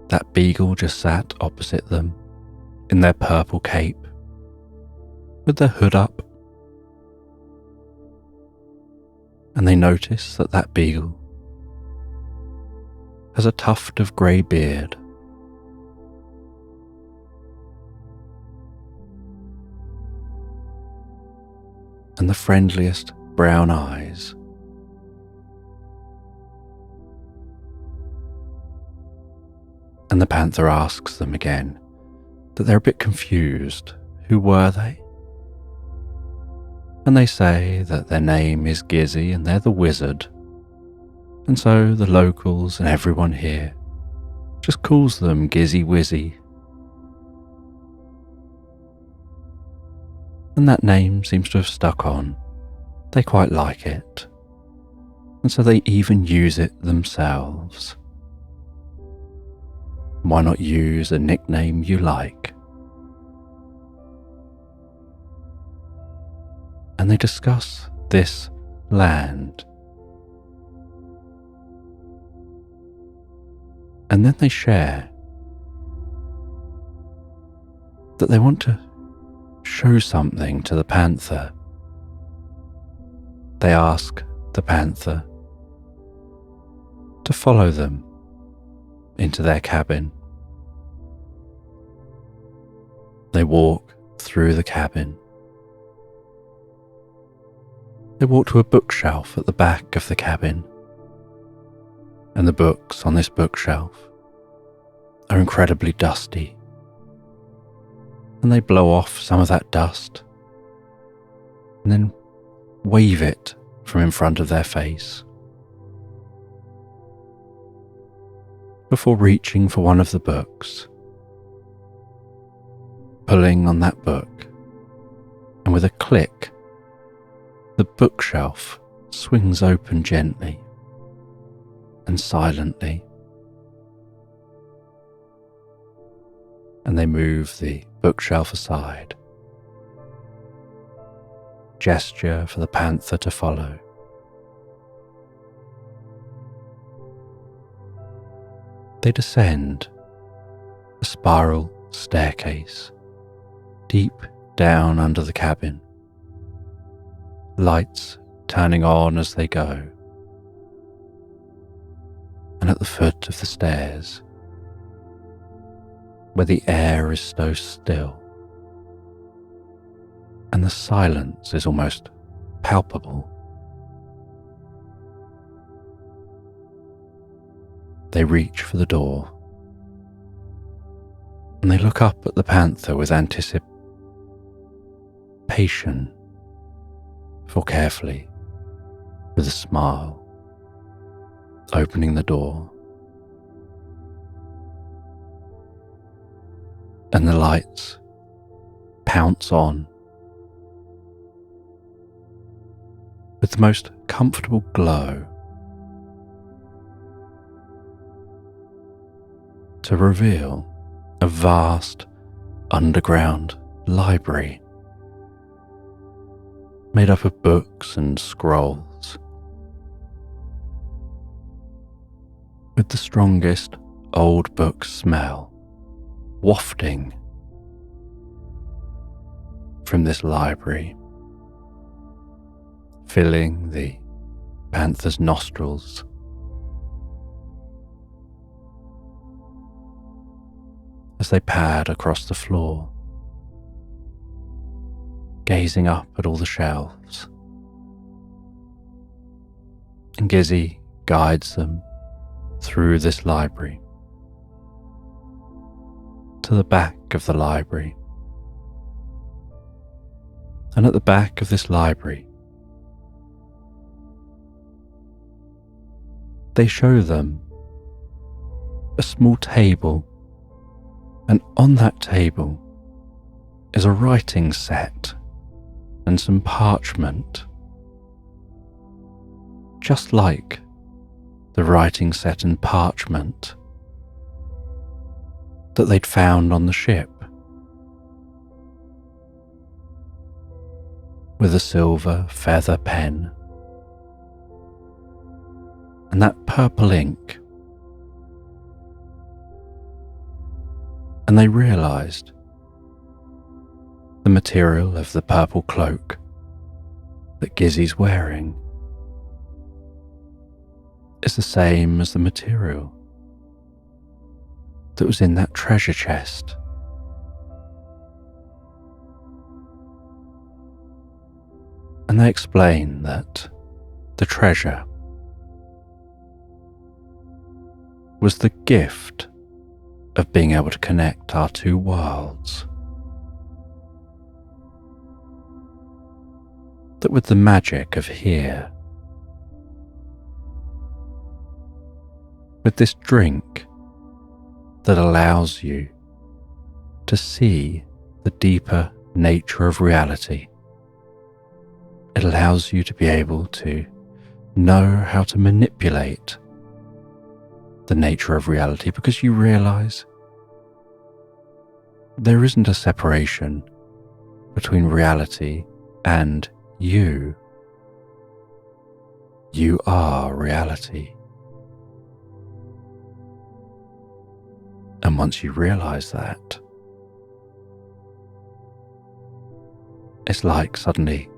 that beagle just sat opposite them in their purple cape, with their hood up. And they notice that that beagle has a tuft of grey beard, and the friendliest brown eyes. And the panther asks them again that they're a bit confused. Who were they? And they say that their name is Gizzy and they're the wizard. And so the locals and everyone here just calls them Gizzy Wizzy. and that name seems to have stuck on. They quite like it, and so they even use it themselves. Why not use a nickname you like? And they discuss this land. And then they share that they want to show something to the panther. They ask the panther to follow them into their cabin. They walk through the cabin. They walk to a bookshelf at the back of the cabin, and the books on this bookshelf are incredibly dusty, and they blow off some of that dust and then wave it from in front of their face before reaching for one of the books, pulling on that book, and with a click, the bookshelf swings open gently and silently, and they move the bookshelf aside, gesture for the panther to follow. They descend a spiral staircase deep down under the cabin, lights turning on as they go. And at the foot of the stairs, where the air is so still and the silence is almost palpable, they reach for the door, and they look up at the panther with anticipation, for carefully, with a smile, opening the door, and the lights pounce on with the most comfortable glow to reveal a vast underground library made up of books and scrolls, with the strongest old book smell wafting from this library, filling the panther's nostrils. As they pad across the floor, gazing up at all the shelves, and Gizzy guides them through this library to the back of the library. And at the back of this library, they show them a small table, and on that table is a writing set and some parchment, just like the writing set and parchment that they'd found on the ship, with a silver feather pen and that purple ink. And they realized the material of the purple cloak that Gizzy's wearing is the same as the material that was in that treasure chest. And they explain that the treasure was the gift of being able to connect our two worlds. That with the magic of here, with this drink that allows you to see the deeper nature of reality. It allows you to be able to know how to manipulate the nature of reality, because you realize there isn't a separation between reality and you. You are reality. And once you realize that, it's like suddenly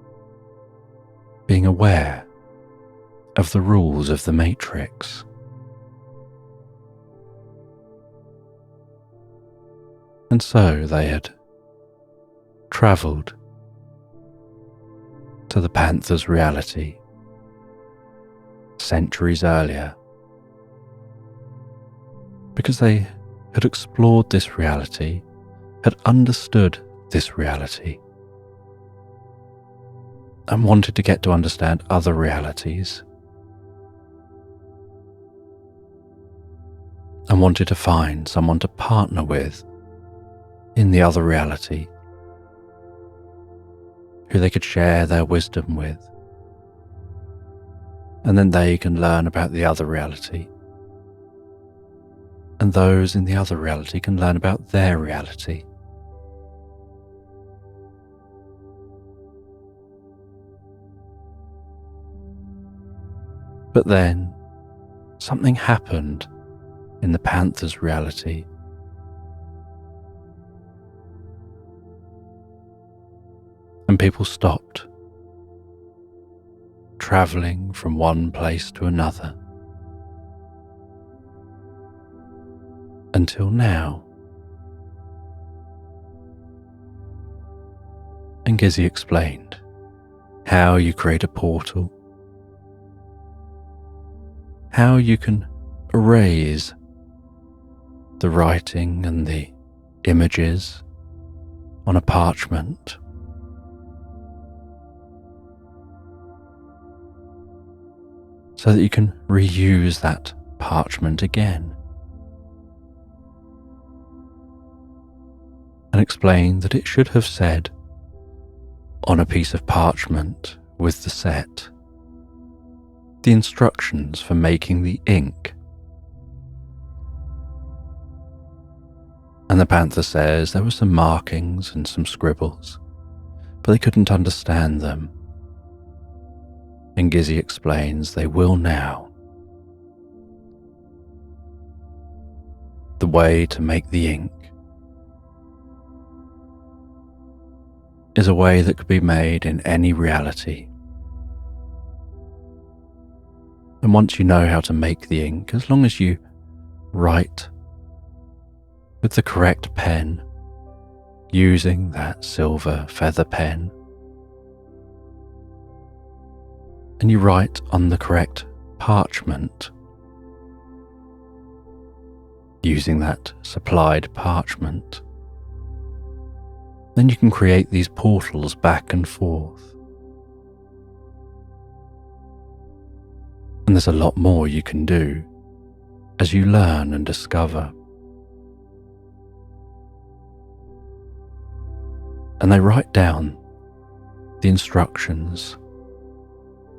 being aware of the rules of the Matrix. And so they had travelled to the panther's reality centuries earlier, because they had explored this reality, had understood this reality, and wanted to get to understand other realities, and wanted to find someone to partner with in the other reality, who they could share their wisdom with, and then they can learn about the other reality, and those in the other reality can learn about their reality. But then something happened in the panther's reality. And people stopped travelling from one place to another until now. And Gizzy explained how you create a portal, how you can erase the writing and the images on a parchment, so that you can reuse that parchment again, and explain that it should have said on a piece of parchment with the set the instructions for making the ink. And the panther says there were some markings and some scribbles, but they couldn't understand them. And Gizzy explains they will now. The way to make the ink is a way that could be made in any reality. And once you know how to make the ink, as long as you write with the correct pen, using that silver feather pen, and you write on the correct parchment, using that supplied parchment, then you can create these portals back and forth. And there's a lot more you can do as you learn and discover. And they write down the instructions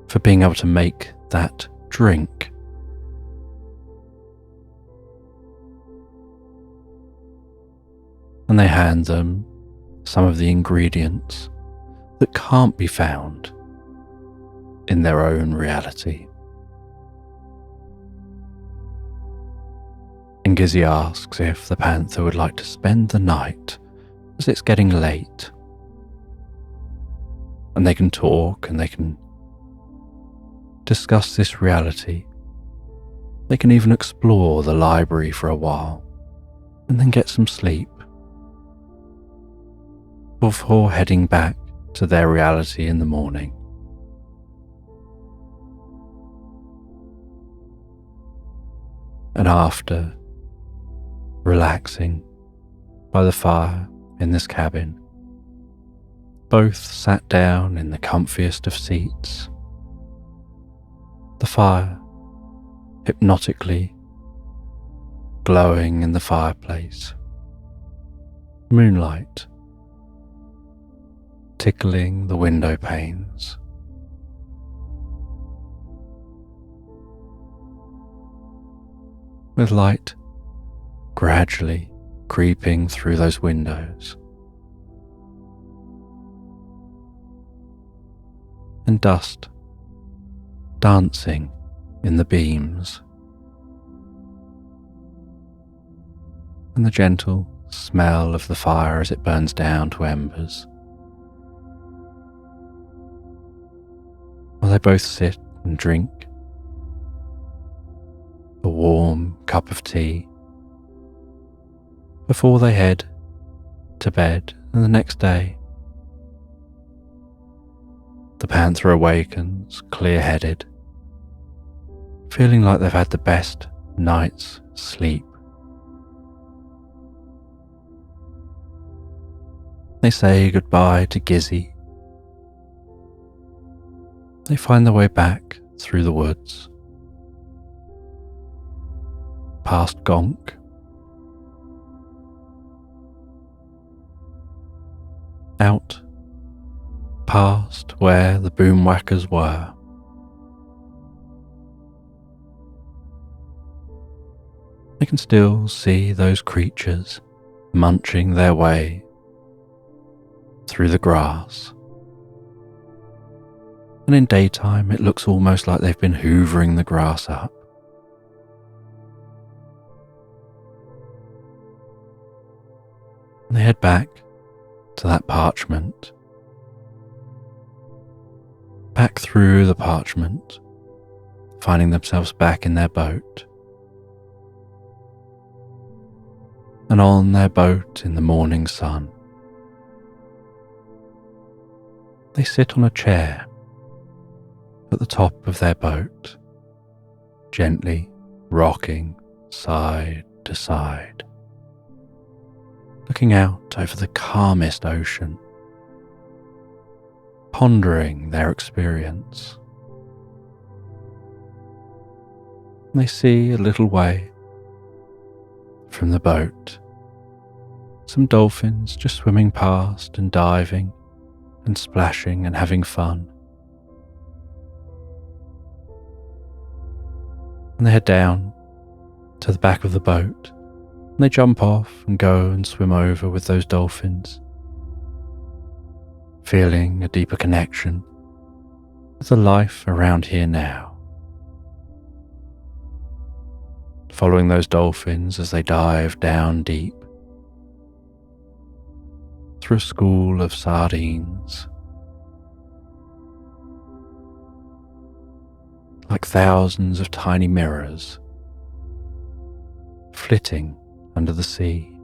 for being able to make that drink. And they hand them some of the ingredients that can't be found in their own reality. And Gizzy asks if the panther would like to spend the night, as it's getting late. And they can talk and they can discuss this reality. They can even explore the library for a while and then get some sleep before heading back to their reality in the morning. And after relaxing by the fire in this cabin, both sat down in the comfiest of seats, the fire hypnotically glowing in the fireplace, moonlight tickling the window panes. With light gradually creeping through those windows, and dust dancing in the beams, and the gentle smell of the fire as it burns down to embers, while they both sit and drink a warm cup of tea before they head to bed. And the next day, the panther awakens clear-headed, feeling like they've had the best night's sleep. They say goodbye to Gizzy. They find their way back through the woods, past Gonk, out past where the boomwhackers were. They can still see those creatures munching their way through the grass, and in daytime it looks almost like they've been hoovering the grass up. And they head back to that parchment, back through the parchment, finding themselves back in their boat. And on their boat in the morning sun, they sit on a chair at the top of their boat, gently rocking side to side, looking out over the calmest ocean, pondering their experience. They see a little way from the boat some dolphins just swimming past and diving and splashing and having fun. And they head down to the back of the boat, and they jump off and go and swim over with those dolphins, feeling a deeper connection with the life around here now. Following those dolphins as they dive down deep through a school of sardines, like thousands of tiny mirrors flitting under the sea,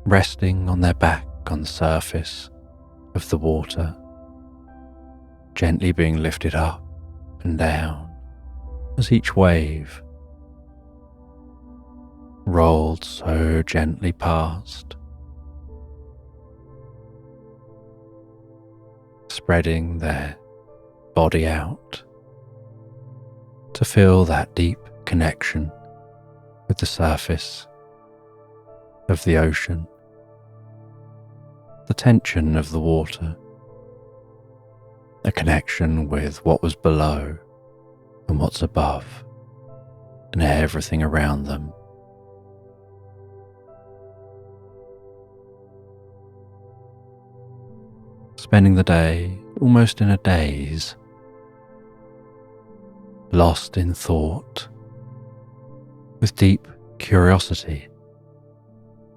resting on their back on the surface of the water, gently being lifted up and down as each wave rolled so gently past, spreading their body out to feel that deep connection with the surface of the ocean, the tension of the water, a connection with what was below and what's above and everything around them. Spending the day almost in a daze, lost in thought, with deep curiosity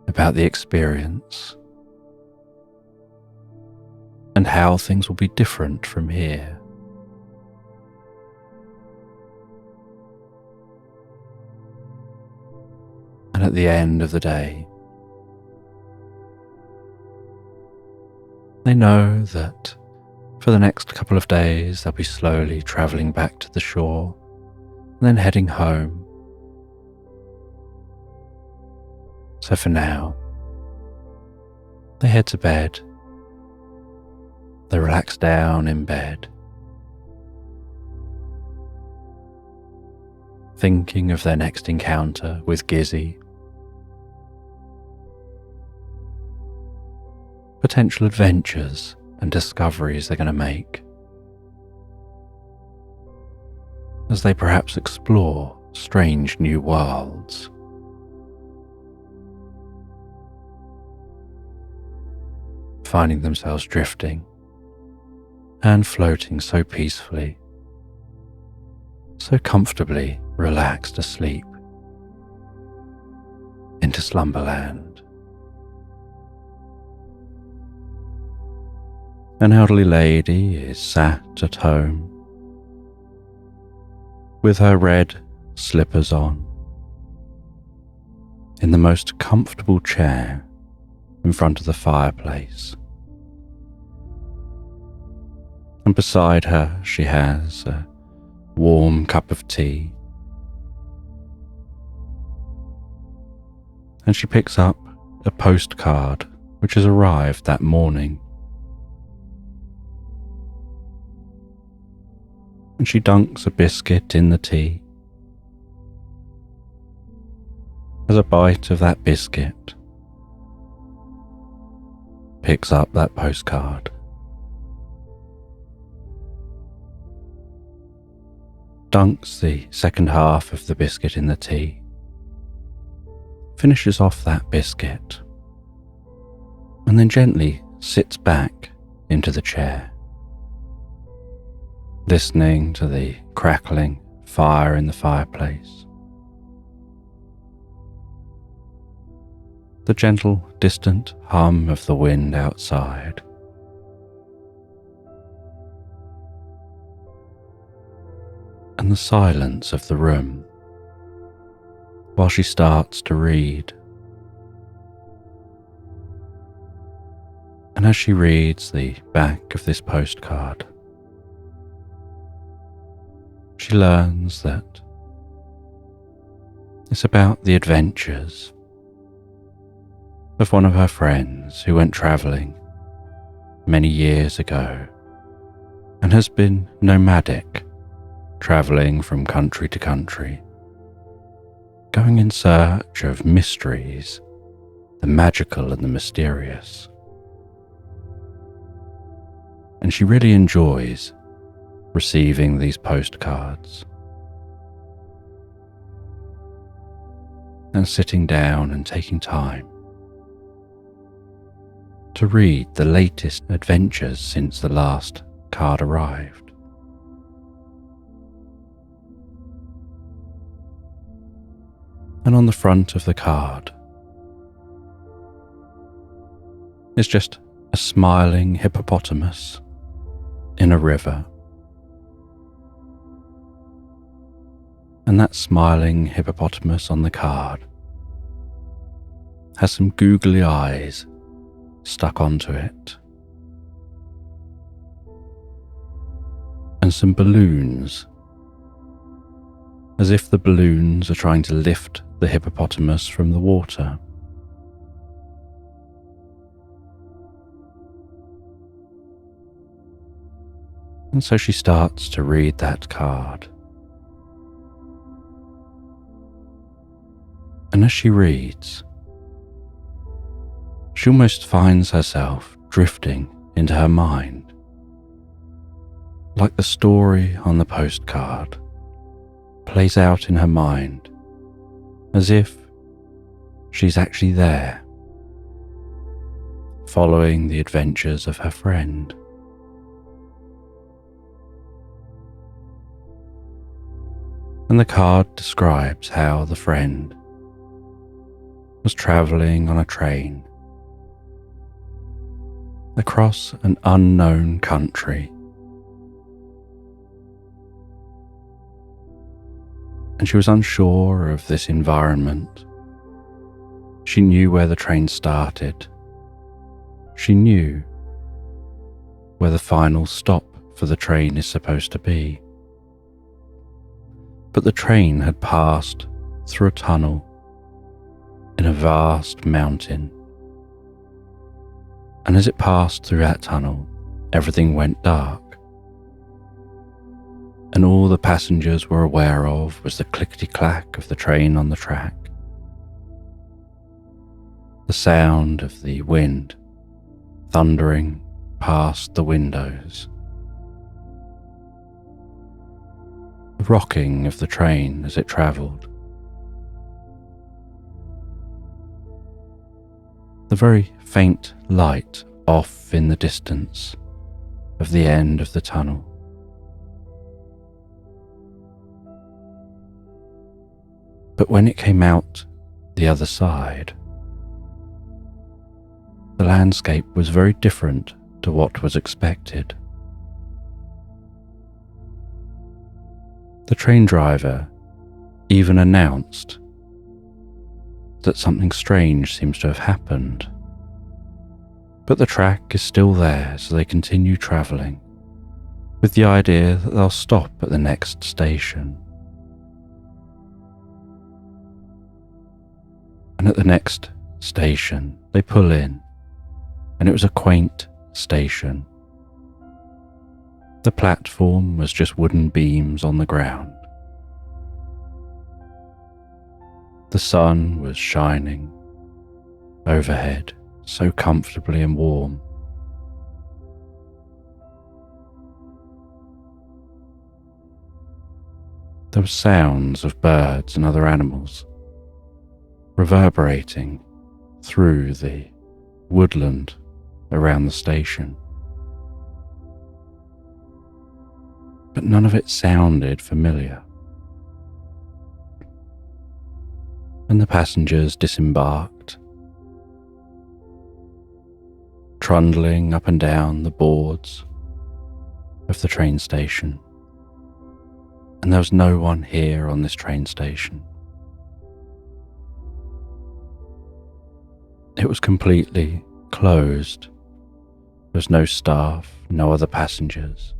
about the experience and how things will be different from here. And at the end of the day, they know that for the next couple of days they'll be slowly travelling back to the shore and then heading home. So for now, they head to bed. They relax down in bed, thinking of their next encounter with Gizzy, potential adventures and discoveries they're going to make, as they perhaps explore strange new worlds. Finding themselves drifting and floating so peacefully, so comfortably relaxed asleep into Slumberland. An elderly lady is sat at home with her red slippers on in the most comfortable chair in front of the fireplace. And beside her she has a warm cup of tea, and she picks up a postcard which has arrived that morning. And she dunks a biscuit in the tea, has a bite of that biscuit, picks up that postcard, dunks the second half of the biscuit in the tea, finishes off that biscuit, and then gently sits back into the chair, listening to the crackling fire in the fireplace, the gentle, distant hum of the wind outside, and the silence of the room while she starts to read. And as she reads the back of this postcard, she learns that it's about the adventures of one of her friends who went travelling many years ago and has been nomadic, travelling from country to country, going in search of mysteries, the magical and the mysterious. And she really enjoys receiving these postcards and sitting down and taking time to read the latest adventures since the last card arrived. And on the front of the card is just a smiling hippopotamus in a river. And that smiling hippopotamus on the card has some googly eyes stuck onto it, and some balloons, as if the balloons are trying to lift the hippopotamus from the water. And so she starts to read that card. And as she reads, she almost finds herself drifting into her mind, like the story on the postcard plays out in her mind, as if she's actually there, following the adventures of her friend. And the card describes how the friend was travelling on a train across an unknown country, and she was unsure of this environment. She knew where the train started. She knew where the final stop for the train is supposed to be. But the train had passed through a tunnel in a vast mountain. And as it passed through that tunnel, everything went dark. And all the passengers were aware of was the clickety-clack of the train on the track, the sound of the wind thundering past the windows. The rocking of the train as it travelled. The very faint light off in the distance of the end of the tunnel. But when it came out the other side, the landscape was very different to what was expected. The train driver even announced that something strange seems to have happened. But the track is still there, so they continue travelling, with the idea that they'll stop at the next station. And at the next station, they pull in, and it was a quaint station. The platform was just wooden beams on the ground. The sun was shining overhead, so comfortably and warm. There were sounds of birds and other animals reverberating through the woodland around the station. But none of it sounded familiar. And the passengers disembarked, trundling up and down the boards of the train station. And there was no one here on this train station. It was completely closed. There was no staff, no other passengers,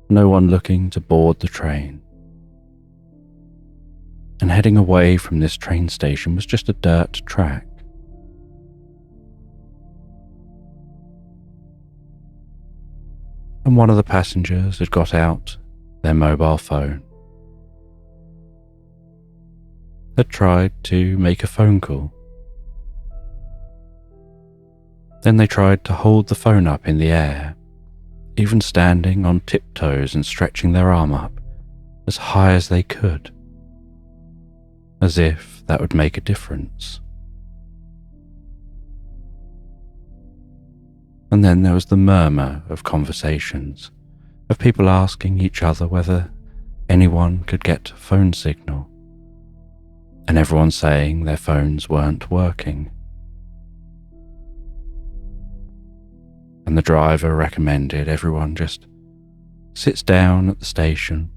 no one looking to board the train. And heading away from this train station was just a dirt track. And one of the passengers had got out their mobile phone. Had tried to make a phone call. Then they tried to hold the phone up in the air, even standing on tiptoes and stretching their arm up as high as they could, as if that would make a difference. And then there was the murmur of conversations, of people asking each other whether anyone could get phone signal, and everyone saying their phones weren't working. And the driver recommended everyone just sits down at the station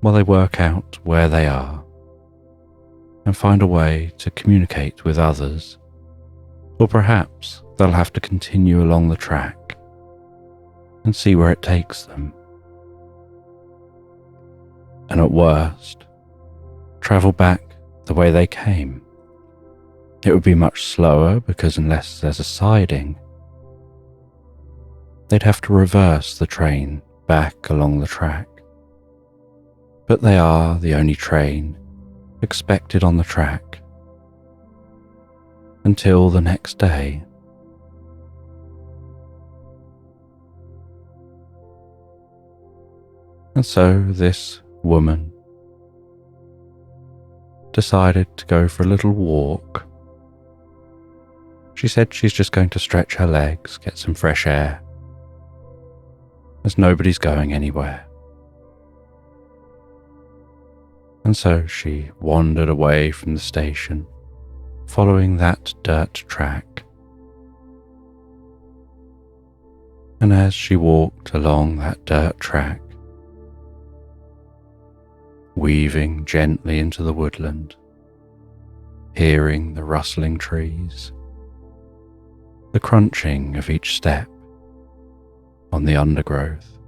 while they work out where they are and find a way to communicate with others, or perhaps they'll have to continue along the track and see where it takes them. And at worst, travel back the way they came. It would be much slower because unless there's a siding, they'd have to reverse the train back along the track. But they are the only train expected on the track until the next day. And so this woman decided to go for a little walk. She said she's just going to stretch her legs, get some fresh air, as nobody's going anywhere. And so she wandered away from the station, following that dirt track. And as she walked along that dirt track, weaving gently into the woodland, hearing the rustling trees, the crunching of each step on the undergrowth,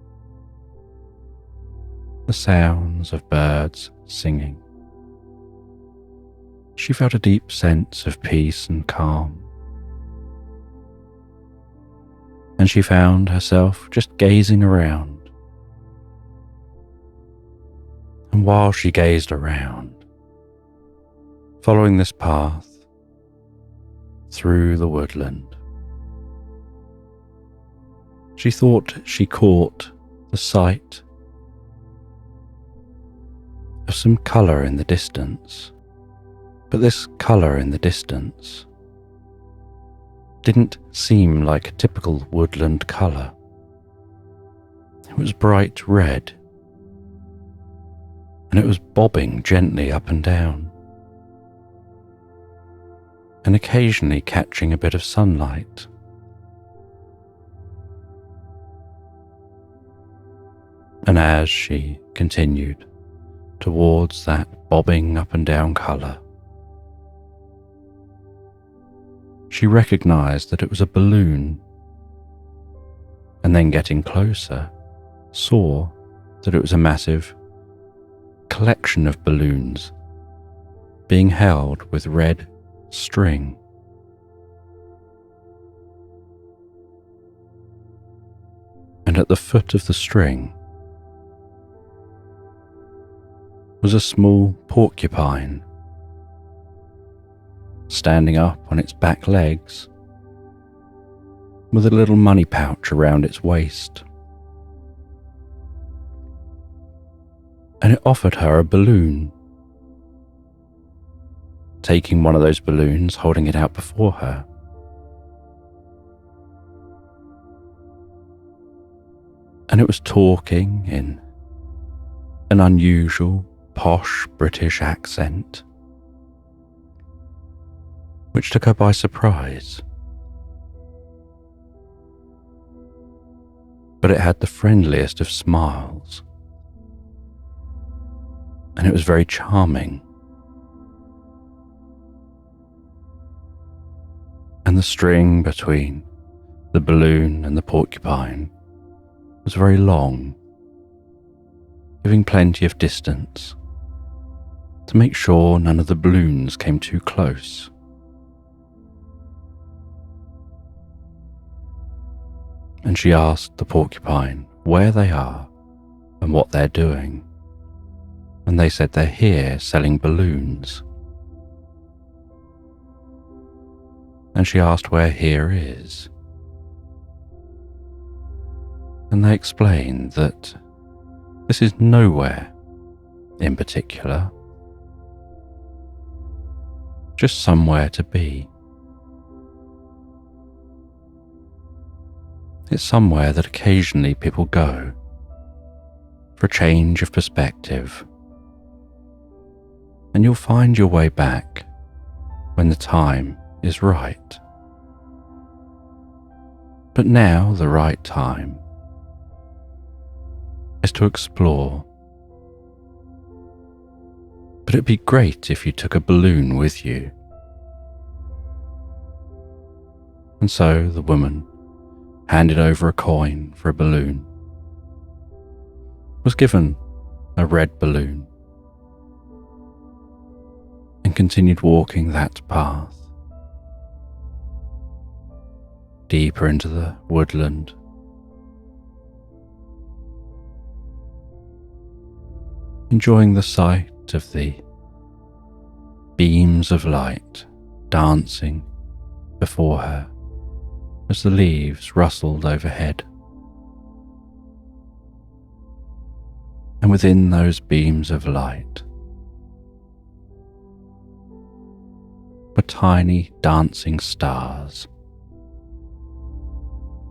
the sounds of birds singing, she felt a deep sense of peace and calm. And she found herself just gazing around. And while she gazed around, following this path through the woodland, She thought she caught the sight of some colour in the distance, but this colour in the distance didn't seem like a typical woodland colour. It was bright red, and it was bobbing gently up and down, and occasionally catching a bit of sunlight. And as she continued towards that bobbing up and down colour, she recognised that it was a balloon, and then getting closer, saw that it was a massive collection of balloons being held with red string. And at the foot of the string was a small porcupine, standing up on its back legs with a little money pouch around its waist. And it offered her a balloon. Taking one of those balloons, holding it out before her, and it was talking in an unusual, posh British accent, which took her by surprise. But it had the friendliest of smiles, and it was very charming. And the string between the balloon and the porcupine was very long, giving plenty of distance to make sure none of the balloons came too close. And she asked the porcupine where they are and what they're doing, and they said they're here selling balloons. And she asked where here is, and they explained that this is nowhere in particular, just somewhere to be. It's somewhere that occasionally people go for a change of perspective, and you'll find your way back when the time is right. But now the right time is to explore. But it'd be great if you took a balloon with you. And so the woman handed over a coin for a balloon, was given a red balloon, and continued walking that path deeper into the woodland. Enjoying the sight of the beams of light dancing before her as the leaves rustled overhead. And within those beams of light were tiny dancing stars,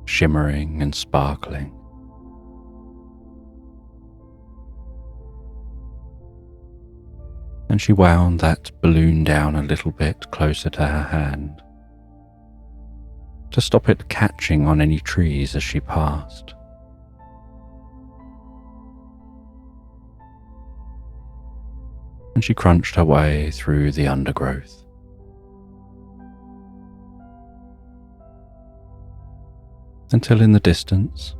shimmering and sparkling. And she wound that balloon down a little bit closer to her hand to stop it catching on any trees as she passed. And she crunched her way through the undergrowth. Until in the distance,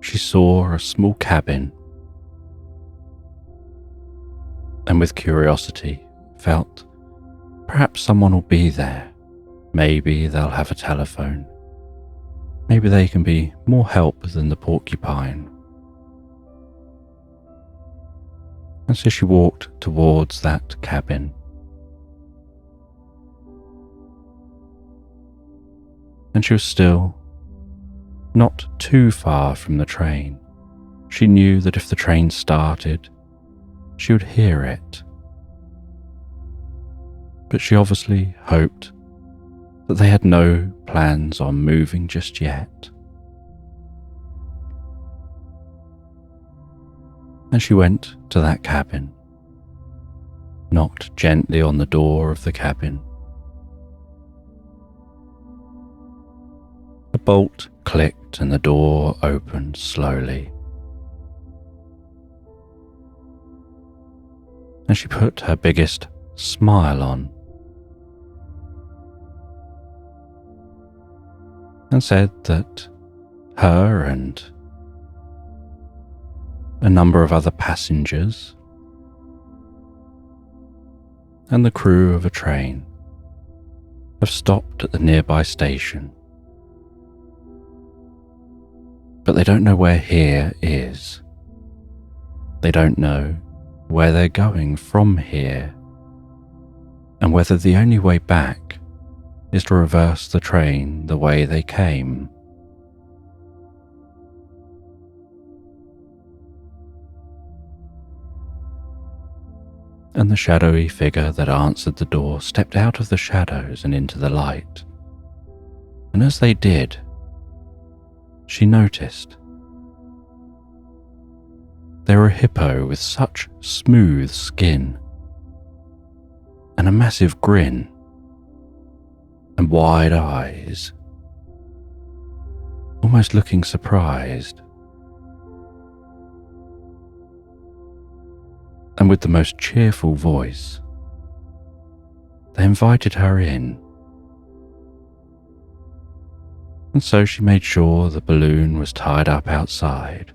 she saw a small cabin, and with curiosity felt perhaps someone will be there. Maybe they'll have a telephone. Maybe they can be more help than the porcupine. And so she walked towards that cabin. and she was still not too far from the train. She knew that if the train started, she would hear it. But she obviously hoped that they had no plans on moving just yet. And she went to that cabin, knocked gently on the door of the cabin. A bolt clicked and the door opened slowly. And she put her biggest smile on and said that her and a number of other passengers and the crew of a train have stopped at the nearby station, but they don't know where here is. They don't know where they're going from here, and whether the only way back is to reverse the train the way they came. And the shadowy figure that answered the door stepped out of the shadows and into the light. And as they did, she noticed they were a hippo with such smooth skin and a massive grin and wide eyes, almost looking surprised. And with the most cheerful voice, they invited her in. And so she made sure the balloon was tied up outside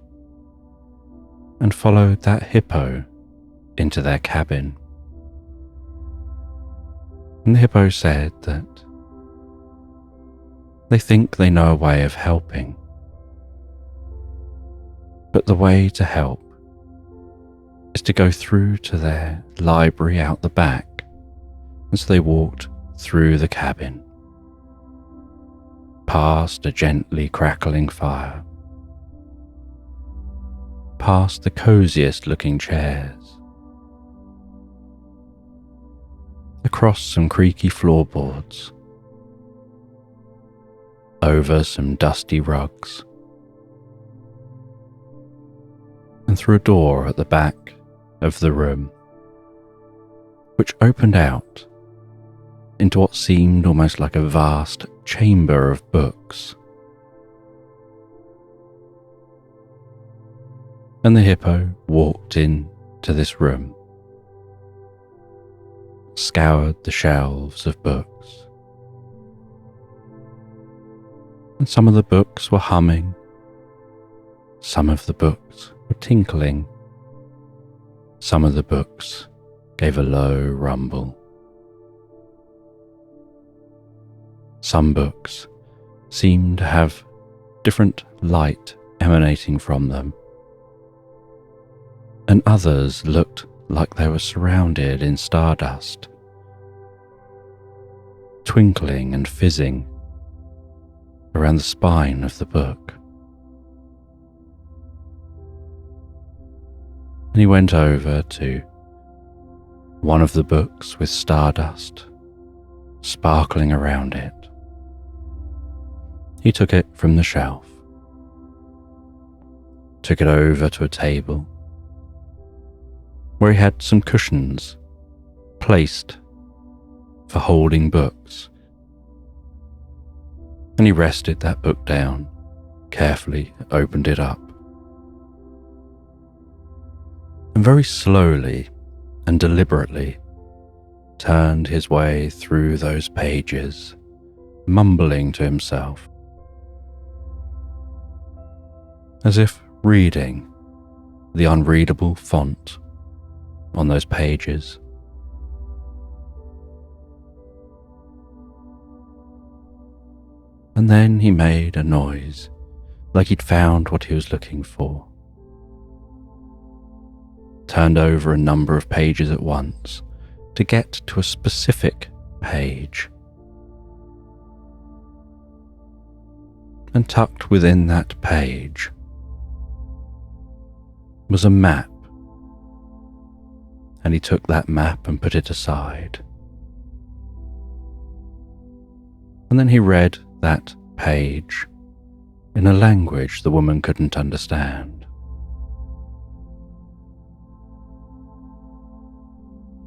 and followed that hippo into their cabin. And the hippo said that they think they know a way of helping, but the way to help is to go through to their library out the back. And so they walked through the cabin, past a gently crackling fire, past the coziest looking chairs, across some creaky floorboards, over some dusty rugs, and through a door at the back of the room, which opened out into what seemed almost like a vast chamber of books. And the hippo walked into this room, scoured the shelves of books, and some of the books were humming, some of the books were tinkling, some of the books gave a low rumble. Some books seemed to have different light emanating from them, and others looked like they were surrounded in stardust, twinkling and fizzing around the spine of the book. And he went over to one of the books with stardust sparkling around it. He took it from the shelf, took it over to a table where he had some cushions placed for holding books, and he rested that book down, carefully opened it up, and very slowly and deliberately turned his way through those pages, mumbling to himself, as if reading the unreadable font on those pages. And then he made a noise like he'd found what he was looking for, turned over a number of pages at once to get to a specific page, And tucked within that page was a map, and he took that map and put it aside. And then he read that page in a language the woman couldn't understand.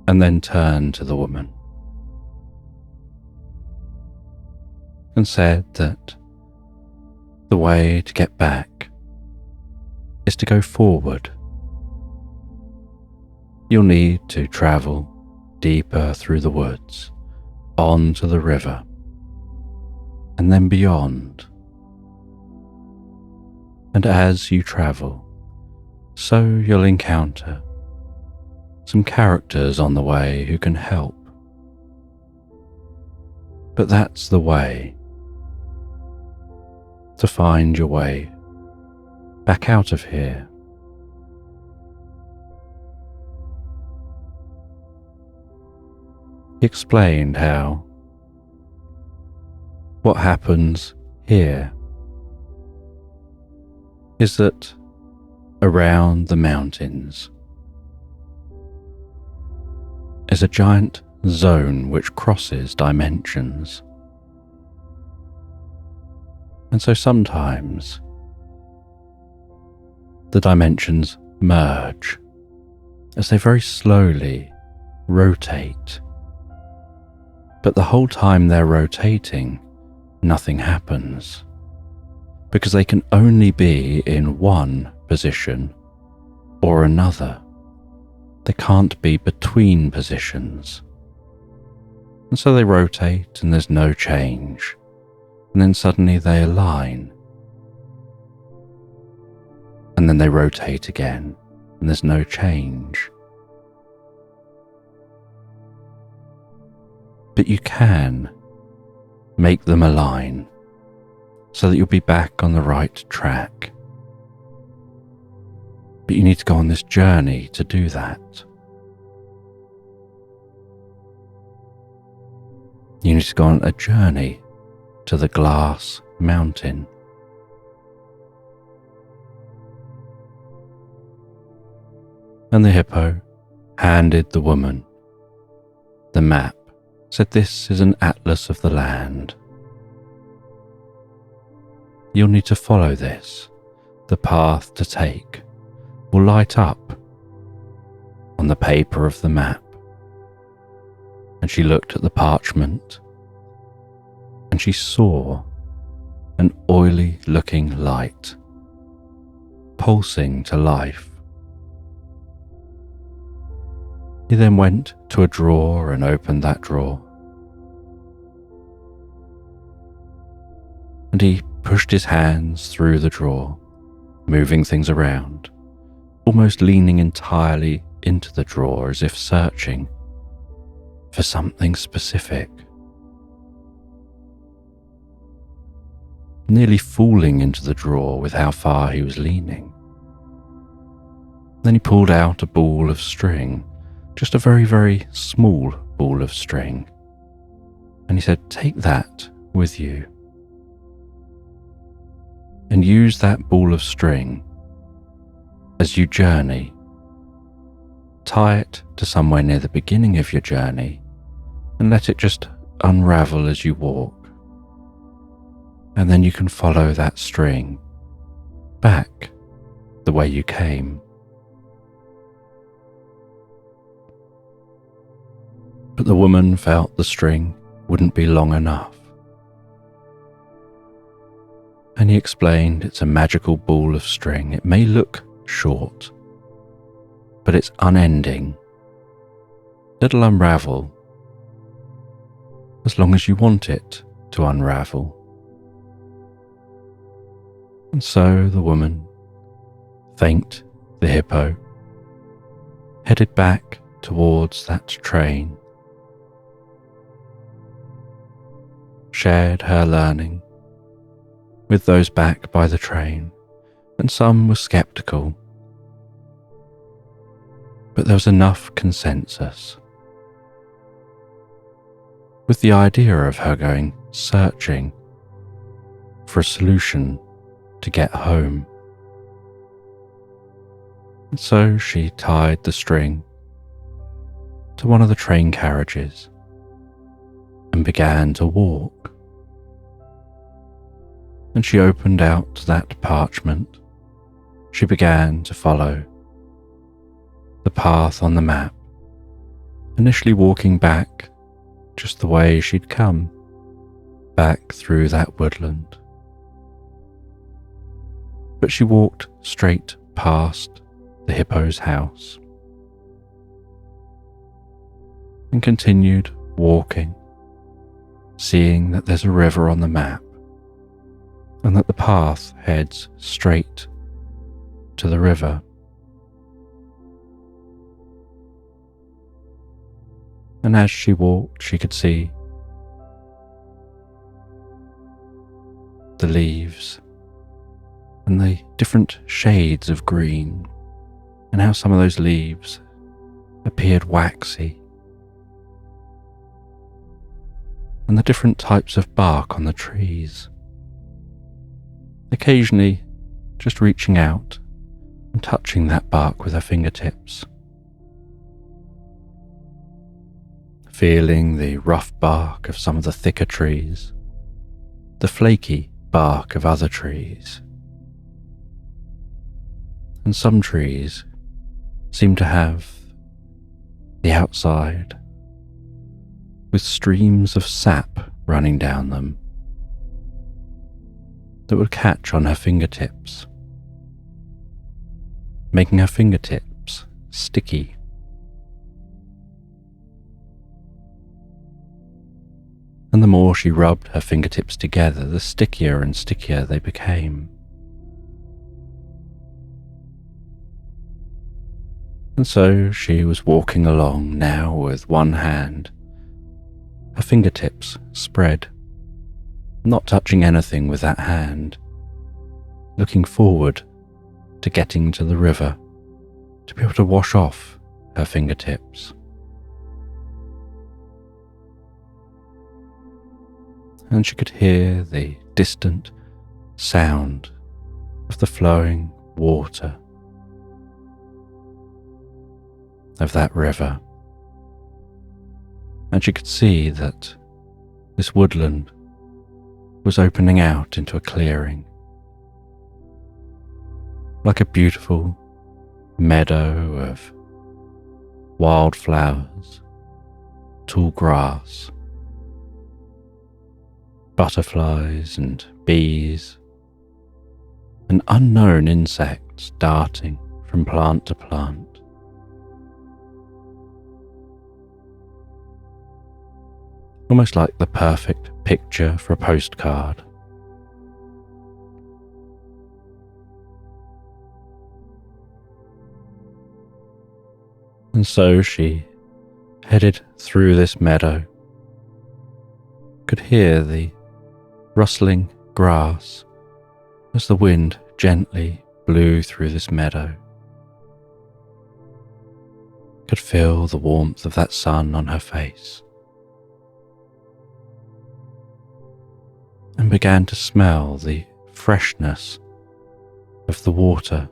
And then turned to the woman and said that the way to get back is to go forward. You'll need to travel deeper through the woods, on to the river, and then beyond. And as you travel, so you'll encounter some characters on the way who can help. But that's the way to find your way back out of here. He explained how what happens here is that around the mountains is a giant zone which crosses dimensions. And so sometimes the dimensions merge as they very slowly rotate. But the whole time they're rotating, nothing happens, because they can only be in one position or another. They can't be between positions. And so they rotate and there's no change. And then suddenly they align. And then they rotate again and there's no change. But you can make them align so that you'll be back on the right track. But you need to go on this journey to do that. You need to go on a journey to the glass mountain. And the hippo handed the woman the map, said this is an atlas of the land. You'll need to follow this. The path to take will light up on the paper of the map. And she looked at the parchment and she saw an oily looking light pulsing to life. He then went to a drawer and opened that drawer. And he pushed his hands through the drawer, moving things around, almost leaning entirely into the drawer as if searching for something specific. Nearly falling into the drawer with how far he was leaning. Then he pulled out a ball of string, just a very, very small ball of string. And he said, take that with you. And use that ball of string as you journey. Tie it to somewhere near the beginning of your journey and let it just unravel as you walk. And then you can follow that string back the way you came. But the woman felt the string wouldn't be long enough. And he explained it's a magical ball of string. It may look short, but it's unending. It'll unravel as long as you want it to unravel. And so the woman thanked the hippo, headed back towards that train, shared her learning with those back by the train, and some were skeptical. But there was enough consensus with the idea of her going searching for a solution to get home. And so she tied the string to one of the train carriages and began to walk. And she opened out that parchment. She began to follow the path on the map, initially walking back just the way she'd come, back through that woodland. But she walked straight past the hippo's house and continued walking, seeing that there's a river on the map and that the path heads straight to the river. And as she walked, she could see the leaves and the different shades of green, and how some of those leaves appeared waxy, and the different types of bark on the trees, occasionally just reaching out and touching that bark with her fingertips, feeling the rough bark of some of the thicker trees, the flaky bark of other trees. And some trees seem to have the outside with streams of sap running down them that would catch on her fingertips, making her fingertips sticky. And the more she rubbed her fingertips together, the stickier and stickier they became. And so she was walking along now with one hand, her fingertips spread, not touching anything with that hand, looking forward to getting to the river, to be able to wash off her fingertips. And she could hear the distant sound of the flowing water of that river. And she could see that this woodland was opening out into a clearing, like a beautiful meadow of wildflowers, tall grass, butterflies and bees, and unknown insects darting from plant to plant. Almost like the perfect picture for a postcard. And so she headed through this meadow, could hear the rustling grass as the wind gently blew through this meadow, could feel the warmth of that sun on her face, and began to smell the freshness of the water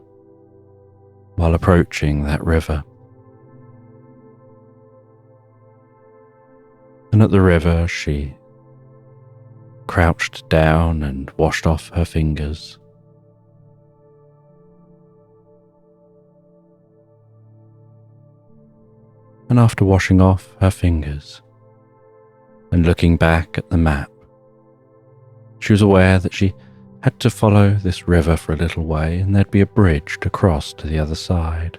while approaching that river. And at the river she crouched down and washed off her fingers. And after washing off her fingers and looking back at the map, she was aware that she had to follow this river for a little way and there'd be a bridge to cross to the other side.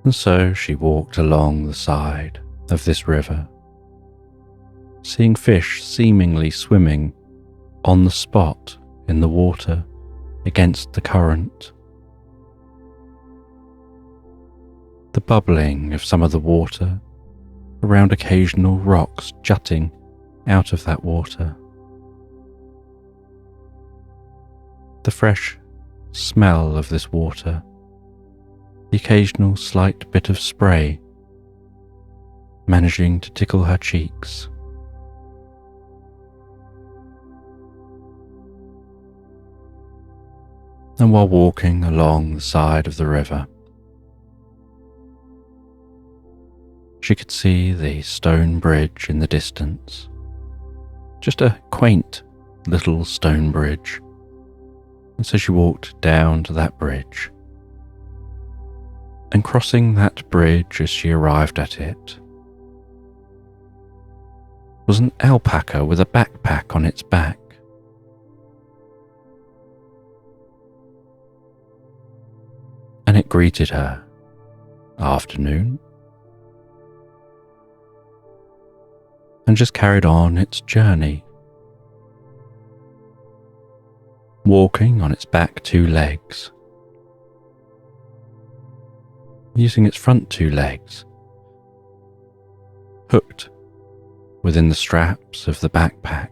And so she walked along the side of this river, seeing fish seemingly swimming on the spot in the water against the current. The bubbling of some of the water around occasional rocks jutting out of that water. The fresh smell of this water, the occasional slight bit of spray managing to tickle her cheeks. And while walking along the side of the river, she could see the stone bridge in the distance. Just a quaint little stone bridge. And so she walked down to that bridge. And crossing that bridge as she arrived at it was an alpaca with a backpack on its back. And it greeted her, "Afternoon," and just carried on its journey, walking on its back 2 legs, using its front 2 legs hooked within the straps of the backpack,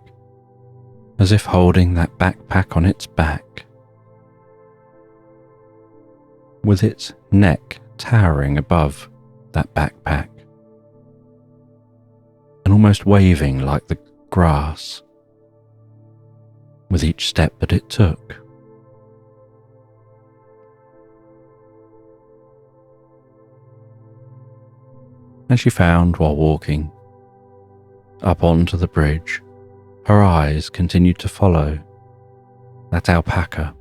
as if holding that backpack on its back, with its neck towering above that backpack, and almost waving like the grass with each step that it took. And she found, while walking up onto the bridge, her eyes continued to follow that alpaca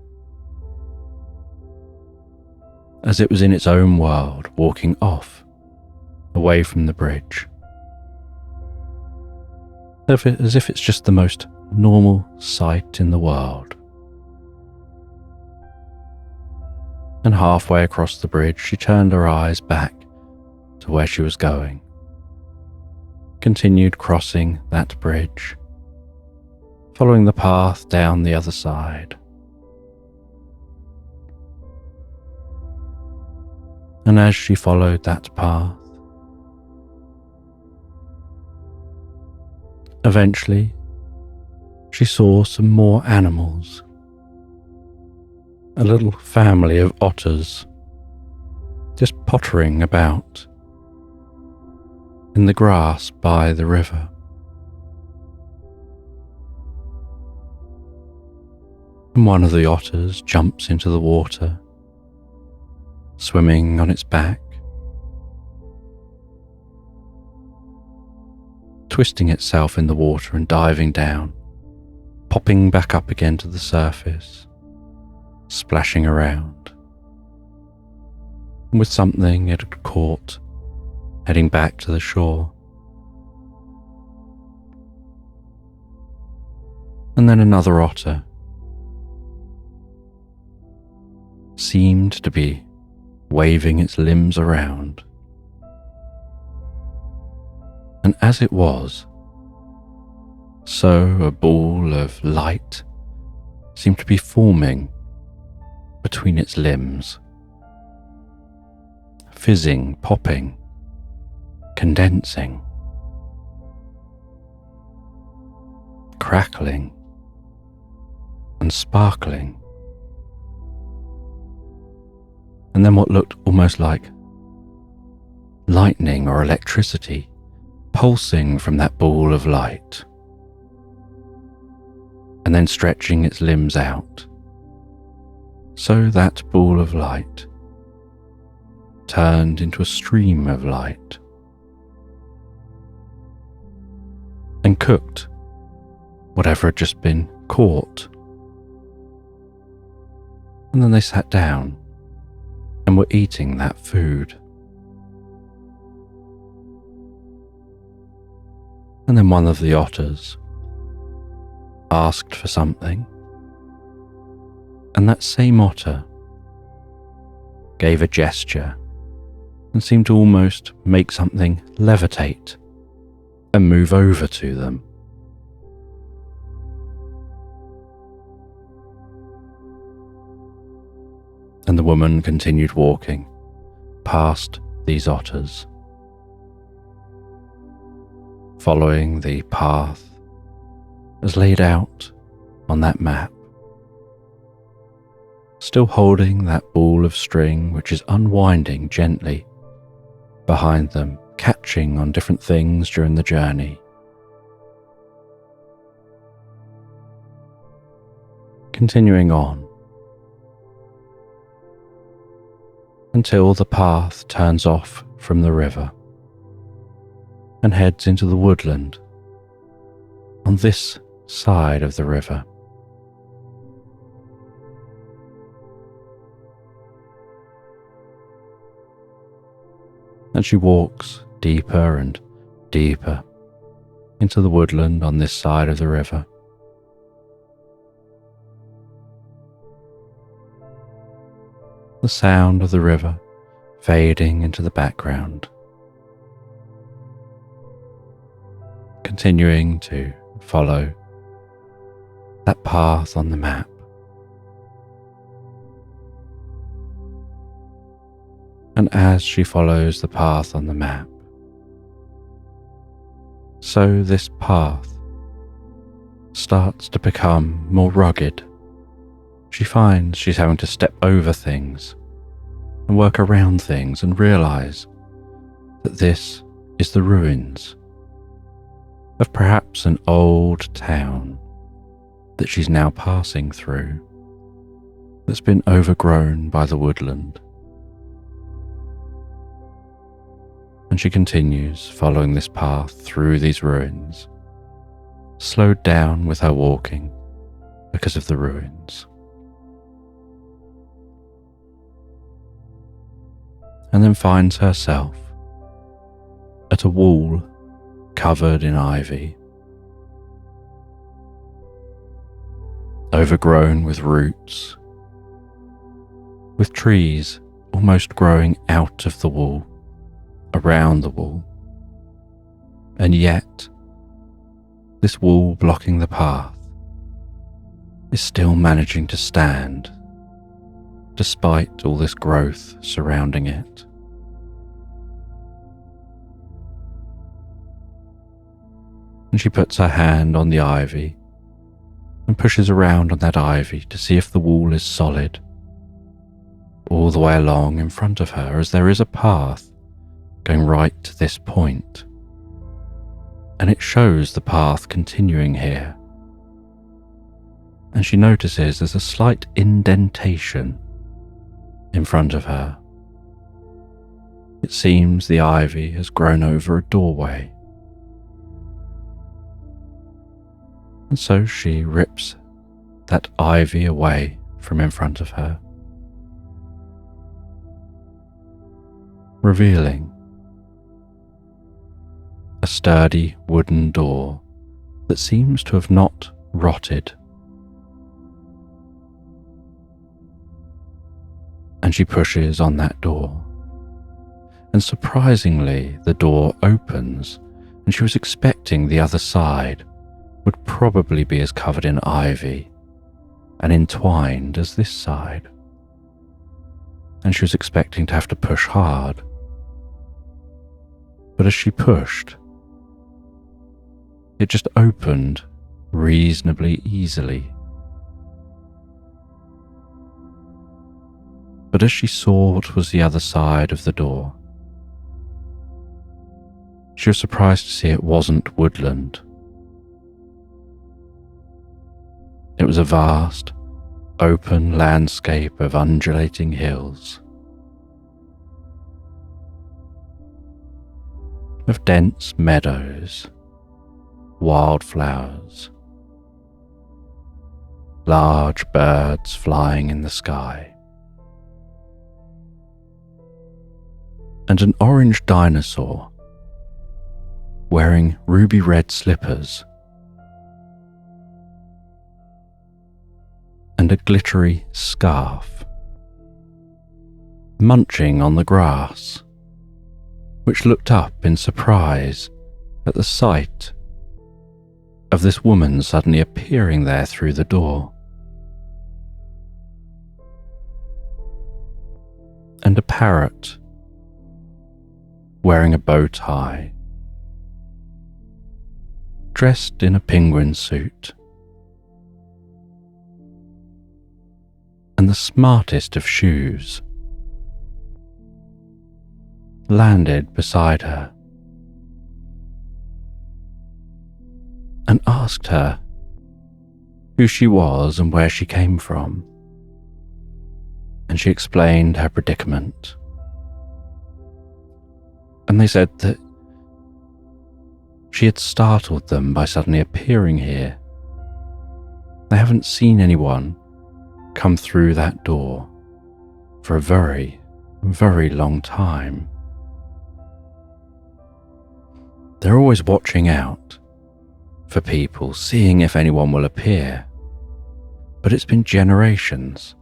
as it was in its own world, walking off, away from the bridge, as if it's just the most normal sight in the world. And halfway across the bridge, she turned her eyes back to where she was going, continued crossing that bridge, following the path down the other side. And as she followed that path, eventually she saw some more animals, a little family of otters just pottering about in the grass by the river. And one of the otters jumps into the water, swimming on its back, twisting itself in the water and diving down, popping back up again to the surface, splashing around, with something it had caught, heading back to the shore. And then another otter seemed to be waving its limbs around. And as it was, so a ball of light seemed to be forming between its limbs, fizzing, popping, condensing, crackling, and sparkling. And then what looked almost like lightning or electricity pulsing from that ball of light, and then stretching its limbs out, so that ball of light turned into a stream of light and cooked whatever had just been caught. And then they sat down and were eating that food. And then one of the otters asked for something, and that same otter gave a gesture and seemed to almost make something levitate and move over to them. And the woman continued walking past these otters, following the path as laid out on that map, still holding that ball of string which is unwinding gently behind them, catching on different things during the journey. Continuing on, until the path turns off from the river and heads into the woodland on this side of the river. And she walks deeper and deeper into the woodland on this side of the river. The sound of the river fading into the background, continuing to follow that path on the map. And as she follows the path on the map, so this path starts to become more rugged. She finds she's having to step over things and work around things and realize that this is the ruins of perhaps an old town that she's now passing through, that's been overgrown by the woodland. And she continues following this path through these ruins, slowed down with her walking because of the ruins. And then finds herself at a wall covered in ivy, overgrown with roots, with trees almost growing out of the wall, around the wall, and yet this wall blocking the path is still managing to stand despite all this growth surrounding it. And she puts her hand on the ivy and pushes around on that ivy to see if the wall is solid all the way along in front of her, as there is a path going right to this point, and it shows the path continuing here. And she notices there's a slight indentation in front of her. It seems the ivy has grown over a doorway. And so she rips that ivy away from in front of her, revealing a sturdy wooden door that seems to have not rotted. And she pushes on that door, and surprisingly the door opens, and she was expecting the other side would probably be as covered in ivy and entwined as this side, and she was expecting to have to push hard. But as she pushed, it just opened reasonably easily. But as she saw what was the other side of the door, she was surprised to see it wasn't woodland. It was a vast, open landscape of undulating hills, of dense meadows, wildflowers, large birds flying in the sky, and an orange dinosaur wearing ruby red slippers and a glittery scarf, munching on the grass, which looked up in surprise at the sight of this woman suddenly appearing there through the door. And a parrot wearing a bow tie, dressed in a penguin suit, and the smartest of shoes, landed beside her and asked her who she was and where she came from. And she explained her predicament And they said that she had startled them by suddenly appearing here. They haven't seen anyone come through that door for a very, very long time. They're always watching out for people, seeing if anyone will appear. But it's been generations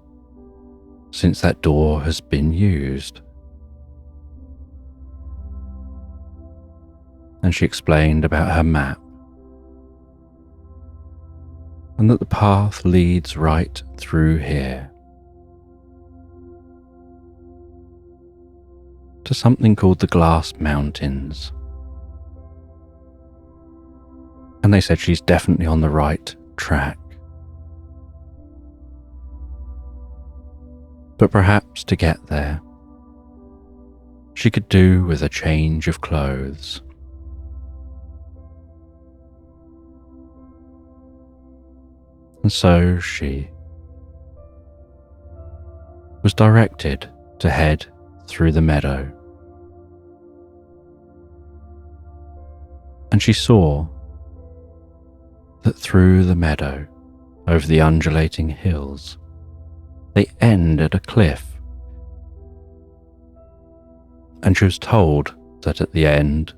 since that door has been used. And she explained about her map, and that the path leads right through here to something called the Glass Mountains. And they said she's definitely on the right track. But perhaps to get there, she could do with a change of clothes. And so she was directed to head through the meadow. And she saw that through the meadow, over the undulating hills, they end at a cliff. And she was told that at the end,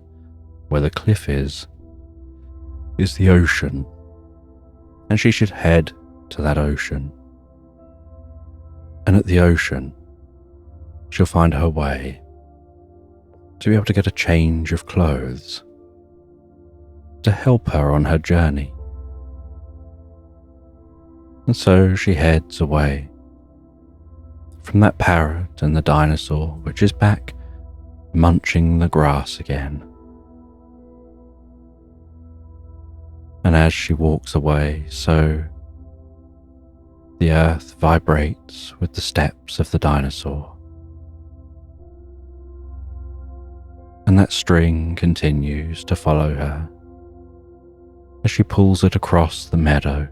where the cliff is the ocean, and she should head to that ocean. And at the ocean, she'll find her way to be able to get a change of clothes to help her on her journey. And so she heads away from that parrot and the dinosaur, which is back munching the grass again. And as she walks away, so the earth vibrates with the steps of the dinosaur. And that string continues to follow her as she pulls it across the meadow,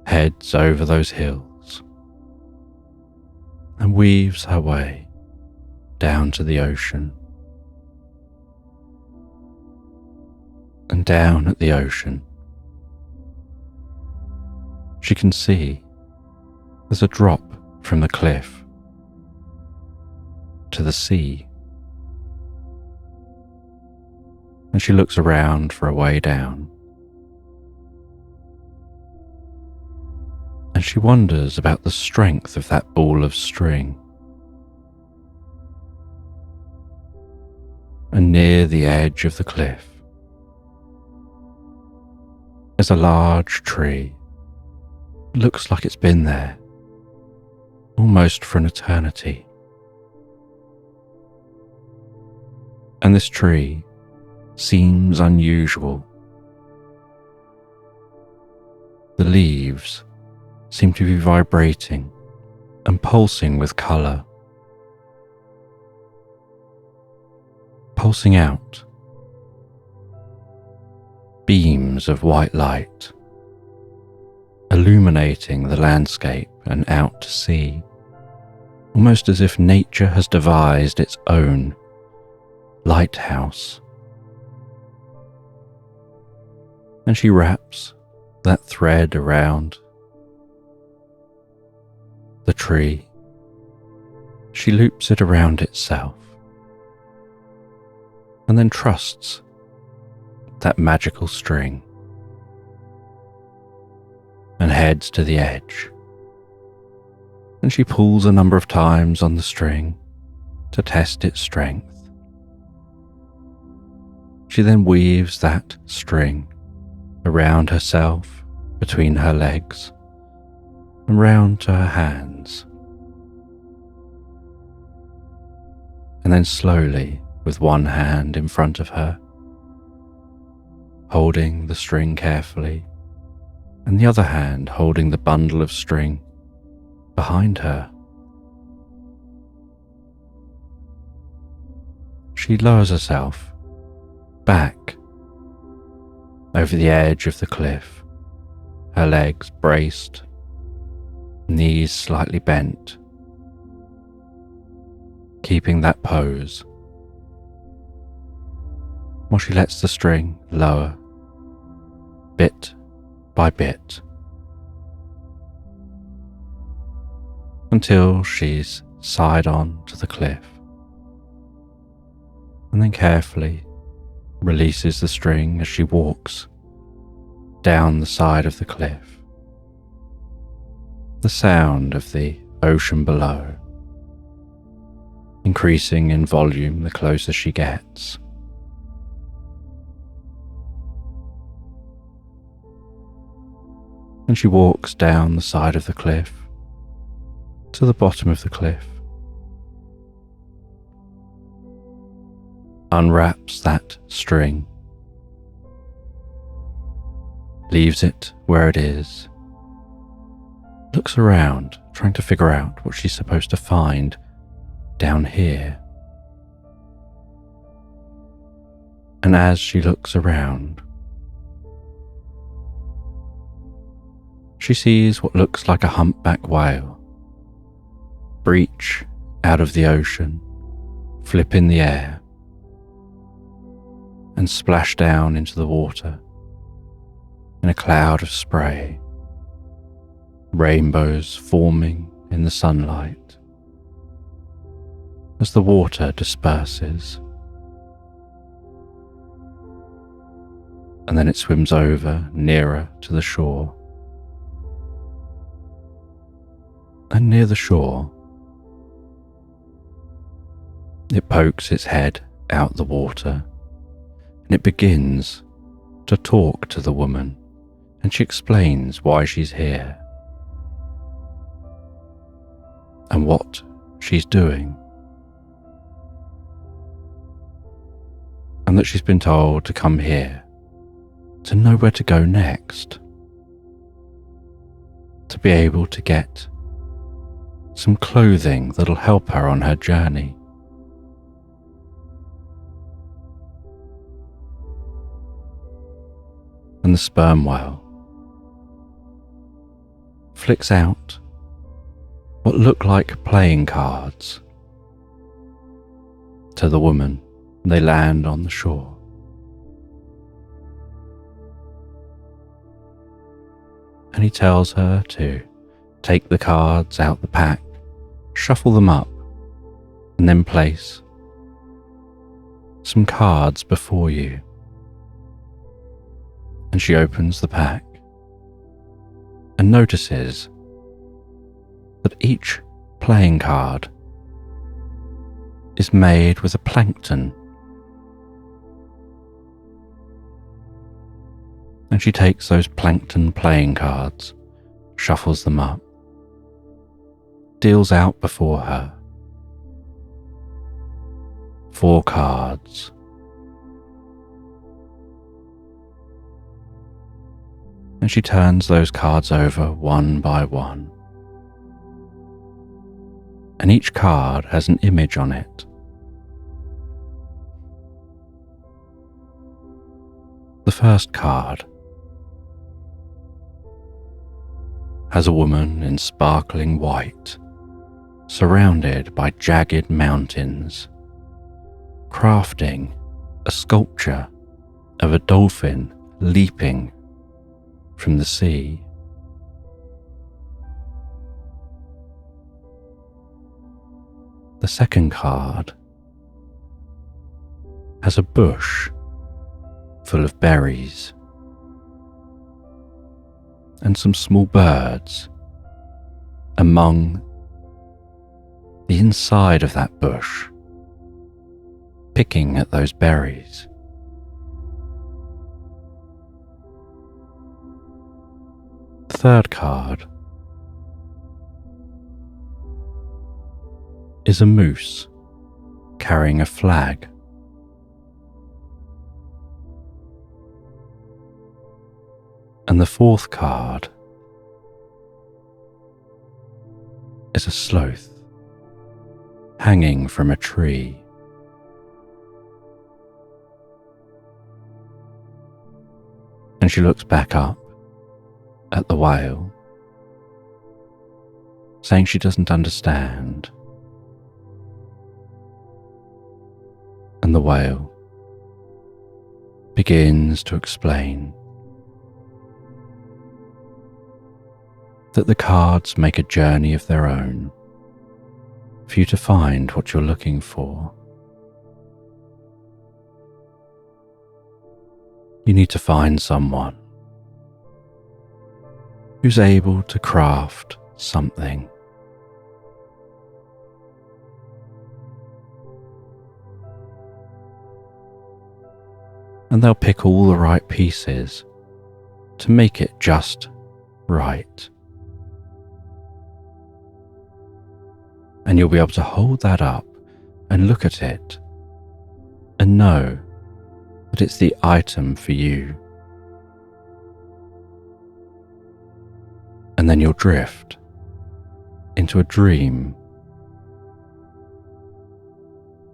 heads over those hills, and weaves her way down to the ocean. And down at the ocean, she can see there's a drop from the cliff to the sea. And she looks around for a way down. And she wonders about the strength of that ball of string. And near the edge of the cliff is a large tree. It looks like it's been there almost for an eternity. And this tree seems unusual. The leaves seem to be vibrating and pulsing with colour, pulsing out beams of white light, illuminating the landscape and out to sea, almost as if nature has devised its own lighthouse. And she wraps that thread around the tree. She loops it around itself and then trusts that magical string and heads to the edge. And she pulls a number of times on the string to test its strength. She then weaves that string around herself, between her legs, and round to her hands. And then slowly, with one hand in front of her, holding the string carefully, and the other hand holding the bundle of string behind her, she lowers herself back over the edge of the cliff, her legs braced, knees slightly bent, keeping that pose while she lets the string lower bit by bit until she's side on to the cliff, and then carefully releases the string as she walks down the side of the cliff. The sound of the ocean below increasing in volume the closer she gets. And she walks down the side of the cliff to the bottom of the cliff, unwraps that string, leaves it where it is, looks around, trying to figure out what she's supposed to find down here. And as she looks around, she sees what looks like a humpback whale breach out of the ocean, flip in the air, and splash down into the water in a cloud of spray, rainbows forming in the sunlight as the water disperses. And then it swims over nearer to the shore. And near the shore, it pokes its head out the water, and it begins to talk to the woman, and she explains why she's here and what she's doing, and that she's been told to come here to know where to go next, to be able to get some clothing that'll help her on her journey. And the sperm whale flicks out what look like playing cards to the woman. They land on the shore. And he tells her to take the cards out the pack, shuffle them up, and then place some cards before you. And she opens the pack and notices that each playing card is made with a plankton. And she takes those plankton playing cards, shuffles them up, deals out before her 4 cards. And she turns those cards over one by one. And each card has an image on it. The first card has a woman in sparkling white, surrounded by jagged mountains, crafting a sculpture of a dolphin leaping from the sea. The second card has a bush full of berries and some small birds among the inside of that bush, picking at those berries. The third card is a moose carrying a flag. And the fourth card is a sloth hanging from a tree. And she looks back up at the whale, saying she doesn't understand. And the whale begins to explain that the cards make a journey of their own for you to find what you're looking for. You need to find someone who's able to craft something. And they'll pick all the right pieces to make it just right. And you'll be able to hold that up and look at it and know that it's the item for you. And then you'll drift into a dream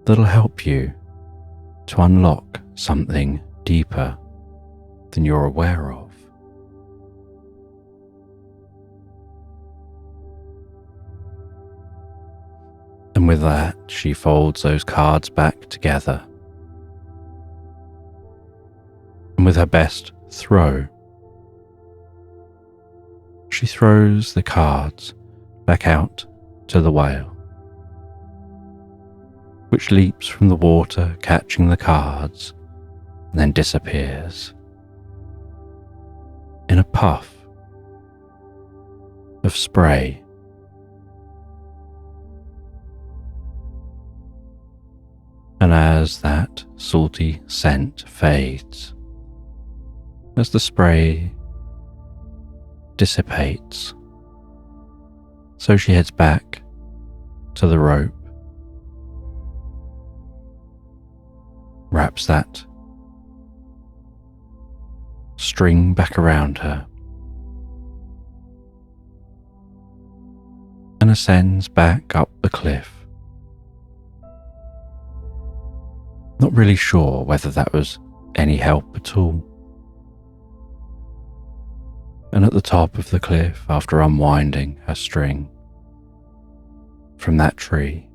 that'll help you to unlock something deeper than you're aware of. And with that, she folds those cards back together. And with her best throw, she throws the cards back out to the whale, which leaps from the water, catching the cards, and then disappears in a puff of spray. And as that salty scent fades, as the spray dissipates, so she heads back to the rope, wraps that string back around her, and ascends back up the cliff. Not really sure whether that was any help at all. And at the top of the cliff, after unwinding her string from that tree,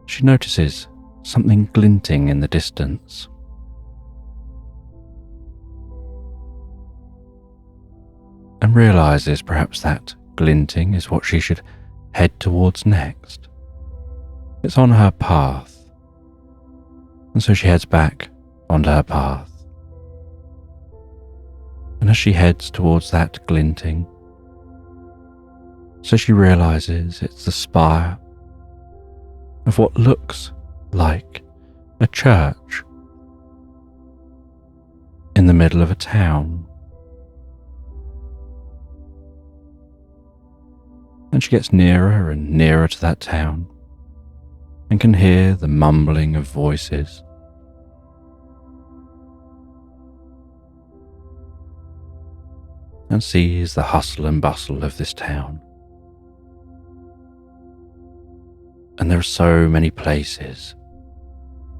she notices something glinting in the distance. And realizes perhaps that glinting is what she should head towards next. It's on her path, and so she heads back onto her path. And as she heads towards that glinting, so she realizes it's the spire of what looks like a church in the middle of a town. And she gets nearer and nearer to that town and can hear the mumbling of voices. And sees the hustle and bustle of this town. And there are so many places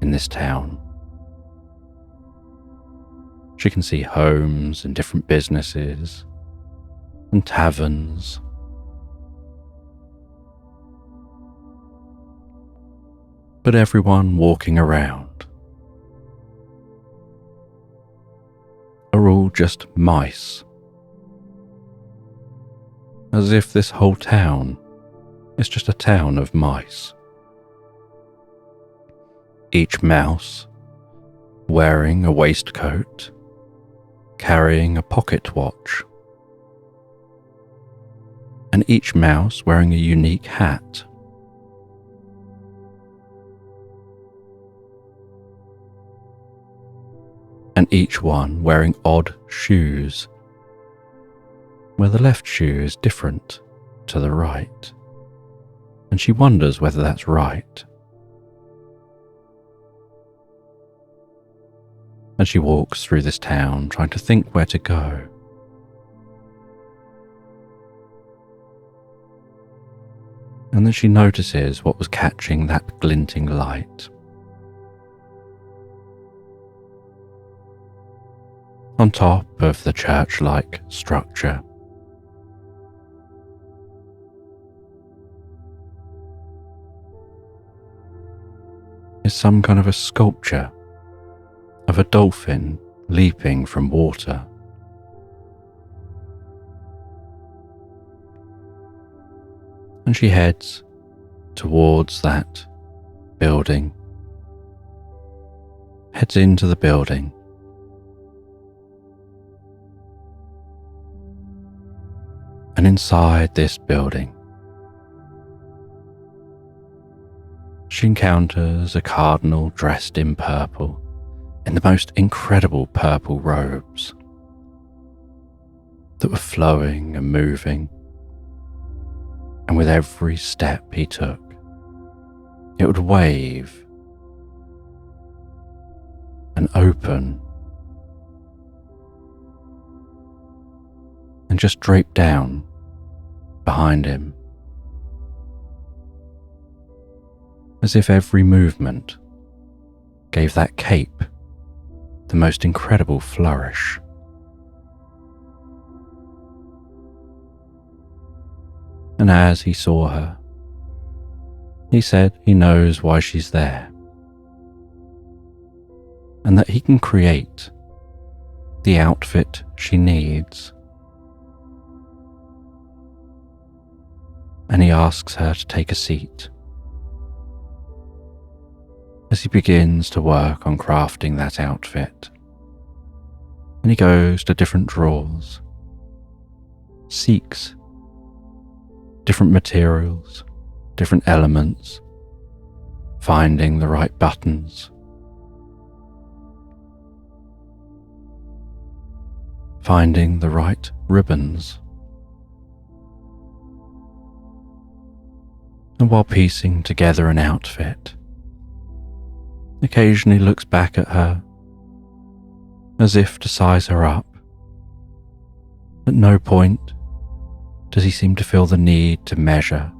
in this town. She can see homes and different businesses and taverns. But everyone walking around are all just mice. As if this whole town is just a town of mice. Each mouse wearing a waistcoat, carrying a pocket watch, and each mouse wearing a unique hat. And each one wearing odd shoes, where the left shoe is different to the right, and she wonders whether that's right. And she walks through this town trying to think where to go. And then she notices what was catching that glinting light. On top of the church-like structure, is some kind of a sculpture of a dolphin leaping from water. And she heads towards that building, heads into the building. And inside this building, she encounters a cardinal dressed in purple, in the most incredible purple robes that were flowing and moving. And with every step he took, it would wave and open and just drape down behind him, as if every movement gave that cape the most incredible flourish. And as he saw her, he said he knows why she's there, and that he can create the outfit she needs. And he asks her to take a seat as he begins to work on crafting that outfit. And he goes to different drawers, seeks different materials, different elements, finding the right buttons, finding the right ribbons. And while piecing together an outfit, occasionally looks back at her as if to size her up. At no point does he seem to feel the need to measure.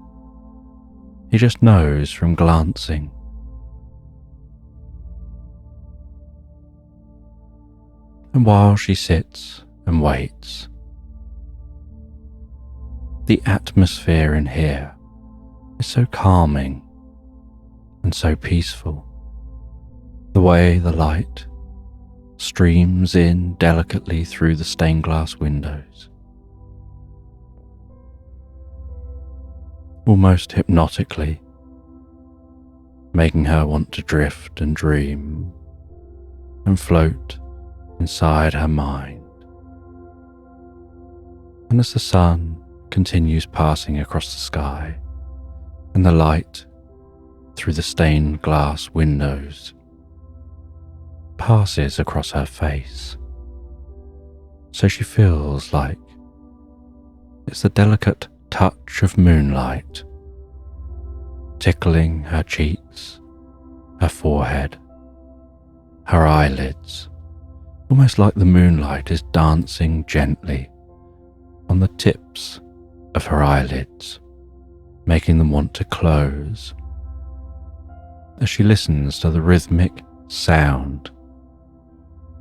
He just knows from glancing. And while she sits and waits, the atmosphere in here is so calming and so peaceful. The way the light streams in delicately through the stained glass windows, almost hypnotically, making her want to drift and dream and float inside her mind. And as the sun continues passing across the sky and the light through the stained glass windows passes across her face, so she feels like it's the delicate touch of moonlight tickling her cheeks, her forehead, her eyelids, almost like the moonlight is dancing gently on the tips of her eyelids, making them want to close, as she listens to the rhythmic sound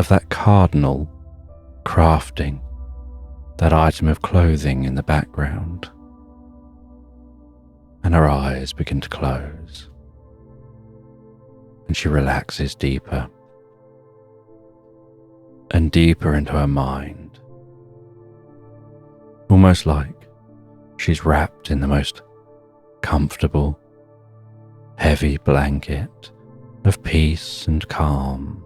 of that cardinal crafting that item of clothing in the background. And her eyes begin to close, and she relaxes deeper and deeper into her mind, almost like she's wrapped in the most comfortable, heavy blanket of peace and calm,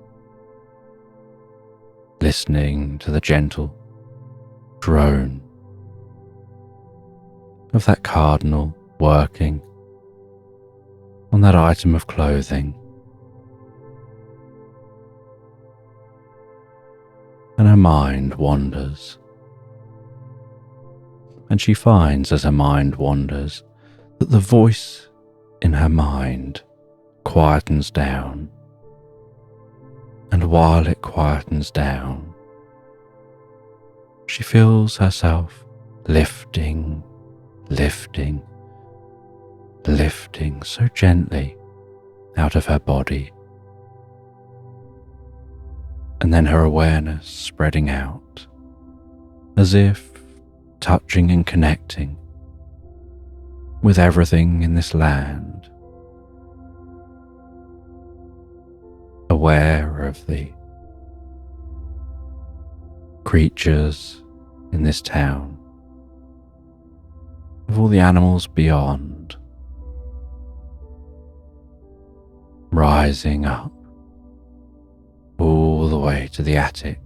listening to the gentle drone of that cardinal working on that item of clothing. And her mind wanders, and she finds as her mind wanders that the voice in her mind quietens down. And while it quietens down, she feels herself lifting so gently out of her body, and then her awareness spreading out, as if touching and connecting with everything in this land, aware of the creatures in this town, of all the animals beyond, rising up all the way to the attic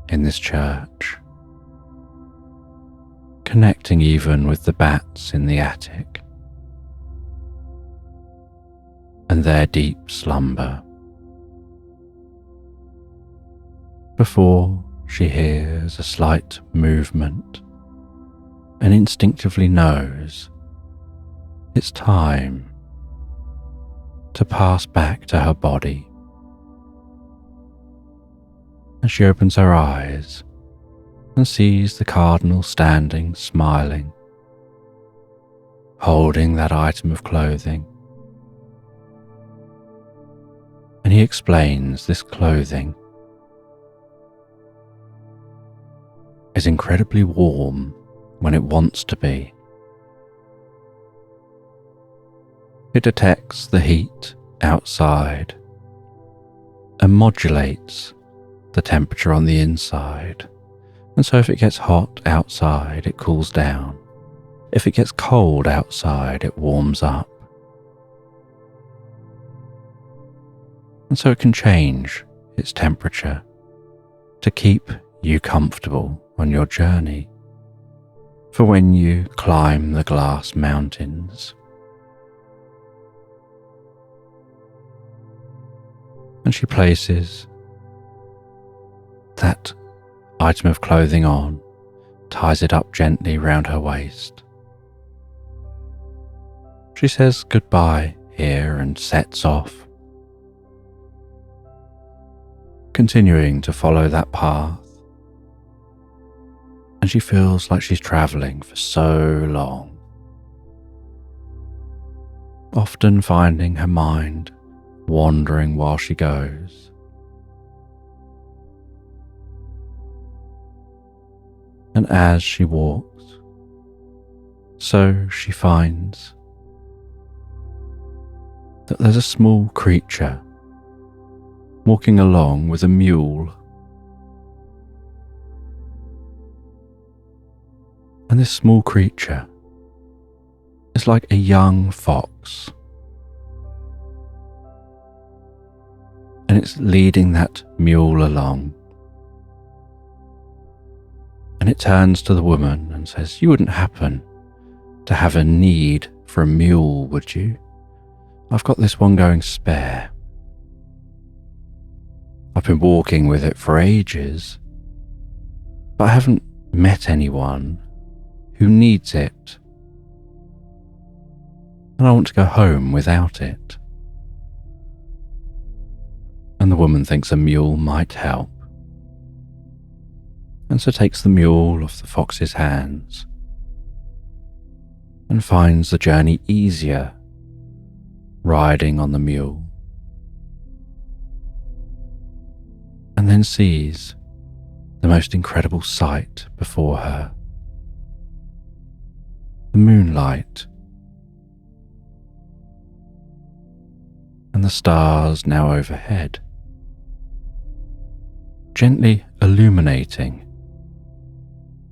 in this church, connecting even with the bats in the attic and their deep slumber, before she hears a slight movement and instinctively knows it's time to pass back to her body. And she opens her eyes and sees the cardinal standing smiling, holding that item of clothing. And he explains this clothing is incredibly warm when it wants to be. It detects the heat outside and modulates the temperature on the inside, and so if it gets hot outside, it cools down. If it gets cold outside, it warms up. And so it can change its temperature to keep you comfortable on your journey for when you climb the glass mountains. And she places that item of clothing on, ties it up gently round her waist. She says goodbye here and sets off, continuing to follow that path. And she feels like she's travelling for so long, often finding her mind wandering while she goes. And as she walks, so she finds that there's a small creature walking along with a mule. And this small creature is like a young fox. And it's leading that mule along. And it turns to the woman and says, "You wouldn't happen to have a need for a mule, would you? I've got this one going spare. I've been walking with it for ages, but I haven't met anyone who needs it. And I want to go home without it." And the woman thinks a mule might help, and so takes the mule off the fox's hands and finds the journey easier riding on the mule, and then sees the most incredible sight before her. The moonlight and the stars now overhead, gently illuminating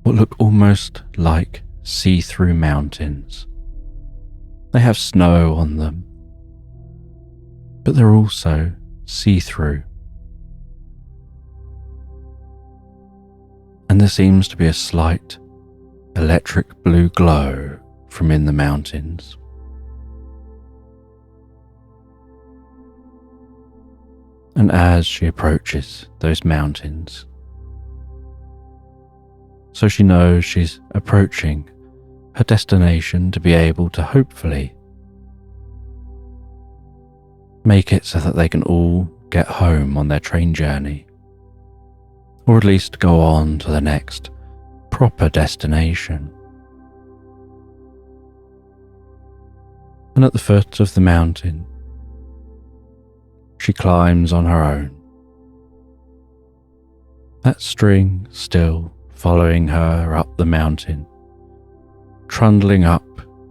what look almost like see-through mountains. They have snow on them, but they're also see-through. And there seems to be a slight electric blue glow from in the mountains. And as she approaches those mountains, so she knows she's approaching her destination to be able to hopefully make it so that they can all get home on their train journey, or at least go on to the next proper destination. And at the foot of the mountain, she climbs on her own, that string still following her up the mountain, trundling up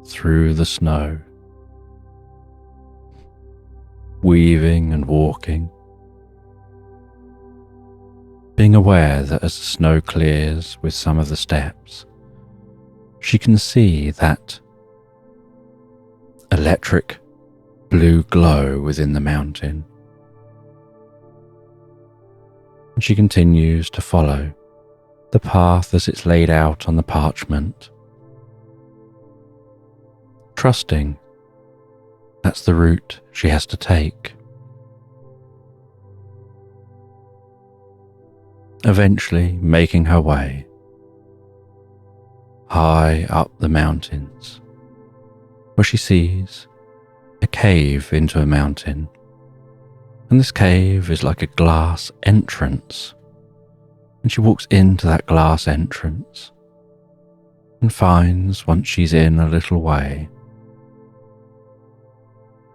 through the snow. weaving and walking, being aware that as the snow clears with some of the steps, she can see that electric blue glow within the mountain. And she continues to follow the path as it's laid out on the parchment, trusting that's the route she has to take. Eventually making her way high up the mountains, where she sees a cave into a mountain, and this cave is like a glass entrance, and she walks into that glass entrance and finds, once she's in a little way,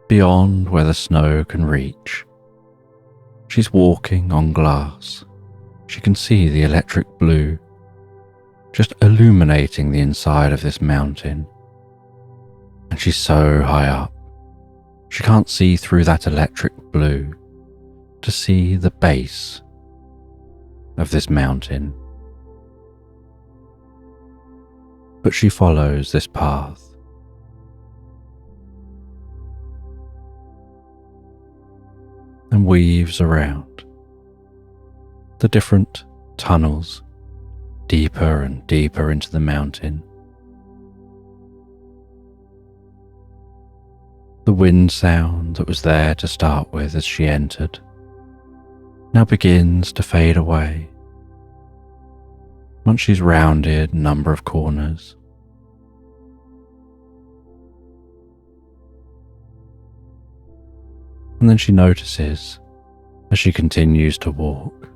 beyond where the snow can reach, she's walking on glass. She can see the electric blue just illuminating the inside of this mountain, and she's so high up, she can't see through that electric blue to see the base of this mountain. But she follows this path, and weaves around the different tunnels deeper and deeper into the mountain. The wind sound that was there to start with as she entered now begins to fade away once she's rounded a number of corners. And then she notices, as she continues to walk,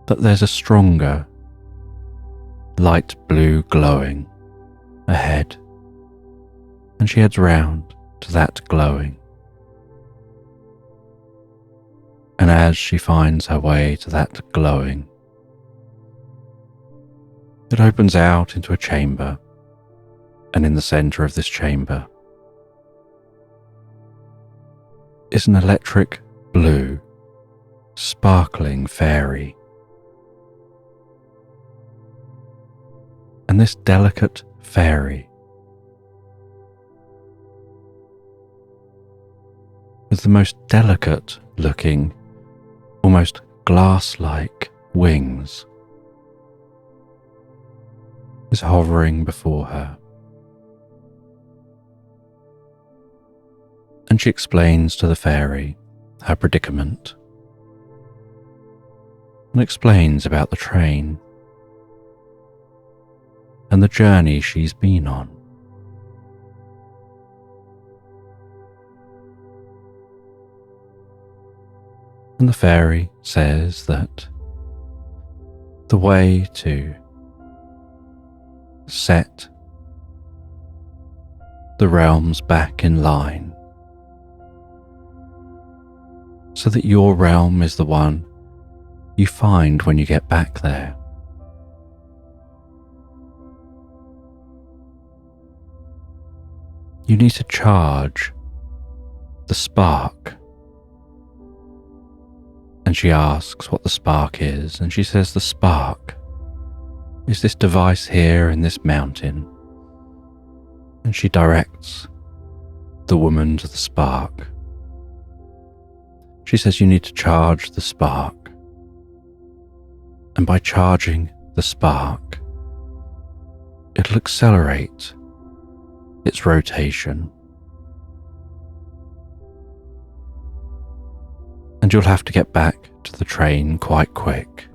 that there's a stronger light blue glowing ahead, and she heads round to that glowing. And as she finds her way to that glowing, it opens out into a chamber, and in the centre of this chamber is an electric blue, sparkling fairy. And this delicate fairy, with the most delicate looking, almost glass-like wings, is hovering before her. And she explains to the fairy her predicament, and explains about the train and the journey she's been on. And the fairy says that the way to set the realms back in line so that your realm is the one you find when you get back there, you need to charge the spark. And she asks what the spark is, and she says the spark is this device here in this mountain. And she directs the woman to the spark. She says you need to charge the spark, and by charging the spark, it'll accelerate its rotation. And you'll have to get back to the train quite quick,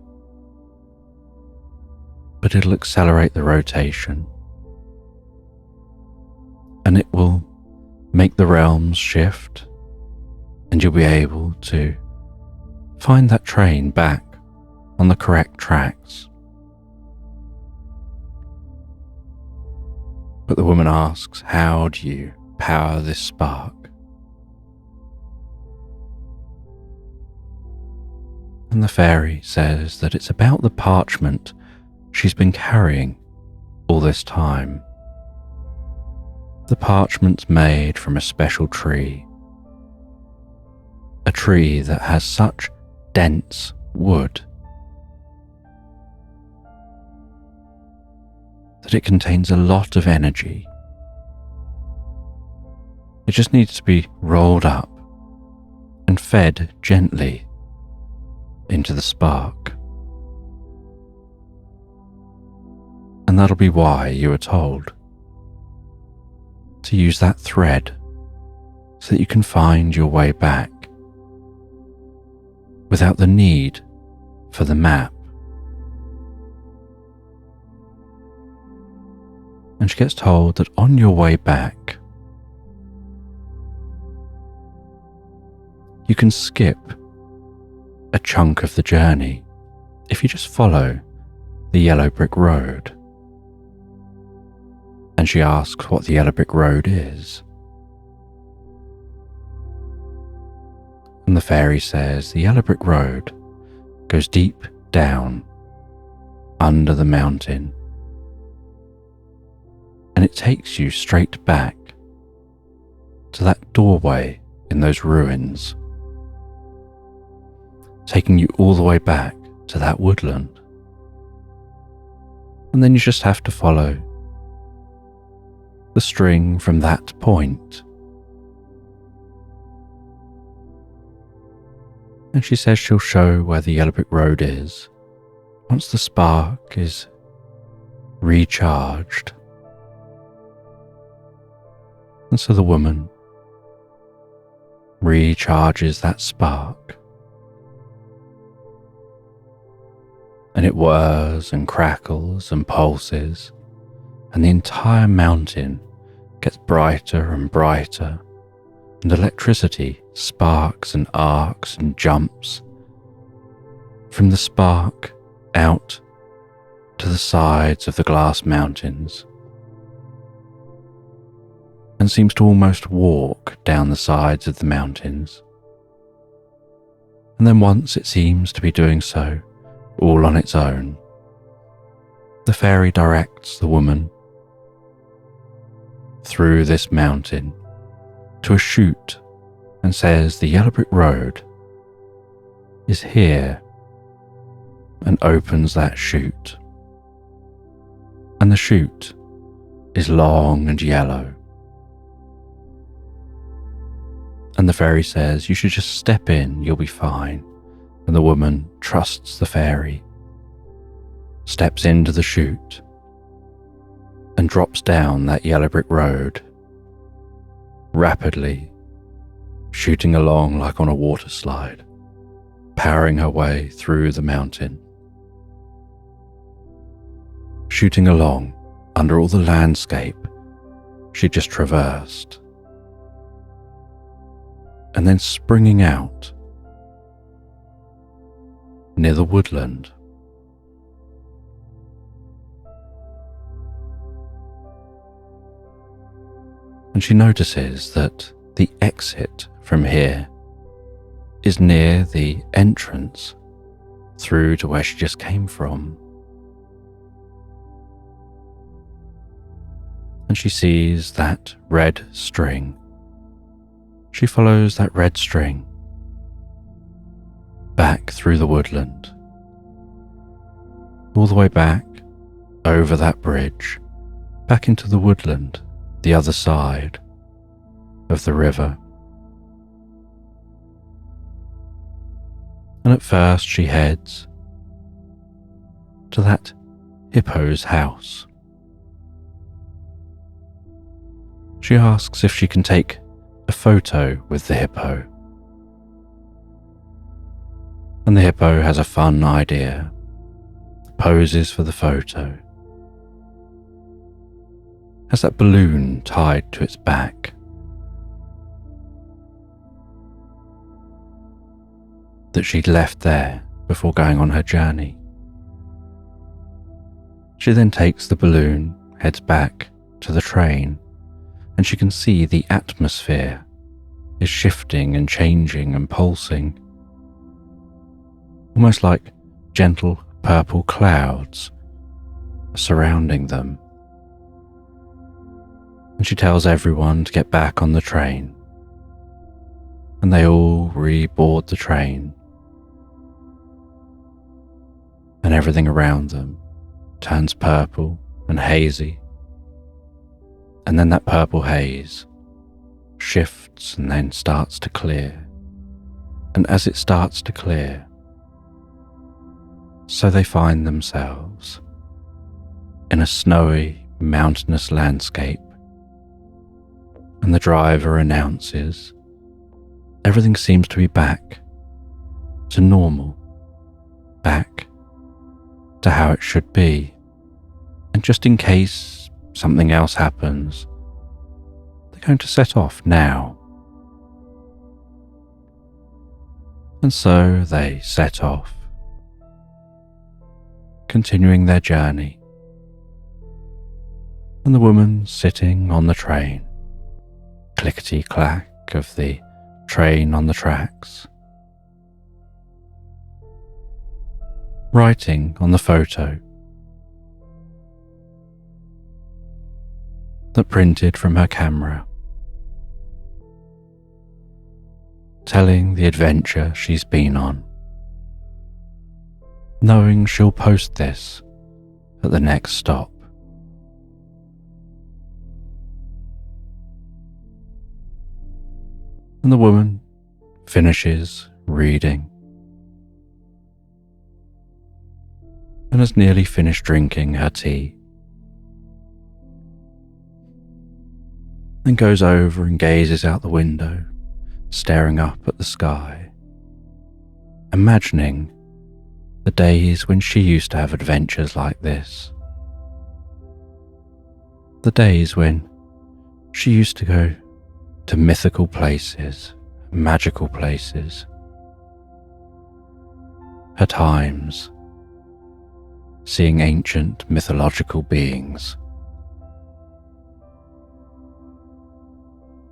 but it'll accelerate the rotation, and it will make the realms shift, and you'll be able to find that train back on the correct tracks. But the woman asks, how do you power this spark? And the fairy says that it's about the parchment she's been carrying all this time. The parchment's made from a special tree, a tree that has such dense wood that it contains a lot of energy. It just needs to be rolled up and fed gently into the spark. And that'll be why you were told to use that thread so that you can find your way back without the need for the map. And she gets told that on your way back, you can skip a chunk of the journey if you just follow the yellow brick road. And she asks what the yellow brick road is. And the fairy says the yellow brick road goes deep down under the mountain, and it takes you straight back to that doorway in those ruins, taking you all the way back to that woodland. And then you just have to follow the string from that point. And she says she'll show where the yellow brick road is once the spark is recharged. And so the woman recharges that spark, and it whirs and crackles and pulses, and the entire mountain gets brighter and brighter, and electricity sparks and arcs and jumps from the spark out to the sides of the glass mountains, and seems to almost walk down the sides of the mountains. And then once it seems to be doing so, all on its own, the fairy directs the woman through this mountain to a chute and says the yellow brick road is here, and opens that chute. And the chute is long and yellow. And the fairy says you should just step in, you'll be fine. And the woman trusts the fairy, steps into the chute, and drops down that yellow brick road, rapidly shooting along like on a water slide, powering her way through the mountain, shooting along under all the landscape she'd just traversed, and then springing out near the woodland. And she notices that the exit from here is near the entrance through to where she just came from. And she sees that red string. She follows that red string back through the woodland, all the way back over that bridge, back into the woodland, the other side of the river. And at first she heads to that hippo's house. She asks if she can take a photo with the hippo. And the hippo has a fun idea, poses for the photo, has that balloon tied to its back, that she'd left there before going on her journey. She then takes the balloon, heads back to the train, and she can see the atmosphere is shifting and changing and pulsing, almost like gentle purple clouds surrounding them. and she tells everyone to get back on the train, and they all reboard the train, and everything around them turns purple and hazy, and then that purple haze shifts and then starts to clear, and as it starts to clear, so they find themselves in a snowy, mountainous landscape, and the driver announces everything seems to be back to normal, back to how it should be, and just in case something else happens, they're going to set off now. And so they set off, continuing their journey, and the woman sitting on the train, clickety-clack of the train on the tracks, writing on the photo that printed from her camera, telling the adventure she's been on, knowing she'll post this at the next stop. And the woman finishes reading and has nearly finished drinking her tea, then goes over and gazes out the window, staring up at the sky, imagining the days when she used to have adventures like this, the days when she used to go to mythical places, magical places, her times seeing ancient mythological beings.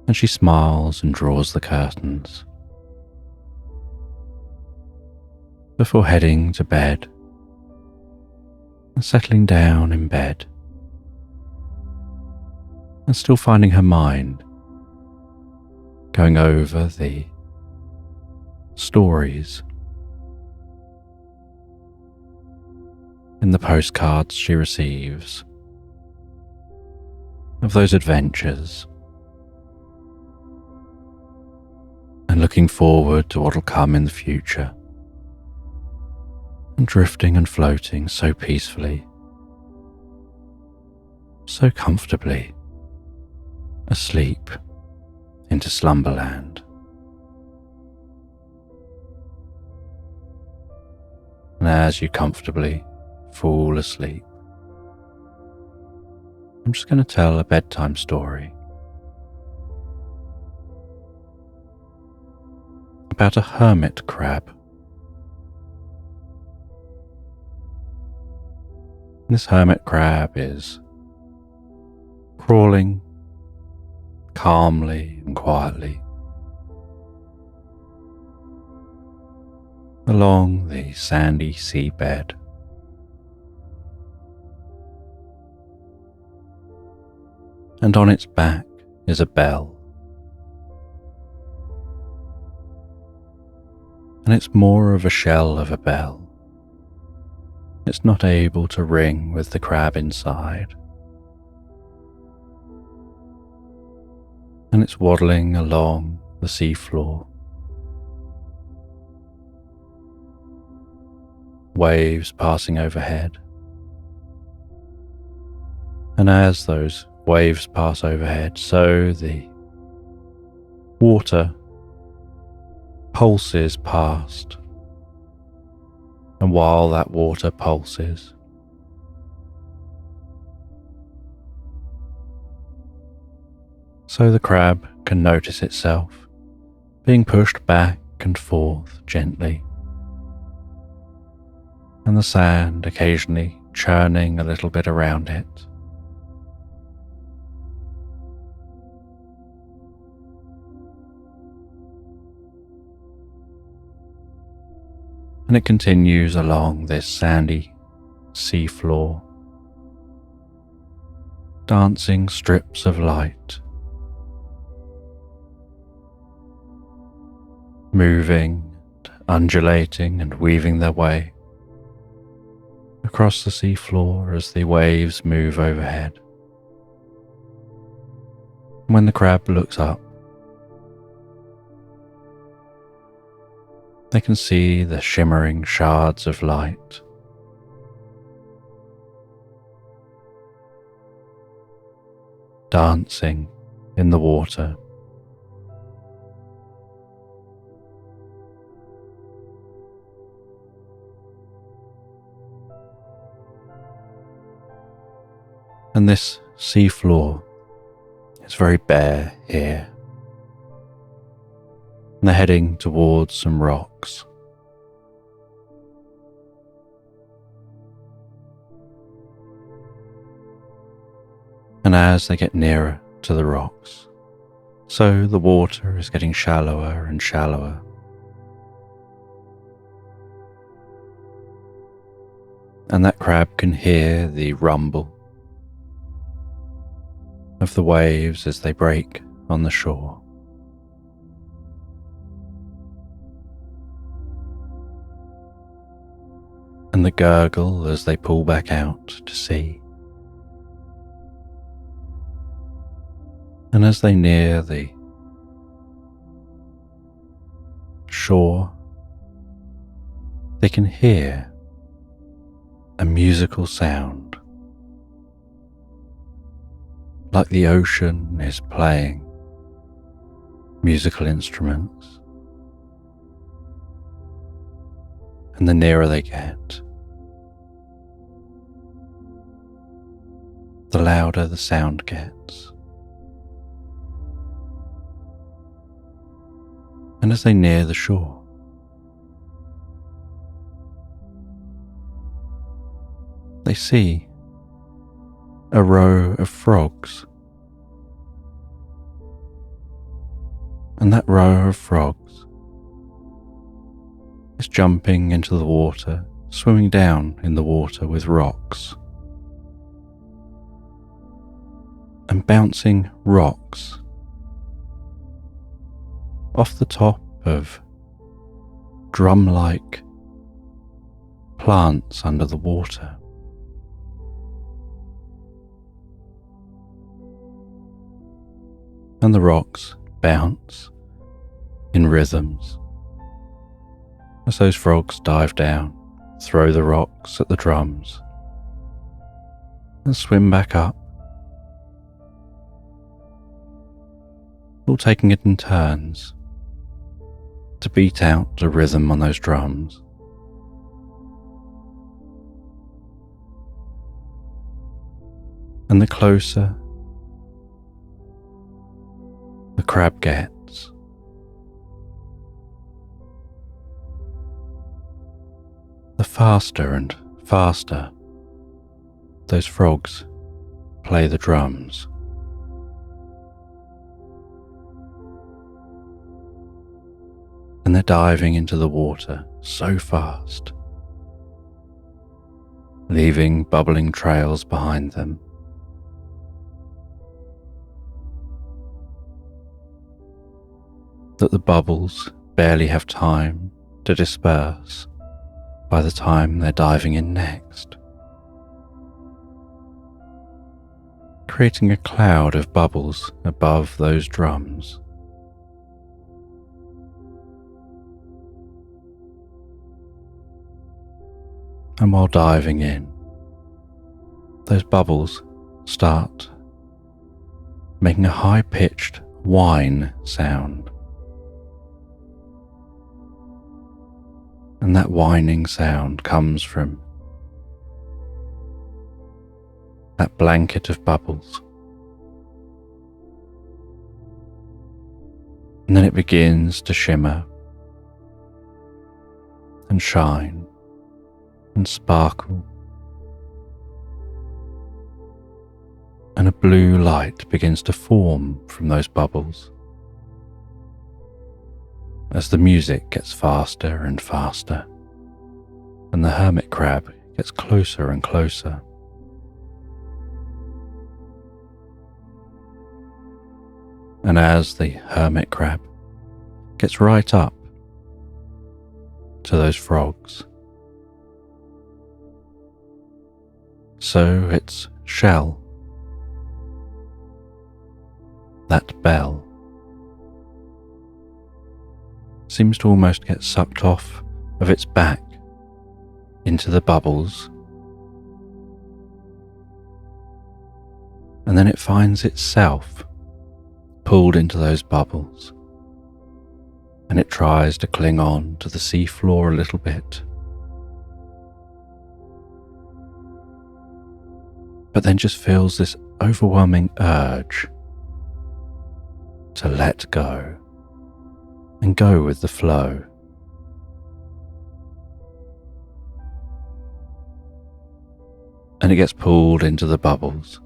And she smiles and draws the curtains before heading to bed and settling down in bed, and still finding her mind going over the stories in the postcards she receives of those adventures, and looking forward to what'll come in the future, and drifting and floating so peacefully, so comfortably, asleep into Slumberland. And as you comfortably fall asleep, I'm just going to tell a bedtime story about a hermit crab. This hermit crab is crawling calmly and quietly along the sandy seabed. And on its back is a bell. And it's more of a shell of a bell. It's not able to ring with the crab inside. And it's waddling along the seafloor. Waves passing overhead. And as those waves pass overhead, so the water pulses past. And while that water pulses, so the crab can notice itself being pushed back and forth gently, and the sand occasionally churning a little bit around it. And it continues along this sandy seafloor, dancing strips of light, moving, undulating and weaving their way across the seafloor as the waves move overhead. When the crab looks up, they can see the shimmering shards of light, dancing in the water. And this seafloor is very bare here. And they're heading towards some rocks. And as they get nearer to the rocks, so the water is getting shallower and shallower. And that crab can hear the rumble of the waves as they break on the shore. And the gurgle as they pull back out to sea. And as they near the shore, they can hear a musical sound, like the ocean is playing musical instruments. And the nearer they get, the louder the sound gets. And as they near the shore, they see a row of frogs. And that row of frogs is jumping into the water, swimming down in the water with rocks, and bouncing rocks off the top of drum-like plants under the water. And the rocks bounce in rhythms as those frogs dive down, throw the rocks at the drums, and swim back up, all taking it in turns to beat out the rhythm on those drums. And the closer the crab gets, the faster and faster those frogs play the drums. And they're diving into the water so fast, leaving bubbling trails behind them. That the bubbles barely have time to disperse by the time they're diving in next, creating a cloud of bubbles above those drums. And while diving in, those bubbles start making a high-pitched whine sound. And that whining sound comes from that blanket of bubbles. And then it begins to shimmer and shine and sparkle. And a blue light begins to form from those bubbles as the music gets faster and faster, and the hermit crab gets closer and closer. And as the hermit crab gets right up to those frogs, so its shell, that bell, seems to almost get sucked off of its back into the bubbles, and then it finds itself pulled into those bubbles, and it tries to cling on to the seafloor a little bit, but then just feels this overwhelming urge to let go and go with the flow. And it gets pulled into the bubbles,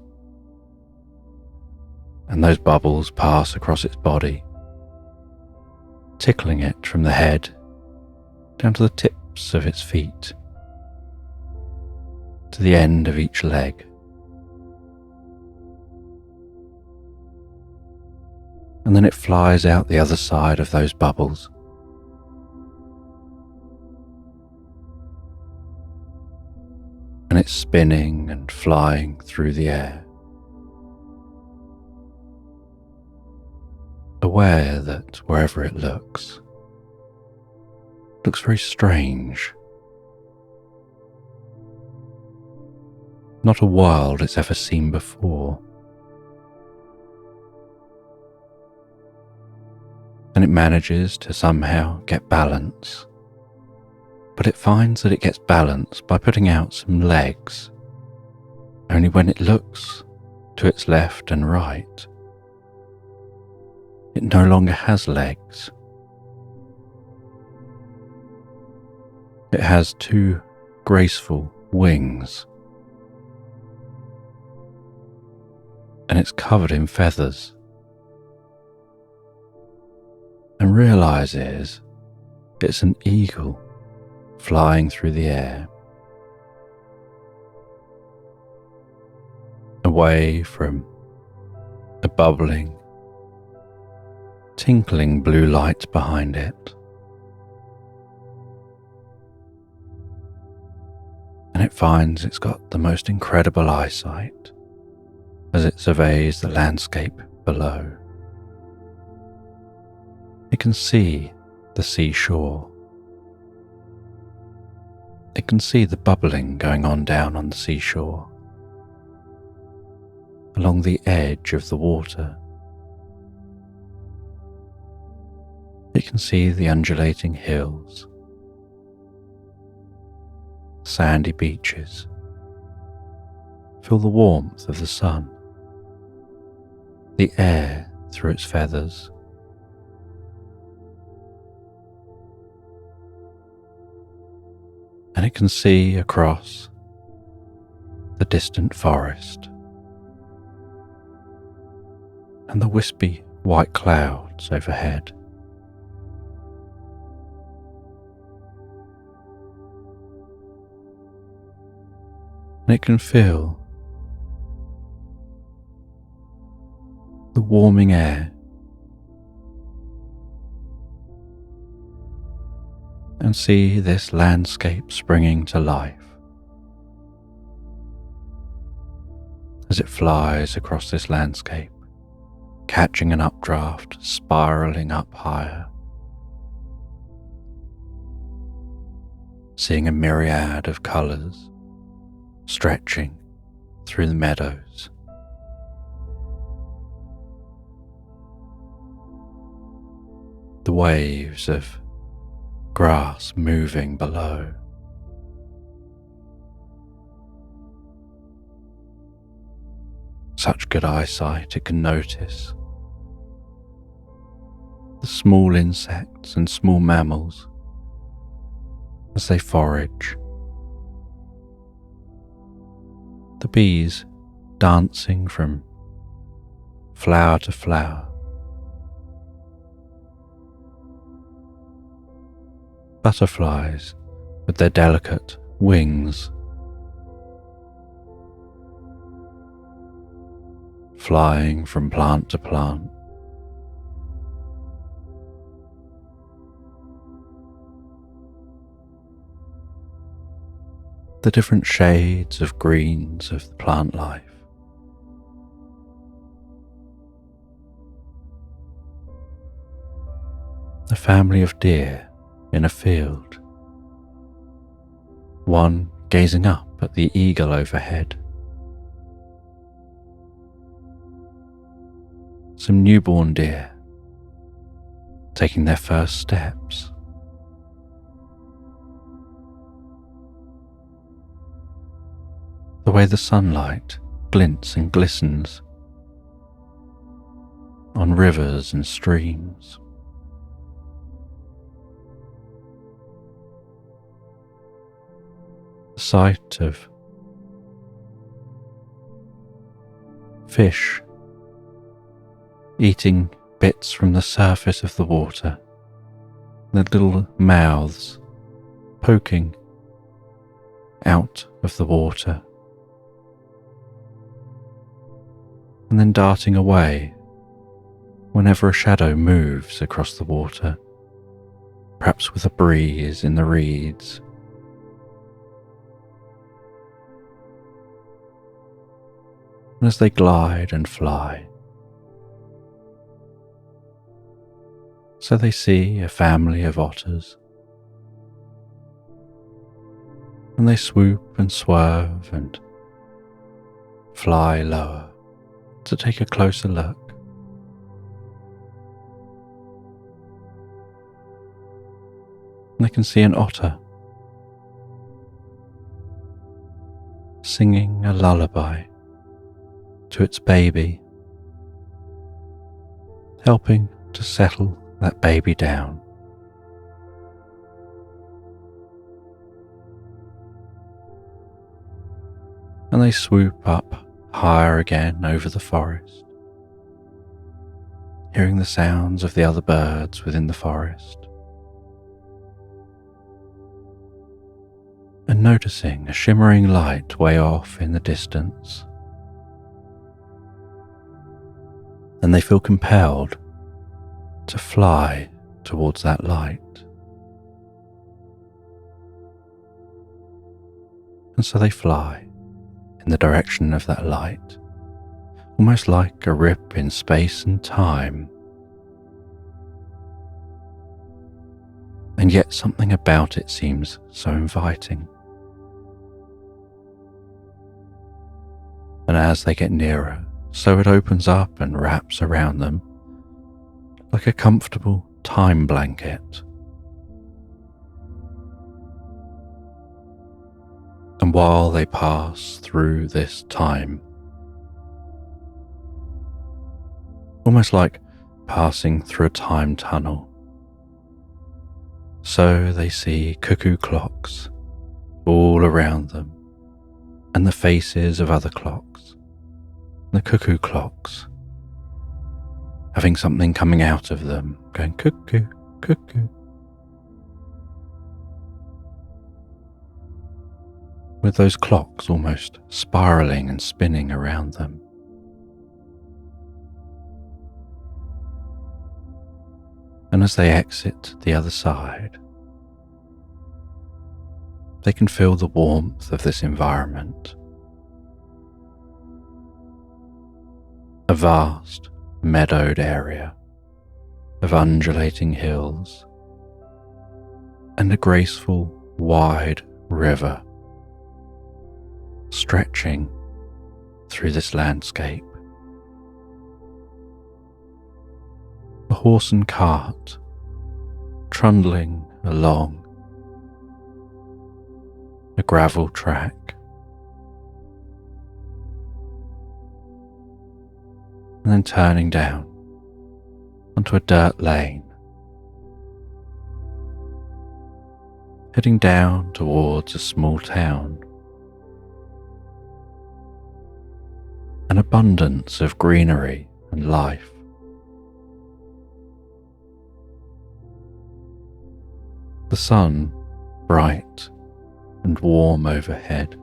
and those bubbles pass across its body, tickling it from the head down to the tips of its feet, to the end of each leg. And then it flies out the other side of those bubbles, and it's spinning and flying through the air, aware that wherever it looks very strange, not a world it's ever seen before. And it manages to somehow get balance, but it finds that it gets balance by putting out some legs, only when it looks to its left and right, it no longer has legs. It has two graceful wings, and it's covered in feathers, and realizes it's an eagle flying through the air, away from the bubbling, tinkling blue light behind it. And it finds it's got the most incredible eyesight as it surveys the landscape below. It can see the seashore. It can see the bubbling going on down on the seashore, along the edge of the water. It can see the undulating hills, sandy beaches, feel the warmth of the sun, the air through its feathers. And it can see across the distant forest and the wispy white clouds overhead. And it can feel the warming air and see this landscape springing to life as it flies across this landscape, catching an updraft, spiraling up higher, seeing a myriad of colours stretching through the meadows. The waves of grass moving below. Such good eyesight it can notice the small insects and small mammals as they forage, the bees dancing from flower to flower, butterflies with their delicate wings flying from plant to plant, the different shades of greens of the plant life. A family of deer in a field, one gazing up at the eagle overhead. Some newborn deer taking their first steps. The way the sunlight glints and glistens on rivers and streams. The sight of fish eating bits from the surface of the water, their little mouths poking out of the water, and then darting away whenever a shadow moves across the water, perhaps with a breeze in the reeds. And as they glide and fly, so they see a family of otters, and they swoop and swerve and fly lower to take a closer look. And they can see an otter singing a lullaby to its baby, helping to settle that baby down. And they swoop up higher again over the forest, hearing the sounds of the other birds within the forest, and noticing a shimmering light way off in the distance. And they feel compelled to fly towards that light. And so they fly in the direction of that light, almost like a rip in space and time. And yet something about it seems so inviting. And as they get nearer, so it opens up and wraps around them like a comfortable time blanket. And while they pass through this time, almost like passing through a time tunnel, so they see cuckoo clocks all around them, and the faces of other clocks. The cuckoo clocks having something coming out of them, going cuckoo, cuckoo. With those clocks almost spiraling and spinning around them. And as they exit the other side, they can feel the warmth of this environment. A vast, meadowed area of undulating hills and a graceful, wide river stretching through this landscape. A horse and cart trundling along a gravel track. And then turning down onto a dirt lane, heading down towards a small town. An abundance of greenery and life. The sun bright and warm overhead.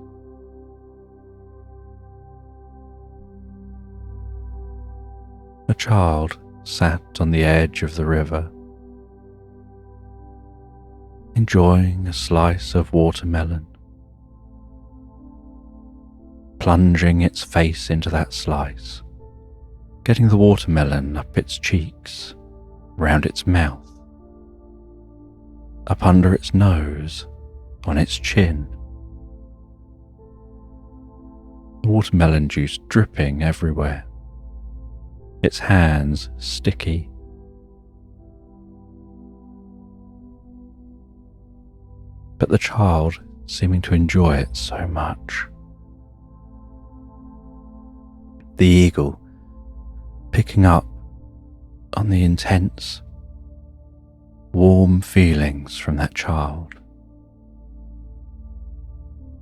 A child sat on the edge of the river, enjoying a slice of watermelon plunging its face into that slice, getting the watermelon up its cheeks, round its mouth, up under its nose, on its chin. The watermelon juice dripping everywhere, its hands sticky. But the child seeming to enjoy it so much. The eagle picking up on the intense, warm feelings from that child,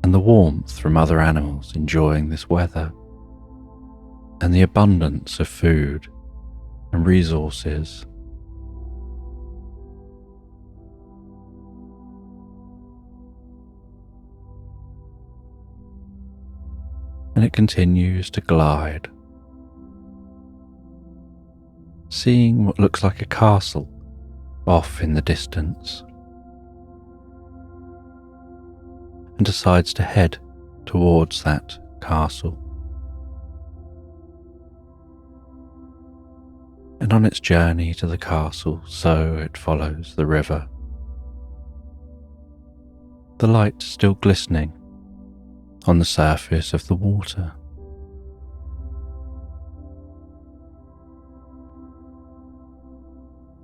and the warmth from other animals enjoying this weather, and the abundance of food and resources. And it continues to glide, seeing what looks like a castle off in the distance, and decides to head towards that castle. And on its journey to the castle, so it follows the river, the light still glistening on the surface of the water.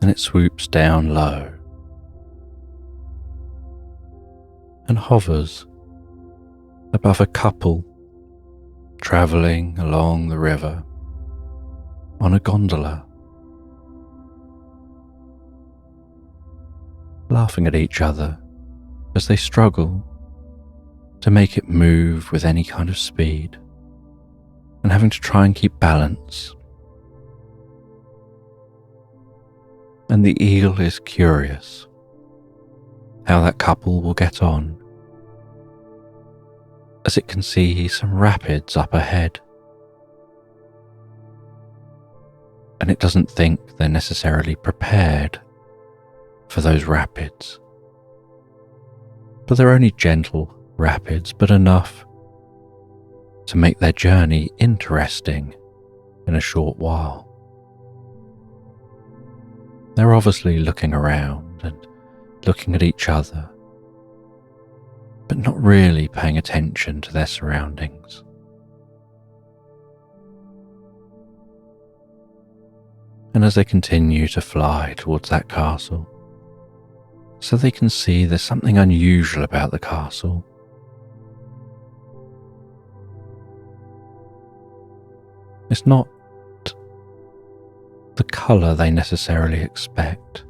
And it swoops down low and hovers above a couple travelling along the river on a gondola, laughing at each other as they struggle to make it move with any kind of speed, and having to try and keep balance. And the eagle is curious how that couple will get on, as it can see some rapids up ahead, and it doesn't think they're necessarily prepared for those rapids. But they're only gentle rapids, but enough to make their journey interesting in a short while. They're obviously looking around and looking at each other, but not really paying attention to their surroundings. And as they continue to fly towards that castle, so they can see there's something unusual about the castle. It's not the colour they necessarily expect.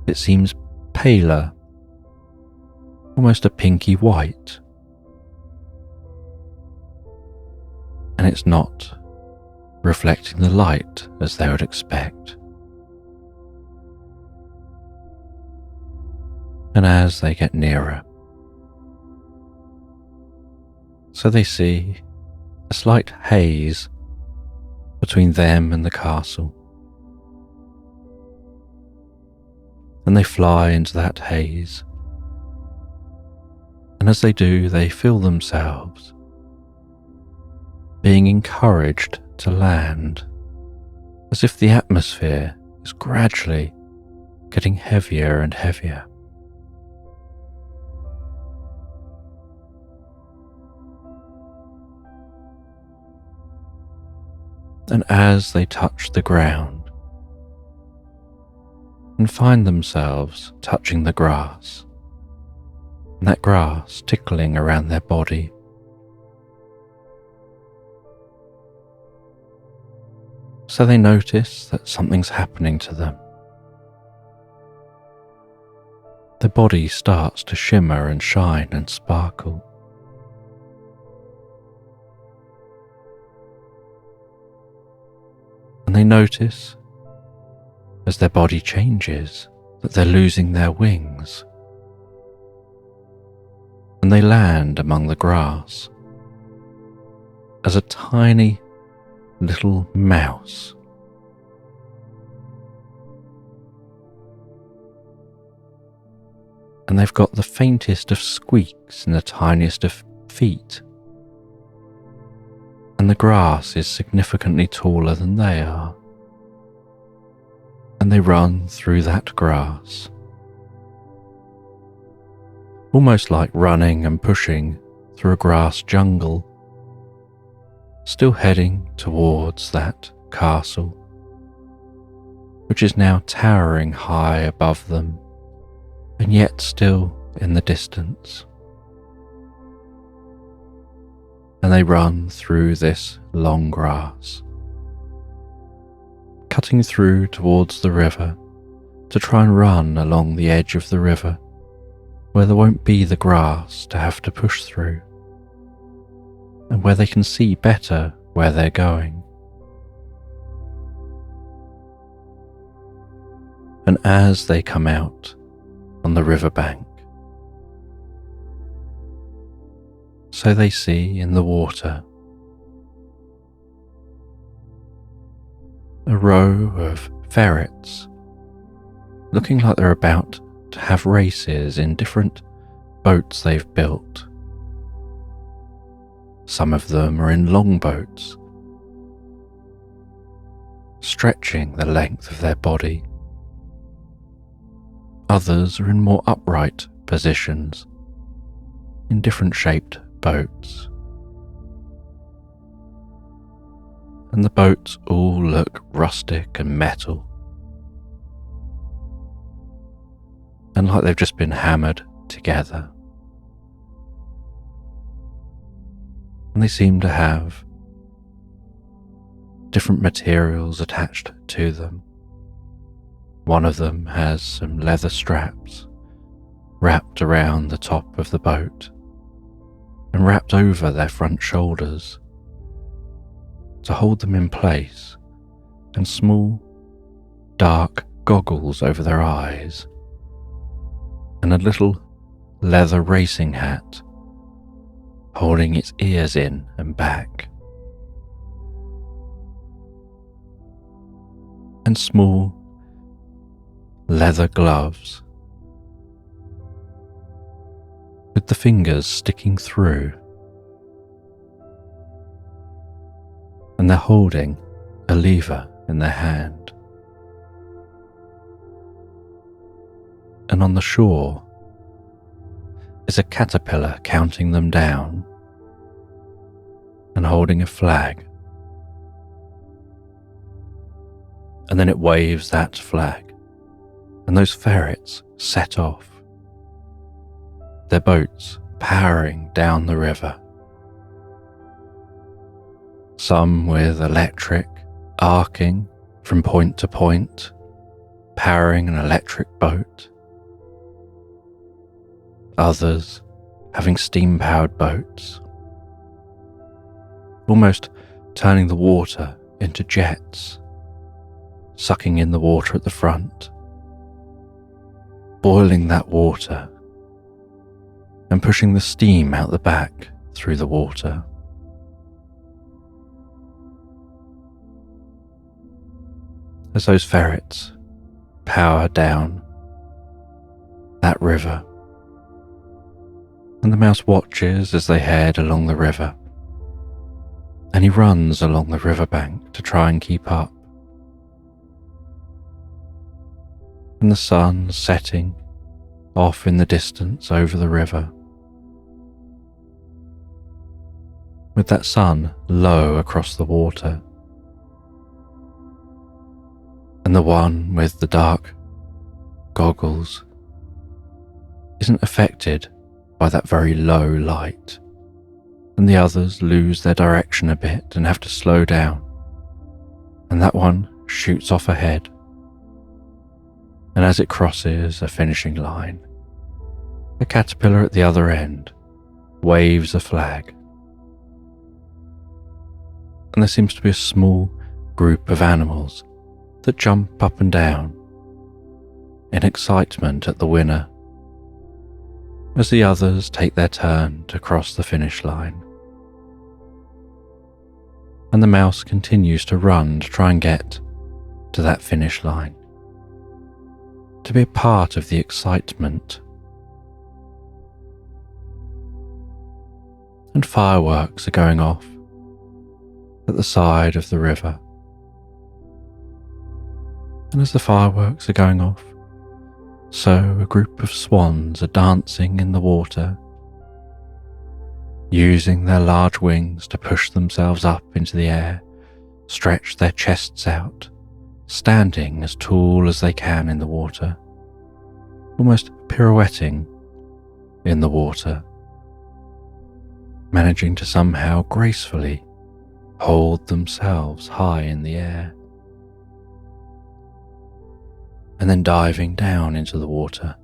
It seems paler, almost a pinky white. And it's not reflecting the light as they would expect. And as they get nearer, so they see a slight haze between them and the castle, and they fly into that haze, and as they do, they feel themselves being encouraged to land, as if the atmosphere is gradually getting heavier and heavier. And as they touch the ground and find themselves touching the grass, and that grass tickling around their body, so they notice that something's happening to them. Their body starts to shimmer and shine and sparkle. And they notice, as their body changes, that they're losing their wings. And they land among the grass as a tiny little mouse. And they've got the faintest of squeaks and the tiniest of feet. and the grass is significantly taller than they are, and they run through that grass, almost like running and pushing through a grass jungle, still heading towards that castle, which is now towering high above them, and yet still in the distance. And they run through this long grass, cutting through towards the river to try and run along the edge of the river where there won't be the grass to have to push through, and where they can see better where they're going. And as they come out on the riverbank, so they see in the water a row of ferrets looking like they're about to have races in different boats they've built. Some of them are in long boats, stretching the length of their body. Others are in more upright positions, in different shaped boats. And the boats all look rustic and metal, and like they've just been hammered together. And they seem to have different materials attached to them. One of them has some leather straps wrapped around the top of the boat and wrapped over their front shoulders to hold them in place, and small, dark goggles over their eyes, and a little leather racing hat holding its ears in and back, and small leather gloves with the fingers sticking through, and they're holding a lever in their hand. And on the shore is a caterpillar counting them down and holding a flag. And then it waves that flag, and those ferrets set off, their boats powering down the river. Some with electric arcing from point to point, powering an electric boat. Others having steam-powered boats, almost turning the water into jets, sucking in the water at the front, boiling that water and pushing the steam out the back through the water. As those ferrets power down that river, and the mouse watches as they head along the river, and he runs along the riverbank to try and keep up. And the sun setting off in the distance over the river, with that sun low across the water, and the one with the dark goggles isn't affected by that very low light, and the others lose their direction a bit and have to slow down, and that one shoots off ahead, and as it crosses a finishing line, the caterpillar at the other end waves a flag, and there seems to be a small group of animals that jump up and down in excitement at the winner, as the others take their turn to cross the finish line. And the mouse continues to run to try and get to that finish line, to be a part of the excitement. And fireworks are going off at the side of the river. And as the fireworks are going off, so a group of swans are dancing in the water, using their large wings to push themselves up into the air, stretch their chests out, standing as tall as they can in the water, almost pirouetting in the water, managing to somehow gracefully hold themselves high in the air, and then diving down into the water,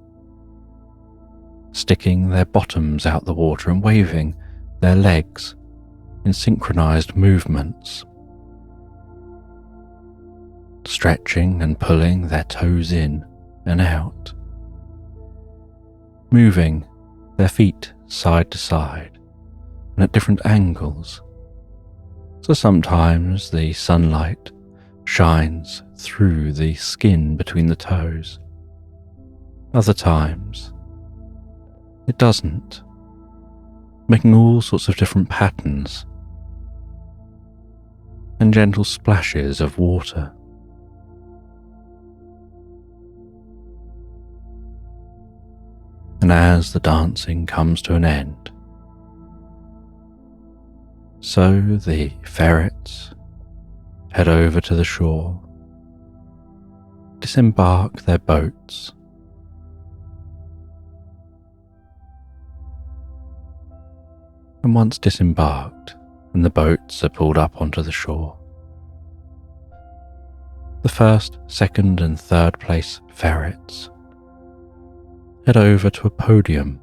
sticking their bottoms out the water and waving their legs in synchronized movements, stretching and pulling their toes in and out, moving their feet side to side and at different angles, so sometimes the sunlight shines through the skin between the toes. Other times it doesn't, making all sorts of different patterns and gentle splashes of water. And as the dancing comes to an end, so the ferrets head over to the shore, disembark their boats, and once disembarked and the boats are pulled up onto the shore, the first, second and third place ferrets head over to a podium,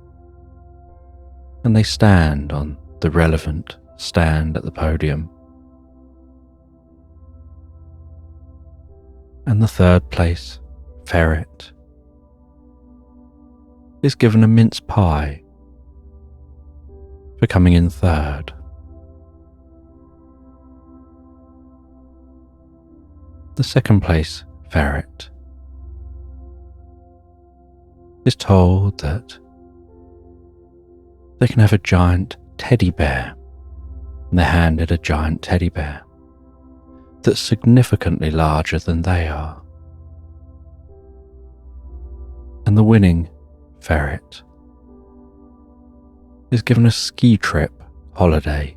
and they stand on the relevant stand at the podium. And the third place ferret is given a mince pie for coming in third. The second place ferret is told that they can have a giant teddy bear, and they're handed a giant teddy bear that's significantly larger than they are. And the winning ferret is given a ski trip holiday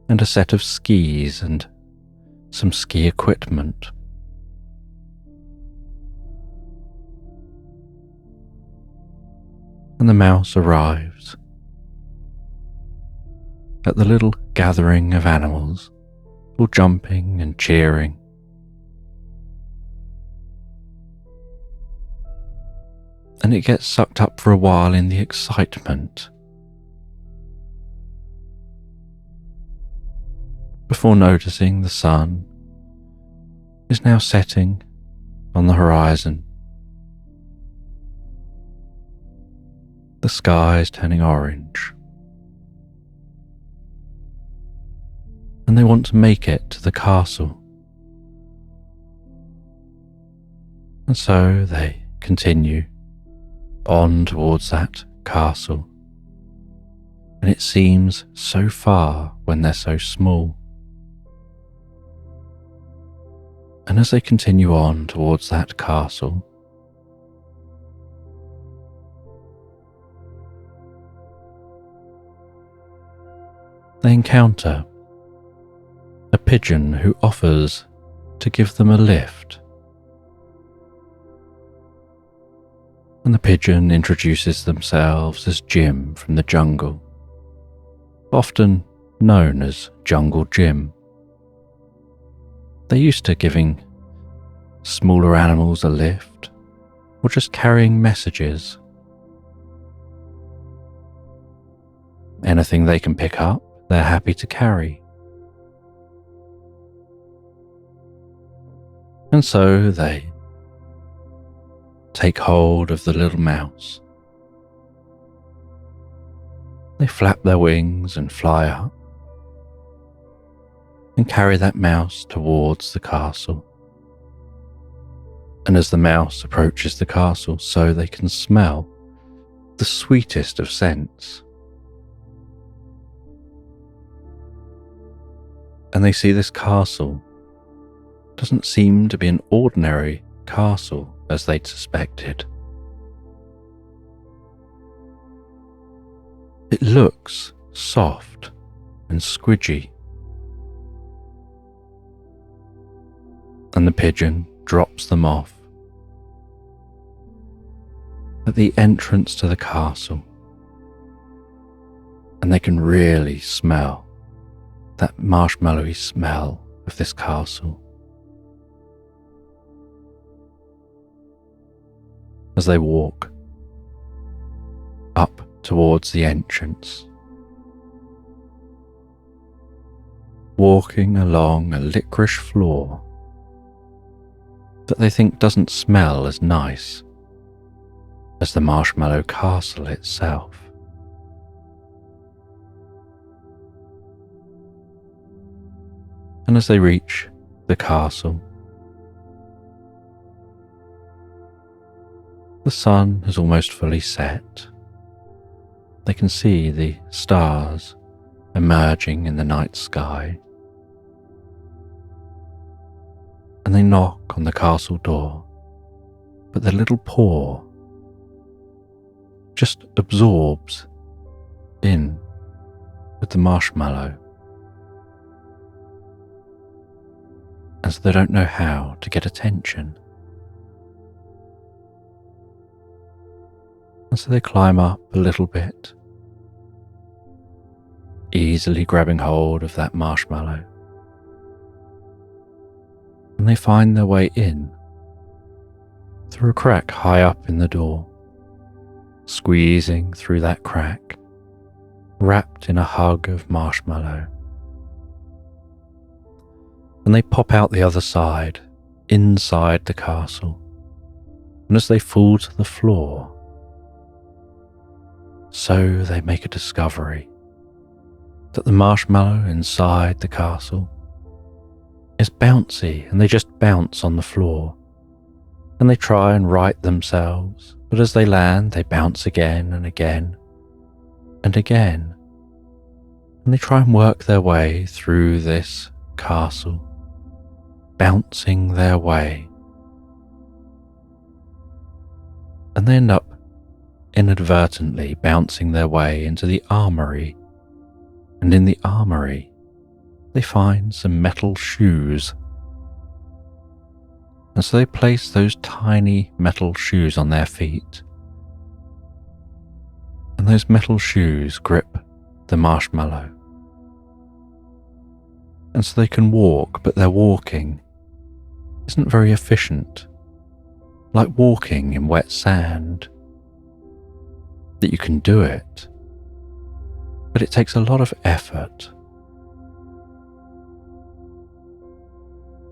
and a set of skis and some ski equipment. And the mouse arrives at the little gathering of animals, all jumping and cheering. And it gets sucked up for a while in the excitement, before noticing the sun is now setting on the horizon. The sky is turning orange, and they want to make it to the castle. And so they continue on towards that castle, and it seems so far when they're so small. And as they continue on towards that castle, they encounter a pigeon who offers to give them a lift. And the pigeon introduces themselves as Jim from the jungle, often known as Jungle Jim. They're used to giving smaller animals a lift, or just carrying messages. Anything they can pick up, they're happy to carry. And so they take hold of the little mouse. They flap their wings and fly up, and carry that mouse towards the castle. And as the mouse approaches the castle, so they can smell the sweetest of scents. and they see this castle. Doesn't seem to be an ordinary castle as they'd suspected. It looks soft and squidgy. And the pigeon drops them off at the entrance to the castle, and they can really smell that marshmallowy smell of this castle. As they walk up towards the entrance, walking along a licorice floor that they think doesn't smell as nice as the marshmallow castle itself. And as they reach the castle, the sun has almost fully set. They can see the stars emerging in the night sky. And they knock on the castle door, but their little paw just absorbs in with the marshmallow, and so they don't know how to get attention. And so they climb up a little bit, easily grabbing hold of that marshmallow. And they find their way in through a crack high up in the door, squeezing through that crack, wrapped in a hug of marshmallow. And they pop out the other side, inside the castle, and as they fall to the floor, so they make a discovery that the marshmallow inside the castle is bouncy, and they just bounce on the floor, and they try and right themselves, but as they land they bounce again and again and again, and they try and work their way through this castle, bouncing their way, and they end up inadvertently bouncing their way into the armory, and in the armory they find some metal shoes. And so they place those tiny metal shoes on their feet, and those metal shoes grip the marshmallow, and so they can walk, but their walking isn't very efficient, like walking in wet sand. That you can do it, but it takes a lot of effort.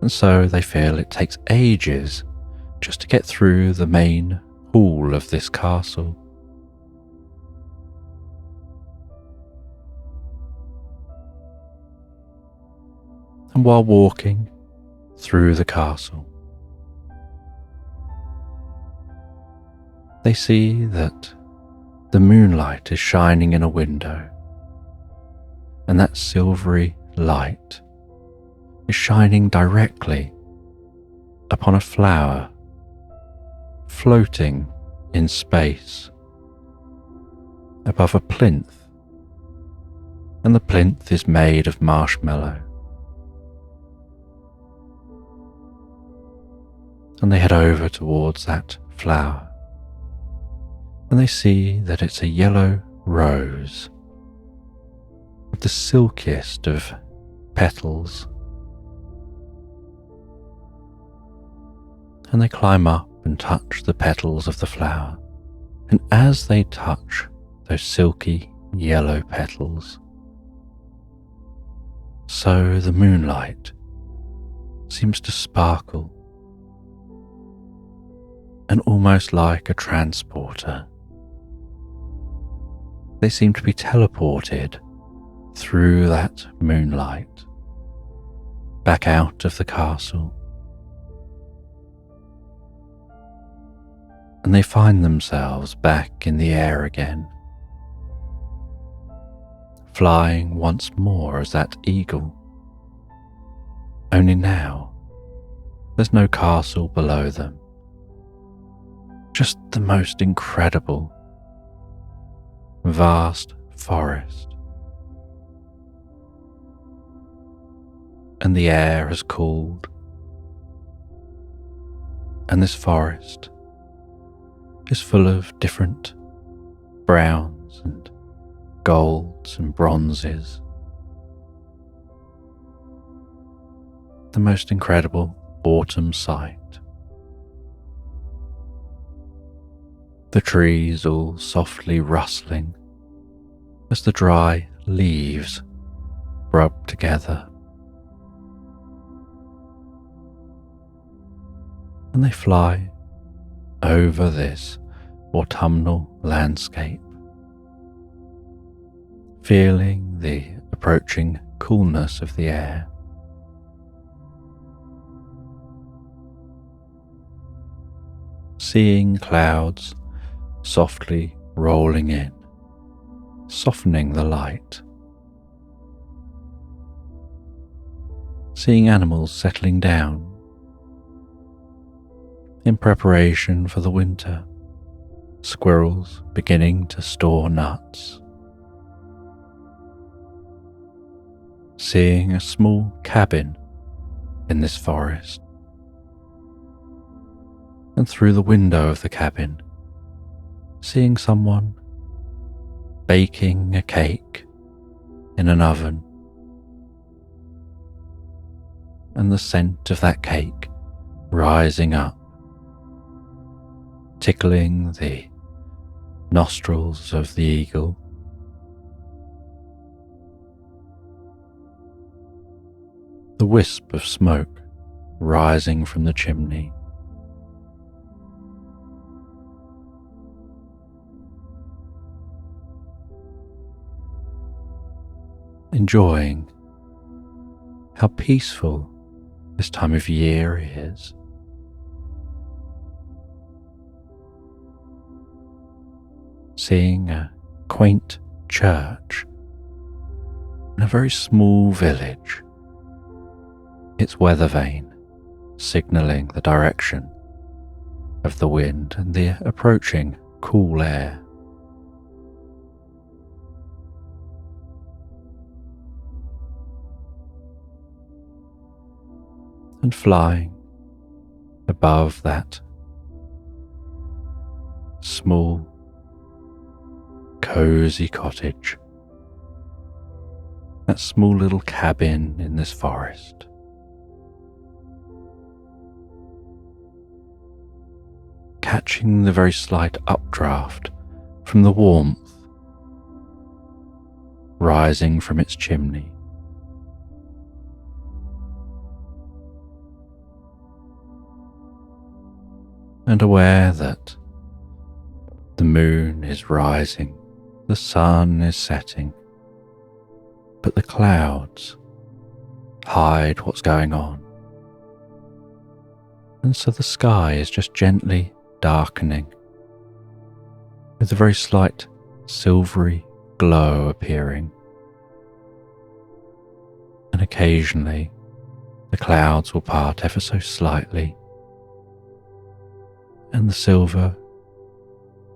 And so they feel it takes ages just to get through the main hall of this castle. And while walking through the castle, they see that the moonlight is shining in a window, and that silvery light is shining directly upon a flower floating in space above a plinth, and the plinth is made of marshmallow. And they head over towards that flower, and they see that it's a yellow rose with the silkiest of petals. And they climb up and touch the petals of the flower, and as they touch those silky yellow petals, so the moonlight seems to sparkle, and almost like a transporter, they seem to be teleported through that moonlight back out of the castle. And they find themselves back in the air again, flying once more as that eagle, Only now, there's no castle below them, just the most incredible, vast forest. And the air has cooled, and this forest is full of different browns and golds and bronzes. The most incredible autumn sight. The trees all softly rustling as the dry leaves rub together. And they fly over this autumnal landscape, feeling the approaching coolness of the air. Seeing clouds softly rolling in, softening the light. Seeing animals settling down in preparation for the winter, squirrels beginning to store nuts. Seeing a small cabin in this forest, and through the window of the cabin, seeing someone baking a cake in an oven, and the scent of that cake rising up, tickling the nostrils of the eagle. The wisp of smoke rising from the chimney. Enjoying how peaceful this time of year is. Seeing a quaint church in a very small village, its weather vane signalling the direction of the wind and the approaching cool air. And flying above that small, cozy cottage, that small little cabin in this forest. Catching the very slight updraft from the warmth rising from its chimney. And aware that the moon is rising, the sun is setting, but the clouds hide what's going on. And so the sky is just gently darkening, with a very slight silvery glow appearing. And occasionally the clouds will part ever so slightly, and the silver,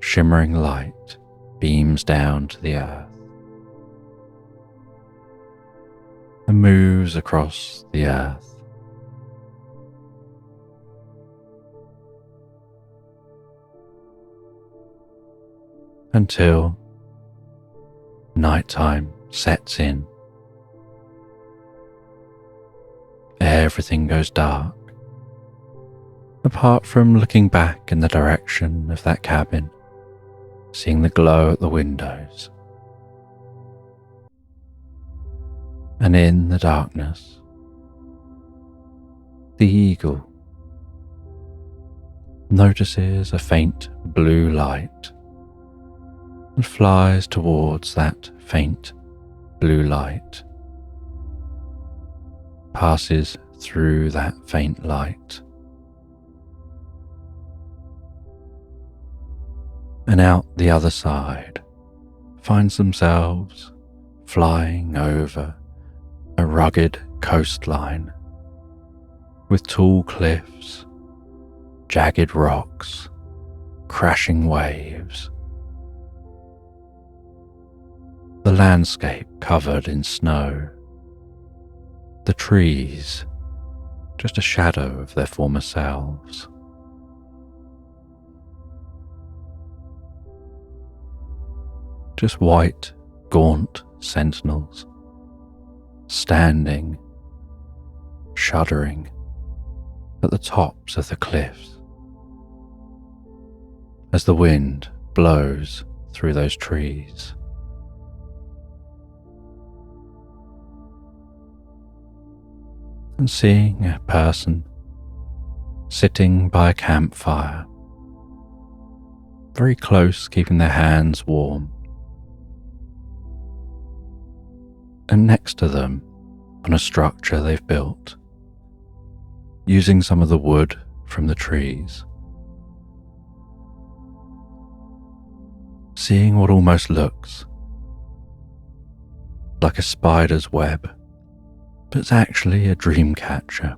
shimmering light beams down to the earth and moves across the earth. Until nighttime sets in. Everything goes dark, apart from looking back in the direction of that cabin, seeing the glow at the windows. And in the darkness, the eagle notices a faint blue light and flies towards that faint blue light, passes through that faint light, and out the other side finds themselves flying over a rugged coastline with tall cliffs, jagged rocks, crashing waves. The landscape covered in snow, the trees just a shadow of their former selves. Just white, gaunt sentinels, standing, shuddering at the tops of the cliffs as the wind blows through those trees. And seeing a person sitting by a campfire, very close, keeping their hands warm, and next to them on a structure they've built, using some of the wood from the trees. Seeing what almost looks like a spider's web, but it's actually a dream catcher.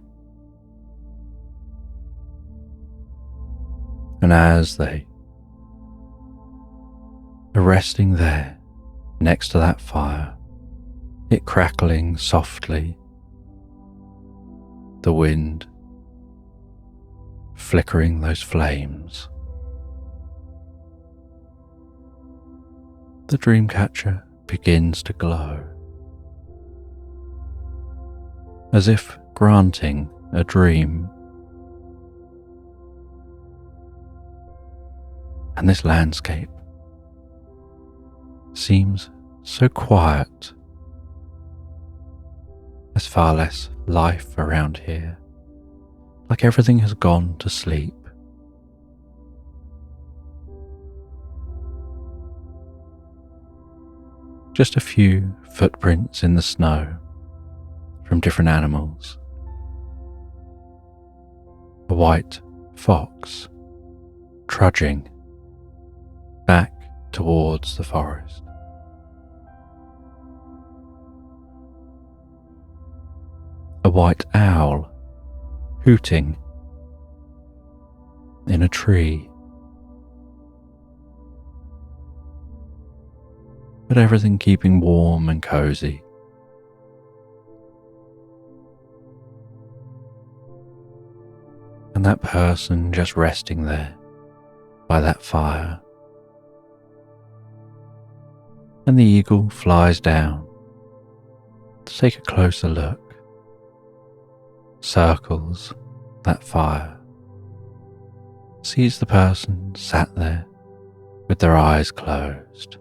And as they are resting there next to that fire, it crackling softly, the wind flickering those flames, the dream catcher begins to glow, as if granting a dream. And this landscape seems so quiet. There's far less life around here, like everything has gone to sleep. Just a few footprints in the snow from different animals. A white fox trudging back towards the forest. A white owl hooting in a tree. But everything keeping warm and cozy. And that person just resting there by that fire. And the eagle flies down to take a closer look, circles that fire, sees the person sat there with their eyes closed,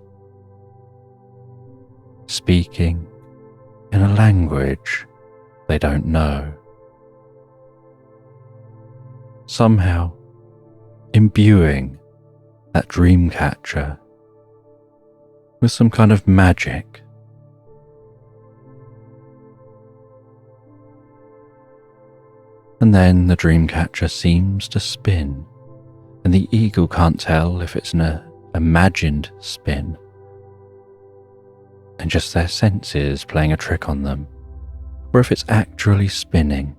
speaking in a language they don't know, somehow imbuing that dream catcher with some kind of magic. And then the dream catcher seems to spin, and the eagle can't tell if it's an imagined spin, and just their senses playing a trick on them, or if it's actually spinning.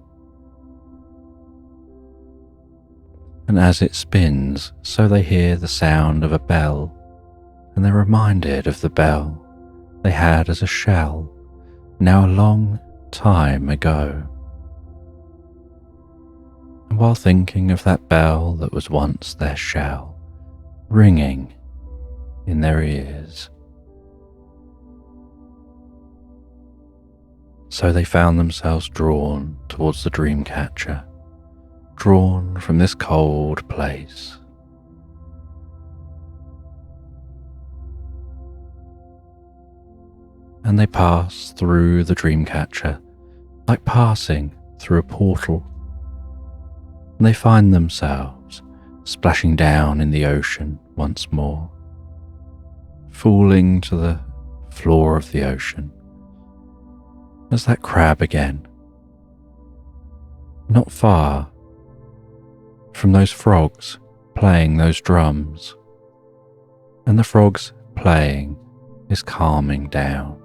And as it spins, so they hear the sound of a bell, and they're reminded of the bell they had as a shell, now a long time ago. And while thinking of that bell that was once their shell, ringing in their ears, so they found themselves drawn towards the dream catcher, drawn from this cold place. And they pass through the dream catcher like passing through a portal. And they find themselves splashing down in the ocean once more, falling to the floor of the ocean as that crab again, not far from those frogs playing those drums, and the frogs playing is calming down.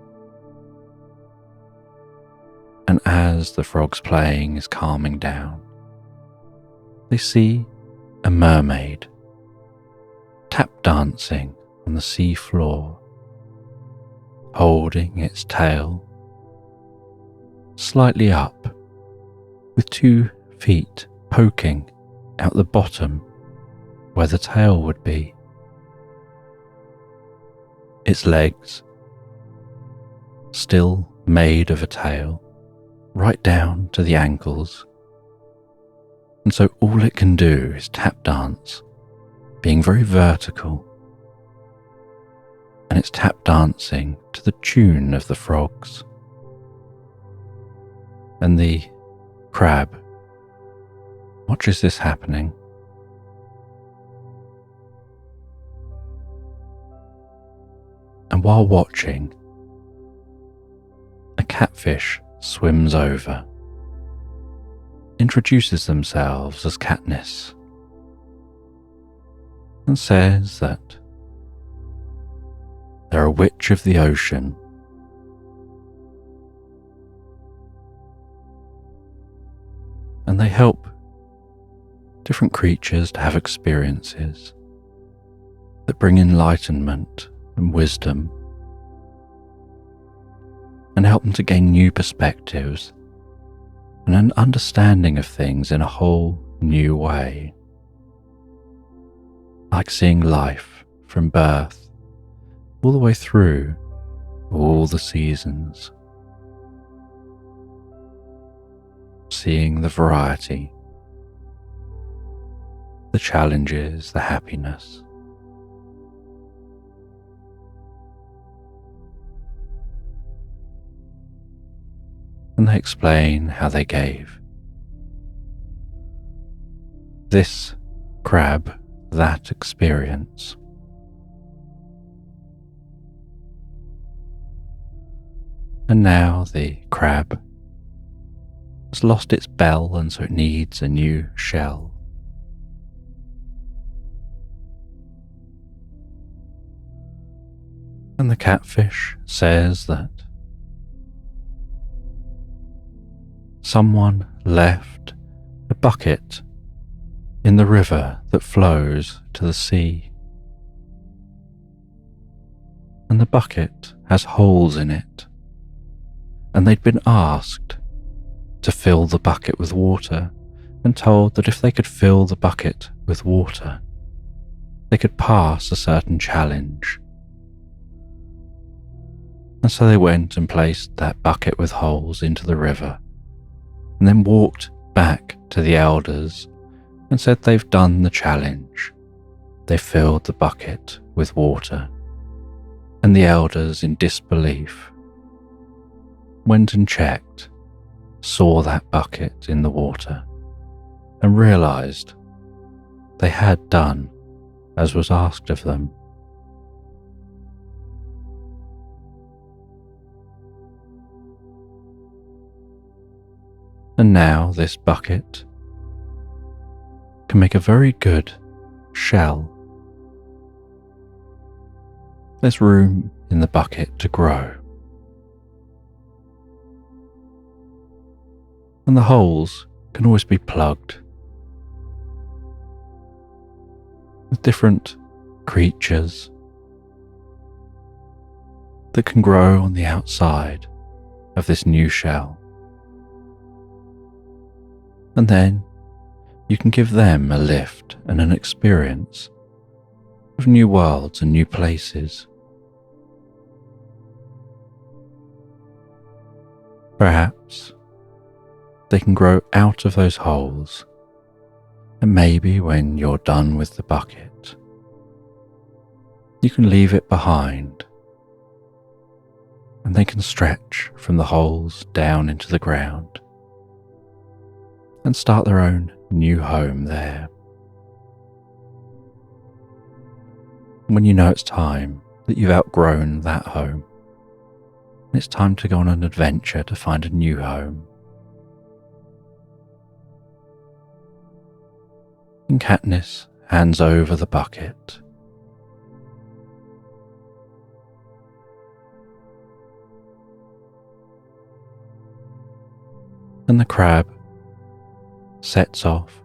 And as the frog's playing is calming down, they see a mermaid tap dancing on the sea floor, holding its tail slightly up, with 2 feet poking out the bottom where the tail would be. Its legs, still made of a tail, right down to the ankles, and so all it can do is tap dance, being very vertical, and it's tap dancing to the tune of the frogs. And the crab watches this happening, and while watching, a catfish swims over, introduces themselves as Katniss, and says that they're a witch of the ocean, and they help different creatures to have experiences that bring enlightenment and wisdom, and help them to gain new perspectives and an understanding of things in a whole new way. Like seeing life from birth all the way through all the seasons. Seeing the variety, the challenges, the happiness. And they explain how they gave this crab that experience. And now the crab has lost its bell, and so it needs a new shell. And the catfish says that someone left a bucket in the river that flows to the sea. And the bucket has holes in it, and they'd been asked to fill the bucket with water, and told that if they could fill the bucket with water, they could pass a certain challenge. And so they went and placed that bucket with holes into the river, and then walked back to the elders and said they've done the challenge. They filled the bucket with water. And the elders, in disbelief, went and checked, saw that bucket in the water, and realized they had done as was asked of them. And now this bucket can make a very good shell. There's room in the bucket to grow. And the holes can always be plugged with different creatures that can grow on the outside of this new shell. And then you can give them a lift and an experience of new worlds and new places. Perhaps they can grow out of those holes, and maybe when you're done with the bucket, you can leave it behind, and they can stretch from the holes down into the ground and start their own new home there. When you know it's time that you've outgrown that home, and it's time to go on an adventure to find a new home, and Katniss hands over the bucket. and the crab sets off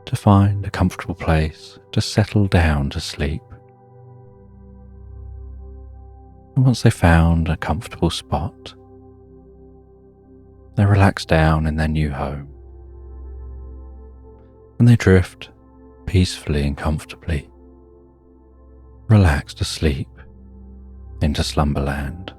to find a comfortable place to settle down to sleep. And once they found a comfortable spot, they relax down in their new home, and they drift peacefully and comfortably, relaxed asleep into Slumberland.